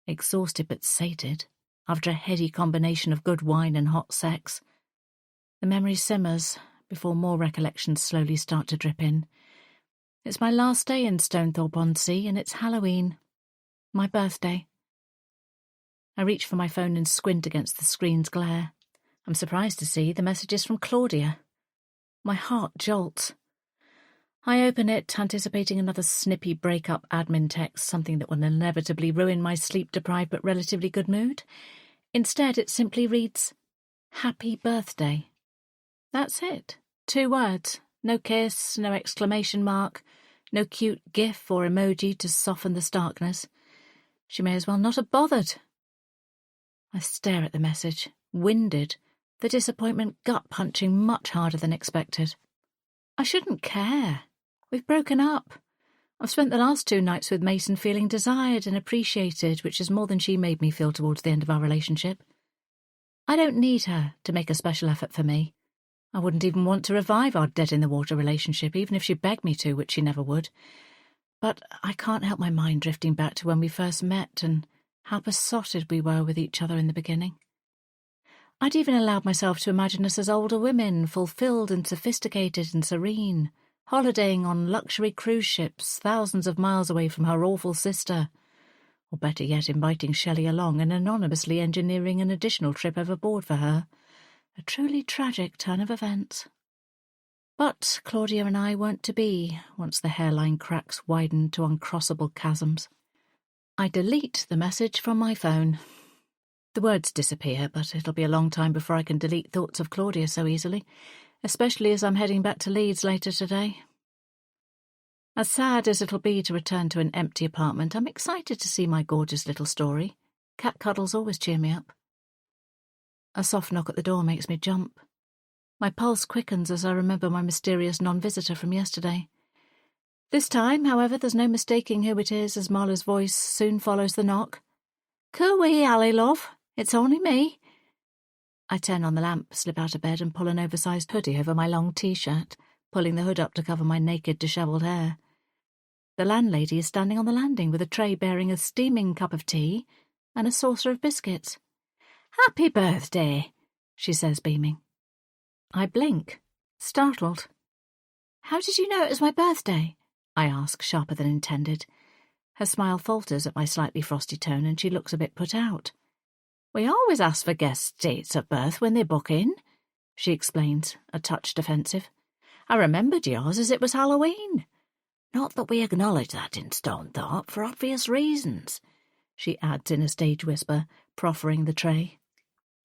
Exhausted but sated, after a heady combination of good wine and hot sex. The memory simmers before more recollections slowly start to drip in. It's my last day in Stonethorpe-on-Sea, and it's Halloween. My birthday. I reach for my phone and squint against the screen's glare. I'm surprised to see the messages from Claudia. My heart jolts. I open it, anticipating another snippy break-up admin text, something that will inevitably ruin my sleep-deprived but relatively good mood. Instead, it simply reads, "Happy birthday." That's it. 2 words. No kiss, no exclamation mark, no cute gif or emoji to soften the starkness. She may as well not have bothered. I stare at the message, winded, the disappointment gut-punching much harder than expected. I shouldn't care. We've broken up. I've spent the last 2 nights with Mason feeling desired and appreciated, which is more than she made me feel towards the end of our relationship. I don't need her to make a special effort for me. I wouldn't even want to revive our dead-in-the-water relationship, even if she begged me to, which she never would. But I can't help my mind drifting back to when we first met and how besotted we were with each other in the beginning. I'd even allowed myself to imagine us as older women, fulfilled and sophisticated and serene, holidaying on luxury cruise ships thousands of miles away from her awful sister, or better yet, inviting Shelley along and anonymously engineering an additional trip overboard for her. A truly tragic turn of events. But Claudia and I weren't to be, once the hairline cracks widened to uncrossable chasms. I delete the message from my phone. The words disappear, but it'll be a long time before I can delete thoughts of Claudia so easily, especially as I'm heading back to Leeds later today. As sad as it'll be to return to an empty apartment, I'm excited to see my gorgeous little story. Cat cuddles always cheer me up. A soft knock at the door makes me jump. My pulse quickens as I remember my mysterious non-visitor from yesterday. This time, however, there's no mistaking who it is, as Marla's voice soon follows the knock. "Cooey, Ally, love. It's only me." I turn on the lamp, slip out of bed and pull an oversized hoodie over my long T-shirt, pulling the hood up to cover my naked, dishevelled hair. The landlady is standing on the landing with a tray bearing a steaming cup of tea and a saucer of biscuits. "Happy birthday," she says, beaming. I blink, startled. "How did you know it was my birthday?" I ask, sharper than intended. Her smile falters at my slightly frosty tone and she looks a bit put out. "We always ask for guests' dates of birth when they book in," she explains, a touch defensive. "I remembered yours as it was Halloween. Not that we acknowledge that in Stone Thorpe for obvious reasons," she adds in a stage whisper, proffering the tray.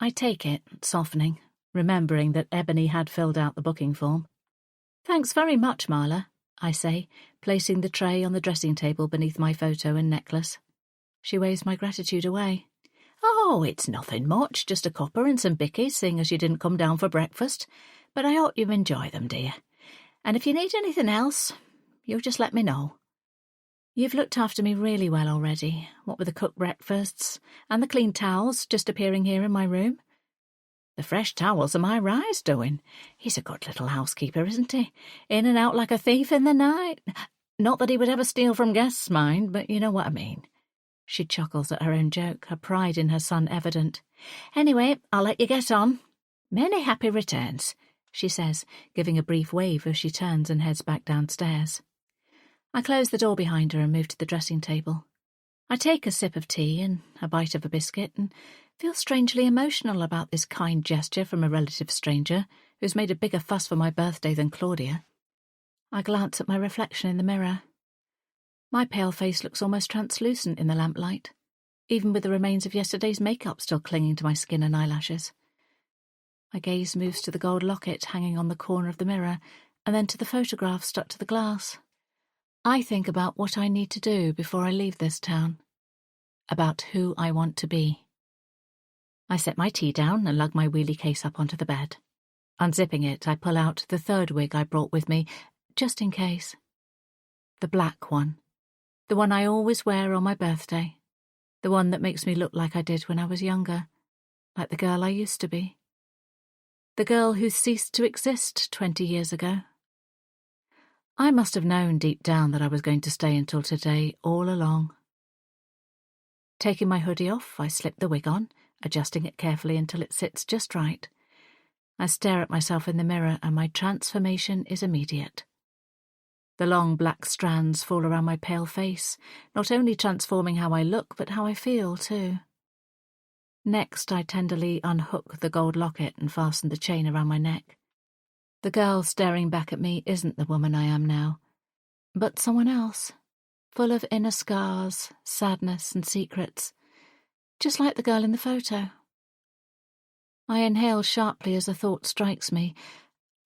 I take it, softening, remembering that Ebony had filled out the booking form. "Thanks very much, Marla," I say, placing the tray on the dressing table beneath my photo and necklace. She waves my gratitude away. "Oh, it's nothing much, just a cuppa and some bickies, seeing as you didn't come down for breakfast. But I hope you enjoy them, dear. And if you need anything else, you'll just let me know." "You've looked after me really well already, what with the cooked breakfasts and the clean towels just appearing here in my room." "The fresh towels are my Rye's doing. He's a good little housekeeper, isn't he? In and out like a thief in the night. Not that he would ever steal from guests, mind, but you know what I mean." She chuckles at her own joke, her pride in her son evident. "Anyway, I'll let you get on. Many happy returns," she says, giving a brief wave as she turns and heads back downstairs. I close the door behind her and move to the dressing table. I take a sip of tea and a bite of a biscuit and feel strangely emotional about this kind gesture from a relative stranger who's made a bigger fuss for my birthday than Claudia. I glance at my reflection in the mirror. My pale face looks almost translucent in the lamplight, even with the remains of yesterday's makeup still clinging to my skin and eyelashes. My gaze moves to the gold locket hanging on the corner of the mirror and then to the photograph stuck to the glass. I think about what I need to do before I leave this town, about who I want to be. I set my tea down and lug my wheelie case up onto the bed. Unzipping it, I pull out the third wig I brought with me, just in case. The black one. The one I always wear on my birthday. The one that makes me look like I did when I was younger, like the girl I used to be. The girl who ceased to exist 20 years ago. I must have known deep down that I was going to stay until today all along. Taking my hoodie off, I slip the wig on, adjusting it carefully until it sits just right. I stare at myself in the mirror and my transformation is immediate. The long black strands fall around my pale face, not only transforming how I look, but how I feel, too. Next, I tenderly unhook the gold locket and fasten the chain around my neck. The girl staring back at me isn't the woman I am now, but someone else, full of inner scars, sadness and secrets, just like the girl in the photo. I inhale sharply as a thought strikes me.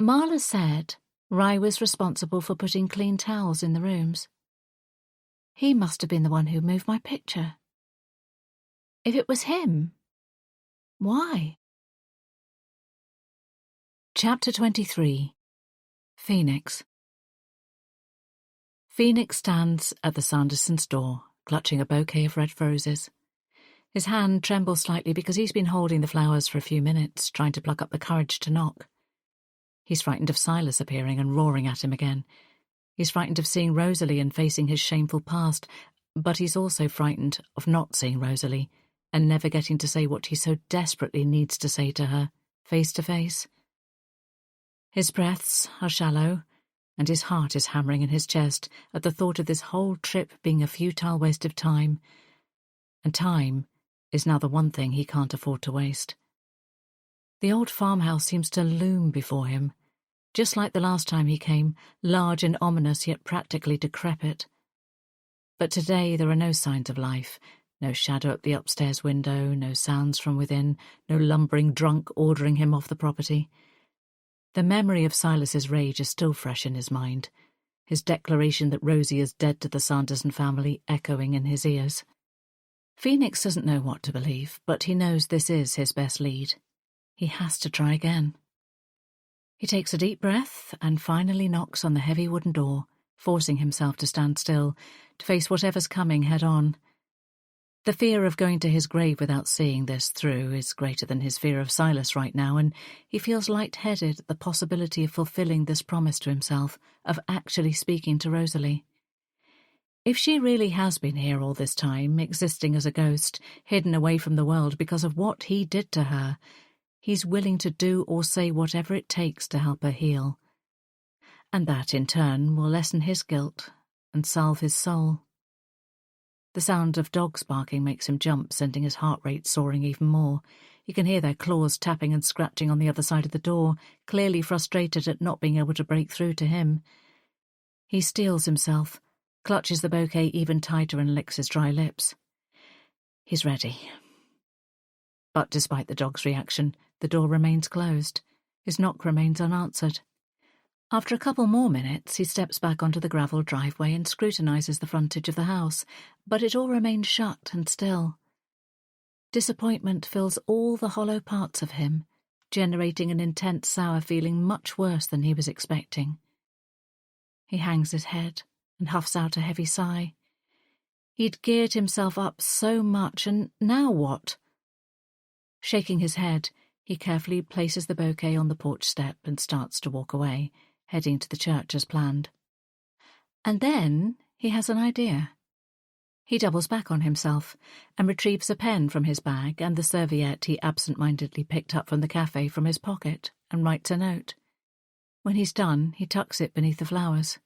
Marla said Ry was responsible for putting clean towels in the rooms. He must have been the one who moved my picture. If it was him, why? Chapter 23. Phoenix. Phoenix stands at the Sandersons' door, clutching a bouquet of red roses. His hand trembles slightly because he's been holding the flowers for a few minutes, trying to pluck up the courage to knock. He's frightened of Silas appearing and roaring at him again. He's frightened of seeing Rosalie and facing his shameful past, but he's also frightened of not seeing Rosalie and never getting to say what he so desperately needs to say to her, face to face. His breaths are shallow, and his heart is hammering in his chest at the thought of this whole trip being a futile waste of time. And time is now the one thing he can't afford to waste. The old farmhouse seems to loom before him, just like the last time he came, large and ominous yet practically decrepit. But today there are no signs of life, no shadow at the upstairs window, no sounds from within, no lumbering drunk ordering him off the property. The memory of Silas's rage is still fresh in his mind, his declaration that Rosie is dead to the Sanderson family echoing in his ears. Phoenix doesn't know what to believe, but he knows this is his best lead. He has to try again. He takes a deep breath and finally knocks on the heavy wooden door, forcing himself to stand still, to face whatever's coming head-on. The fear of going to his grave without seeing this through is greater than his fear of Silas right now, and he feels light-headed at the possibility of fulfilling this promise to himself, of actually speaking to Rosalie. If she really has been here all this time, existing as a ghost, hidden away from the world because of what he did to her, he's willing to do or say whatever it takes to help her heal. And that, in turn, will lessen his guilt and salve his soul. The sound of dogs barking makes him jump, sending his heart rate soaring even more. He can hear their claws tapping and scratching on the other side of the door, clearly frustrated at not being able to break through to him. He steels himself, clutches the bouquet even tighter and licks his dry lips. He's ready. But despite the dog's reaction, the door remains closed. His knock remains unanswered. After a couple more minutes, he steps back onto the gravel driveway and scrutinises the frontage of the house, but it all remains shut and still. Disappointment fills all the hollow parts of him, generating an intense sour feeling much worse than he was expecting. He hangs his head and huffs out a heavy sigh. He'd geared himself up so much, and now what? Shaking his head, he carefully places the bouquet on the porch step and starts to walk away, heading to the church as planned. And then he has an idea. He doubles back on himself and retrieves a pen from his bag and the serviette he absent-mindedly picked up from the cafe from his pocket and writes a note. When he's done, he tucks it beneath the flowers.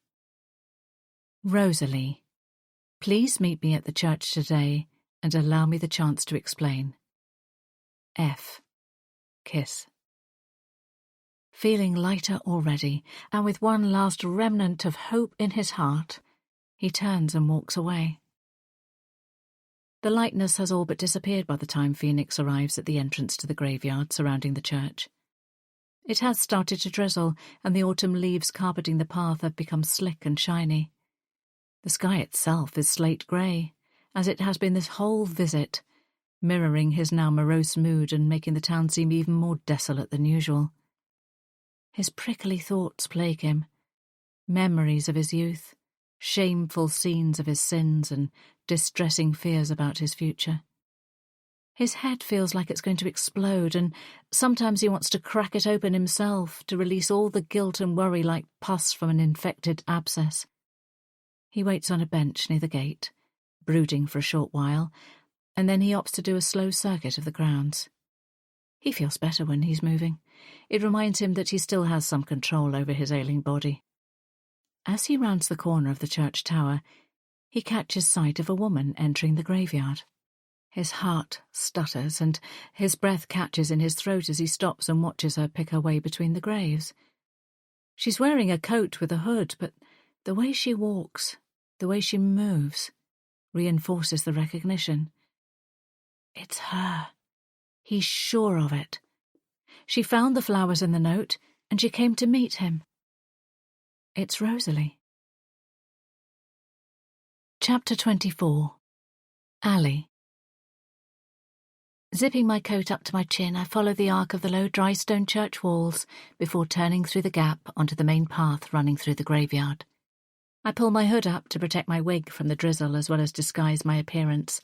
Rosalie, please meet me at the church today and allow me the chance to explain. F. Kiss. Feeling lighter already, and with one last remnant of hope in his heart, he turns and walks away. The lightness has all but disappeared by the time Phoenix arrives at the entrance to the graveyard surrounding the church. It has started to drizzle, and the autumn leaves carpeting the path have become slick and shiny. The sky itself is slate grey, as it has been this whole visit, mirroring his now morose mood and making the town seem even more desolate than usual. His prickly thoughts plague him, memories of his youth, shameful scenes of his sins and distressing fears about his future. His head feels like it's going to explode, and sometimes he wants to crack it open himself to release all the guilt and worry like pus from an infected abscess. He waits on a bench near the gate, brooding for a short while, and then he opts to do a slow circuit of the grounds. He feels better when he's moving. It reminds him that he still has some control over his ailing body. As he rounds the corner of the church tower, he catches sight of a woman entering the graveyard. His heart stutters, and his breath catches in his throat as he stops and watches her pick her way between the graves. She's wearing a coat with a hood, but The way she walks, the way she moves, reinforces the recognition. It's her. He's sure of it. She found the flowers in the note, and she came to meet him. It's Rosalie. Chapter 24. Alley. Zipping my coat up to my chin, I follow the arc of the low dry stone church walls before turning through the gap onto the main path running through the graveyard. I pull my hood up to protect my wig from the drizzle as well as disguise my appearance,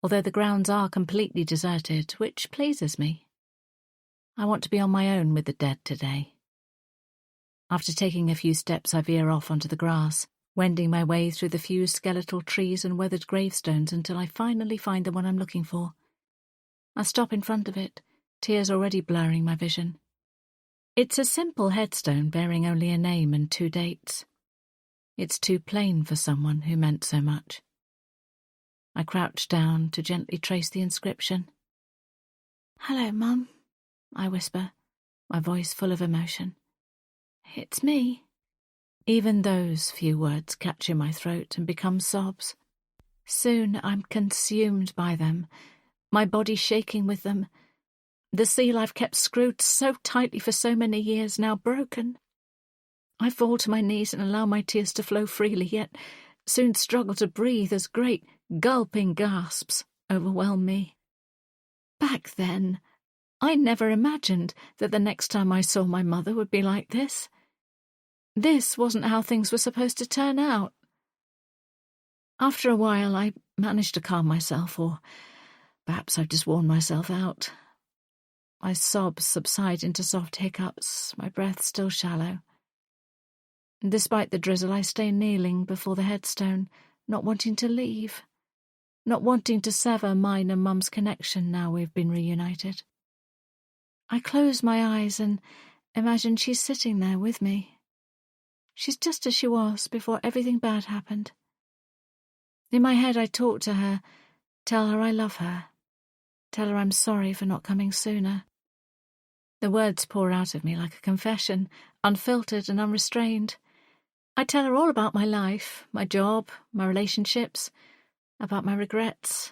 although the grounds are completely deserted, which pleases me. I want to be on my own with the dead today. After taking a few steps, I veer off onto the grass, wending my way through the few skeletal trees and weathered gravestones until I finally find the one I'm looking for. I stop in front of it, tears already blurring my vision. It's a simple headstone bearing only a name and 2 dates. It's too plain for someone who meant so much. I crouch down to gently trace the inscription. "Hello, Mum," I whisper, my voice full of emotion. "It's me." Even those few words catch in my throat and become sobs. Soon I'm consumed by them, my body shaking with them. The seal I've kept screwed so tightly for so many years now broken. I fall to my knees and allow my tears to flow freely, yet soon struggle to breathe as great, gulping gasps overwhelm me. Back then, I never imagined that the next time I saw my mother would be like this. This wasn't how things were supposed to turn out. After a while, I managed to calm myself, or perhaps I've just worn myself out. My sobs subside into soft hiccups, my breath still shallow. Despite the drizzle, I stay kneeling before the headstone, not wanting to leave, not wanting to sever mine and Mum's connection now we've been reunited. I close my eyes and imagine she's sitting there with me. She's just as she was before everything bad happened. In my head I talk to her, tell her I love her, tell her I'm sorry for not coming sooner. The words pour out of me like a confession, unfiltered and unrestrained. I tell her all about my life, my job, my relationships, about my regrets,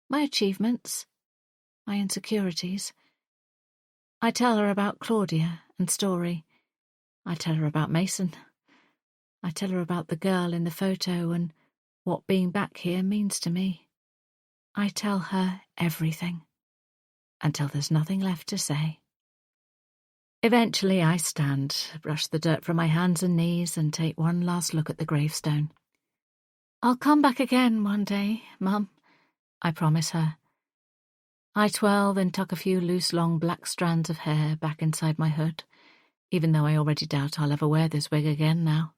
my achievements, my insecurities. I tell her about Claudia and Story. I tell her about Mason. I tell her about the girl in the photo and what being back here means to me. I tell her everything, until there's nothing left to say. Eventually I stand, brush the dirt from my hands and knees, and take one last look at the gravestone. "I'll come back again one day, Mum," I promise her. I twirl, then tuck a few loose, long black strands of hair back inside my hood, even though I already doubt I'll ever wear this wig again now.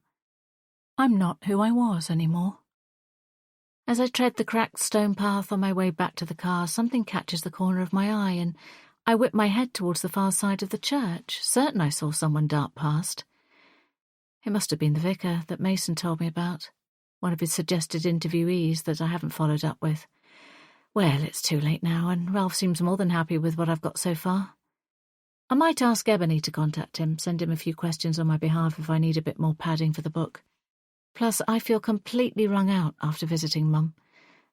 I'm not who I was anymore. As I tread the cracked stone path on my way back to the car, something catches the corner of my eye, and I whip my head towards the far side of the church, certain I saw someone dart past. It must have been the vicar that Mason told me about, one of his suggested interviewees that I haven't followed up with. Well, it's too late now, and Ralph seems more than happy with what I've got so far. I might ask Ebony to contact him, send him a few questions on my behalf if I need a bit more padding for the book. Plus, I feel completely wrung out after visiting Mum,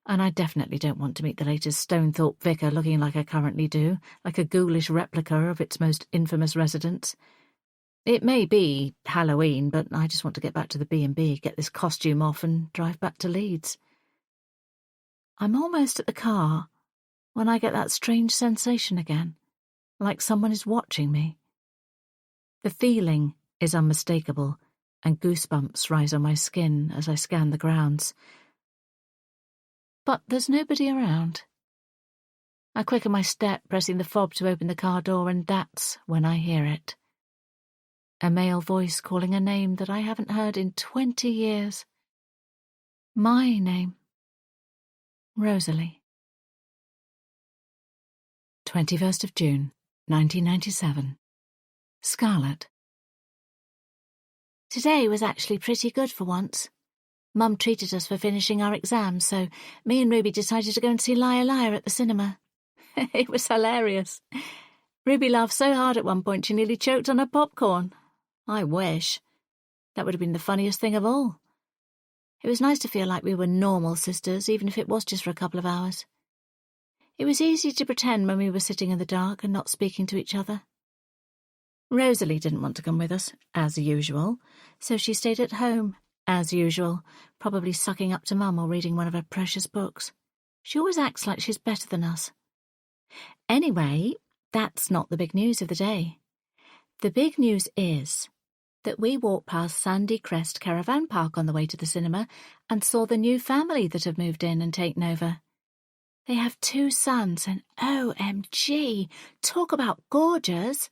and I definitely don't want to meet the latest Stonethorpe vicar looking like I currently do, like a ghoulish replica of its most infamous residents. It may be Halloween, but I just want to get back to the B&B, get this costume off, and drive back to Leeds. I'm almost at the car when I get that strange sensation again, like someone is watching me. The feeling is unmistakable, and goosebumps rise on my skin as I scan the grounds. But there's nobody around. I quicken my step, pressing the fob to open the car door, and that's when I hear it. A male voice calling a name that I haven't heard in 20 years. My name. Rosalie. 21st of June, 1997. Scarlet. Today was actually pretty good for once. Mum treated us for finishing our exams, so me and Ruby decided to go and see Liar Liar at the cinema. It was hilarious. Ruby laughed so hard at one point she nearly choked on her popcorn. I wish. That would have been the funniest thing of all. It was nice to feel like we were normal sisters, even if it was just for a couple of hours. It was easy to pretend when we were sitting in the dark and not speaking to each other. Rosalie didn't want to come with us, as usual, so she stayed at home, as usual, probably sucking up to Mum or reading one of her precious books. She always acts like she's better than us. Anyway, that's not the big news of the day. The big news is that we walked past Sandy Crest Caravan Park on the way to the cinema and saw the new family that have moved in and taken over. They have 2 sons, and OMG, talk about gorgeous,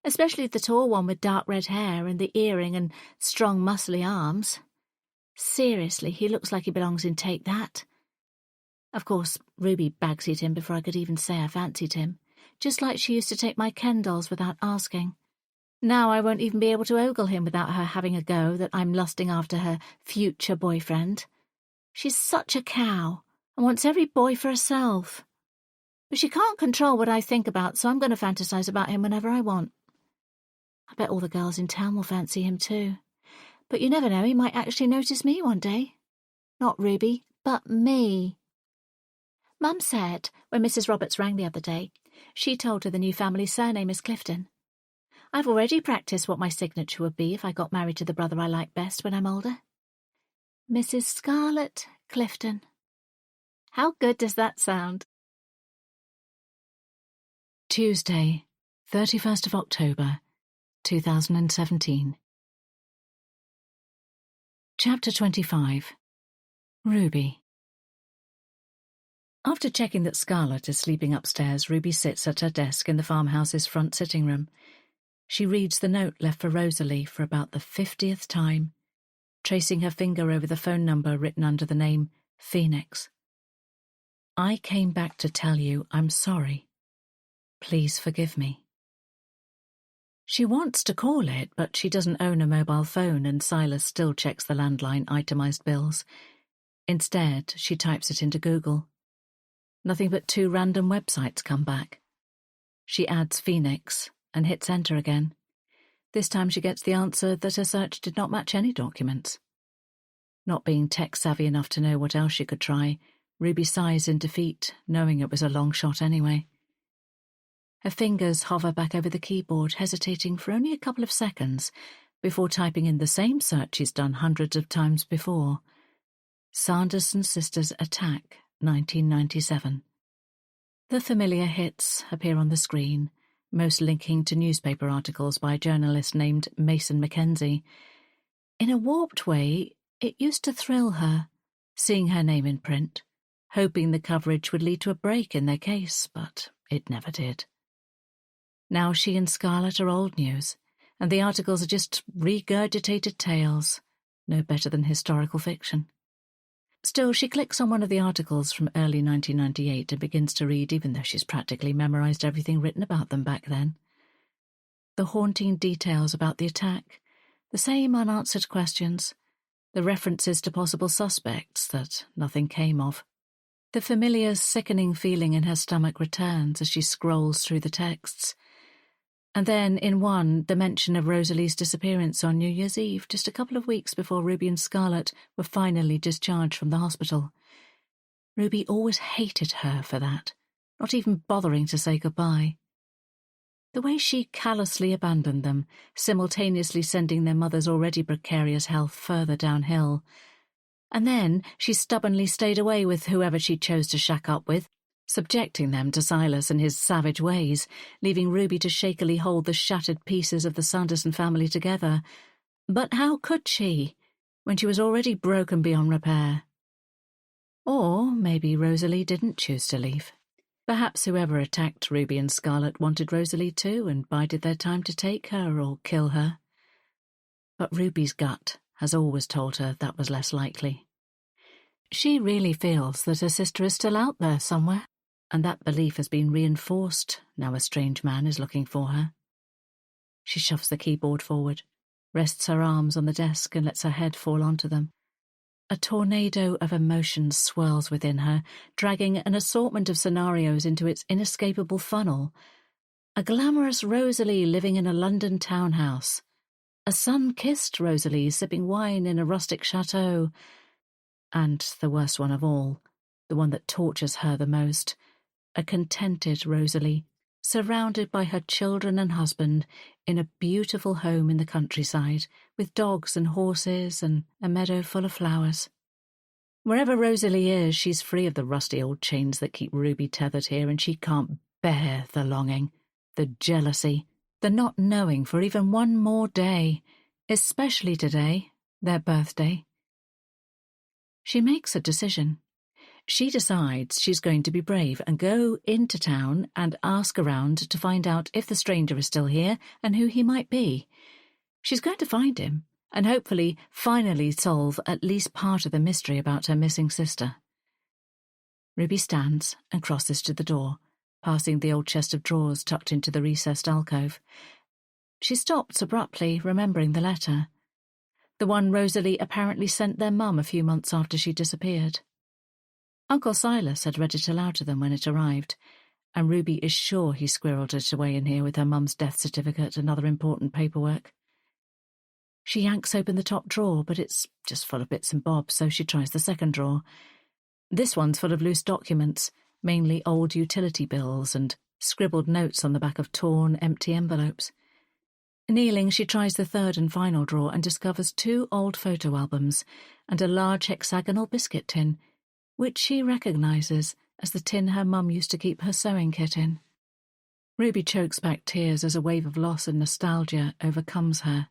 especially the tall one with dark red hair and the earring and strong muscly arms. Seriously, he looks like he belongs in Take That. Of course, Ruby bagsied him before I could even say I fancied him, just like she used to take my Ken dolls without asking. Now I won't even be able to ogle him without her having a go that I'm lusting after her future boyfriend. She's such a cow and wants every boy for herself. But she can't control what I think about, so I'm going to fantasize about him whenever I want. I bet all the girls in town will fancy him too. But you never know, he might actually notice me one day. Not Ruby, but me. Mum said, when Mrs. Roberts rang the other day, she told her the new family's surname is Clifton. I've already practiced what my signature would be if I got married to the brother I like best when I'm older. Mrs. Scarlett Clifton. How good does that sound? Tuesday, 31st of October, 2017. Chapter 25. Ruby. After checking that Scarlett is sleeping upstairs, Ruby sits at her desk in the farmhouse's front sitting room. She reads the note left for Rosalie for about the 50th time, tracing her finger over the phone number written under the name Phoenix. I came back to tell you I'm sorry. Please forgive me. She wants to call it, but she doesn't own a mobile phone and Silas still checks the landline itemized bills. Instead, she types it into Google. Nothing but 2 random websites come back. She adds Phoenix and hits enter again. This time she gets the answer that her search did not match any documents. Not being tech-savvy enough to know what else she could try, Ruby sighs in defeat, knowing it was a long shot anyway. Her fingers hover back over the keyboard, hesitating for only a couple of seconds before typing in the same search she's done hundreds of times before. Sanderson Sisters Attack, 1997. The familiar hits appear on the screen, most linking to newspaper articles by a journalist named Mason Mackenzie. In a warped way, it used to thrill her, seeing her name in print, hoping the coverage would lead to a break in their case, but it never did. Now she and Scarlett are old news, and the articles are just regurgitated tales, no better than historical fiction. Still, she clicks on one of the articles from early 1998 and begins to read, even though she's practically memorized everything written about them back then. The haunting details about the attack, the same unanswered questions, the references to possible suspects that nothing came of. The familiar sickening feeling in her stomach returns as she scrolls through the texts. And then, in one, the mention of Rosalie's disappearance on New Year's Eve, just a couple of weeks before Ruby and Scarlett were finally discharged from the hospital. Ruby always hated her for that, not even bothering to say goodbye. The way she callously abandoned them, simultaneously sending their mother's already precarious health further downhill. And then she stubbornly stayed away with whoever she chose to shack up with, subjecting them to Silas and his savage ways, leaving Ruby to shakily hold the shattered pieces of the Sanderson family together. But how could she, when she was already broken beyond repair? Or maybe Rosalie didn't choose to leave. Perhaps whoever attacked Ruby and Scarlett wanted Rosalie too and bided their time to take her or kill her. But Ruby's gut has always told her that was less likely. She really feels that her sister is still out there somewhere, and that belief has been reinforced now a strange man is looking for her. She shoves the keyboard forward, rests her arms on the desk and lets her head fall onto them. A tornado of emotions swirls within her, dragging an assortment of scenarios into its inescapable funnel. A glamorous Rosalie living in a London townhouse. A sun-kissed Rosalie sipping wine in a rustic chateau. And the worst one of all, the one that tortures her the most, a contented Rosalie, surrounded by her children and husband in a beautiful home in the countryside, with dogs and horses and a meadow full of flowers. Wherever Rosalie is, she's free of the rusty old chains that keep Ruby tethered here, and she can't bear the longing, the jealousy, the not knowing for even one more day, especially today, their birthday. She makes a decision. She decides she's going to be brave and go into town and ask around to find out if the stranger is still here and who he might be. She's going to find him and hopefully finally solve at least part of the mystery about her missing sister. Ruby stands and crosses to the door, passing the old chest of drawers tucked into the recessed alcove. She stops abruptly, remembering the letter. The one Rosalie apparently sent their mum a few months after she disappeared. Uncle Silas had read it aloud to them when it arrived, and Ruby is sure he squirreled it away in here with her mum's death certificate and other important paperwork. She yanks open the top drawer, but it's just full of bits and bobs, so she tries the second drawer. This one's full of loose documents, mainly old utility bills and scribbled notes on the back of torn, empty envelopes. Kneeling, she tries the third and final drawer and discovers 2 old photo albums and a large hexagonal biscuit tin, which she recognises as the tin her mum used to keep her sewing kit in. Ruby chokes back tears as a wave of loss and nostalgia overcomes her.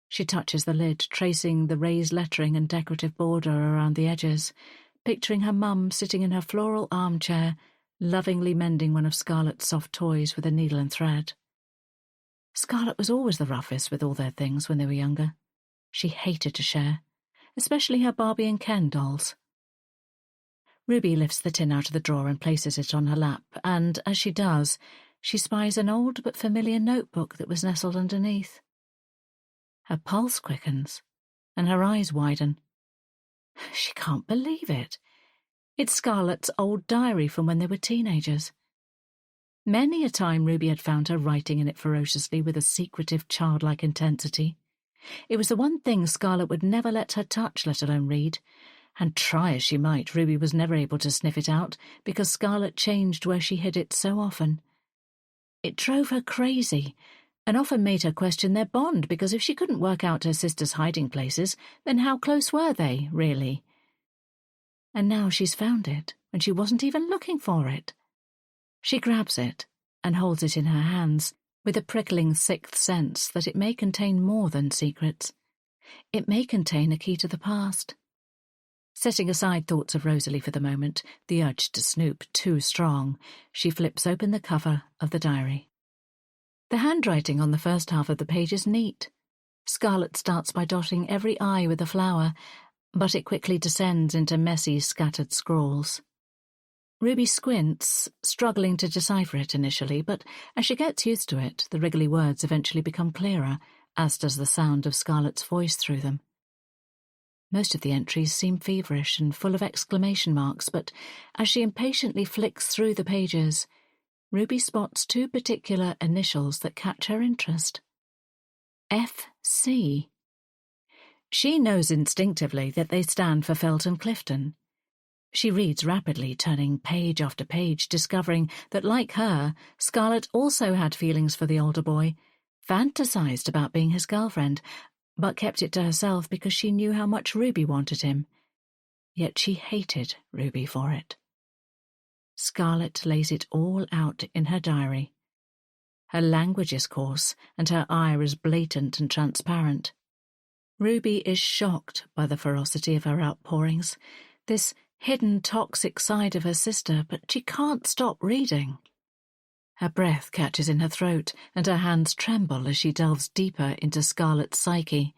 She touches the lid, tracing the raised lettering and decorative border around the edges, picturing her mum sitting in her floral armchair, lovingly mending one of Scarlett's soft toys with a needle and thread. Scarlett was always the roughest with all their things when they were younger. She hated to share, especially her Barbie and Ken dolls. Ruby lifts the tin out of the drawer and places it on her lap, and, as she does, she spies an old but familiar notebook that was nestled underneath. Her pulse quickens, and her eyes widen. She can't believe it. It's Scarlett's old diary from when they were teenagers. Many a time Ruby had found her writing in it ferociously with a secretive, childlike intensity. It was the one thing Scarlett would never let her touch, let alone read. And try as she might, Ruby was never able to sniff it out because Scarlett changed where she hid it so often. It drove her crazy and often made her question their bond, because if she couldn't work out her sister's hiding places, then how close were they, really? And now she's found it when she wasn't even looking for it. She grabs it and holds it in her hands with a prickling sixth sense that it may contain more than secrets. It may contain a key to the past. Setting aside thoughts of Rosalie for the moment, the urge to snoop too strong, she flips open the cover of the diary. The handwriting on the first half of the page is neat. Scarlett starts by dotting every I with a flower, but it quickly descends into messy, scattered scrawls. Ruby squints, struggling to decipher it initially, but as she gets used to it, the wriggly words eventually become clearer, as does the sound of Scarlett's voice through them. Most of the entries seem feverish and full of exclamation marks, but as she impatiently flicks through the pages, Ruby spots 2 particular initials that catch her interest. F.C. She knows instinctively that they stand for Felton Clifton. She reads rapidly, turning page after page, discovering that, like her, Scarlett also had feelings for the older boy, fantasized about being his girlfriend, but kept it to herself because she knew how much Ruby wanted him. Yet she hated Ruby for it. Scarlett lays it all out in her diary. Her language is coarse, and her ire is blatant and transparent. Ruby is shocked by the ferocity of her outpourings, this hidden toxic side of her sister, but she can't stop reading. Her breath catches in her throat, and her hands tremble as she delves deeper into Scarlett's psyche.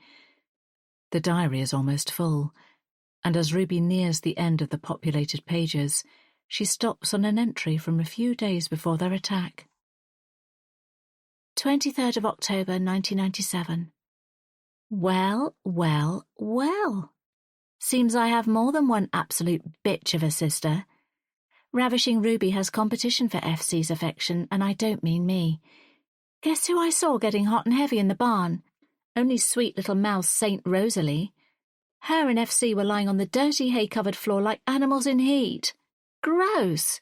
The diary is almost full, and as Ruby nears the end of the populated pages, she stops on an entry from a few days before their attack. 23rd of October, 1997. Well, well, well. Seems I have more than one absolute bitch of a sister. Ravishing Ruby has competition for FC's affection, and I don't mean me. Guess who I saw getting hot and heavy in the barn? Only sweet little mouse Saint Rosalie. Her and FC were lying on the dirty hay-covered floor like animals in heat. Gross!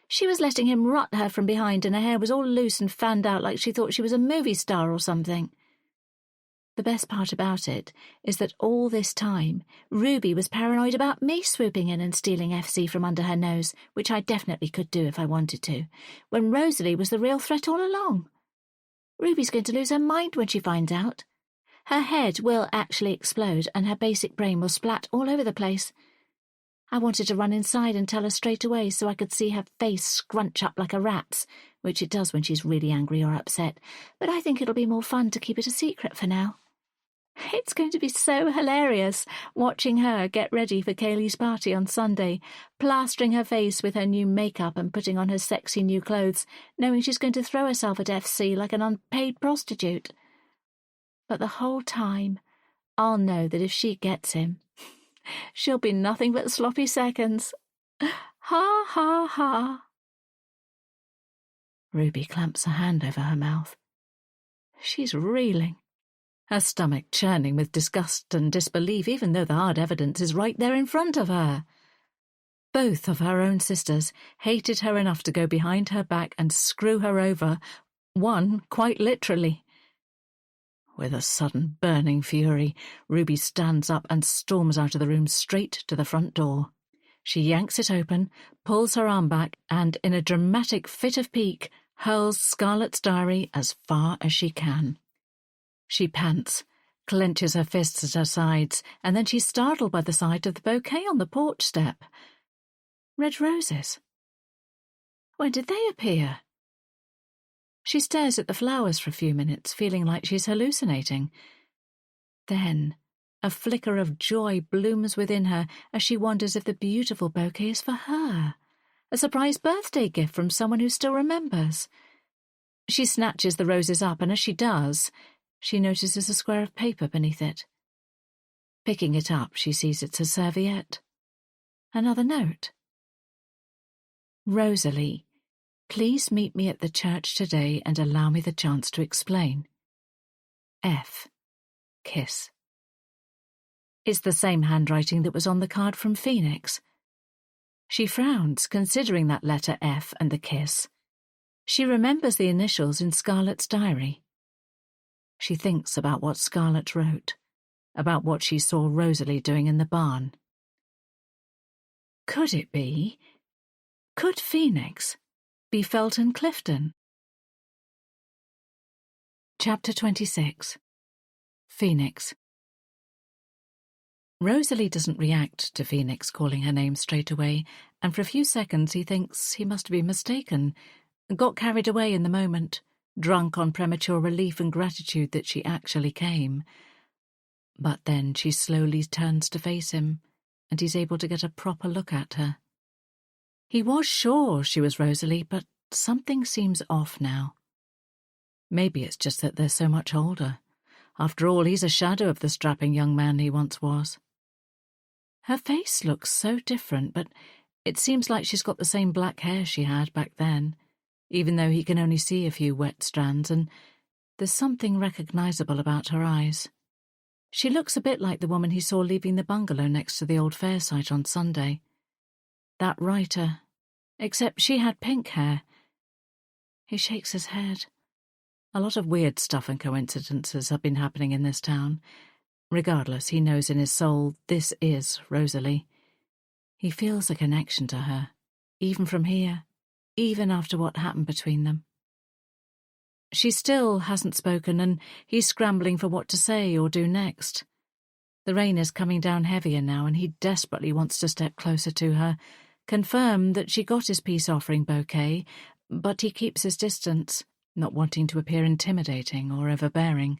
She was letting him rot her from behind, and her hair was all loose and fanned out like she thought she was a movie star or something. The best part about it is that all this time, Ruby was paranoid about me swooping in and stealing FC from under her nose, which I definitely could do if I wanted to, when Rosalie was the real threat all along. Ruby's going to lose her mind when she finds out. Her head will actually explode, and her basic brain will splat all over the place. I wanted to run inside and tell her straight away so I could see her face scrunch up like a rat's, which it does when she's really angry or upset, but I think it'll be more fun to keep it a secret for now. It's going to be so hilarious watching her get ready for Kaylee's party on Sunday, plastering her face with her new makeup and putting on her sexy new clothes, knowing she's going to throw herself at FC like an unpaid prostitute. But the whole time, I'll know that if she gets him, she'll be nothing but sloppy seconds. Ha, ha, ha. Ruby clamps a hand over her mouth. She's reeling, her stomach churning with disgust and disbelief, even though the hard evidence is right there in front of her. Both of her own sisters hated her enough to go behind her back and screw her over, one quite literally. With a sudden burning fury, Ruby stands up and storms out of the room straight to the front door. She yanks it open, pulls her arm back, and, in a dramatic fit of pique, hurls Scarlett's diary as far as she can. She pants, clenches her fists at her sides, and then she's startled by the sight of the bouquet on the porch step. Red roses. When did they appear? She stares at the flowers for a few minutes, feeling like she's hallucinating. Then a flicker of joy blooms within her as she wonders if the beautiful bouquet is for her, a surprise birthday gift from someone who still remembers. She snatches the roses up, and as she does, she notices a square of paper beneath it. Picking it up, she sees it's a serviette. Another note. Rosalie, please meet me at the church today and allow me the chance to explain. F. Kiss. It's the same handwriting that was on the card from Phoenix. She frowns, considering that letter F and the kiss. She remembers the initials in Scarlett's diary. She thinks about what Scarlett wrote, about what she saw Rosalie doing in the barn. Could it be? Could Phoenix be Felton Clifton? Chapter 26. Phoenix. Rosalie doesn't react to Phoenix calling her name straight away, and for a few seconds he thinks he must be mistaken, got carried away in the moment, drunk on premature relief and gratitude that she actually came. But then she slowly turns to face him, and he's able to get a proper look at her. He was sure she was Rosalie, but something seems off now. Maybe it's just that they're so much older. After all, he's a shadow of the strapping young man he once was. Her face looks so different, but it seems like she's got the same black hair she had back then, even though he can only see a few wet strands, and there's something recognisable about her eyes. She looks a bit like the woman he saw leaving the bungalow next to the old fair site on Sunday. That writer, except she had pink hair. He shakes his head. A lot of weird stuff and coincidences have been happening in this town. Regardless, he knows in his soul this is Rosalie. He feels a connection to her, even from here, even after what happened between them. She still hasn't spoken, and he's scrambling for what to say or do next. The rain is coming down heavier now, and he desperately wants to step closer to her, confirm that she got his peace offering bouquet, but he keeps his distance, not wanting to appear intimidating or overbearing.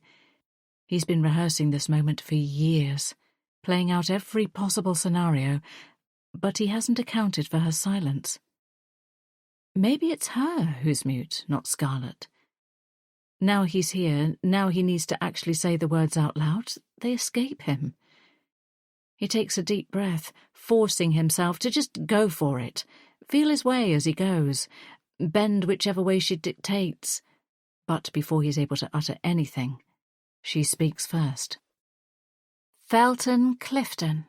He's been rehearsing this moment for years, playing out every possible scenario, but he hasn't accounted for her silence. Maybe it's her who's mute, not Scarlett. Now he's here, now he needs to actually say the words out loud, they escape him. He takes a deep breath, forcing himself to just go for it, feel his way as he goes, bend whichever way she dictates. But before he's able to utter anything, she speaks first. Felton Clifton.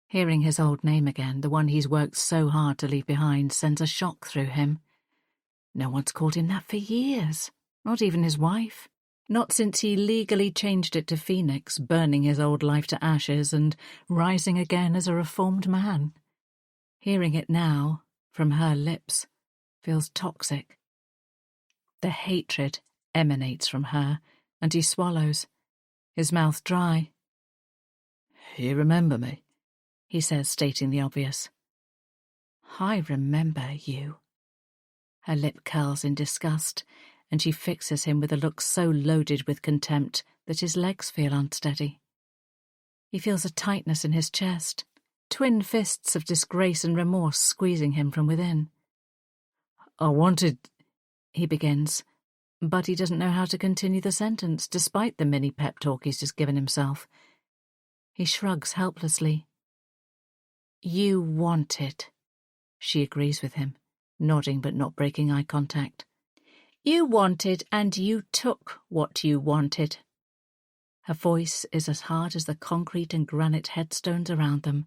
Hearing his old name again, the one he's worked so hard to leave behind, sends a shock through him. No one's called him that for years, not even his wife. Not since he legally changed it to Phoenix, burning his old life to ashes and rising again as a reformed man. Hearing it now, from her lips, feels toxic. The hatred emanates from her, and he swallows, his mouth dry. You remember me? He says, stating the obvious. I remember you. Her lip curls in disgust, and she fixes him with a look so loaded with contempt that his legs feel unsteady. He feels a tightness in his chest, twin fists of disgrace and remorse squeezing him from within. I wanted... He begins, but he doesn't know how to continue the sentence, despite the mini pep talk he's just given himself. He shrugs helplessly. You wanted. She agrees with him, nodding but not breaking eye contact. You wanted, and you took what you wanted. Her voice is as hard as the concrete and granite headstones around them,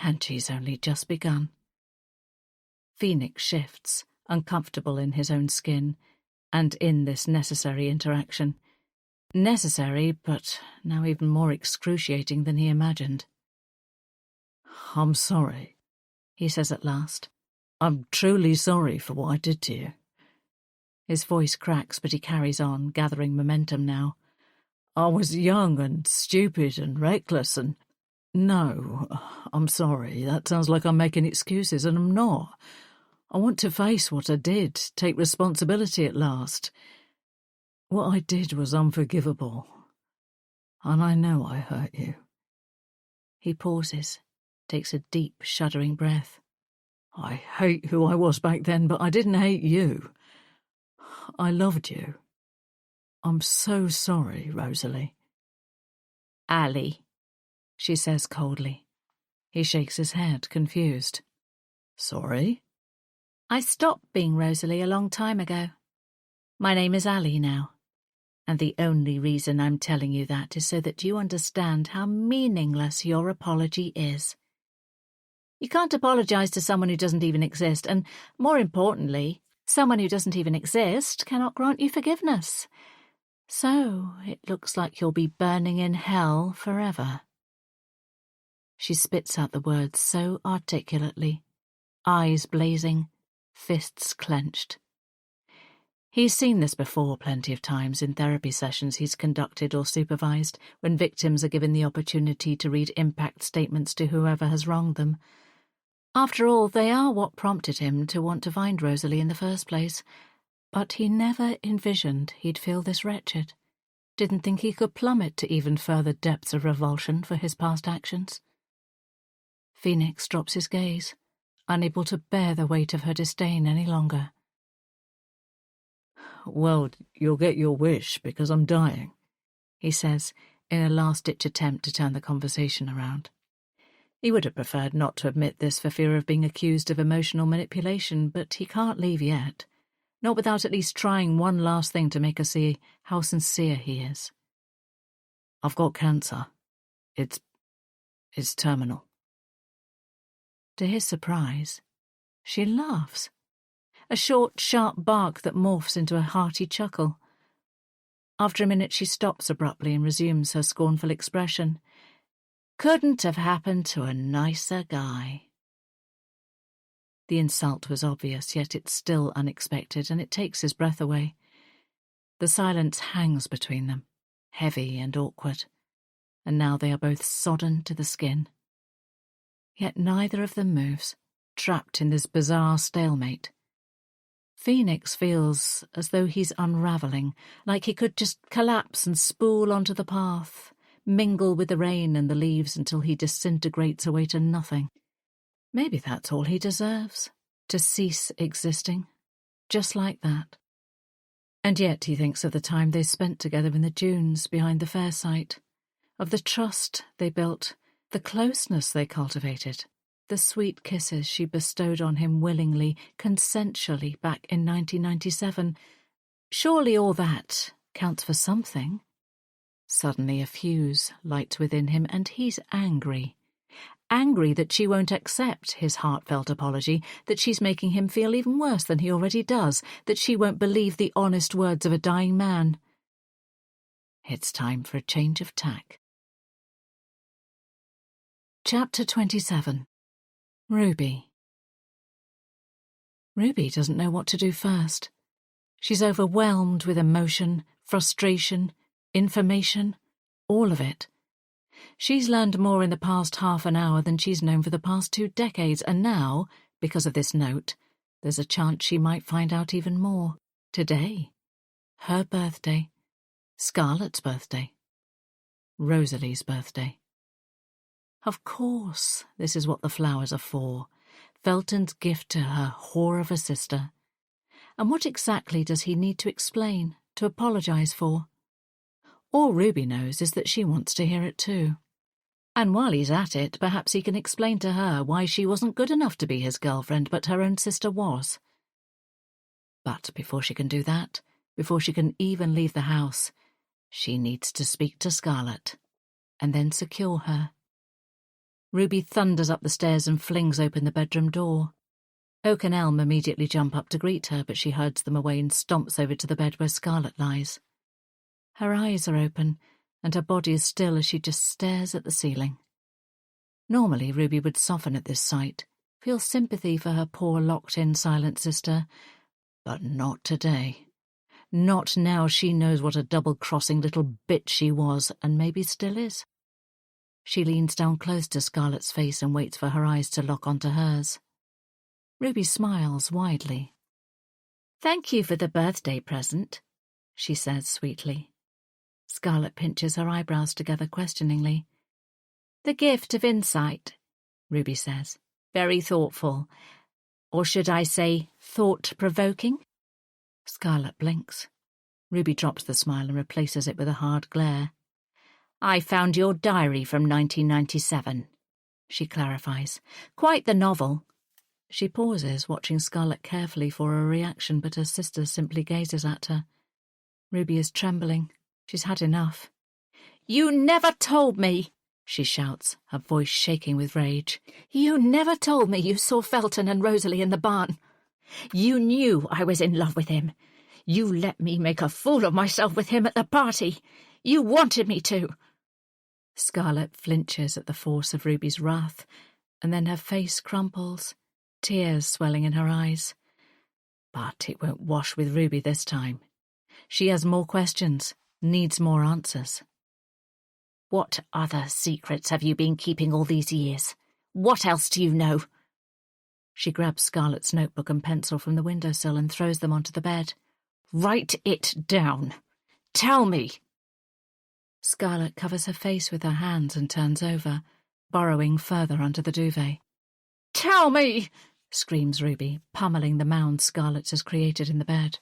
and she's only just begun. Phoenix shifts, uncomfortable in his own skin, and in this necessary interaction. Necessary, but now even more excruciating than he imagined. I'm sorry, he says at last. I'm truly sorry for what I did to you. His voice cracks, but he carries on, gathering momentum now. I was young and stupid and reckless and... No, I'm sorry. That sounds like I'm making excuses, and I'm not. I want to face what I did, take responsibility at last. What I did was unforgivable, and I know I hurt you. He pauses, takes a deep, shuddering breath. I hate who I was back then, but I didn't hate you. I loved you. I'm so sorry, Rosalie. Ali, she says coldly. He shakes his head, confused. Sorry? I stopped being Rosalie a long time ago. My name is Ali now, and the only reason I'm telling you that is so that you understand how meaningless your apology is. You can't apologize to someone who doesn't even exist, and, more importantly, someone who doesn't even exist cannot grant you forgiveness. So it looks like you'll be burning in hell forever. She spits out the words so articulately, eyes blazing, fists clenched. He's seen this before plenty of times in therapy sessions he's conducted or supervised, when victims are given the opportunity to read impact statements to whoever has wronged them. After all, they are what prompted him to want to find Rosalie in the first place. But he never envisioned he'd feel this wretched. Didn't think he could plummet to even further depths of revulsion for his past actions. Phoenix drops his gaze, unable to bear the weight of her disdain any longer. Well, you'll get your wish because I'm dying, he says, in a last-ditch attempt to turn the conversation around. He would have preferred not to admit this for fear of being accused of emotional manipulation, but he can't leave yet, not without at least trying one last thing to make her see how sincere he is. I've got cancer. It's terminal. To his surprise, she laughs. A short, sharp bark that morphs into a hearty chuckle. After a minute she stops abruptly and resumes her scornful expression. Couldn't have happened to a nicer guy. The insult was obvious, yet it's still unexpected, and it takes his breath away. The silence hangs between them, heavy and awkward, and now they are both sodden to the skin. Yet neither of them moves, trapped in this bizarre stalemate. Phoenix feels as though he's unravelling, like he could just collapse and spool onto the path, mingle with the rain and the leaves until he disintegrates away to nothing. Maybe that's all he deserves, to cease existing, just like that. And yet he thinks of the time they spent together in the dunes behind the fair site, of the trust they built, the closeness they cultivated, the sweet kisses she bestowed on him willingly, consensually back in 1997. Surely all that counts for something. Suddenly a fuse lights within him, and he's angry. Angry that she won't accept his heartfelt apology, that she's making him feel even worse than he already does, that she won't believe the honest words of a dying man. It's time for a change of tack. Chapter 27. Ruby. Ruby doesn't know what to do first. She's overwhelmed with emotion, frustration, information, all of it. She's learned more in the past half an hour than she's known for the past 2 decades, and now, because of this note, there's a chance she might find out even more. Today. Her birthday. Scarlett's birthday. Rosalie's birthday. Of course, this is what the flowers are for. Felton's gift to her whore of a sister. And what exactly does he need to explain, to apologise for? All Ruby knows is that she wants to hear it too. And while he's at it, perhaps he can explain to her why she wasn't good enough to be his girlfriend, but her own sister was. But before she can do that, before she can even leave the house, she needs to speak to Scarlett, and then secure her. Ruby thunders up the stairs and flings open the bedroom door. Oak and Elm immediately jump up to greet her, but she herds them away and stomps over to the bed where Scarlett lies. Her eyes are open, and her body is still as she just stares at the ceiling. Normally Ruby would soften at this sight, feel sympathy for her poor locked-in silent sister, but not today. Not now she knows what a double-crossing little bitch she was, and maybe still is. She leans down close to Scarlett's face and waits for her eyes to lock onto hers. Ruby smiles widely. "Thank you for the birthday present," she says sweetly. Scarlett pinches her eyebrows together questioningly. "The gift of insight," Ruby says. "Very thoughtful. Or should I say thought-provoking?" Scarlett blinks. Ruby drops the smile and replaces it with a hard glare. "I found your diary from 1997, she clarifies. "Quite the novel." She pauses, watching Scarlett carefully for a reaction, but her sister simply gazes at her. Ruby is trembling. She's had enough. "You never told me," she shouts, her voice shaking with rage. "You never told me you saw Felton and Rosalie in the barn. You knew I was in love with him. You let me make a fool of myself with him at the party. You wanted me to." Scarlett flinches at the force of Ruby's wrath, and then her face crumples, tears swelling in her eyes. But it won't wash with Ruby this time. She has more questions, needs more answers. "What other secrets have you been keeping all these years? What else do you know?" She grabs Scarlett's notebook and pencil from the windowsill and throws them onto the bed. "Write it down. Tell me." Scarlett covers her face with her hands and turns over, burrowing further under the duvet. "Tell me!" screams Ruby, pummeling the mound Scarlett has created in the bed.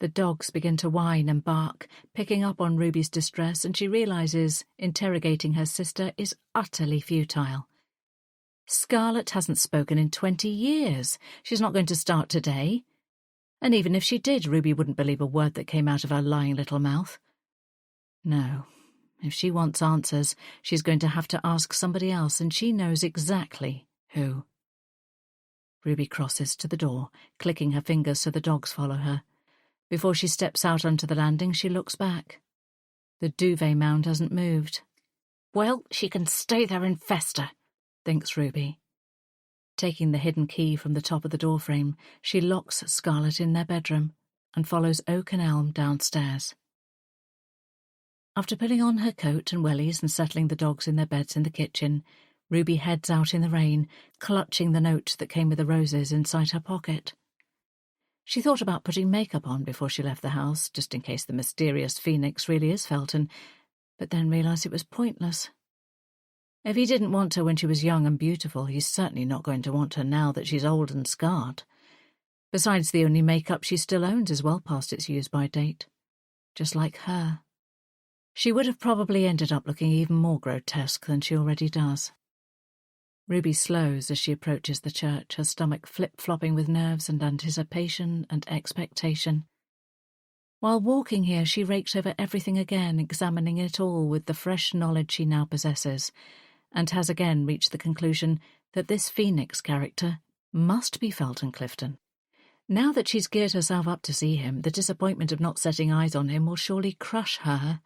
The dogs begin to whine and bark, picking up on Ruby's distress, and she realizes interrogating her sister is utterly futile. Scarlett hasn't spoken in 20 years. She's not going to start today. And even if she did, Ruby wouldn't believe a word that came out of her lying little mouth. No, if she wants answers, she's going to have to ask somebody else, and she knows exactly who. Ruby crosses to the door, clicking her fingers so the dogs follow her. Before she steps out onto the landing, she looks back. The duvet mound hasn't moved. "Well, she can stay there and fester," thinks Ruby. Taking the hidden key from the top of the doorframe, she locks Scarlett in their bedroom and follows Oak and Elm downstairs. After putting on her coat and wellies and settling the dogs in their beds in the kitchen, Ruby heads out in the rain, clutching the note that came with the roses inside her pocket. She thought about putting makeup on before she left the house, just in case the mysterious phoenix really is Felton, but then realised it was pointless. If he didn't want her when she was young and beautiful, he's certainly not going to want her now that she's old and scarred. Besides, the only makeup she still owns is well past its use-by date. Just like her. She would have probably ended up looking even more grotesque than she already does. Ruby slows as she approaches the church, her stomach flip-flopping with nerves and anticipation and expectation. While walking here, she rakes over everything again, examining it all with the fresh knowledge she now possesses, and has again reached the conclusion that this Phoenix character must be Felton Clifton. Now that she's geared herself up to see him, the disappointment of not setting eyes on him will surely crush her.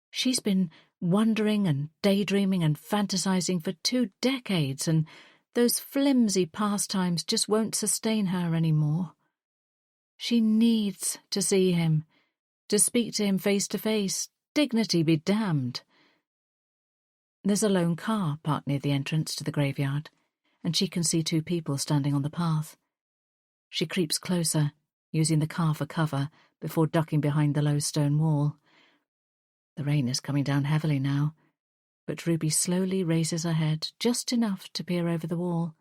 She's been wondering and daydreaming and fantasizing for 2 decades, and those flimsy pastimes just won't sustain her anymore. She needs to see him, to speak to him face to face. Dignity be damned. There's a lone car parked near the entrance to the graveyard, and she can see 2 people standing on the path. She creeps closer, using the car for cover, before ducking behind the low stone wall. The rain is coming down heavily now, but Ruby slowly raises her head just enough to peer over the wall.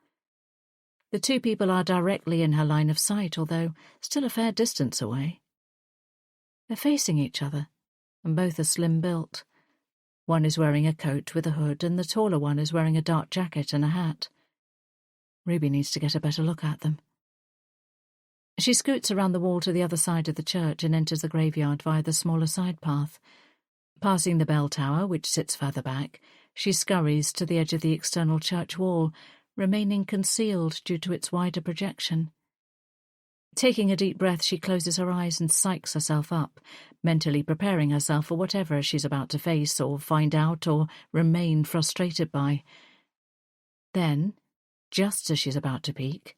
The 2 people are directly in her line of sight, although still a fair distance away. They're facing each other, and both are slim-built. One is wearing a coat with a hood, and the taller one is wearing a dark jacket and a hat. Ruby needs to get a better look at them. She scoots around the wall to the other side of the church and enters the graveyard via the smaller side path. Passing the bell tower, which sits further back, she scurries to the edge of the external church wall, remaining concealed due to its wider projection. Taking a deep breath, she closes her eyes and psychs herself up, mentally preparing herself for whatever she's about to face or find out or remain frustrated by. Then, just as she's about to peek,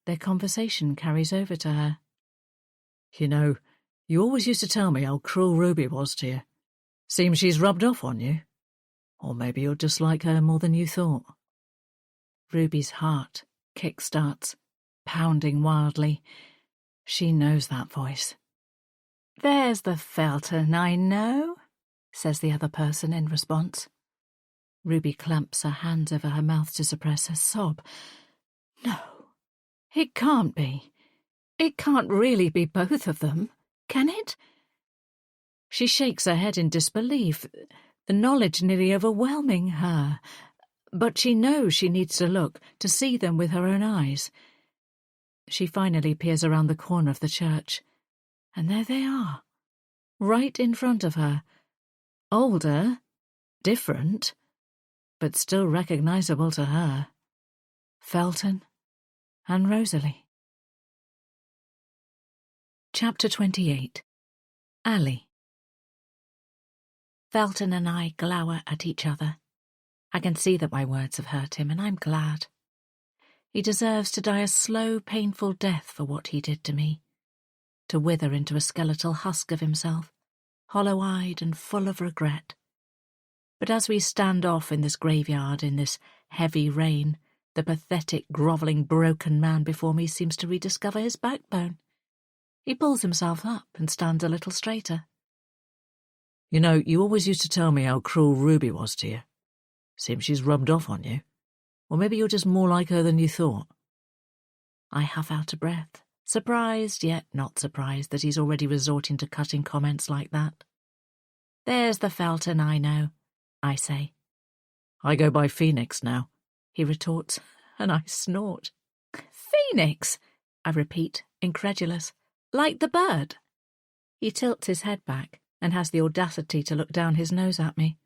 their conversation carries over to her. You know, you always used to tell me how cruel Ruby was to you. Seems she's rubbed off on you. Or maybe you'll dislike her more than you thought. Ruby's heart kick-starts, pounding wildly. She knows that voice. "There's the Felton I know," says the other person in response. Ruby clamps her hands over her mouth to suppress a sob. No, it can't be. It can't really be both of them, can it? She shakes her head in disbelief, the knowledge nearly overwhelming her. But she knows she needs to look, to see them with her own eyes. She finally peers around the corner of the church, and there they are, right in front of her. Older, different, but still recognizable to her. Felton and Rosalie. Chapter 28. Ally. Felton and I glower at each other. I can see that my words have hurt him, and I'm glad. He deserves to die a slow, painful death for what he did to me, to wither into a skeletal husk of himself, hollow-eyed and full of regret. But as we stand off in this graveyard in this heavy rain, the pathetic, grovelling, broken man before me seems to rediscover his backbone. He pulls himself up and stands a little straighter. You know, you always used to tell me how cruel Ruby was to you. Seems she's rubbed off on you. Or maybe you're just more like her than you thought. I huff out a breath, surprised yet not surprised that he's already resorting to cutting comments like that. "There's the Felton I know," I say. I go by Phoenix now, he retorts, and I snort. "Phoenix?" I repeat, incredulous. "Like the bird?" He tilts his head back and has the audacity to look down his nose at me.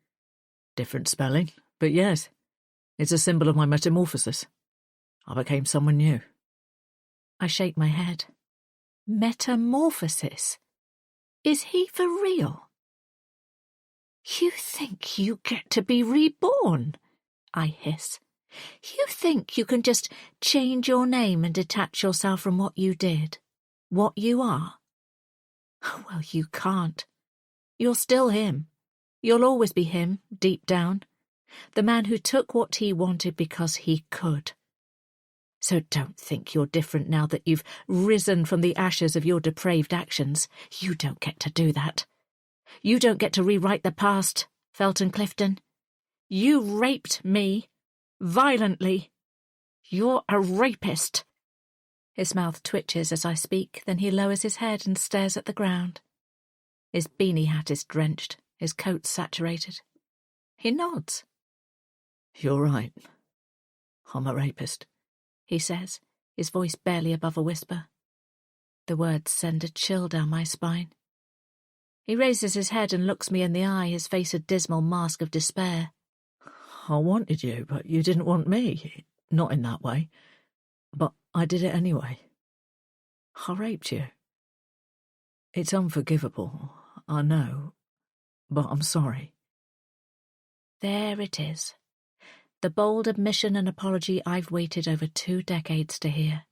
Different spelling, but yes, it's a symbol of my metamorphosis. I became someone new. I shake my head. Metamorphosis? Is he for real? "You think you get to be reborn?" I hiss. "You think you can just change your name and detach yourself from what you did, what you are? Well, you can't. You're still him. You'll always be him, deep down. The man who took what he wanted because he could. So don't think you're different now that you've risen from the ashes of your depraved actions. You don't get to do that. You don't get to rewrite the past, Felton Clifton. You raped me. Violently. You're a rapist." His mouth twitches as I speak, then he lowers his head and stares at the ground. His beanie hat is drenched, his coat saturated. He nods. "You're right. I'm a rapist," he says, his voice barely above a whisper. The words send a chill down my spine. He raises his head and looks me in the eye, his face a dismal mask of despair. I wanted you, but you didn't want me. Not in that way. But I did it anyway. I raped you. It's unforgivable, I know, but I'm sorry. There it is. The bold admission and apology I've waited over 2 decades to hear.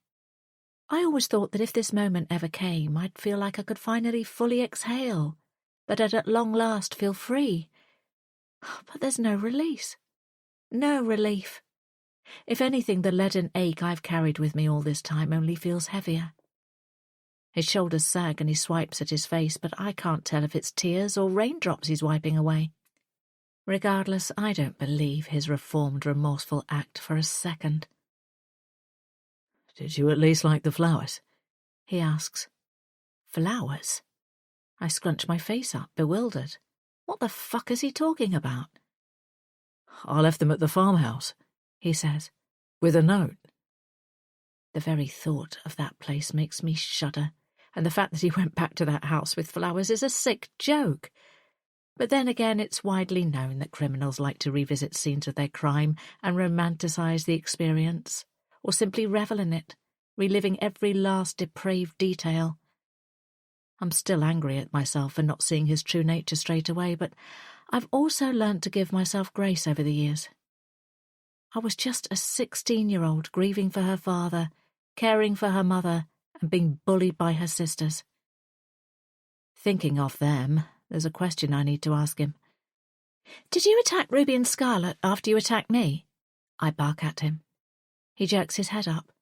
I always thought that if this moment ever came, I'd feel like I could finally fully exhale, that I'd at long last feel free. But there's no release. No relief. If anything, the leaden ache I've carried with me all this time only feels heavier. His shoulders sag and he swipes at his face, but I can't tell if it's tears or raindrops he's wiping away. Regardless, I don't believe his reformed, remorseful act for a second. Did you at least like the flowers? He asks. Flowers? I scrunch my face up, bewildered. What the fuck is he talking about? I left them at the farmhouse, he says, with a note. The very thought of that place makes me shudder, and the fact that he went back to that house with flowers is a sick joke. But then again, it's widely known that criminals like to revisit scenes of their crime and romanticize the experience, or simply revel in it, reliving every last depraved detail. I'm still angry at myself for not seeing his true nature straight away, but I've also learnt to give myself grace over the years. I was just a 16-year-old grieving for her father, caring for her mother, and being bullied by her sisters. Thinking of them, there's a question I need to ask him. Did you attack Ruby and Scarlet after you attacked me? I bark at him. He jerks his head up.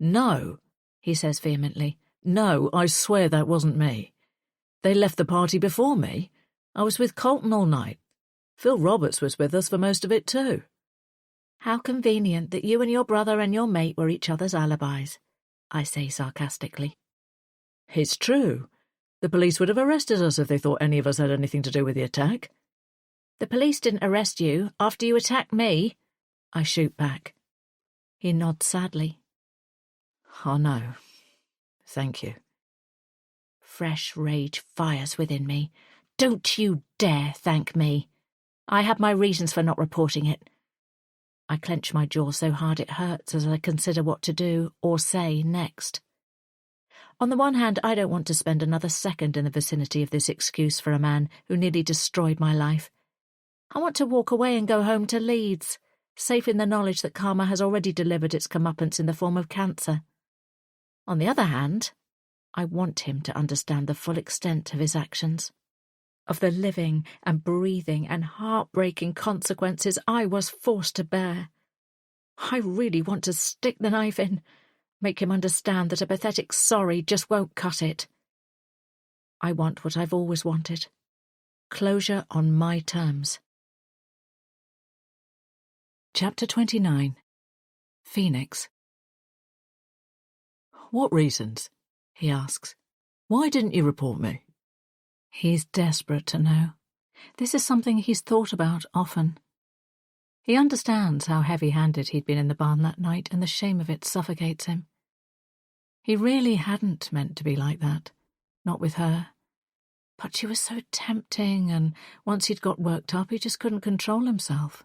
No, he says vehemently. No, I swear that wasn't me. They left the party before me. I was with Colton all night. Phil Roberts was with us for most of it too. How convenient that you and your brother and your mate were each other's alibis, I say sarcastically. It's true. The police would have arrested us if they thought any of us had anything to do with the attack. The police didn't arrest you after you attacked me, I shoot back. He nods sadly. Oh no. Thank you. Fresh rage fires within me. Don't you dare thank me. I had my reasons for not reporting it. I clench my jaw so hard it hurts as I consider what to do or say next. On the one hand, I don't want to spend another second in the vicinity of this excuse for a man who nearly destroyed my life. I want to walk away and go home to Leeds, safe in the knowledge that karma has already delivered its comeuppance in the form of cancer. On the other hand, I want him to understand the full extent of his actions, of the living and breathing and heartbreaking consequences I was forced to bear. I really want to stick the knife in, make him understand that a pathetic sorry just won't cut it. I want what I've always wanted. Closure on my terms. Chapter 29. Phoenix. What reasons? He asks. Why didn't you report me? He's desperate to know. This is something he's thought about often. He understands how heavy-handed he'd been in the barn that night, and the shame of it suffocates him. He really hadn't meant to be like that, not with her. But she was so tempting, and once he'd got worked up, he just couldn't control himself.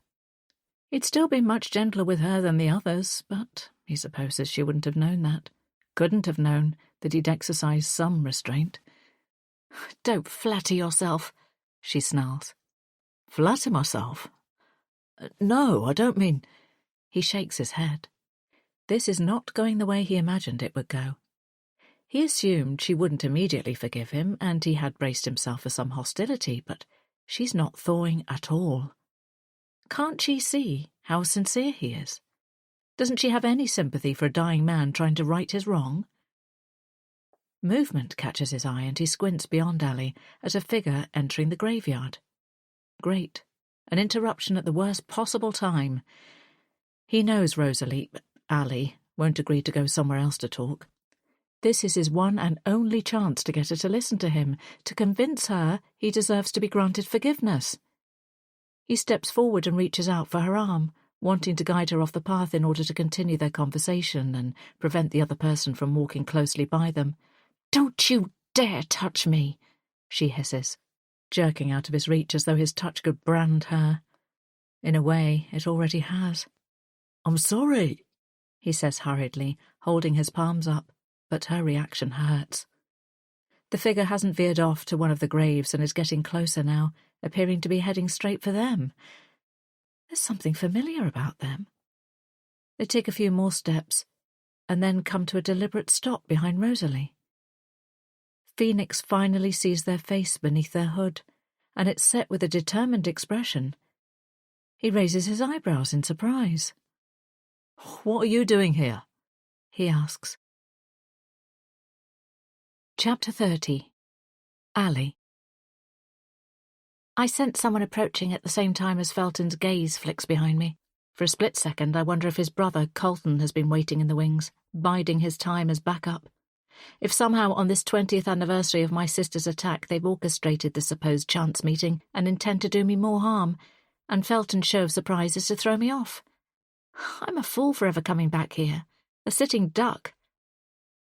He'd still been much gentler with her than the others, but he supposes she wouldn't have known that. Couldn't have known that he'd exercised some restraint. Don't flatter yourself, she snarls. Flatter myself? No, I don't mean... He shakes his head. This is not going the way he imagined it would go. He assumed she wouldn't immediately forgive him, and he had braced himself for some hostility, but she's not thawing at all. Can't she see how sincere he is? Doesn't she have any sympathy for a dying man trying to right his wrong? Movement catches his eye, and he squints beyond Ali at a figure entering the graveyard. Great. An interruption at the worst possible time. He knows Rosalie, Ali, won't agree to go somewhere else to talk. This is his one and only chance to get her to listen to him, to convince her he deserves to be granted forgiveness. He steps forward and reaches out for her arm, wanting to guide her off the path in order to continue their conversation and prevent the other person from walking closely by them. "Don't you dare touch me," she hisses, jerking out of his reach as though his touch could brand her. In a way, it already has. "I'm sorry," he says hurriedly, holding his palms up, but her reaction hurts. The figure hasn't veered off to one of the graves and is getting closer now, appearing to be heading straight for them. There's something familiar about them. They take a few more steps, and then come to a deliberate stop behind Rosalie. Phoenix finally sees their face beneath their hood, and it's set with a determined expression. He raises his eyebrows in surprise. "What are you doing here?" he asks. Chapter 30. Alley. I sense someone approaching at the same time as Felton's gaze flicks behind me. For a split second, I wonder if his brother, Colton, has been waiting in the wings, biding his time as backup. If somehow on this 20th anniversary of my sister's attack they've orchestrated the supposed chance meeting and intend to do me more harm, and Felton's show of surprise is to throw me off. I'm a fool for ever coming back here, a sitting duck.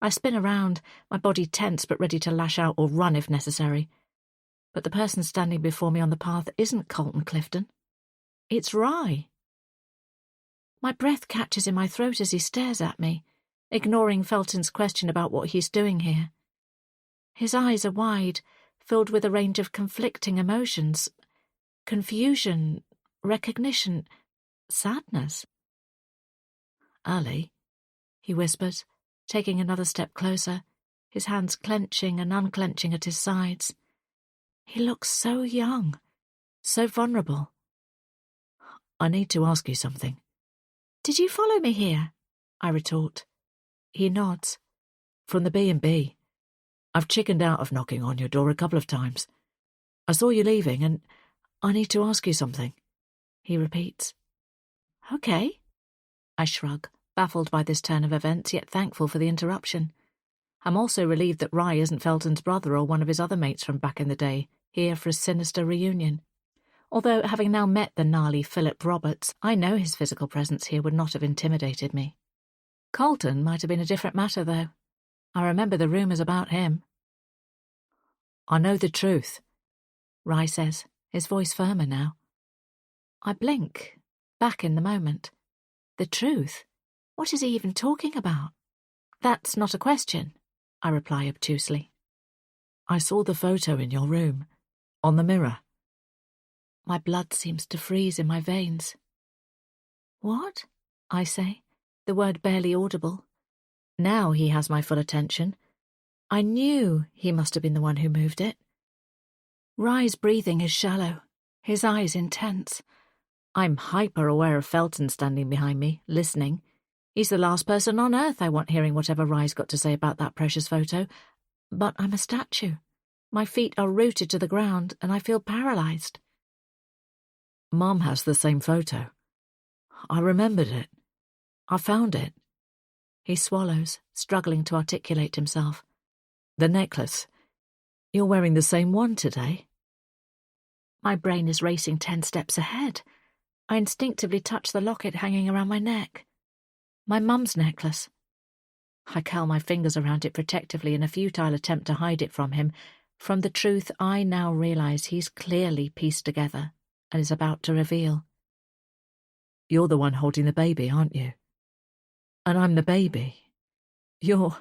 I spin around, my body tense but ready to lash out or run if necessary. But the person standing before me on the path isn't Colton Clifton. It's Rye. My breath catches in my throat as he stares at me, ignoring Felton's question about what he's doing here. His eyes are wide, filled with a range of conflicting emotions. Confusion, recognition, sadness. "Ali," he whispers, taking another step closer, his hands clenching and unclenching at his sides. He looks so young, so vulnerable. "I need to ask you something." "Did you follow me here?" I retort. He nods. "From the B&B. I've chickened out of knocking on your door a couple of times. I saw you leaving, and I need to ask you something," he repeats. "Okay." I shrug, baffled by this turn of events, yet thankful for the interruption. I'm also relieved that Rye isn't Felton's brother or one of his other mates from back in the day, here for a sinister reunion. Although, having now met the gnarly Philip Roberts, I know his physical presence here would not have intimidated me. Colton might have been a different matter, though. I remember the rumours about him. "I know the truth," Rye says, his voice firmer now. I blink, back in the moment. The truth? What is he even talking about? "That's not a question," I reply obtusely. "I saw the photo in your room, on the mirror." My blood seems to freeze in my veins. "What?" I say, the word barely audible. Now he has my full attention. I knew he must have been the one who moved it. Rye's breathing is shallow, his eyes intense. I'm hyper-aware of Felton standing behind me, listening. He's the last person on earth I want hearing whatever Rye's got to say about that precious photo. But I'm a statue. My feet are rooted to the ground, and I feel paralysed. "Mum has the same photo. I remembered it. I found it." He swallows, struggling to articulate himself. "The necklace. You're wearing the same one today." My brain is racing 10 steps ahead. I instinctively touch the locket hanging around my neck. My mum's necklace. I curl my fingers around it protectively in a futile attempt to hide it from him, from the truth I now realise he's clearly pieced together and is about to reveal. "You're the one holding the baby, aren't you? And I'm the baby. You're—"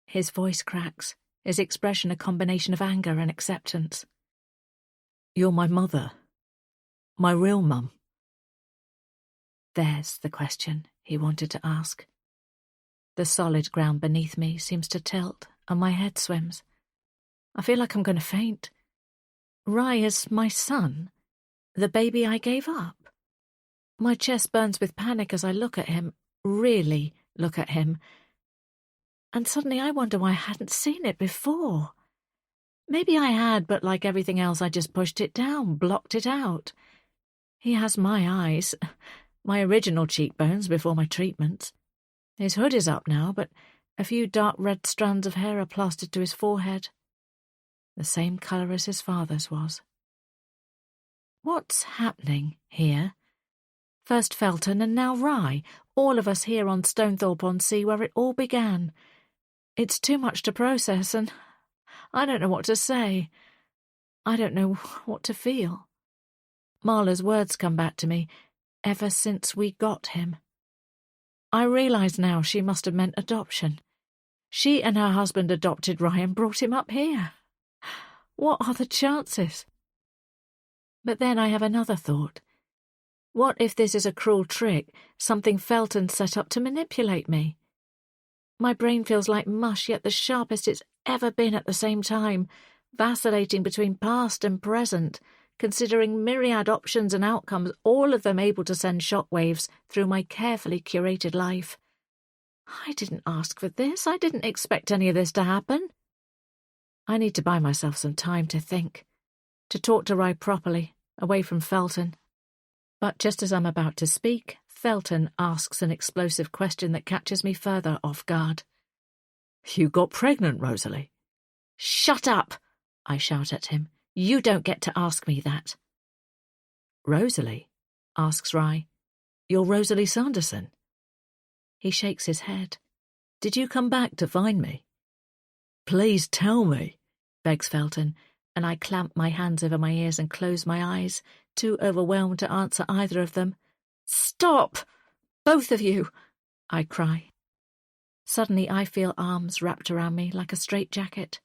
His voice cracks, his expression a combination of anger and acceptance. "You're my mother. My real mum." There's the question he wanted to ask. The solid ground beneath me seems to tilt, and my head swims. I feel like I'm going to faint. Rye is my son, the baby I gave up. My chest burns with panic as I look at him, really look at him. And suddenly I wonder why I hadn't seen it before. Maybe I had, but like everything else I just pushed it down, blocked it out. He has my eyes, my original cheekbones before my treatments. His hood is up now, but a few dark red strands of hair are plastered to his forehead. The same colour as his father's was. What's happening here? First Felton and now Rye, all of us here on Stonethorpe-on-Sea where it all began. It's too much to process, and I don't know what to say. I don't know what to feel. Marla's words come back to me, ever since we got him. I realise now she must have meant adoption. She and her husband adopted Ryan and brought him up here. What are the chances? But then I have another thought. What if this is a cruel trick, something Felton set up to manipulate me? My brain feels like mush, yet the sharpest it's ever been at the same time, vacillating between past and present, considering myriad options and outcomes, all of them able to send shockwaves through my carefully curated life. I didn't ask for this. I didn't expect any of this to happen. I need to buy myself some time to think, to talk to Rye properly, away from Felton. But just as I'm about to speak, Felton asks an explosive question that catches me further off guard. You got pregnant, Rosalie? Shut up! I shout at him. You don't get to ask me that. Rosalie? Asks Rye. You're Rosalie Sanderson? He shakes his head. Did you come back to find me? Please tell me, begs Felton, and I clamp my hands over my ears and close my eyes, too overwhelmed to answer either of them. Stop! Both of you! I cry. Suddenly I feel arms wrapped around me like a straitjacket.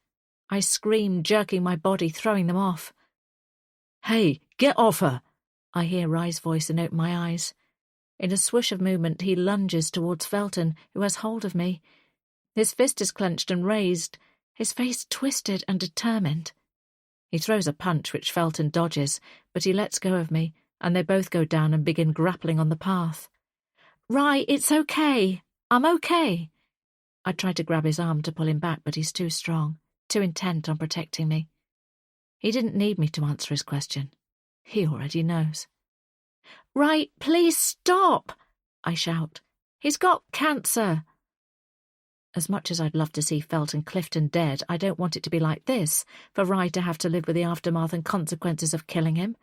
I scream, jerking my body, throwing them off. Hey, get off her! I hear Rye's voice and open my eyes. In a swoosh of movement, he lunges towards Felton, who has hold of me. His fist is clenched and raised, his face twisted and determined. He throws a punch which Felton dodges, but he lets go of me, and they both go down and begin grappling on the path. Rye, it's okay. I'm okay. I try to grab his arm to pull him back, but he's too strong, too intent on protecting me. He didn't need me to answer his question. He already knows. Rye, please stop! I shout. He's got cancer. As much as I'd love to see Felton Clifton dead, I don't want it to be like this, for Rye to have to live with the aftermath and consequences of killing him.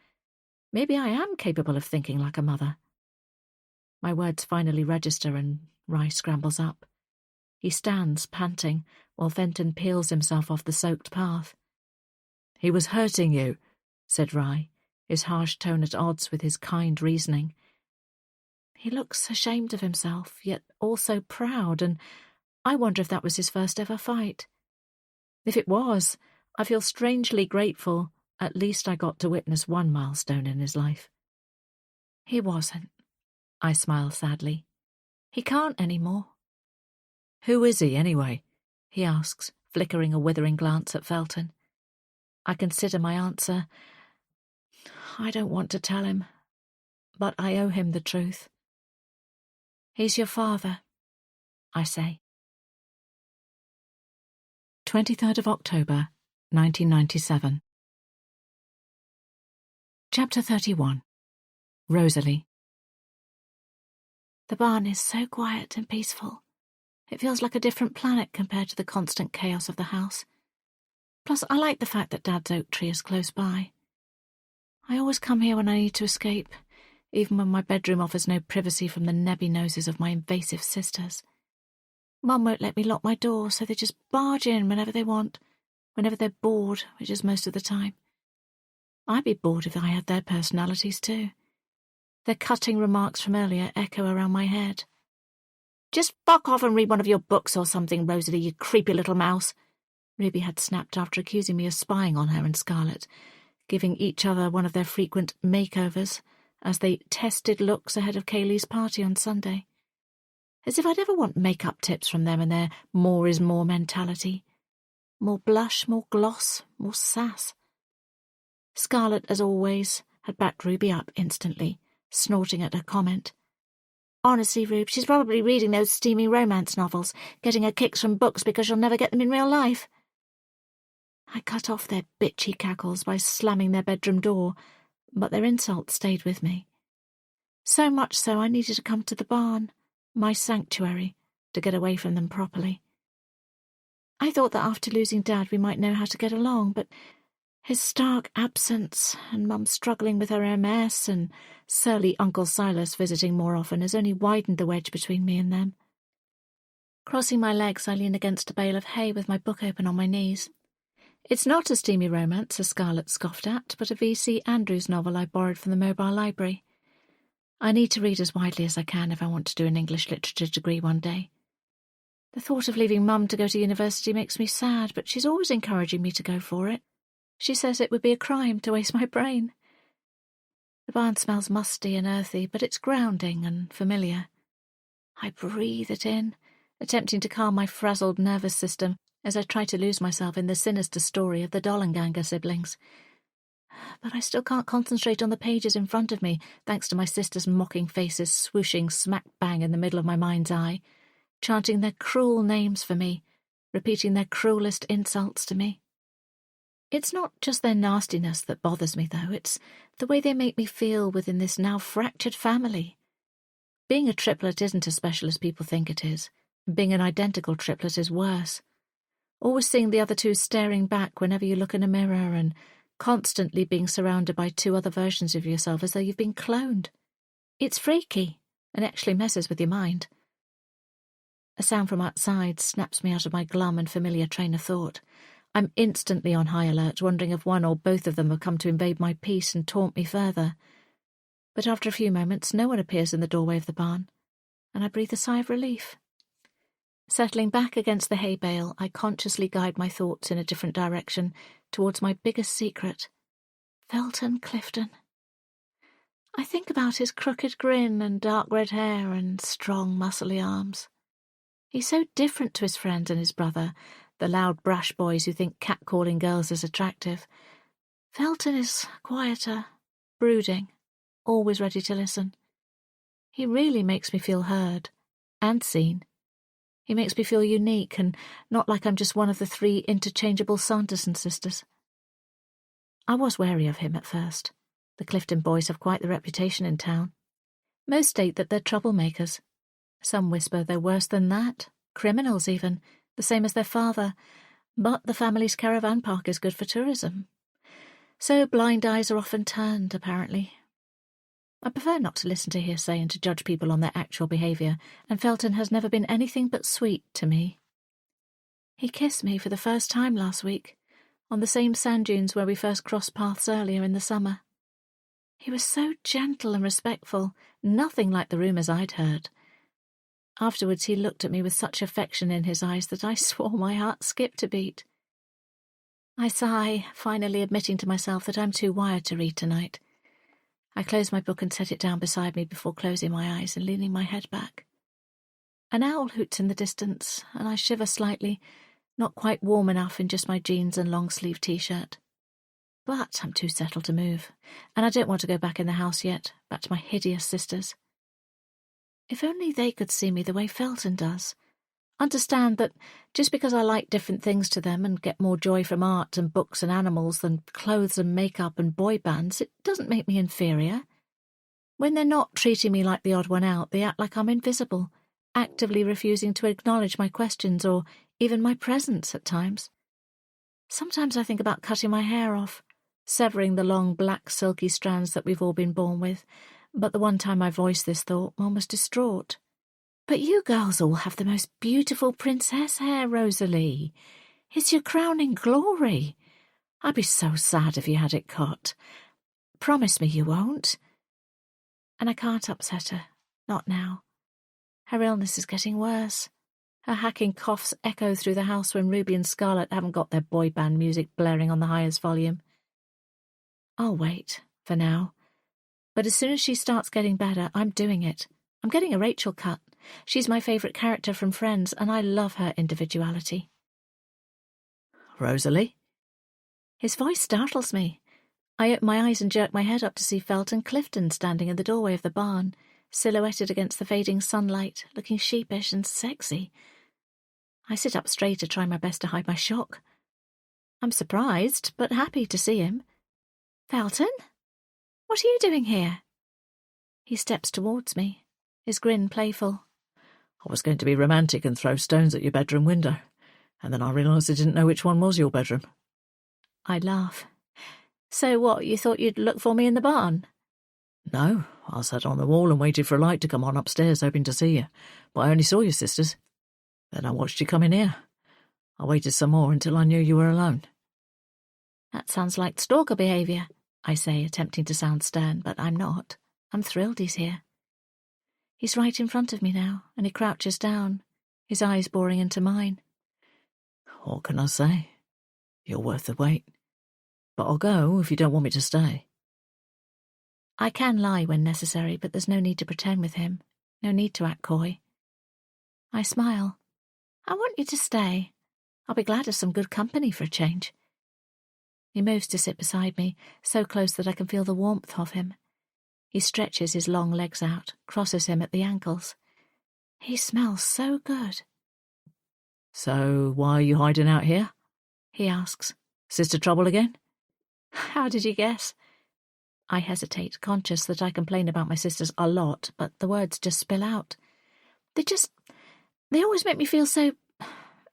Maybe I am capable of thinking like a mother. My words finally register and Rye scrambles up. He stands, panting, while Fenton peels himself off the soaked path. He was hurting you, said Rye, his harsh tone at odds with his kind reasoning. He looks ashamed of himself, yet also proud, and I wonder if that was his first ever fight. If it was, I feel strangely grateful. At least I got to witness one milestone in his life. He wasn't. I smile sadly. He can't any more. Who is he, anyway? He asks, flickering a withering glance at Felton. I consider my answer. I don't want to tell him, but I owe him the truth. He's your father, I say. 23rd of October, 1997. Chapter 31. Rosalie. The barn is so quiet and peaceful. It feels like a different planet compared to the constant chaos of the house. Plus, I like the fact that Dad's oak tree is close by. I always come here when I need to escape, even when my bedroom offers no privacy from the nebby noses of my invasive sisters. Mum won't let me lock my door, so they just barge in whenever they want, whenever they're bored, which is most of the time. I'd be bored if I had their personalities too. Their cutting remarks from earlier echo around my head. Just fuck off and read one of your books or something, Rosalie, you creepy little mouse, Ruby had snapped after accusing me of spying on her and Scarlett, giving each other one of their frequent makeovers as they tested looks ahead of Kaylee's party on Sunday. As if I'd ever want make-up tips from them and their more is more mentality. More blush, more gloss, more sass. Scarlett, as always, had backed Ruby up instantly, snorting at her comment. Honestly, Rube, she's probably reading those steamy romance novels, getting her kicks from books because she'll never get them in real life. I cut off their bitchy cackles by slamming their bedroom door, but their insults stayed with me. So much so I needed to come to the barn, my sanctuary, to get away from them properly. I thought that after losing Dad we might know how to get along, but his stark absence and Mum struggling with her MS and surly Uncle Silas visiting more often has only widened the wedge between me and them. Crossing my legs, I lean against a bale of hay with my book open on my knees. It's not a steamy romance, as Scarlett scoffed at, but a V.C. Andrews novel I borrowed from the mobile library. I need to read as widely as I can if I want to do an English literature degree one day. The thought of leaving Mum to go to university makes me sad, but she's always encouraging me to go for it. She says it would be a crime to waste my brain. The barn smells musty and earthy, but it's grounding and familiar. I breathe it in, attempting to calm my frazzled nervous system as I try to lose myself in the sinister story of the Dollanganger siblings. But I still can't concentrate on the pages in front of me, thanks to my sister's mocking faces swooshing smack bang in the middle of my mind's eye, chanting their cruel names for me, repeating their cruelest insults to me. It's not just their nastiness that bothers me, though. It's the way they make me feel within this now fractured family. Being a triplet isn't as special as people think it is, and being an identical triplet is worse. Always seeing the other two staring back whenever you look in a mirror and constantly being surrounded by two other versions of yourself as though you've been cloned. It's freaky and actually messes with your mind. A sound from outside snaps me out of my glum and familiar train of thought. I'm instantly on high alert, wondering if one or both of them have come to invade my peace and taunt me further. But after a few moments, no one appears in the doorway of the barn, and I breathe a sigh of relief. Settling back against the hay bale, I consciously guide my thoughts in a different direction, towards my biggest secret, Felton Clifton. I think about his crooked grin and dark red hair and strong, muscly arms. He's so different to his friends and his brother, the loud, brash boys who think catcalling girls is attractive. Felton is quieter, brooding, always ready to listen. He really makes me feel heard and seen. He makes me feel unique and not like I'm just one of the 3 interchangeable Sanderson sisters. I was wary of him at first. The Clifton boys have quite the reputation in town. Most state that they're troublemakers. Some whisper they're worse than that, criminals even, the same as their father, but the family's caravan park is good for tourism. So blind eyes are often turned, apparently. I prefer not to listen to hearsay and to judge people on their actual behaviour, and Felton has never been anything but sweet to me. He kissed me for the first time last week, on the same sand dunes where we first crossed paths earlier in the summer. He was so gentle and respectful, nothing like the rumours I'd heard. Afterwards he looked at me with such affection in his eyes that I swore my heart skipped a beat. I sigh, finally admitting to myself that I'm too wired to read tonight. I close my book and set it down beside me before closing my eyes and leaning my head back. An owl hoots in the distance, and I shiver slightly, not quite warm enough in just my jeans and long-sleeve t-shirt. But I'm too settled to move, and I don't want to go back in the house yet, back to my hideous sisters. If only they could see me the way Felton does. Understand that just because I like different things to them and get more joy from art and books and animals than clothes and makeup and boy bands, it doesn't make me inferior. When they're not treating me like the odd one out, they act like I'm invisible, actively refusing to acknowledge my questions or even my presence at times. Sometimes I think about cutting my hair off, severing the long black silky strands that we've all been born with, but the one time I voiced this thought, Mum was distraught. "But you girls all have the most beautiful princess hair, Rosalie. It's your crowning glory. I'd be so sad if you had it cut. Promise me you won't." And I can't upset her, not now. Her illness is getting worse. Her hacking coughs echo through the house when Ruby and Scarlett haven't got their boy band music blaring on the highest volume. I'll wait, for now. But as soon as she starts getting better, I'm doing it. I'm getting a Rachel cut. She's my favourite character from Friends, and I love her individuality. "Rosalie?" His voice startles me. I open my eyes and jerk my head up to see Felton Clifton standing in the doorway of the barn, silhouetted against the fading sunlight, looking sheepish and sexy. I sit up straight to try my best to hide my shock. I'm surprised, but happy to see him. "Felton? What are you doing here?" He steps towards me, his grin playful. "I was going to be romantic and throw stones at your bedroom window, and then I realised I didn't know which one was your bedroom." I laugh. "So what, you thought you'd look for me in the barn?" "No, I sat on the wall and waited for a light to come on upstairs, hoping to see you, but I only saw your sisters." Then I watched you come in here. I waited some more until I knew you were alone. That sounds like stalker behaviour, I say, attempting to sound stern, but I'm not. I'm thrilled he's here. He's right in front of me now, and he crouches down, his eyes boring into mine. What can I say? You're worth the wait. But I'll go if you don't want me to stay. I can lie when necessary, but there's no need to pretend with him. No need to act coy. I smile. I want you to stay. I'll be glad of some good company for a change. He moves to sit beside me, so close that I can feel the warmth of him. He stretches his long legs out, crosses him at the ankles. He smells so good. So why are you hiding out here? He asks. Sister trouble again? How did you guess? I hesitate, conscious that I complain about my sisters a lot, but the words just spill out. They always make me feel so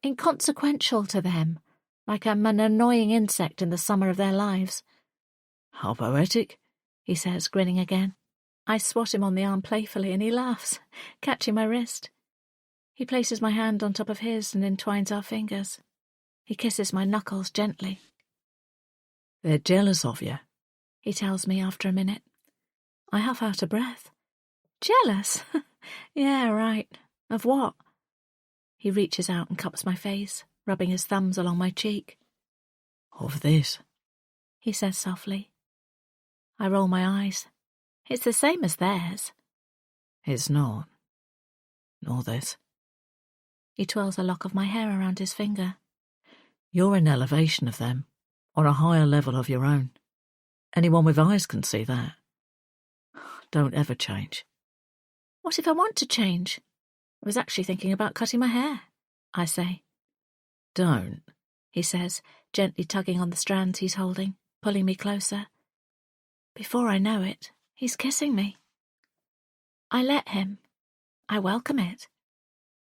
inconsequential to them, like I'm an annoying insect in the summer of their lives. How poetic, he says, grinning again. I swat him on the arm playfully, and he laughs, catching my wrist. He places my hand on top of his and entwines our fingers. He kisses my knuckles gently. They're jealous of you, he tells me after a minute. I huff out a breath. Jealous? Yeah, right. Of what? He reaches out and cups my face, rubbing his thumbs along my cheek. Of this, he says softly. I roll my eyes. It's the same as theirs. It's not. Nor this. He twirls a lock of my hair around his finger. You're an elevation of them, on a higher level of your own. Anyone with eyes can see that. Don't ever change. What if I want to change? I was actually thinking about cutting my hair, I say. Don't, he says, gently tugging on the strands he's holding, pulling me closer. Before I know it, he's kissing me. I let him. I welcome it.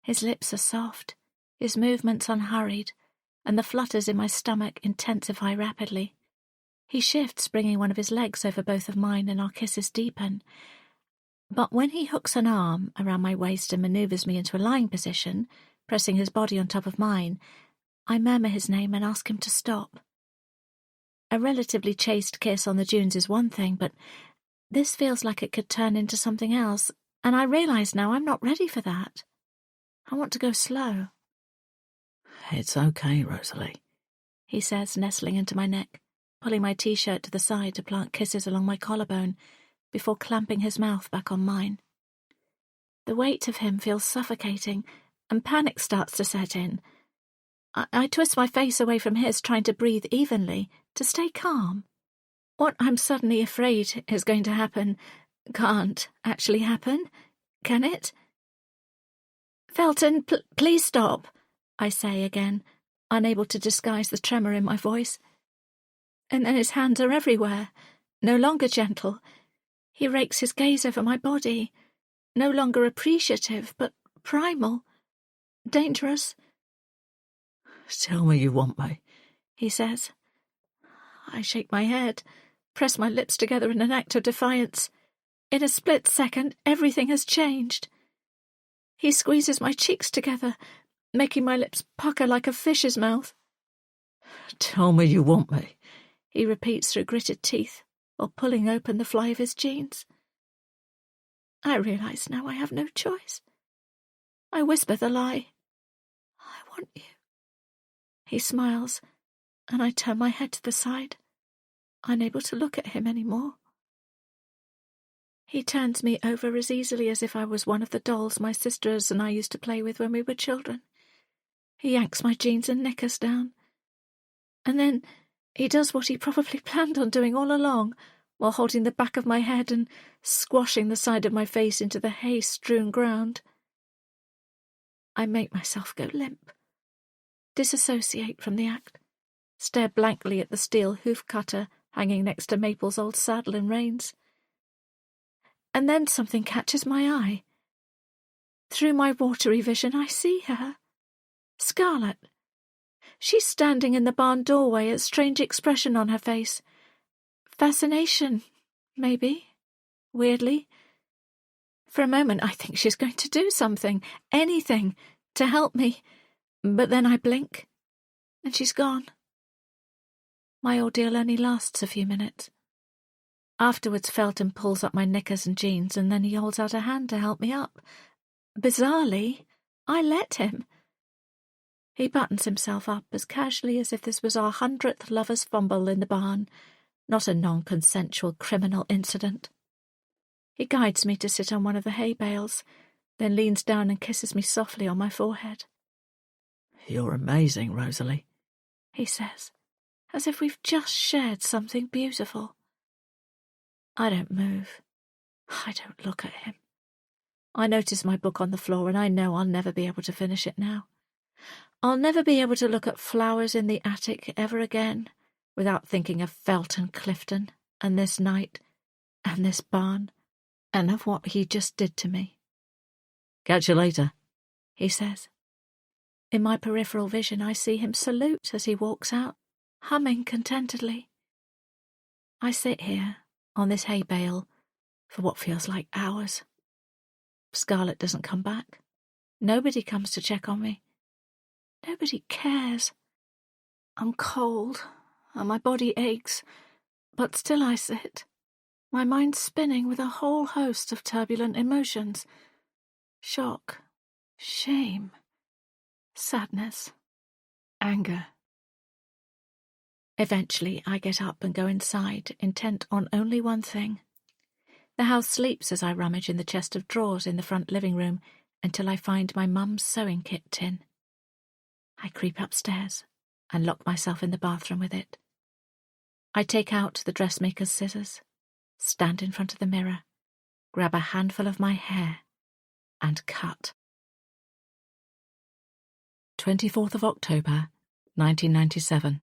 His lips are soft, his movements unhurried, and the flutters in my stomach intensify rapidly. He shifts, bringing one of his legs over both of mine, and our kisses deepen. But when he hooks an arm around my waist and manoeuvres me into a lying position, pressing his body on top of mine, I murmur his name and ask him to stop. A relatively chaste kiss on the dunes is one thing, but this feels like it could turn into something else, and I realise now I'm not ready for that. I want to go slow. It's okay, Rosalie, he says, nestling into my neck, pulling my t-shirt to the side to plant kisses along my collarbone, before clamping his mouth back on mine. The weight of him feels suffocating, and panic starts to set in. I twist my face away from his, trying to breathe evenly, to stay calm. What I'm suddenly afraid is going to happen can't actually happen, can it? Felton, please stop, I say again, unable to disguise the tremor in my voice. And then his hands are everywhere, no longer gentle. He rakes his gaze over my body, no longer appreciative, but primal, dangerous. Tell me you want me, he says. I shake my head, press my lips together in an act of defiance. In a split second, everything has changed. He squeezes my cheeks together, making my lips pucker like a fish's mouth. Tell me you want me, he repeats through gritted teeth, while pulling open the fly of his jeans. I realise now I have no choice. I whisper the lie. I want you. He smiles, and I turn my head to the side, unable to look at him anymore. He turns me over as easily as if I was one of the dolls my sisters and I used to play with when we were children. He yanks my jeans and knickers down. And then he does what he probably planned on doing all along, while holding the back of my head and squashing the side of my face into the hay-strewn ground. I make myself go limp, disassociate from the act, stare blankly at the steel hoof-cutter hanging next to Maple's old saddle and reins. And then something catches my eye. Through my watery vision, I see her. Scarlet. She's standing in the barn doorway, a strange expression on her face. Fascination, maybe. Weirdly. For a moment, I think she's going to do something, anything, to help me, but then I blink, and she's gone. My ordeal only lasts a few minutes. Afterwards, Felton pulls up my knickers and jeans, and then he holds out a hand to help me up. Bizarrely, I let him. He buttons himself up as casually as if this was our 100th lover's fumble in the barn, not a non-consensual criminal incident. He guides me to sit on one of the hay bales, then leans down and kisses me softly on my forehead. "You're amazing, Rosalie," he says, as if we've just shared something beautiful. I don't move. I don't look at him. I notice my book on the floor, and I know I'll never be able to finish it now. I'll never be able to look at flowers in the attic ever again without thinking of Felton Clifton and this night and this barn and of what he just did to me. "Catch you later," he says. In my peripheral vision, I see him salute as he walks out, humming contentedly. I sit here on this hay bale for what feels like hours. Scarlett doesn't come back. Nobody comes to check on me. Nobody cares. I'm cold, and my body aches, but still I sit, my mind spinning with a whole host of turbulent emotions. Shock, shame, sadness, anger. Eventually, I get up and go inside, intent on only one thing. The house sleeps as I rummage in the chest of drawers in the front living room until I find my mum's sewing kit tin. I creep upstairs and lock myself in the bathroom with it. I take out the dressmaker's scissors, stand in front of the mirror, grab a handful of my hair, and cut. 24th of October, 1997.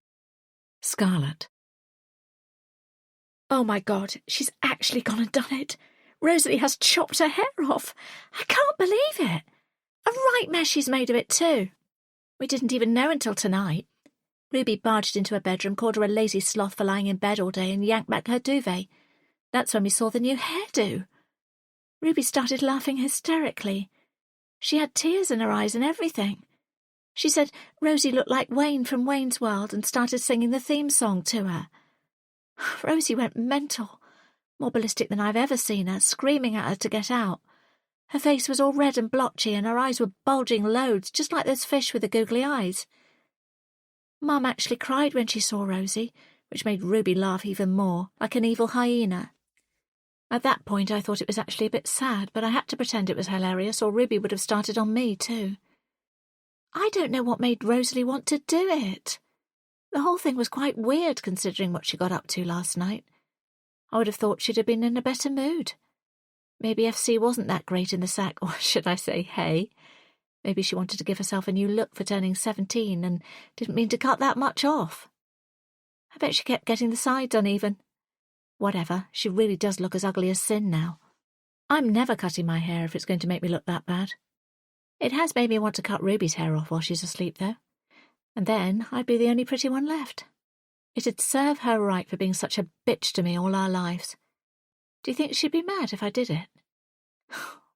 Scarlett. Oh my God, she's actually gone and done it. Rosalie has chopped her hair off. I can't believe it. A right mess she's made of it too. We didn't even know until tonight. Ruby barged into her bedroom, called her a lazy sloth for lying in bed all day, and yanked back her duvet. That's when we saw the new hairdo. Ruby started laughing hysterically. She had tears in her eyes and everything. She said Rosie looked like Wayne from Wayne's World and started singing the theme song to her. Rosie went mental, more ballistic than I've ever seen her, screaming at her to get out. Her face was all red and blotchy and her eyes were bulging loads, just like those fish with the googly eyes. Mum actually cried when she saw Rosie, which made Ruby laugh even more, like an evil hyena. At that point I thought it was actually a bit sad, but I had to pretend it was hilarious or Ruby would have started on me too. I don't know what made Rosalie want to do it. The whole thing was quite weird considering what she got up to last night. I would have thought she'd have been in a better mood. Maybe FC wasn't that great in the sack, or should I say hay. Maybe she wanted to give herself a new look for turning 17 and didn't mean to cut that much off. I bet she kept getting the sides uneven. Whatever, she really does look as ugly as sin now. I'm never cutting my hair if it's going to make me look that bad. It has made me want to cut Ruby's hair off while she's asleep, though. And then I'd be the only pretty one left. It'd serve her right for being such a bitch to me all our lives. Do you think she'd be mad if I did it?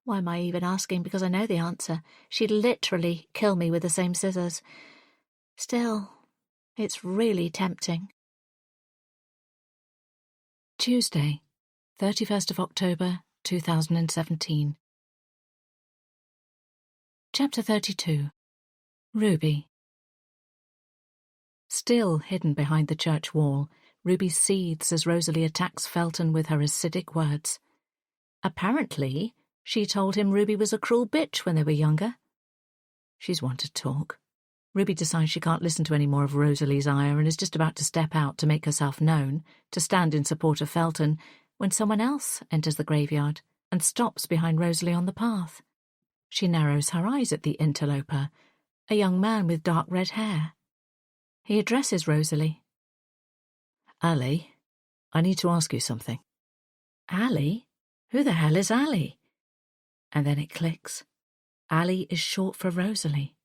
Why am I even asking? Because I know the answer. She'd literally kill me with the same scissors. Still, it's really tempting. Tuesday, 31st of October, 2017. Chapter 32. Ruby. Still hidden behind the church wall, Ruby seethes as Rosalie attacks Felton with her acidic words. Apparently, she told him Ruby was a cruel bitch when they were younger. She's one to talk. Ruby decides she can't listen to any more of Rosalie's ire and is just about to step out to make herself known, to stand in support of Felton, when someone else enters the graveyard and stops behind Rosalie on the path. She narrows her eyes at the interloper, a young man with dark red hair. He addresses Rosalie. "Ali, I need to ask you something." Ali? Who the hell is Ali? And then it clicks. Ali is short for Rosalie.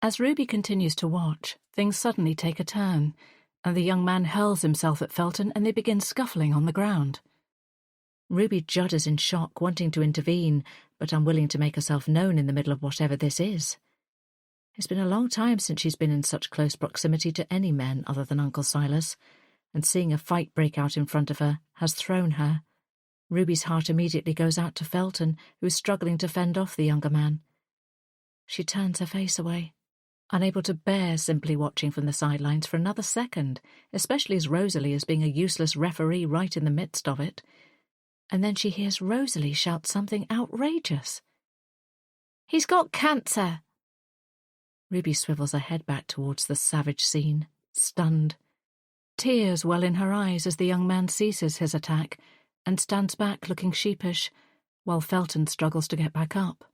As Ruby continues to watch, things suddenly take a turn, and the young man hurls himself at Felton and they begin scuffling on the ground. Ruby judders in shock, wanting to intervene, but unwilling to make herself known in the middle of whatever this is. It's been a long time since she's been in such close proximity to any men other than Uncle Silas, and seeing a fight break out in front of her has thrown her. Ruby's heart immediately goes out to Felton, who is struggling to fend off the younger man. She turns her face away, unable to bear simply watching from the sidelines for another second, especially as Rosalie is being a useless referee right in the midst of it. And then she hears Rosalie shout something outrageous. "He's got cancer!" Ruby swivels her head back towards the savage scene, stunned. Tears well in her eyes as the young man ceases his attack and stands back looking sheepish, while Felton struggles to get back up.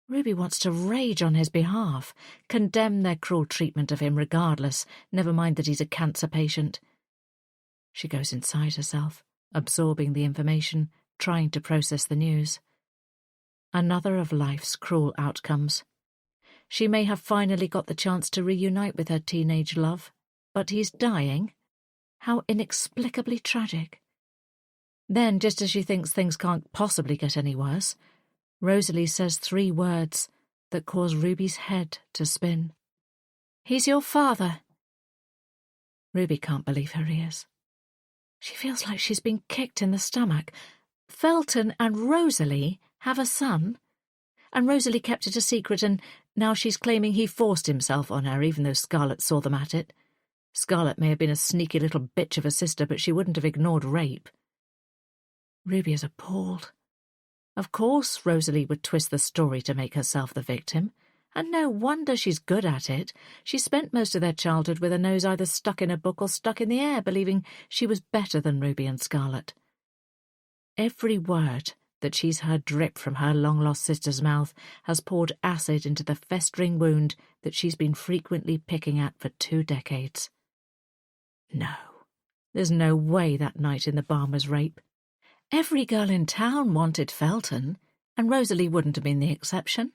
Ruby wants to rage on his behalf, condemn their cruel treatment of him regardless, never mind that he's a cancer patient. She goes inside herself, absorbing the information, trying to process the news. Another of life's cruel outcomes. She may have finally got the chance to reunite with her teenage love, but he's dying? How inexplicably tragic. Then, just as she thinks things can't possibly get any worse, Rosalie says 3 words that cause Ruby's head to spin. "He's your father." Ruby can't believe her ears. She feels like she's been kicked in the stomach. Felton and Rosalie have a son, and Rosalie kept it a secret, and now she's claiming he forced himself on her, even though Scarlett saw them at it. Scarlett may have been a sneaky little bitch of a sister, but she wouldn't have ignored rape. Ruby is appalled. Of course Rosalie would twist the story to make herself the victim, and no wonder she's good at it. She spent most of their childhood with her nose either stuck in a book or stuck in the air, believing she was better than Ruby and Scarlett. Every word that she's heard drip from her long-lost sister's mouth has poured acid into the festering wound that she's been frequently picking at for 2 decades. No, there's no way that night in the barn was rape. Every girl in town wanted Felton, and Rosalie wouldn't have been the exception.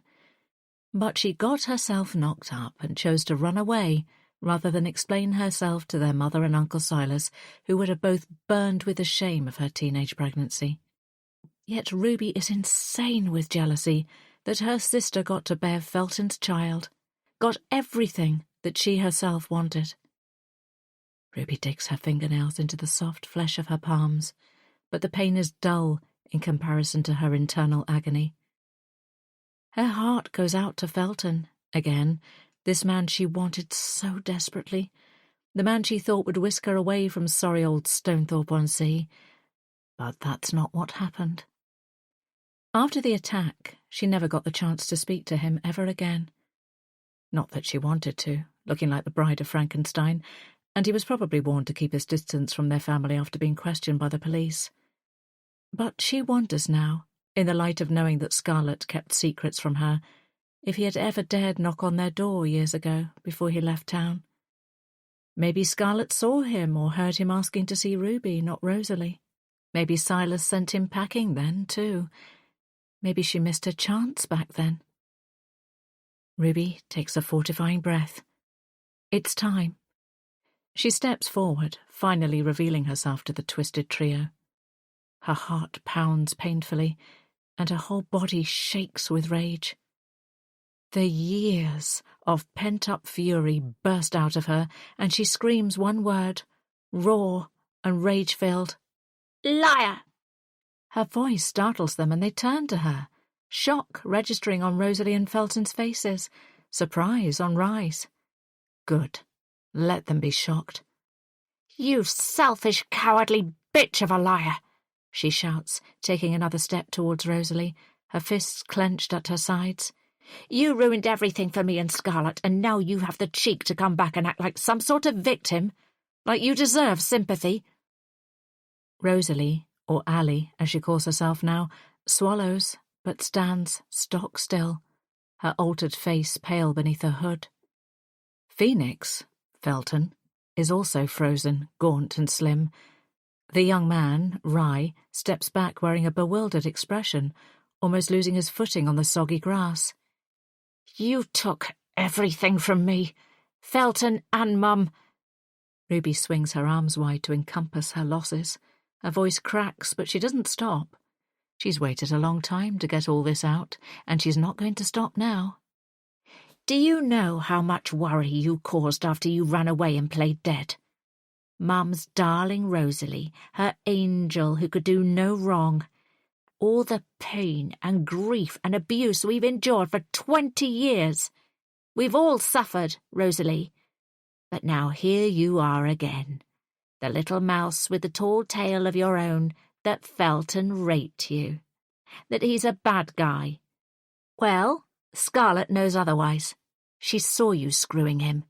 But she got herself knocked up and chose to run away rather than explain herself to their mother and Uncle Silas, who would have both burned with the shame of her teenage pregnancy. Yet Ruby is insane with jealousy that her sister got to bear Felton's child, got everything that she herself wanted. Ruby digs her fingernails into the soft flesh of her palms, but the pain is dull in comparison to her internal agony. Her heart goes out to Felton, again, this man she wanted so desperately, the man she thought would whisk her away from sorry old Stonethorpe-on-Sea. But that's not what happened. After the attack, she never got the chance to speak to him ever again. Not that she wanted to, looking like the bride of Frankenstein, and he was probably warned to keep his distance from their family after being questioned by the police. But she wonders now, in the light of knowing that Scarlett kept secrets from her, if he had ever dared knock on their door years ago, before he left town. Maybe Scarlett saw him or heard him asking to see Ruby, not Rosalie. Maybe Silas sent him packing then, too. Maybe she missed her chance back then. Ruby takes a fortifying breath. It's time. She steps forward, finally revealing herself to the twisted trio. Her heart pounds painfully, and her whole body shakes with rage. The years of pent-up fury burst out of her, and she screams one word, raw and rage-filled. "Liar!" Her voice startles them, and they turn to her, shock registering on Rosalie and Felton's faces, surprise on Rye's. Good. Let them be shocked. "You selfish, cowardly bitch of a liar!" she shouts, taking another step towards Rosalie, her fists clenched at her sides. "You ruined everything for me and Scarlett, and now you have the cheek to come back and act like some sort of victim, like you deserve sympathy." Rosalie, or Ally, as she calls herself now, swallows, but stands stock still, her altered face pale beneath her hood. Phoenix, Felton, is also frozen, gaunt and slim. The young man, Rye, steps back wearing a bewildered expression, almost losing his footing on the soggy grass. "You took everything from me, Felton and Mum." Ruby swings her arms wide to encompass her losses, Her voice cracks, but she doesn't stop. She's waited a long time to get all this out, and she's not going to stop now. Do you know how much worry you caused after you ran away and played dead? Mum's darling Rosalie, her angel who could do no wrong. All the pain and grief and abuse we've endured for 20 years. We've all suffered, Rosalie. But now here you are again, the little mouse with the tall tail of your own that Felton raped you. That he's a bad guy. Well, Scarlett knows otherwise. She saw you screwing him.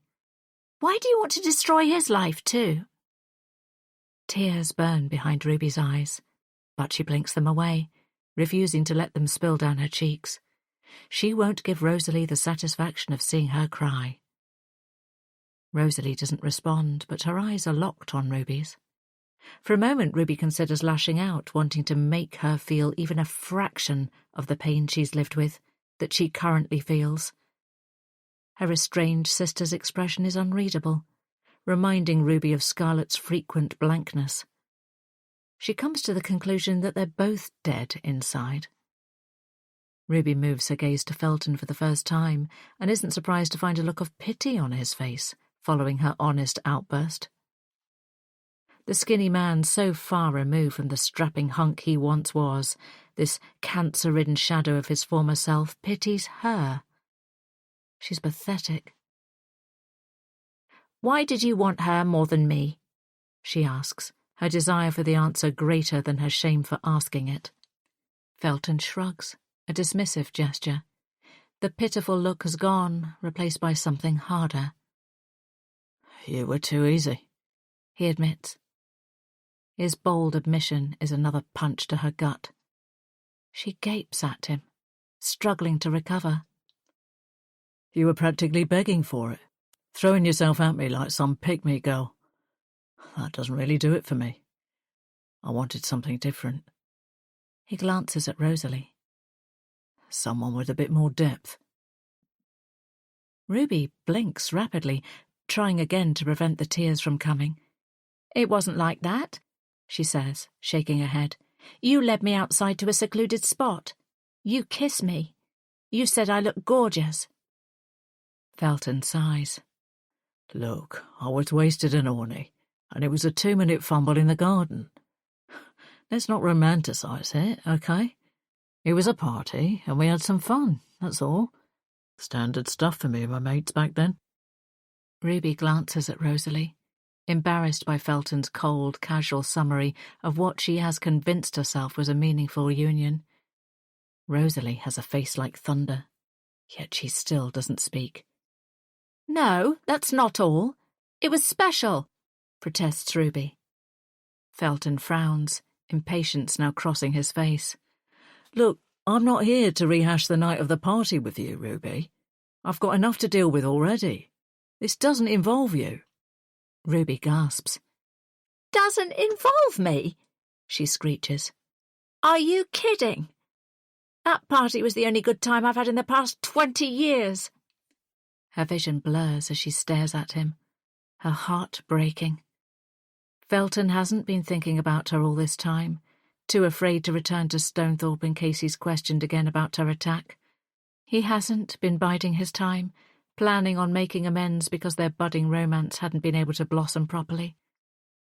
Why do you want to destroy his life too? Tears burn behind Ruby's eyes, but she blinks them away, refusing to let them spill down her cheeks. She won't give Rosalie the satisfaction of seeing her cry. Rosalie doesn't respond, but her eyes are locked on Ruby's. For a moment, Ruby considers lashing out, wanting to make her feel even a fraction of the pain she's lived with, that she currently feels. Her estranged sister's expression is unreadable, reminding Ruby of Scarlett's frequent blankness. She comes to the conclusion that they're both dead inside. Ruby moves her gaze to Felton for the first time and isn't surprised to find a look of pity on his face following her honest outburst. The skinny man so far removed from the strapping hunk he once was, this cancer-ridden shadow of his former self, pities her. She's pathetic. Why did you want her more than me? She asks, her desire for the answer greater than her shame for asking it. Felton shrugs, a dismissive gesture. The pitiful look has gone, replaced by something harder. You were too easy, he admits. His bold admission is another punch to her gut. She gapes at him, struggling to recover. You were practically begging for it, throwing yourself at me like some pygmy girl. That doesn't really do it for me. I wanted something different. He glances at Rosalie. Someone with a bit more depth. Ruby blinks rapidly, trying again to prevent the tears from coming. It wasn't like that, she says, shaking her head. You led me outside to a secluded spot. You kissed me. You said I looked gorgeous. Felton sighs. Look, I was wasted and horny, and it was a 2-minute fumble in the garden. Let's not romanticise it, okay? It was a party, and we had some fun, that's all. Standard stuff for me and my mates back then. Ruby glances at Rosalie, embarrassed by Felton's cold, casual summary of what she has convinced herself was a meaningful union. Rosalie has a face like thunder, yet she still doesn't speak. No, that's not all. It was special, protests Ruby. Felton frowns, impatience now crossing his face. Look, I'm not here to rehash the night of the party with you, Ruby. I've got enough to deal with already. This doesn't involve you. Ruby gasps. Doesn't involve me? She screeches. Are you kidding? That party was the only good time I've had in the past 20 years. Her vision blurs as she stares at him, her heart breaking. Felton hasn't been thinking about her all this time, too afraid to return to Stonethorpe in case he's questioned again about her attack. He hasn't been biding his time, planning on making amends because their budding romance hadn't been able to blossom properly.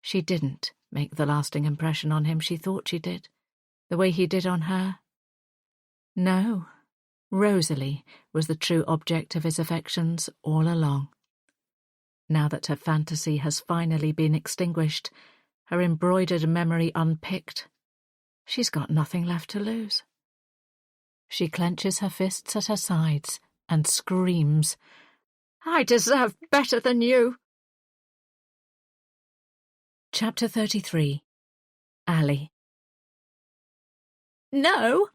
She didn't make the lasting impression on him she thought she did, the way he did on her. No, Rosalie was the true object of his affections all along. Now that her fantasy has finally been extinguished, her embroidered memory unpicked, she's got nothing left to lose. She clenches her fists at her sides and screams, I deserve better than you. Chapter 33. Ally. No,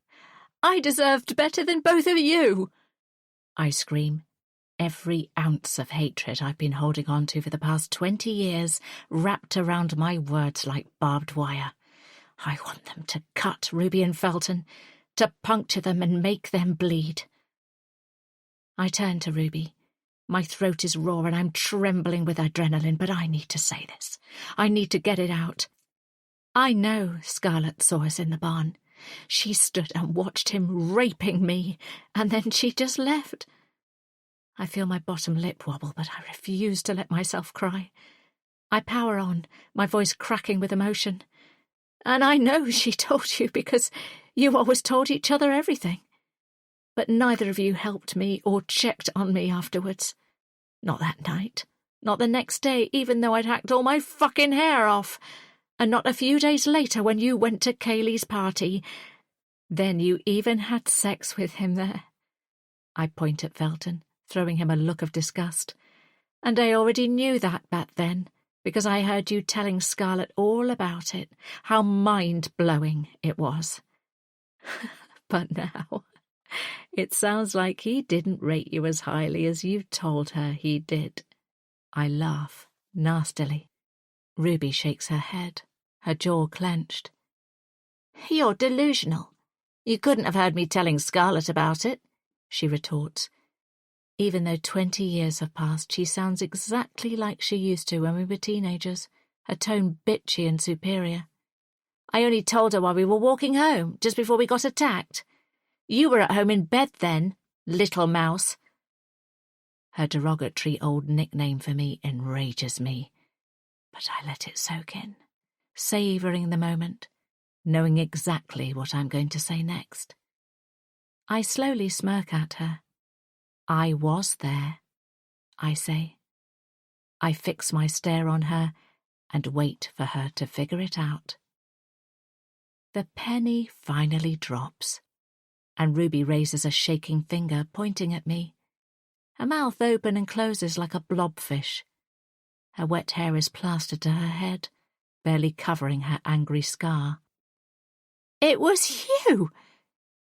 I deserved better than both of you, I scream, every ounce of hatred I've been holding on to for the past 20 years wrapped around my words like barbed wire. I want them to cut Ruby and Felton, to puncture them and make them bleed. I turn to Ruby. My throat is raw and I'm trembling with adrenaline, but I need to say this. I need to get it out. I know Scarlett saw us in the barn. She stood and watched him raping me, and then she just left. I feel my bottom lip wobble, but I refuse to let myself cry. I power on, my voice cracking with emotion. And I know she told you because you always told each other everything. But neither of you helped me or checked on me afterwards. Not that night. Not the next day, even though I'd hacked all my fucking hair off. And not a few days later when you went to Kaylee's party. Then you even had sex with him there. I point at Felton, throwing him a look of disgust. And I already knew that back then, because I heard you telling Scarlett all about it, how mind-blowing it was. But now, it sounds like he didn't rate you as highly as you told her he did. I laugh nastily. Ruby shakes her head, her jaw clenched. You're delusional. You couldn't have heard me telling Scarlett about it, she retorts. Even though 20 years have passed, she sounds exactly like she used to when we were teenagers, her tone bitchy and superior. I only told her while we were walking home, just before we got attacked. You were at home in bed then, little mouse. Her derogatory old nickname for me enrages me, but I let it soak in, savouring the moment, knowing exactly what I'm going to say next. I slowly smirk at her. I was there, I say. I fix my stare on her and wait for her to figure it out. The penny finally drops, and Ruby raises a shaking finger, pointing at me. Her mouth open and closes like a blobfish. Her wet hair is plastered to her head, barely covering her angry scar. It was you!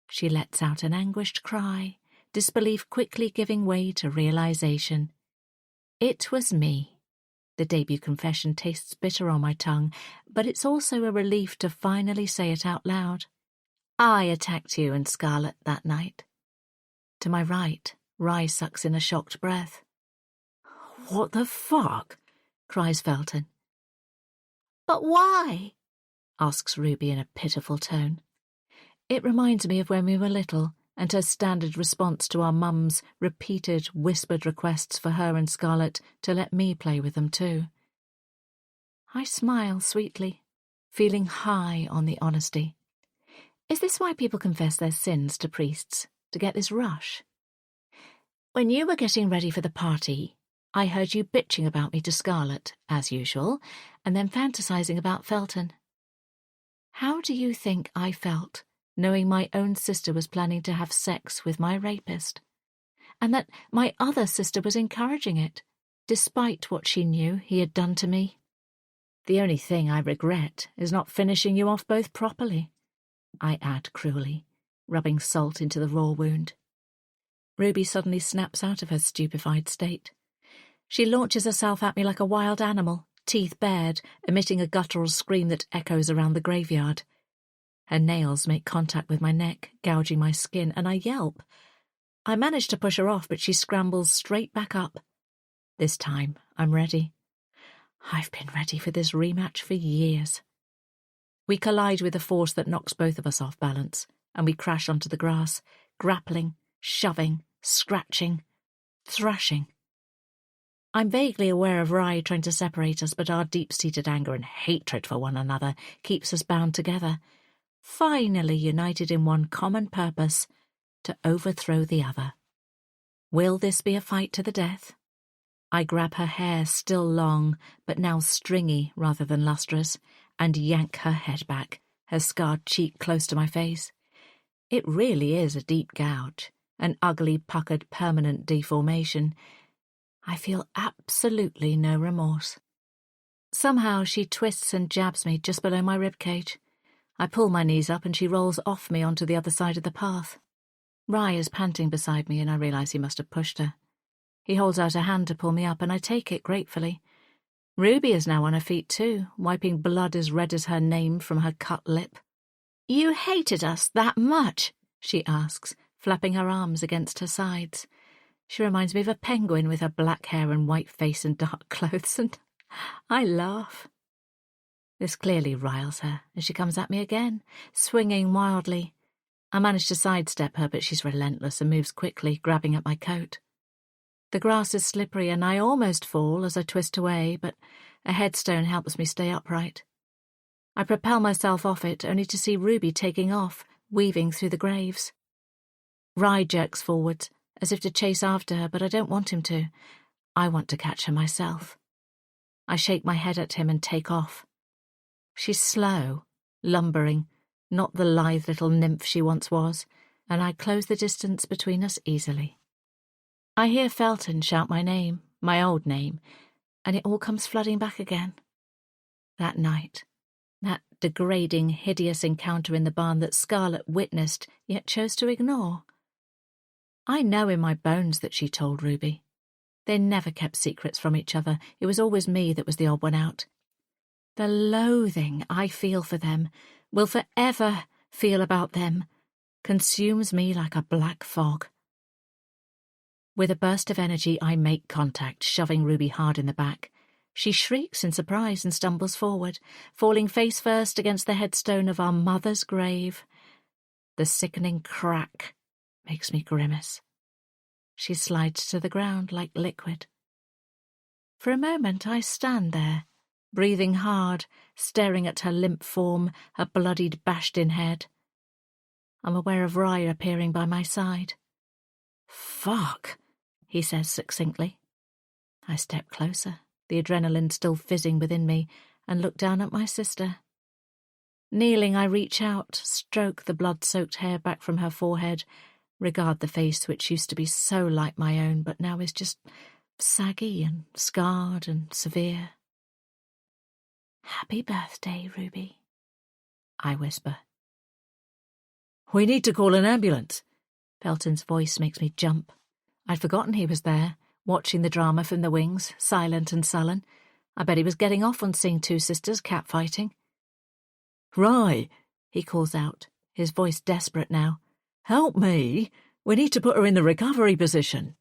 She lets out an anguished cry, disbelief quickly giving way to realization. It was me. The debut confession tastes bitter on my tongue, but it's also a relief to finally say it out loud. I attacked you and Scarlett that night. To my right, Rye sucks in a shocked breath. What the fuck? Cries Felton. But why? Asks Ruby in a pitiful tone. It reminds me of when we were little, and her standard response to our mum's repeated, whispered requests for her and Scarlett to let me play with them too. I smile sweetly, feeling high on the honesty. Is this why people confess their sins to priests, to get this rush? When you were getting ready for the party, I heard you bitching about me to Scarlett, as usual, and then fantasizing about Felton. How do you think I felt, knowing my own sister was planning to have sex with my rapist, and that my other sister was encouraging it, despite what she knew he had done to me? The only thing I regret is not finishing you off both properly, I add cruelly, rubbing salt into the raw wound. Ruby suddenly snaps out of her stupefied state. She launches herself at me like a wild animal, teeth bared, emitting a guttural scream that echoes around the graveyard. Her nails make contact with my neck, gouging my skin, and I yelp. I manage to push her off, but she scrambles straight back up. This time, I'm ready. I've been ready for this rematch for years. We collide with a force that knocks both of us off balance, and we crash onto the grass, grappling, shoving, scratching, thrashing. I'm vaguely aware of Rye trying to separate us, but our deep-seated anger and hatred for one another keeps us bound together, finally united in one common purpose, to overthrow the other. Will this be a fight to the death? I grab her hair, still long, but now stringy rather than lustrous, and yank her head back, her scarred cheek close to my face. It really is a deep gouge, an ugly, puckered, permanent deformation. I feel absolutely no remorse. Somehow she twists and jabs me just below my ribcage. I pull my knees up and she rolls off me onto the other side of the path. Rye is panting beside me and I realise he must have pushed her. He holds out a hand to pull me up and I take it gratefully. Ruby is now on her feet too, wiping blood as red as her name from her cut lip. You hated us that much? She asks, flapping her arms against her sides. She reminds me of a penguin with her black hair and white face and dark clothes, and I laugh. This clearly riles her, and she comes at me again, swinging wildly. I manage to sidestep her, but she's relentless and moves quickly, grabbing at my coat. The grass is slippery, and I almost fall as I twist away, but a headstone helps me stay upright. I propel myself off it, only to see Ruby taking off, weaving through the graves. Rye jerks forward, as if to chase after her, but I don't want him to. I want to catch her myself. I shake my head at him and take off. She's slow, lumbering, not the lithe little nymph she once was, and I close the distance between us easily. I hear Felton shout my name, my old name, and it all comes flooding back again. That night, that degrading, hideous encounter in the barn that Scarlett witnessed, yet chose to ignore. I know in my bones that she told Ruby. They never kept secrets from each other. It was always me that was the odd one out. The loathing I feel for them, will forever feel about them, consumes me like a black fog. With a burst of energy, I make contact, shoving Ruby hard in the back. She shrieks in surprise and stumbles forward, falling face first against the headstone of our mother's grave. The sickening crack makes me grimace. She slides to the ground like liquid. For a moment I stand there, breathing hard, staring at her limp form, her bloodied, bashed-in head. I'm aware of Rye appearing by my side. "Fuck," he says succinctly. I step closer, the adrenaline still fizzing within me, and look down at my sister. Kneeling, I reach out, stroke the blood-soaked hair back from her forehead, regard the face which used to be so like my own, but now is just saggy and scarred and severe. "Happy birthday, Ruby," I whisper. "We need to call an ambulance." Felton's voice makes me jump. I'd forgotten he was there, watching the drama from the wings, silent and sullen. I bet he was getting off on seeing two sisters catfighting. "Rye," he calls out, his voice desperate now. "Help me. We need to put her in the recovery position."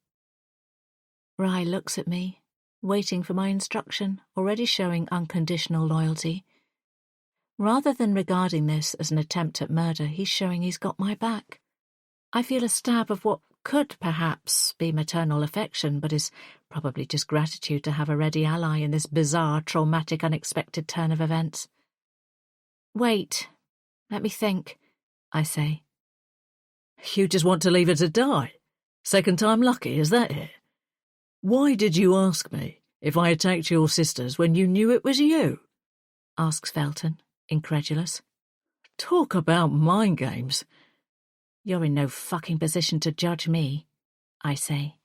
Rye looks at me, waiting for my instruction, already showing unconditional loyalty. Rather than regarding this as an attempt at murder, he's showing he's got my back. I feel a stab of what could perhaps be maternal affection, but is probably just gratitude to have a ready ally in this bizarre, traumatic, unexpected turn of events. "Wait, let me think," I say. "You just want to leave her to die? Second time lucky, is that it? Why did you ask me if I attacked your sisters when you knew it was you?" asks Felton, incredulous. "Talk about mind games." "You're in no fucking position to judge me," I say.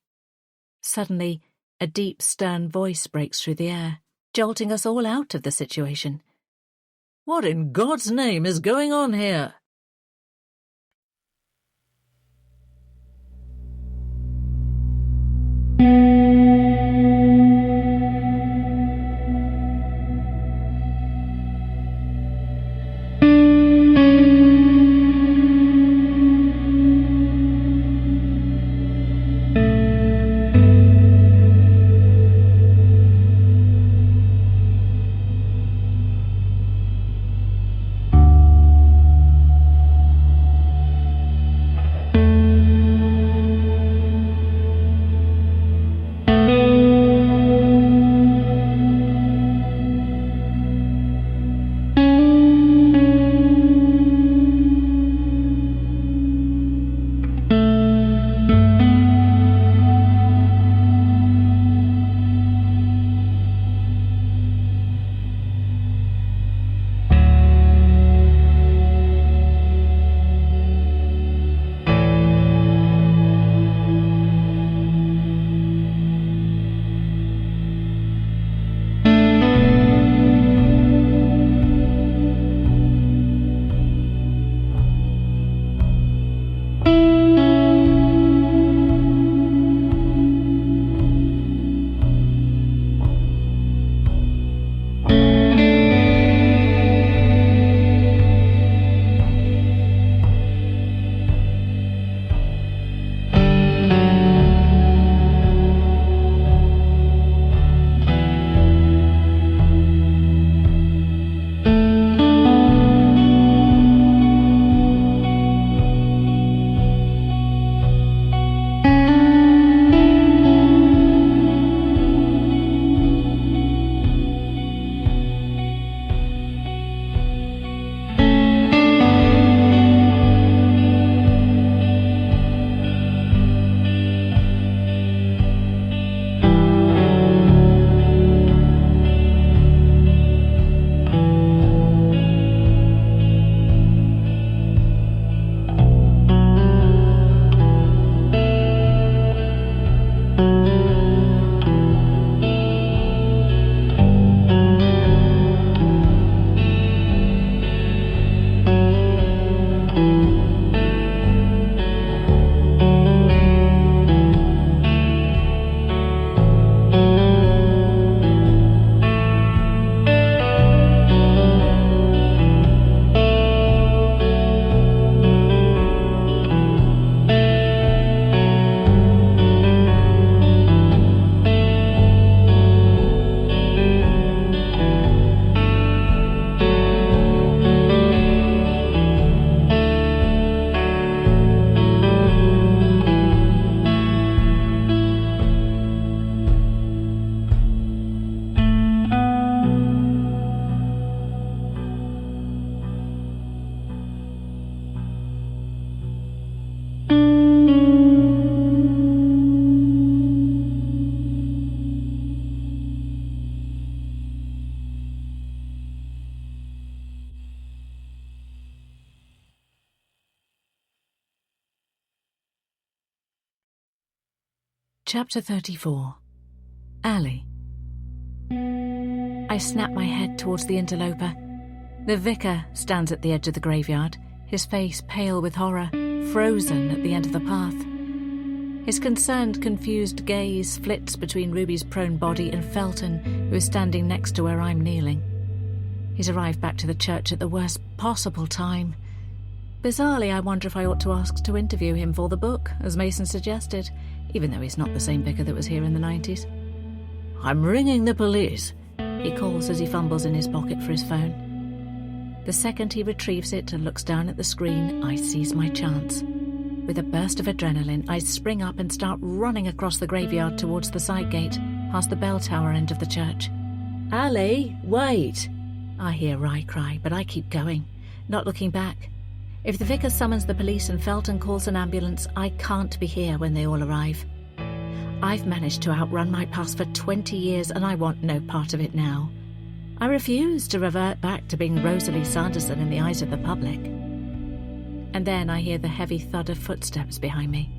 Suddenly, a deep, stern voice breaks through the air, jolting us all out of the situation. "What in God's name is going on here?" Chapter 34. Ally. I snap my head towards the interloper. The vicar stands at the edge of the graveyard, his face pale with horror, frozen at the end of the path. His concerned, confused gaze flits between Ruby's prone body and Felton, who is standing next to where I'm kneeling. He's arrived back to the church at the worst possible time. Bizarrely, I wonder if I ought to ask to interview him for the book, as Mason suggested, even though he's not the same vicar that was here in the 90s. I'm ringing the police, he calls as he fumbles in his pocket for his phone. The second he retrieves it and looks down at the screen, I seize my chance. With a burst of adrenaline, I spring up and start running across the graveyard towards the side gate, past the bell tower end of the church. Ally, wait! I hear Rye cry, but I keep going, not looking back. If the vicar summons the police and Felton calls an ambulance, I can't be here when they all arrive. I've managed to outrun my past for 20 years and I want no part of it now. I refuse to revert back to being Rosalie Sanderson in the eyes of the public. And then I hear the heavy thud of footsteps behind me.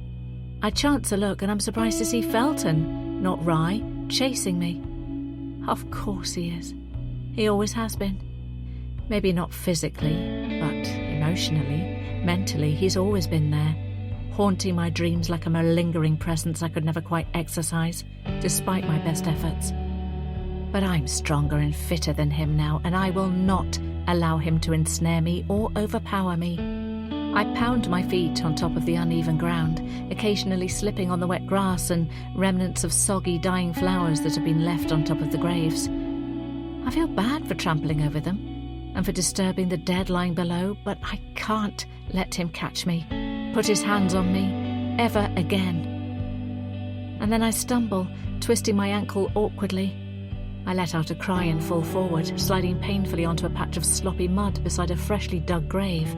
I chance a look and I'm surprised to see Felton, not Rye, chasing me. Of course he is. He always has been. Maybe not physically, but emotionally, mentally, he's always been there, haunting my dreams like a malingering presence I could never quite exorcise, despite my best efforts. But I'm stronger and fitter than him now, and I will not allow him to ensnare me or overpower me. I pound my feet on top of the uneven ground, occasionally slipping on the wet grass and remnants of soggy, dying flowers that have been left on top of the graves. I feel bad for trampling over them and for disturbing the dead lying below, but I can't let him catch me, put his hands on me, ever again. And then I stumble, twisting my ankle awkwardly. I let out a cry and fall forward, sliding painfully onto a patch of sloppy mud beside a freshly dug grave.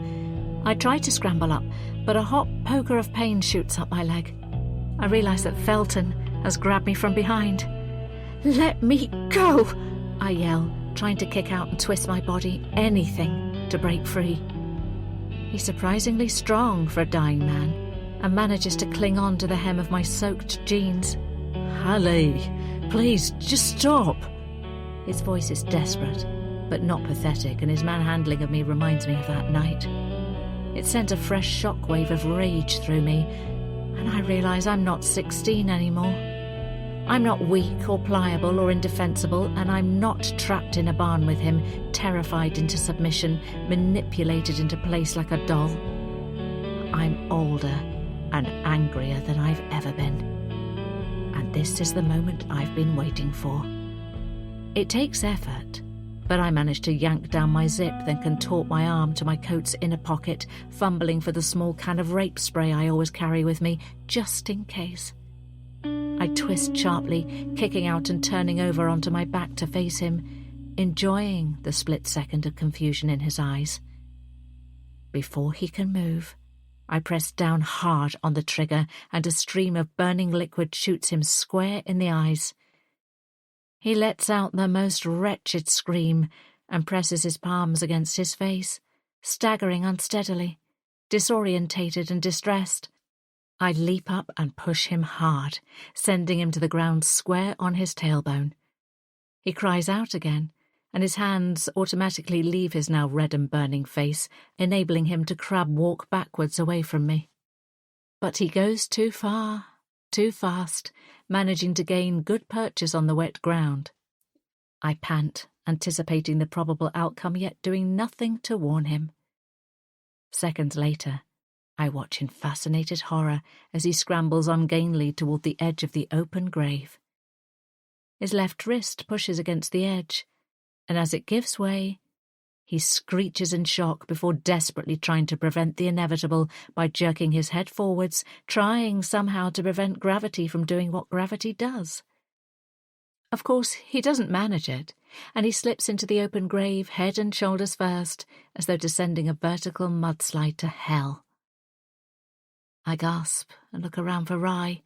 I try to scramble up, but a hot poker of pain shoots up my leg. I realise that Felton has grabbed me from behind. "Let me go!" I yell, trying to kick out and twist my body, anything to break free. He's surprisingly strong for a dying man, and manages to cling on to the hem of my soaked jeans. Ally, please, just stop. His voice is desperate, but not pathetic, and his manhandling of me reminds me of that night. It sent a fresh shockwave of rage through me, and I realise I'm not 16 anymore. I'm not weak or pliable or indefensible, and I'm not trapped in a barn with him, terrified into submission, manipulated into place like a doll. I'm older and angrier than I've ever been. And this is the moment I've been waiting for. It takes effort, but I manage to yank down my zip, then contort my arm to my coat's inner pocket, fumbling for the small can of rape spray I always carry with me, just in case. I twist sharply, kicking out and turning over onto my back to face him, enjoying the split second of confusion in his eyes. Before he can move, I press down hard on the trigger, and a stream of burning liquid shoots him square in the eyes. He lets out the most wretched scream and presses his palms against his face, staggering unsteadily, disorientated and distressed. I leap up and push him hard, sending him to the ground square on his tailbone. He cries out again, and his hands automatically leave his now red and burning face, enabling him to crab walk backwards away from me. But he goes too far, too fast, managing to gain good purchase on the wet ground. I pant, anticipating the probable outcome, yet doing nothing to warn him. Seconds later, I watch in fascinated horror as he scrambles ungainly toward the edge of the open grave. His left wrist pushes against the edge, and as it gives way, he screeches in shock before desperately trying to prevent the inevitable by jerking his head forwards, trying somehow to prevent gravity from doing what gravity does. Of course, he doesn't manage it, and he slips into the open grave head and shoulders first, as though descending a vertical mudslide to hell. I gasp and look around for Rye,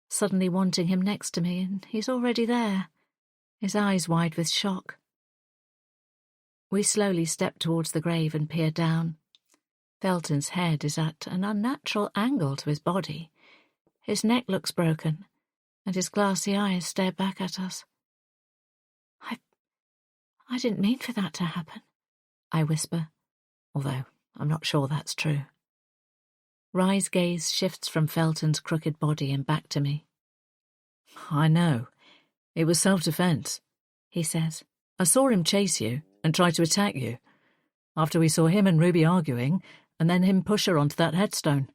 suddenly wanting him next to me, and he's already there, his eyes wide with shock. We slowly step towards the grave and peer down. Felton's head is at an unnatural angle to his body. His neck looks broken, and his glassy eyes stare back at us. I didn't mean for that to happen, I whisper, although I'm not sure that's true. Rye's gaze shifts from Felton's crooked body and back to me. I know. It was self-defense, he says. I saw him chase you and try to attack you. After we saw him and Ruby arguing, and then him push her onto that headstone.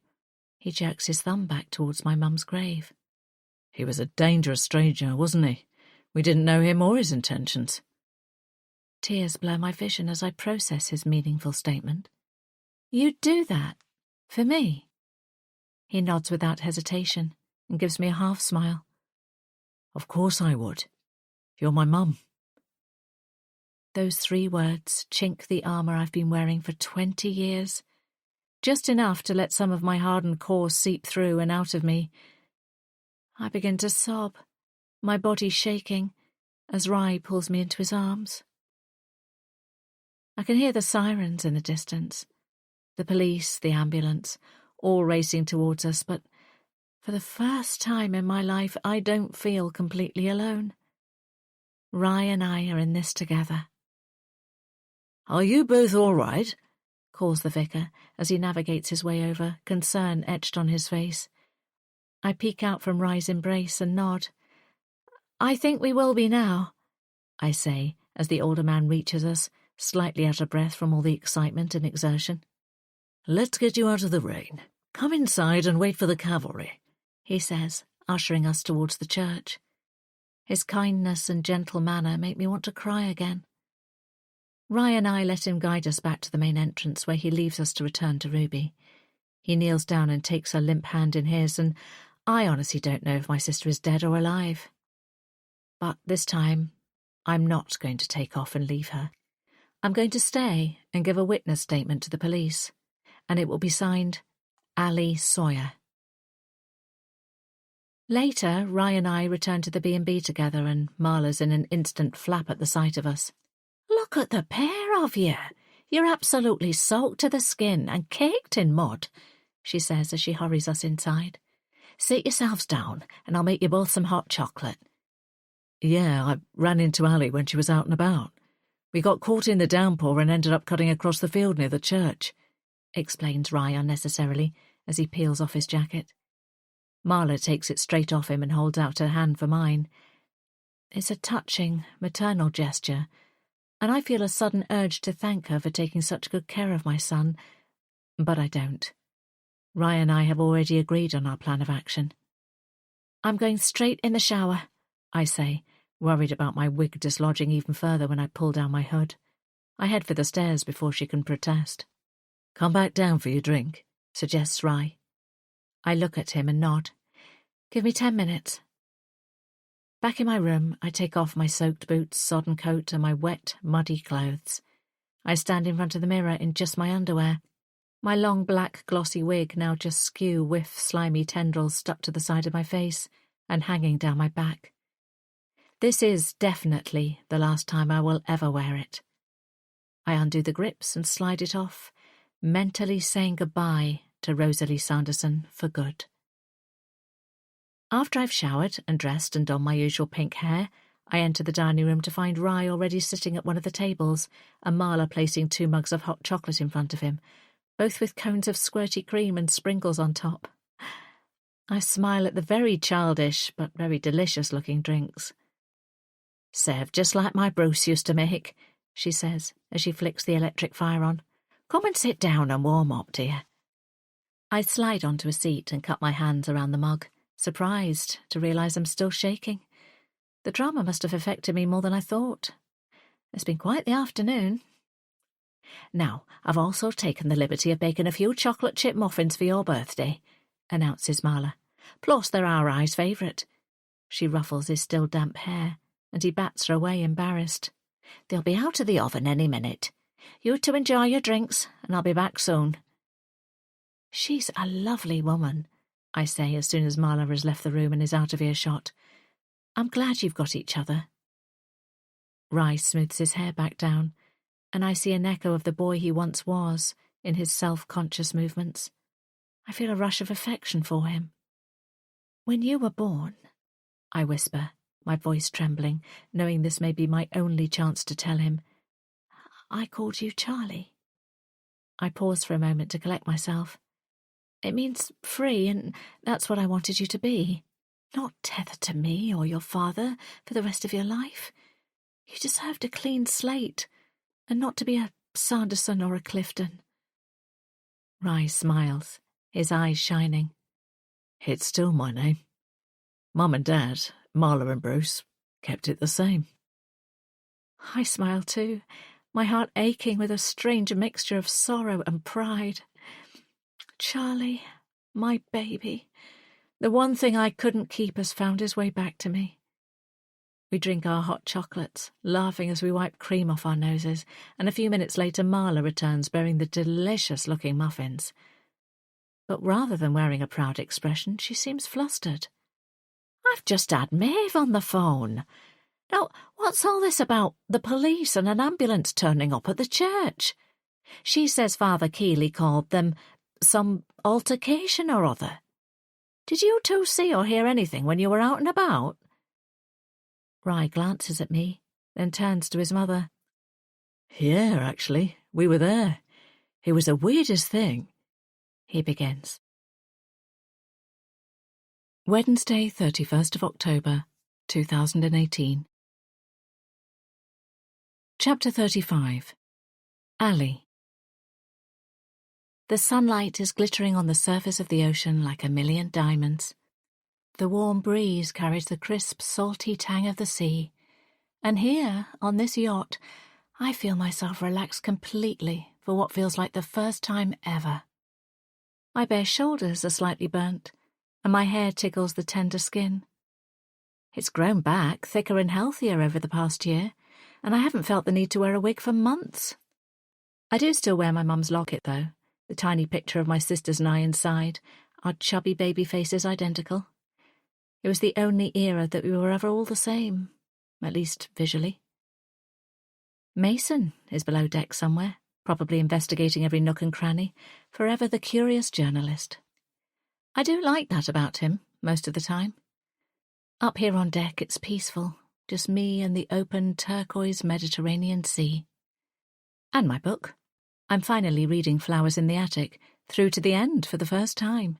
He jerks his thumb back towards my mum's grave. He was a dangerous stranger, wasn't he? We didn't know him or his intentions. Tears blur my vision as I process his meaningful statement. You'd do that? For me? He nods without hesitation and gives me a half-smile. Of course I would. You're my mum. Those 3 words chink the armour I've been wearing for 20 years. Just enough to let some of my hardened core seep through and out of me. I begin to sob, my body shaking, as Rye pulls me into his arms. I can hear the sirens in the distance, the police, the ambulance, all racing towards us, but for the first time in my life I don't feel completely alone. Rye and I are in this together. Are you both all right? Calls the vicar as he navigates his way over, concern etched on his face. I peek out from Rye's embrace and nod. I think we will be now, I say as the older man reaches us, slightly out of breath from all the excitement and exertion. Let's get you out of the rain. Come inside and wait for the cavalry, he says, ushering us towards the church. His kindness and gentle manner make me want to cry again. Rye and I let him guide us back to the main entrance where he leaves us to return to Ruby. He kneels down and takes her limp hand in his, and I honestly don't know if my sister is dead or alive. But this time, I'm not going to take off and leave her. I'm going to stay and give a witness statement to the police, and it will be signed Ali Sawyer. Later, Rye and I return to the B&B together, and Marla's in an instant flap at the sight of us. Look at the pair of you. You're absolutely soaked to the skin and caked in mud, she says as she hurries us inside. Sit yourselves down, and I'll make you both some hot chocolate. Yeah, I ran into Ali when she was out and about. We got caught in the downpour and ended up cutting across the field near the church, explains Rye unnecessarily as he peels off his jacket. Marla takes it straight off him and holds out her hand for mine. It's a touching, maternal gesture, and I feel a sudden urge to thank her for taking such good care of my son, but I don't. Rye and I have already agreed on our plan of action. I'm going straight in the shower, I say, worried about my wig dislodging even further when I pull down my hood. I head for the stairs before she can protest. Come back down for your drink, suggests Rye. I look at him and nod. Give me 10 minutes. Back in my room, I take off my soaked boots, sodden coat, and my wet, muddy clothes. I stand in front of the mirror in just my underwear. My long black glossy wig now just skew whiff slimy tendrils stuck to the side of my face and hanging down my back. This is definitely the last time I will ever wear it. I undo the grips and slide it off, mentally saying goodbye to Rosalie Sanderson for good. After I've showered and dressed and donned my usual pink hair, I enter the dining room to find Rye already sitting at one of the tables and Marla placing 2 mugs of hot chocolate in front of him, both with cones of squirty cream and sprinkles on top. I smile at the very childish but very delicious-looking drinks. Served just like my Bruce used to make, she says as she flicks the electric fire on. Come and sit down and warm up, dear. I slide onto a seat and cup my hands around the mug, surprised to realise I'm still shaking. The drama must have affected me more than I thought. It's been quite the afternoon. Now, I've also taken the liberty of baking a few chocolate chip muffins for your birthday, announces Marla. Plus, they're our Rye's favourite. She ruffles his still damp hair, and he bats her away embarrassed. They'll be out of the oven any minute. You two enjoy your drinks, and I'll be back soon. She's a lovely woman, I say as soon as Marla has left the room and is out of earshot. I'm glad you've got each other. Rye smooths his hair back down, and I see an echo of the boy he once was in his self-conscious movements. I feel a rush of affection for him. When you were born, I whisper, my voice trembling, knowing this may be my only chance to tell him. I called you Charlie. I pause for a moment to collect myself. It means free, and that's what I wanted you to be. Not tethered to me or your father for the rest of your life. You deserved a clean slate, and not to be a Sanderson or a Clifton. Rye smiles, his eyes shining. It's still my name. Mum and Dad, Marla and Bruce, kept it the same. I smile too, my heart aching with a strange mixture of sorrow and pride. Charlie, my baby, the one thing I couldn't keep has found his way back to me. We drink our hot chocolates, laughing as we wipe cream off our noses, and a few minutes later Marla returns bearing the delicious-looking muffins. But rather than wearing a proud expression, she seems flustered. I've just had Maeve on the phone. Now, what's all this about the police and an ambulance turning up at the church? She says Father Keeley called them some altercation or other. Did you two see or hear anything when you were out and about? Rye glances at me, then turns to his mother. Yeah, actually, we were there. It was the weirdest thing. He begins. Wednesday, 31st of October, 2018. Chapter 35. Ali. The sunlight is glittering on the surface of the ocean like a million diamonds. The warm breeze carries the crisp, salty tang of the sea, and here, on this yacht, I feel myself relaxed completely for what feels like the first time ever. My bare shoulders are slightly burnt, and my hair tickles the tender skin. It's grown back, thicker and healthier over the past year, and I haven't felt the need to wear a wig for months. I do still wear my mum's locket, though, the tiny picture of my sisters and I inside, our chubby baby faces identical. It was the only era that we were ever all the same, at least visually. Mason is below deck somewhere, probably investigating every nook and cranny, forever the curious journalist. I do like that about him, most of the time. Up here on deck it's peaceful, just me and the open turquoise Mediterranean Sea. And my book. I'm finally reading Flowers in the Attic, through to the end for the first time.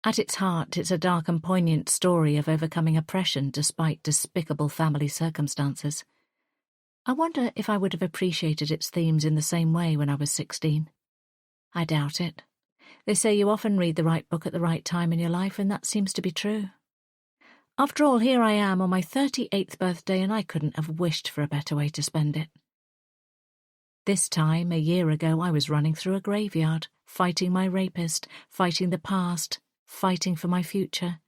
At its heart, it's a dark and poignant story of overcoming oppression despite despicable family circumstances. I wonder if I would have appreciated its themes in the same way when I was 16. I doubt it. They say you often read the right book at the right time in your life, and that seems to be true. After all, here I am on my 38th birthday, and I couldn't have wished for a better way to spend it. This time, a year ago, I was running through a graveyard, fighting my rapist, fighting the past, fighting for my future.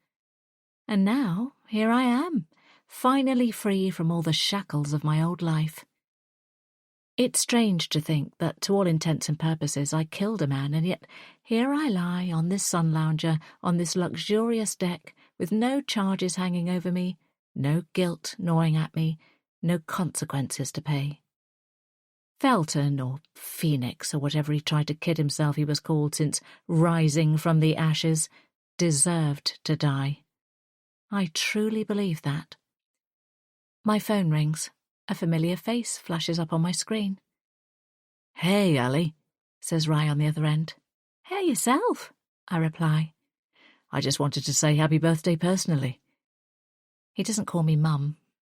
And now, here I am, finally free from all the shackles of my old life. It's strange to think that, to all intents and purposes, I killed a man, and yet here I lie on this sun lounger, on this luxurious deck, with no charges hanging over me, no guilt gnawing at me, no consequences to pay. Felton, or Phoenix, or whatever he tried to kid himself he was called since rising from the ashes, deserved to die. I truly believe that. My phone rings. A familiar face flashes up on my screen. Hey, Ali, says Rye on the other end. Hey, yourself, I reply. I just wanted to say happy birthday personally. He doesn't call me Mum,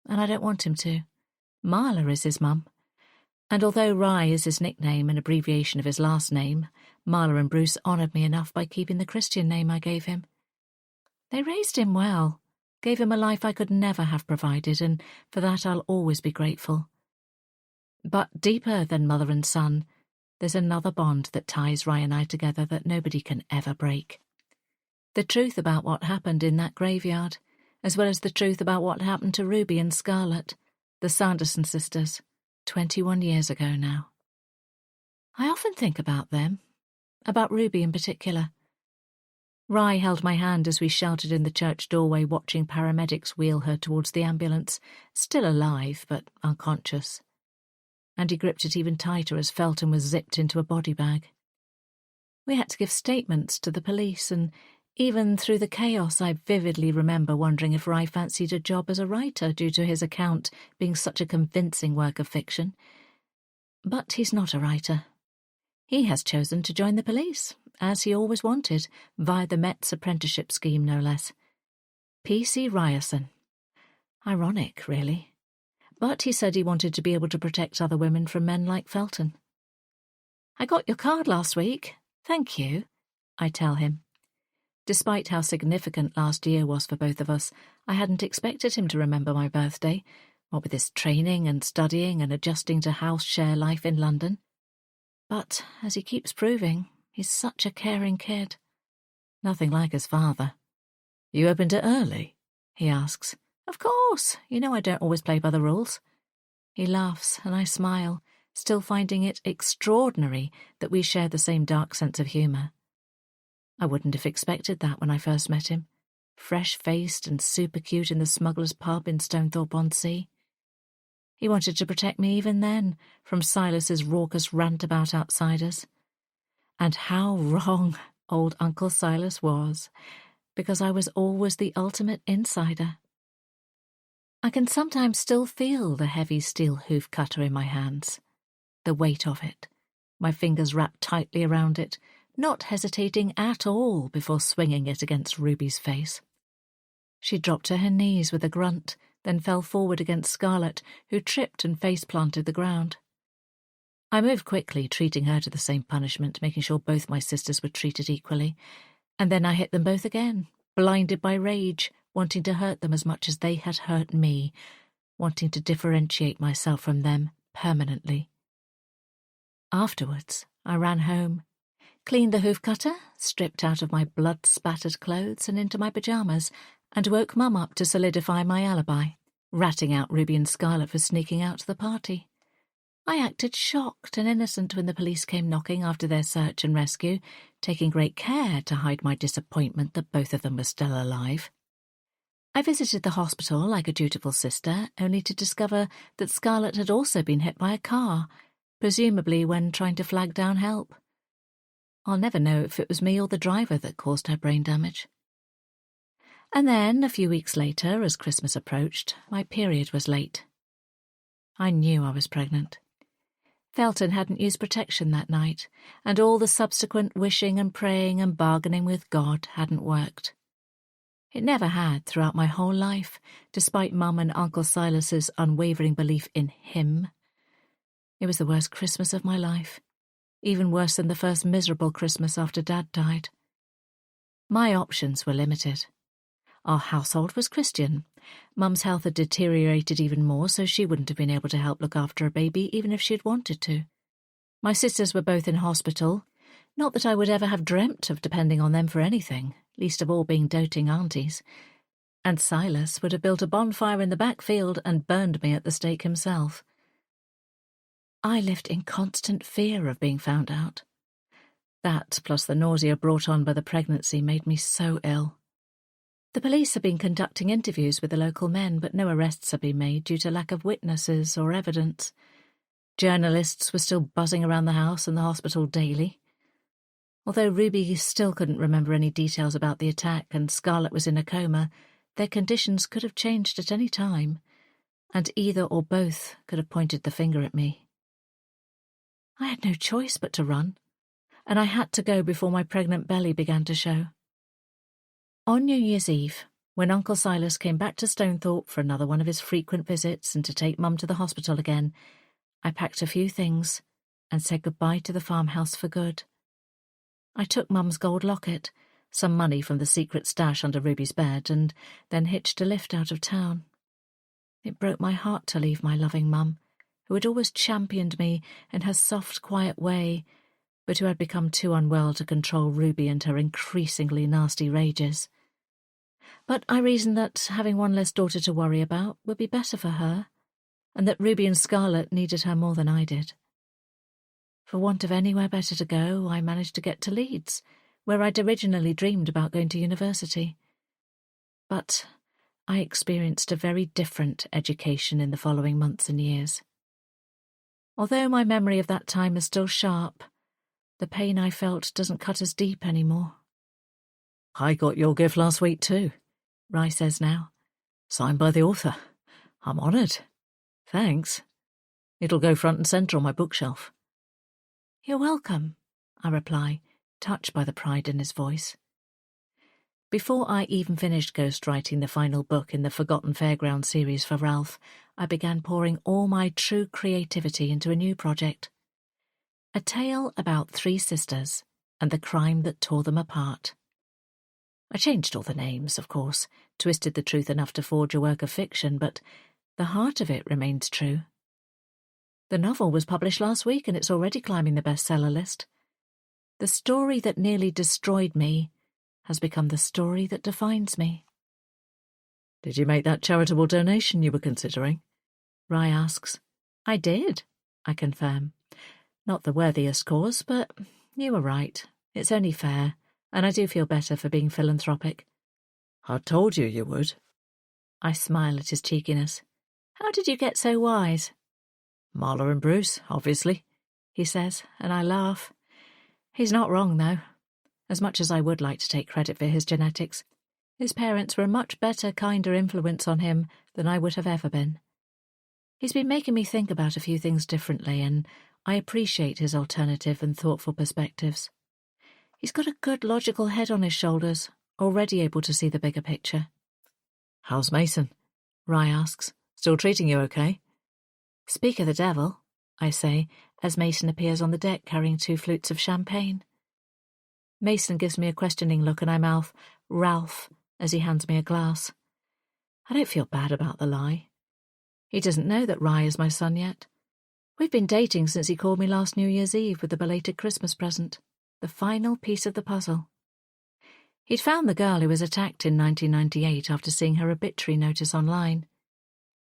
and I don't want him to. Marla is his mum. And although Rye is his nickname, an abbreviation of his last name, Marla and Bruce honoured me enough by keeping the Christian name I gave him. They raised him well, gave him a life I could never have provided, and for that I'll always be grateful. But deeper than mother and son, there's another bond that ties Rye and I together that nobody can ever break. The truth about what happened in that graveyard, as well as the truth about what happened to Ruby and Scarlett, the Sanderson sisters, 21 years ago now. I often think about them, about Ruby in particular. Rye held my hand as we sheltered in the church doorway watching paramedics wheel her towards the ambulance, still alive but unconscious. And he gripped it even tighter as Felton was zipped into a body bag. We had to give statements to the police, and Even through the chaos, I vividly remember wondering if Ry fancied a job as a writer due to his account being such a convincing work of fiction. But he's not a writer. He has chosen to join the police, as he always wanted, via the Met's apprenticeship scheme, no less. P.C. Ryerson. Ironic, really. But he said he wanted to be able to protect other women from men like Felton. "I got your card last week. Thank you," I tell him. Despite how significant last year was for both of us, I hadn't expected him to remember my birthday, what with his training and studying and adjusting to house share life in London. But, as he keeps proving, he's such a caring kid. Nothing like his father. "You opened it early?" he asks. "Of course, you know I don't always play by the rules." He laughs, and I smile, still finding it extraordinary that we share the same dark sense of humour. I wouldn't have expected that when I first met him, fresh-faced and super cute in the Smuggler's Pub in Stonethorpe-on-Sea. He wanted to protect me even then from Silas's raucous rant about outsiders. And how wrong old Uncle Silas was, because I was always the ultimate insider. I can sometimes still feel the heavy steel hoof cutter in my hands, the weight of it, my fingers wrapped tightly around it, not hesitating at all before swinging it against Ruby's face. She dropped to her knees with a grunt, then fell forward against Scarlett, who tripped and face-planted the ground. I moved quickly, treating her to the same punishment, making sure both my sisters were treated equally, and then I hit them both again, blinded by rage, wanting to hurt them as much as they had hurt me, wanting to differentiate myself from them permanently. Afterwards, I ran home, cleaned the hoof cutter, stripped out of my blood-spattered clothes and into my pyjamas, and woke Mum up to solidify my alibi, ratting out Ruby and Scarlett for sneaking out to the party. I acted shocked and innocent when the police came knocking after their search and rescue, taking great care to hide my disappointment that both of them were still alive. I visited the hospital like a dutiful sister, only to discover that Scarlett had also been hit by a car, presumably when trying to flag down help. I'll never know if it was me or the driver that caused her brain damage. And then, a few weeks later, as Christmas approached, my period was late. I knew I was pregnant. Felton hadn't used protection that night, and all the subsequent wishing and praying and bargaining with God hadn't worked. It never had throughout my whole life, despite Mum and Uncle Silas's unwavering belief in him. It was the worst Christmas of my life, even worse than the first miserable Christmas after Dad died. My options were limited. Our household was Christian. Mum's health had deteriorated even more, so she wouldn't have been able to help look after a baby even if she'd wanted to. My sisters were both in hospital. Not that I would ever have dreamt of depending on them for anything, least of all being doting aunties. And Silas would have built a bonfire in the back field and burned me at the stake himself. I lived in constant fear of being found out. That, plus the nausea brought on by the pregnancy, made me so ill. The police had been conducting interviews with the local men, but no arrests had been made due to lack of witnesses or evidence. Journalists were still buzzing around the house and the hospital daily. Although Ruby still couldn't remember any details about the attack and Scarlett was in a coma, their conditions could have changed at any time, and either or both could have pointed the finger at me. I had no choice but to run, and I had to go before my pregnant belly began to show. On New Year's Eve, when Uncle Silas came back to Stonethorpe for another one of his frequent visits and to take Mum to the hospital again, I packed a few things and said goodbye to the farmhouse for good. I took Mum's gold locket, some money from the secret stash under Ruby's bed, and then hitched a lift out of town. It broke my heart to leave my loving Mum, who had always championed me in her soft, quiet way, but who had become too unwell to control Ruby and her increasingly nasty rages. But I reasoned that having one less daughter to worry about would be better for her, and that Ruby and Scarlett needed her more than I did. For want of anywhere better to go, I managed to get to Leeds, where I'd originally dreamed about going to university. But I experienced a very different education in the following months and years. Although my memory of that time is still sharp, the pain I felt doesn't cut as deep anymore. I got your gift last week too, Rye says now. signed by the author. I'm honoured. Thanks. It'll go front and centre on my bookshelf. You're welcome, I reply, touched by the pride in his voice. Before I even finished ghostwriting the final book in the Forgotten Fairground series for Ralph, I began pouring all my true creativity into a new project. A tale about 3 sisters and the crime that tore them apart. I changed all the names, of course, twisted the truth enough to forge a work of fiction, but the heart of it remains true. The novel was published last week and it's already climbing the bestseller list. The story that nearly destroyed me has become the story that defines me. Did you make that charitable donation you were considering? Rye asks. I did, I confirm. Not the worthiest cause, but you were right. It's only fair, and I do feel better for being philanthropic. I told you you would. I smile at his cheekiness. How did you get so wise? Marla and Bruce, obviously, he says, and I laugh. He's not wrong, though. As much as I would like to take credit for his genetics, his parents were a much better, kinder influence on him than I would have ever been. He's been making me think about a few things differently, and I appreciate his alternative and thoughtful perspectives. He's got a good, logical head on his shoulders, already able to see the bigger picture. How's Mason? Rye asks. Still treating you okay? Speak of the devil, I say, as Mason appears on the deck carrying 2 flutes of champagne. Mason gives me a questioning look and I mouth, Ralph, as he hands me a glass. I don't feel bad about the lie. He doesn't know that Rye is my son yet. We've been dating since he called me last New Year's Eve with the belated Christmas present, the final piece of the puzzle. He'd found the girl who was attacked in 1998 after seeing her obituary notice online.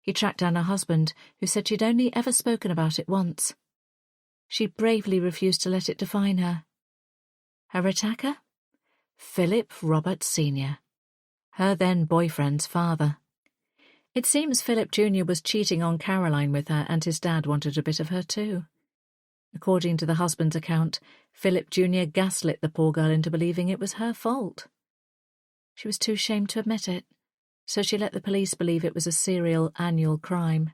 He tracked down her husband, who said she'd only ever spoken about it once. She bravely refused to let it define her. Her attacker? Philip Roberts Sr., her then-boyfriend's father. It seems Philip Jr. was cheating on Caroline with her and his dad wanted a bit of her too. According to the husband's account, Philip Jr. gaslit the poor girl into believing it was her fault. She was too ashamed to admit it, so she let the police believe it was a serial annual crime.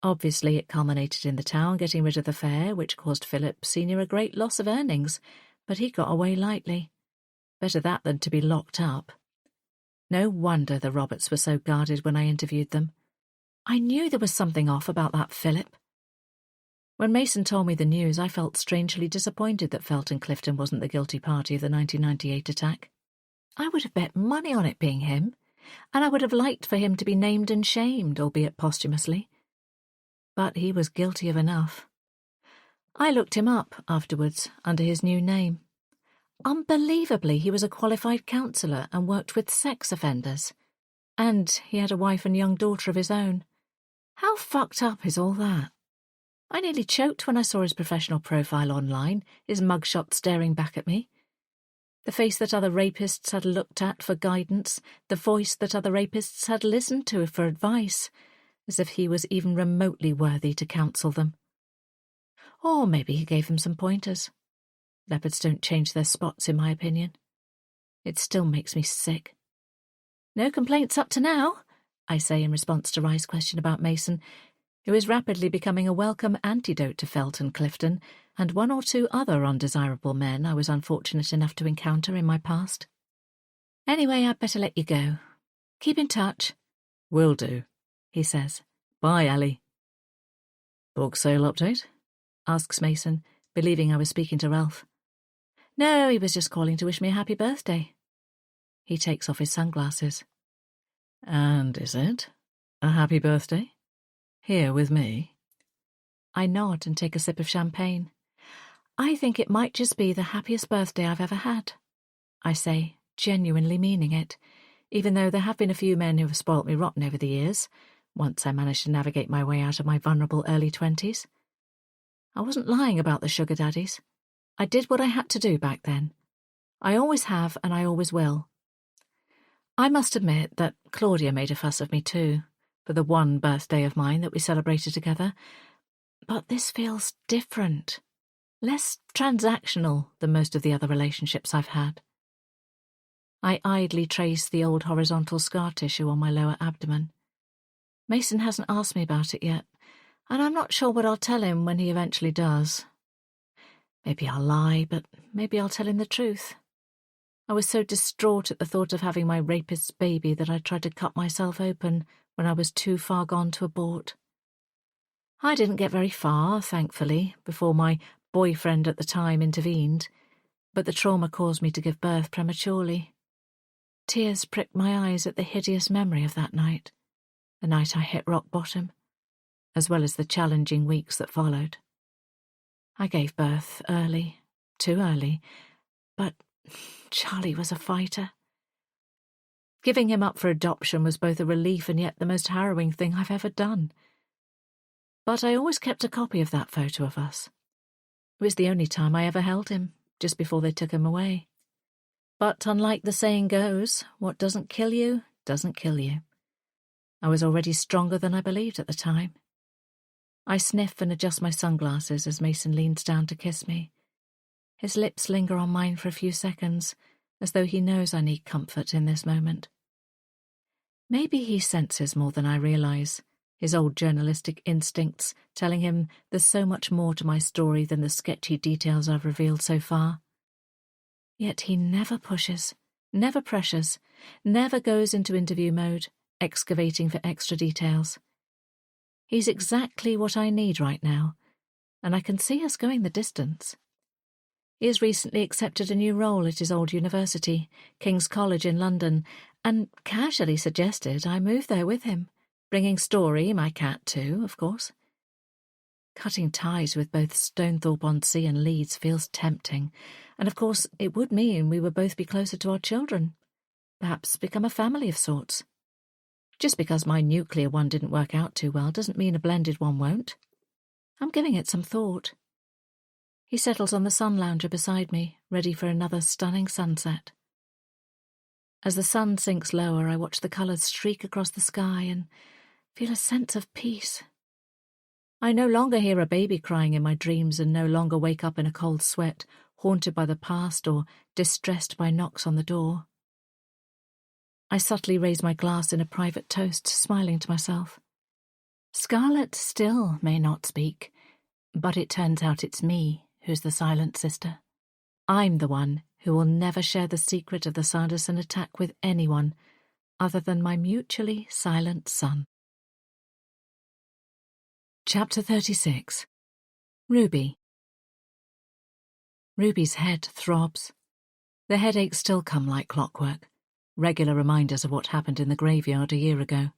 Obviously, it culminated in the town getting rid of the fair, which caused Philip Sr. a great loss of earnings, but he got away lightly. Better that than to be locked up. No wonder the Roberts were so guarded when I interviewed them. I knew there was something off about that Philip. When Mason told me the news, I felt strangely disappointed that Felton Clifton wasn't the guilty party of the 1998 attack. I would have bet money on it being him, and I would have liked for him to be named and shamed, albeit posthumously. But he was guilty of enough. I looked him up afterwards under his new name. Unbelievably, he was a qualified counsellor and worked with sex offenders. And he had a wife and young daughter of his own. How fucked up is all that? I nearly choked when I saw his professional profile online, his mugshot staring back at me. The face that other rapists had looked at for guidance, the voice that other rapists had listened to for advice, as if he was even remotely worthy to counsel them. Or maybe he gave them some pointers. Leopards don't change their spots, in my opinion. It still makes me sick. No complaints up to now, I say in response to Rye's question about Mason, who is rapidly becoming a welcome antidote to Felton Clifton and 1 or 2 other undesirable men I was unfortunate enough to encounter in my past. Anyway, I'd better let you go. Keep in touch. Will do, he says. Bye, Ellie. Book sale update? Asks Mason, believing I was speaking to Ralph. No, he was just calling to wish me a happy birthday. He takes off his sunglasses. And is it a happy birthday? Here with me? I nod and take a sip of champagne. I think it might just be the happiest birthday I've ever had. I say, genuinely meaning it, even though there have been a few men who have spoilt me rotten over the years, once I managed to navigate my way out of my vulnerable early 20s. I wasn't lying about the sugar daddies. I did what I had to do back then. I always have and I always will. I must admit that Claudia made a fuss of me too, for the one birthday of mine that we celebrated together. But this feels different, less transactional than most of the other relationships I've had. I idly trace the old horizontal scar tissue on my lower abdomen. Mason hasn't asked me about it yet, and I'm not sure what I'll tell him when he eventually does. Maybe I'll lie, but maybe I'll tell him the truth. I was so distraught at the thought of having my rapist's baby that I tried to cut myself open when I was too far gone to abort. I didn't get very far, thankfully, before my boyfriend at the time intervened, but the trauma caused me to give birth prematurely. Tears pricked my eyes at the hideous memory of that night, the night I hit rock bottom, as well as the challenging weeks that followed. I gave birth early, too early, but Charlie was a fighter. Giving him up for adoption was both a relief and yet the most harrowing thing I've ever done. But I always kept a copy of that photo of us. It was the only time I ever held him, just before they took him away. But unlike the saying goes, what doesn't kill you, doesn't kill you. I was already stronger than I believed at the time. I sniff and adjust my sunglasses as Mason leans down to kiss me. His lips linger on mine for a few seconds, as though he knows I need comfort in this moment. Maybe he senses more than I realise, his old journalistic instincts telling him there's so much more to my story than the sketchy details I've revealed so far. Yet he never pushes, never pressures, never goes into interview mode, excavating for extra details. He's exactly what I need right now, and I can see us going the distance. He has recently accepted a new role at his old university, King's College in London, and casually suggested I move there with him, bringing Story, my cat, too, of course. Cutting ties with both Stonethorpe-on-Sea and Leeds feels tempting, and of course it would mean we would both be closer to our children, perhaps become a family of sorts. Just because my nuclear one didn't work out too well doesn't mean a blended one won't. I'm giving it some thought. He settles on the sun lounger beside me, ready for another stunning sunset. As the sun sinks lower, I watch the colours streak across the sky and feel a sense of peace. I no longer hear a baby crying in my dreams and no longer wake up in a cold sweat, haunted by the past or distressed by knocks on the door. I subtly raise my glass in a private toast, smiling to myself. Scarlett still may not speak, but it turns out it's me who's the silent sister. I'm the one who will never share the secret of the Sanderson attack with anyone other than my mutually silent son. Chapter 36. Ruby. Ruby's head throbs. The headaches still come like clockwork, regular reminders of what happened in the graveyard a year ago.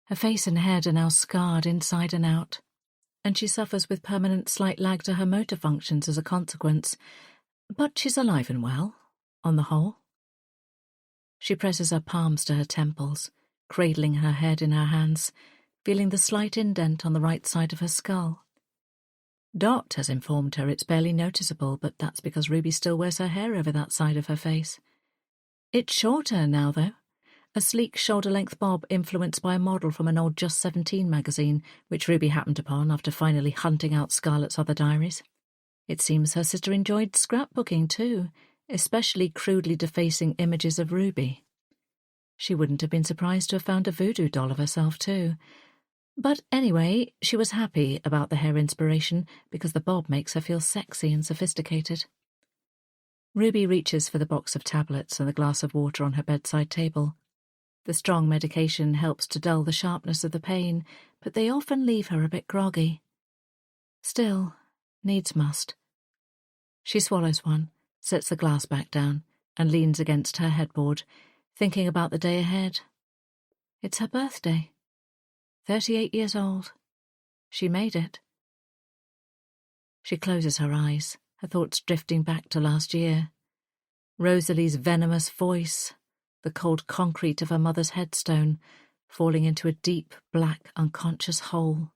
Her face and head are now scarred inside and out, and she suffers with permanent slight lag to her motor functions as a consequence, but she's alive and well, on the whole. She presses her palms to her temples, cradling her head in her hands, feeling the slight indent on the right side of her skull. Dot has informed her it's barely noticeable, but that's because Ruby still wears her hair over that side of her face. It's shorter now, though, a sleek shoulder-length bob influenced by a model from an old Just 17 magazine, which Ruby happened upon after finally hunting out Scarlett's other diaries. It seems her sister enjoyed scrapbooking too, especially crudely defacing images of Ruby. She wouldn't have been surprised to have found a voodoo doll of herself too. But anyway, she was happy about the hair inspiration because the bob makes her feel sexy and sophisticated. Ruby reaches for the box of tablets and the glass of water on her bedside table. The strong medication helps to dull the sharpness of the pain, but they often leave her a bit groggy. Still, needs must. She swallows one, sets the glass back down, and leans against her headboard, thinking about the day ahead. It's her birthday. 38 years old. She made it. She closes her eyes, her thoughts drifting back to last year. Rosalie's venomous voice, the cold concrete of her mother's headstone, falling into a deep, black, unconscious hole.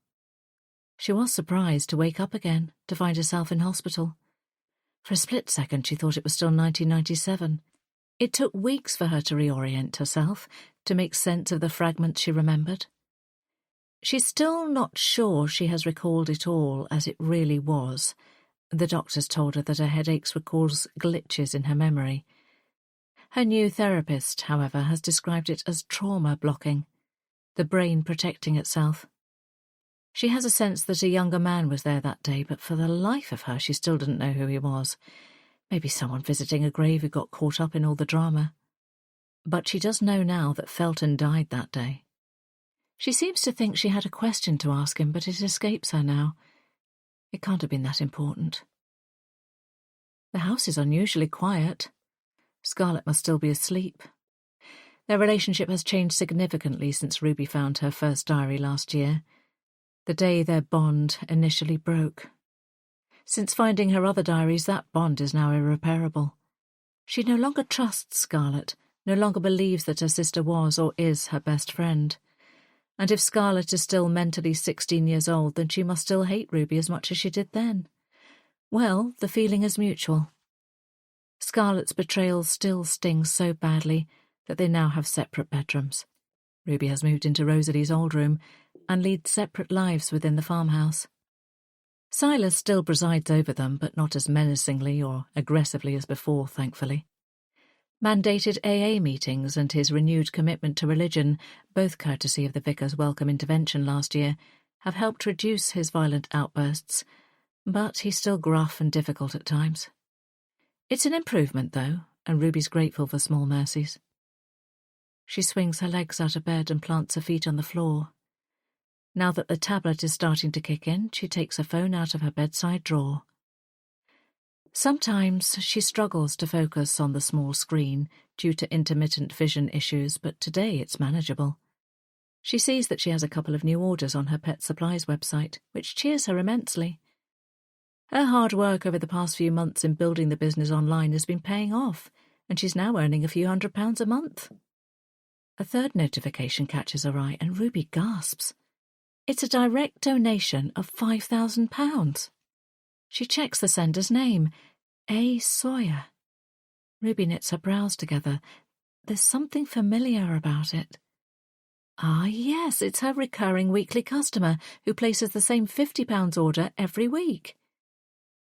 She was surprised to wake up again, to find herself in hospital. For a split second she thought it was still 1997. It took weeks for her to reorient herself, to make sense of the fragments she remembered. She's still not sure she has recalled it all as it really was. The doctors told her that her headaches would cause glitches in her memory. Her new therapist, however, has described it as trauma blocking, the brain protecting itself. She has a sense that a younger man was there that day, but for the life of her she still didn't know who he was. Maybe someone visiting a grave who got caught up in all the drama. But she does know now that Felton died that day. She seems to think she had a question to ask him, but it escapes her now. It can't have been that important. The house is unusually quiet. Scarlett must still be asleep. Their relationship has changed significantly since Ruby found her first diary last year, the day their bond initially broke. Since finding her other diaries, that bond is now irreparable. She no longer trusts Scarlett, no longer believes that her sister was or is her best friend. And if Scarlett is still mentally 16 years old, then she must still hate Ruby as much as she did then. Well, the feeling is mutual. Scarlett's betrayal still stings so badly that they now have separate bedrooms. Ruby has moved into Rosalie's old room and leads separate lives within the farmhouse. Silas still presides over them, but not as menacingly or aggressively as before, thankfully. Mandated AA meetings and his renewed commitment to religion, both courtesy of the vicar's welcome intervention last year, have helped reduce his violent outbursts, but he's still gruff and difficult at times. It's an improvement, though, and Ruby's grateful for small mercies. She swings her legs out of bed and plants her feet on the floor. Now that the tablet is starting to kick in, she takes her phone out of her bedside drawer. Sometimes she struggles to focus on the small screen due to intermittent vision issues, but today it's manageable. She sees that she has a couple of new orders on her pet supplies website, which cheers her immensely. Her hard work over the past few months in building the business online has been paying off, and she's now earning a few £100s a month. A third notification catches her eye, and Ruby gasps. It's a direct donation of £5,000. She checks the sender's name, A. Sawyer. Ruby knits her brows together. There's something familiar about it. Ah, yes, it's her recurring weekly customer who places the same £50 order every week.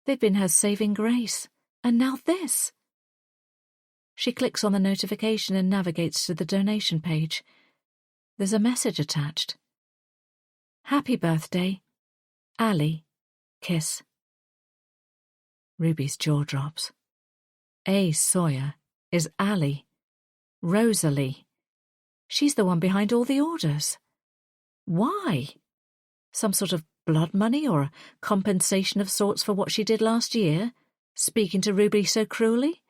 They've been her saving grace, and now this. She clicks on the notification and navigates to the donation page. There's a message attached. Happy birthday, Ali, kiss. Ruby's jaw drops. A. Sawyer is Ali. Rosalie. She's the one behind all the orders. Why? Some sort of blood money or a compensation of sorts for what she did last year, speaking to Ruby so cruelly?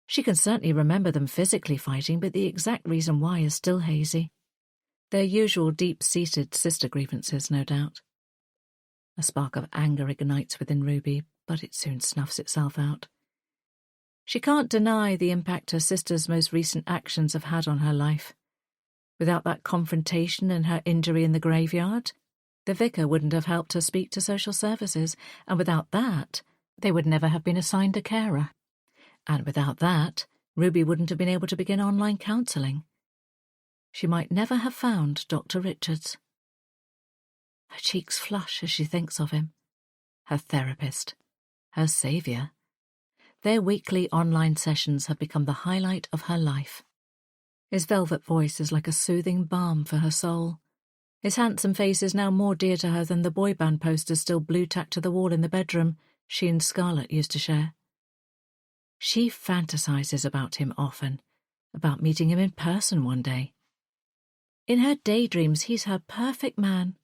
She can certainly remember them physically fighting, but the exact reason why is still hazy. Their usual deep-seated sister grievances, no doubt. A spark of anger ignites within Ruby, but it soon snuffs itself out. She can't deny the impact her sister's most recent actions have had on her life. Without that confrontation and her injury in the graveyard, the vicar wouldn't have helped her speak to social services, and without that, they would never have been assigned a carer. And without that, Ruby wouldn't have been able to begin online counselling. She might never have found Dr. Richards. Her cheeks flush as she thinks of him. Her therapist. Her saviour. Their weekly online sessions have become the highlight of her life. His velvet voice is like a soothing balm for her soul. His handsome face is now more dear to her than the boy band posters still blue-tacked to the wall in the bedroom she and Scarlett used to share. She fantasises about him often, about meeting him in person one day. In her daydreams, he's her perfect man,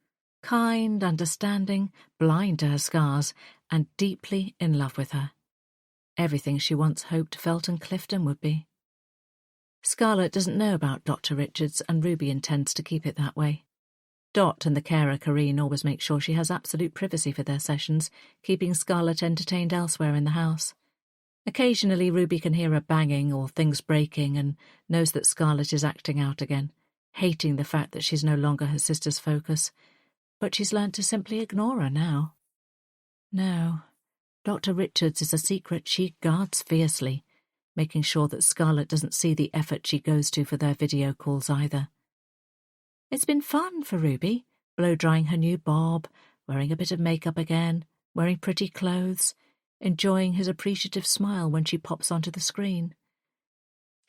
kind, understanding, blind to her scars, and deeply in love with her. Everything she once hoped Felton Clifton would be. Scarlett doesn't know about Dr. Richards, and Ruby intends to keep it that way. Dot and the carer Corrine always make sure she has absolute privacy for their sessions, keeping Scarlett entertained elsewhere in the house. Occasionally Ruby can hear her banging or things breaking and knows that Scarlett is acting out again, hating the fact that she's no longer her sister's focus, but she's learnt to simply ignore her now. No, Dr. Richards is a secret she guards fiercely, making sure that Scarlett doesn't see the effort she goes to for their video calls either. It's been fun for Ruby, blow-drying her new bob, wearing a bit of makeup again, wearing pretty clothes, enjoying his appreciative smile when she pops onto the screen.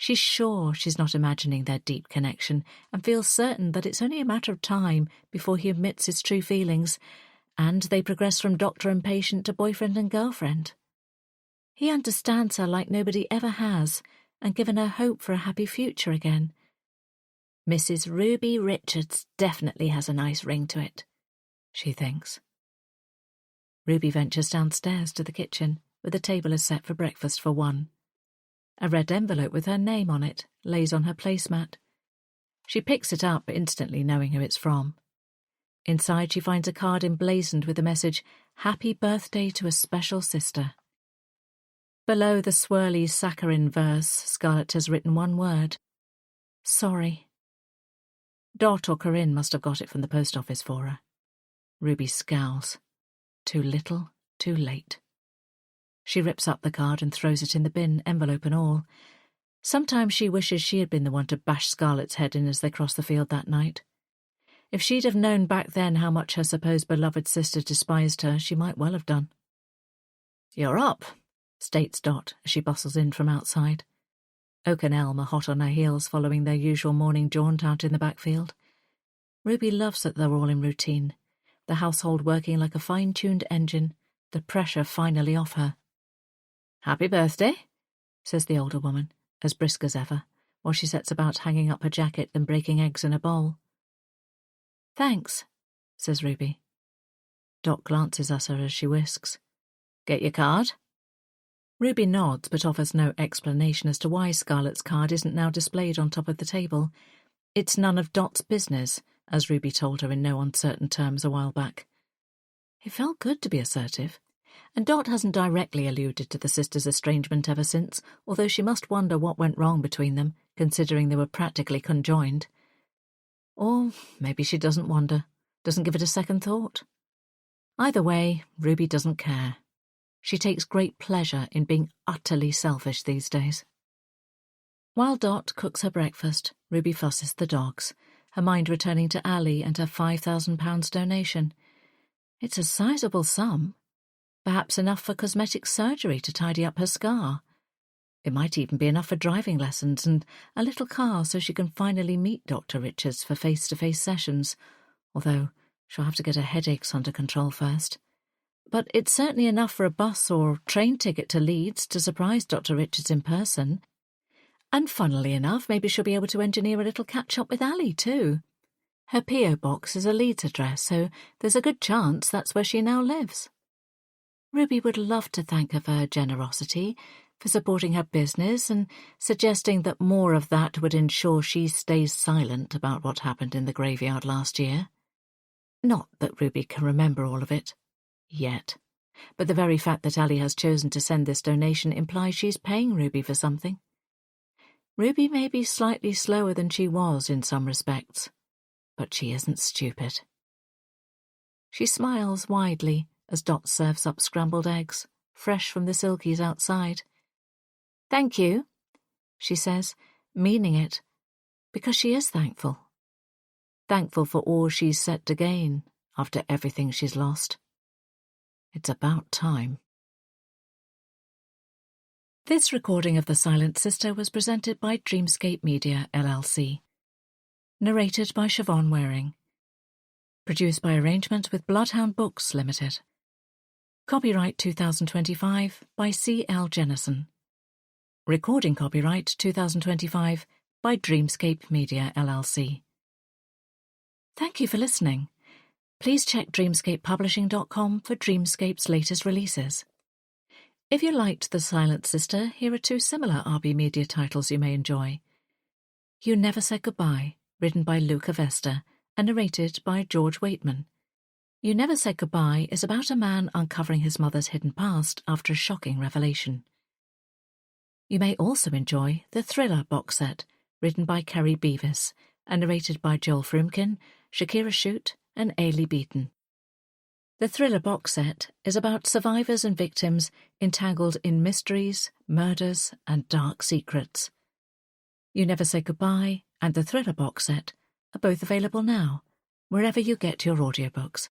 She's sure she's not imagining their deep connection and feels certain that it's only a matter of time before he admits his true feelings, and they progress from doctor and patient to boyfriend and girlfriend. He understands her like nobody ever has, and given her hope for a happy future again. Mrs. Ruby Richards definitely has a nice ring to it, she thinks. Ruby ventures downstairs to the kitchen, where the table is set for breakfast for one. A red envelope with her name on it lays on her placemat. She picks it up, instantly knowing who it's from. Inside she finds a card emblazoned with the message, "Happy birthday to a special sister." Below the swirly saccharine verse, Scarlett has written one word: sorry. Dot or Corinne must have got it from the post office for her. Ruby scowls. Too little, too late. She rips up the card and throws it in the bin, envelope and all. Sometimes she wishes she had been the one to bash Scarlett's head in as they crossed the field that night. If she'd have known back then how much her supposed beloved sister despised her, she might well have done. "You're up," states Dot as she bustles in from outside. Oak and Elm are hot on her heels following their usual morning jaunt out in the backfield. Ruby loves that they're all in routine, the household working like a fine-tuned engine, the pressure finally off her. "Happy birthday," says the older woman, as brisk as ever, while she sets about hanging up her jacket and breaking eggs in a bowl. "Thanks," says Ruby. Dot glances at her as she whisks. "Get your card?" Ruby nods but offers no explanation as to why Scarlett's card isn't now displayed on top of the table. It's none of Dot's business, as Ruby told her in no uncertain terms a while back. It felt good to be assertive, and Dot hasn't directly alluded to the sisters' estrangement ever since, although she must wonder what went wrong between them, considering they were practically conjoined. Or maybe she doesn't wonder, doesn't give it a second thought. Either way, Ruby doesn't care. She takes great pleasure in being utterly selfish these days. While Dot cooks her breakfast, Ruby fusses the dogs, her mind returning to Ali and her £5,000 donation. It's a sizable sum, perhaps enough for cosmetic surgery to tidy up her scar. It might even be enough for driving lessons and a little car so she can finally meet Dr. Richards for face-to-face sessions, although she'll have to get her headaches under control first. But it's certainly enough for a bus or train ticket to Leeds to surprise Dr. Richards in person. And funnily enough, maybe she'll be able to engineer a little catch-up with Ali too. Her P.O. box is a Leeds address, so there's a good chance that's where she now lives. Ruby would love to thank her for her generosity, for supporting her business and suggesting that more of that would ensure she stays silent about what happened in the graveyard last year. Not that Ruby can remember all of it. Yet. But the very fact that Ali has chosen to send this donation implies she's paying Ruby for something. Ruby may be slightly slower than she was in some respects, but she isn't stupid. She smiles widely as Dot serves up scrambled eggs, fresh from the Silkies outside. "Thank you," she says, meaning it, because she is thankful. Thankful for all she's set to gain after everything she's lost. It's about time. This recording of The Silent Sister was presented by Dreamscape Media, LLC. Narrated by Siobhan Waring. Produced by arrangement with Bloodhound Books Limited. Copyright 2025 by C.L. Jennison. Recording copyright 2025 by Dreamscape Media, LLC. Thank you for listening. Please check dreamscapepublishing.com for Dreamscape's latest releases. If you liked The Silent Sister, here are two similar RB Media titles you may enjoy. You Never Said Goodbye, written by Luca Vesta and narrated by George Waitman. You Never Said Goodbye is about a man uncovering his mother's hidden past after a shocking revelation. You may also enjoy the Thriller box set, written by Kerry Beavis and narrated by Joel Frumkin, Shakira Shute, and Ailey Beaton. The Thriller box set is about survivors and victims entangled in mysteries, murders, and dark secrets. You Never Say Goodbye and the Thriller box set are both available now, wherever you get your audiobooks.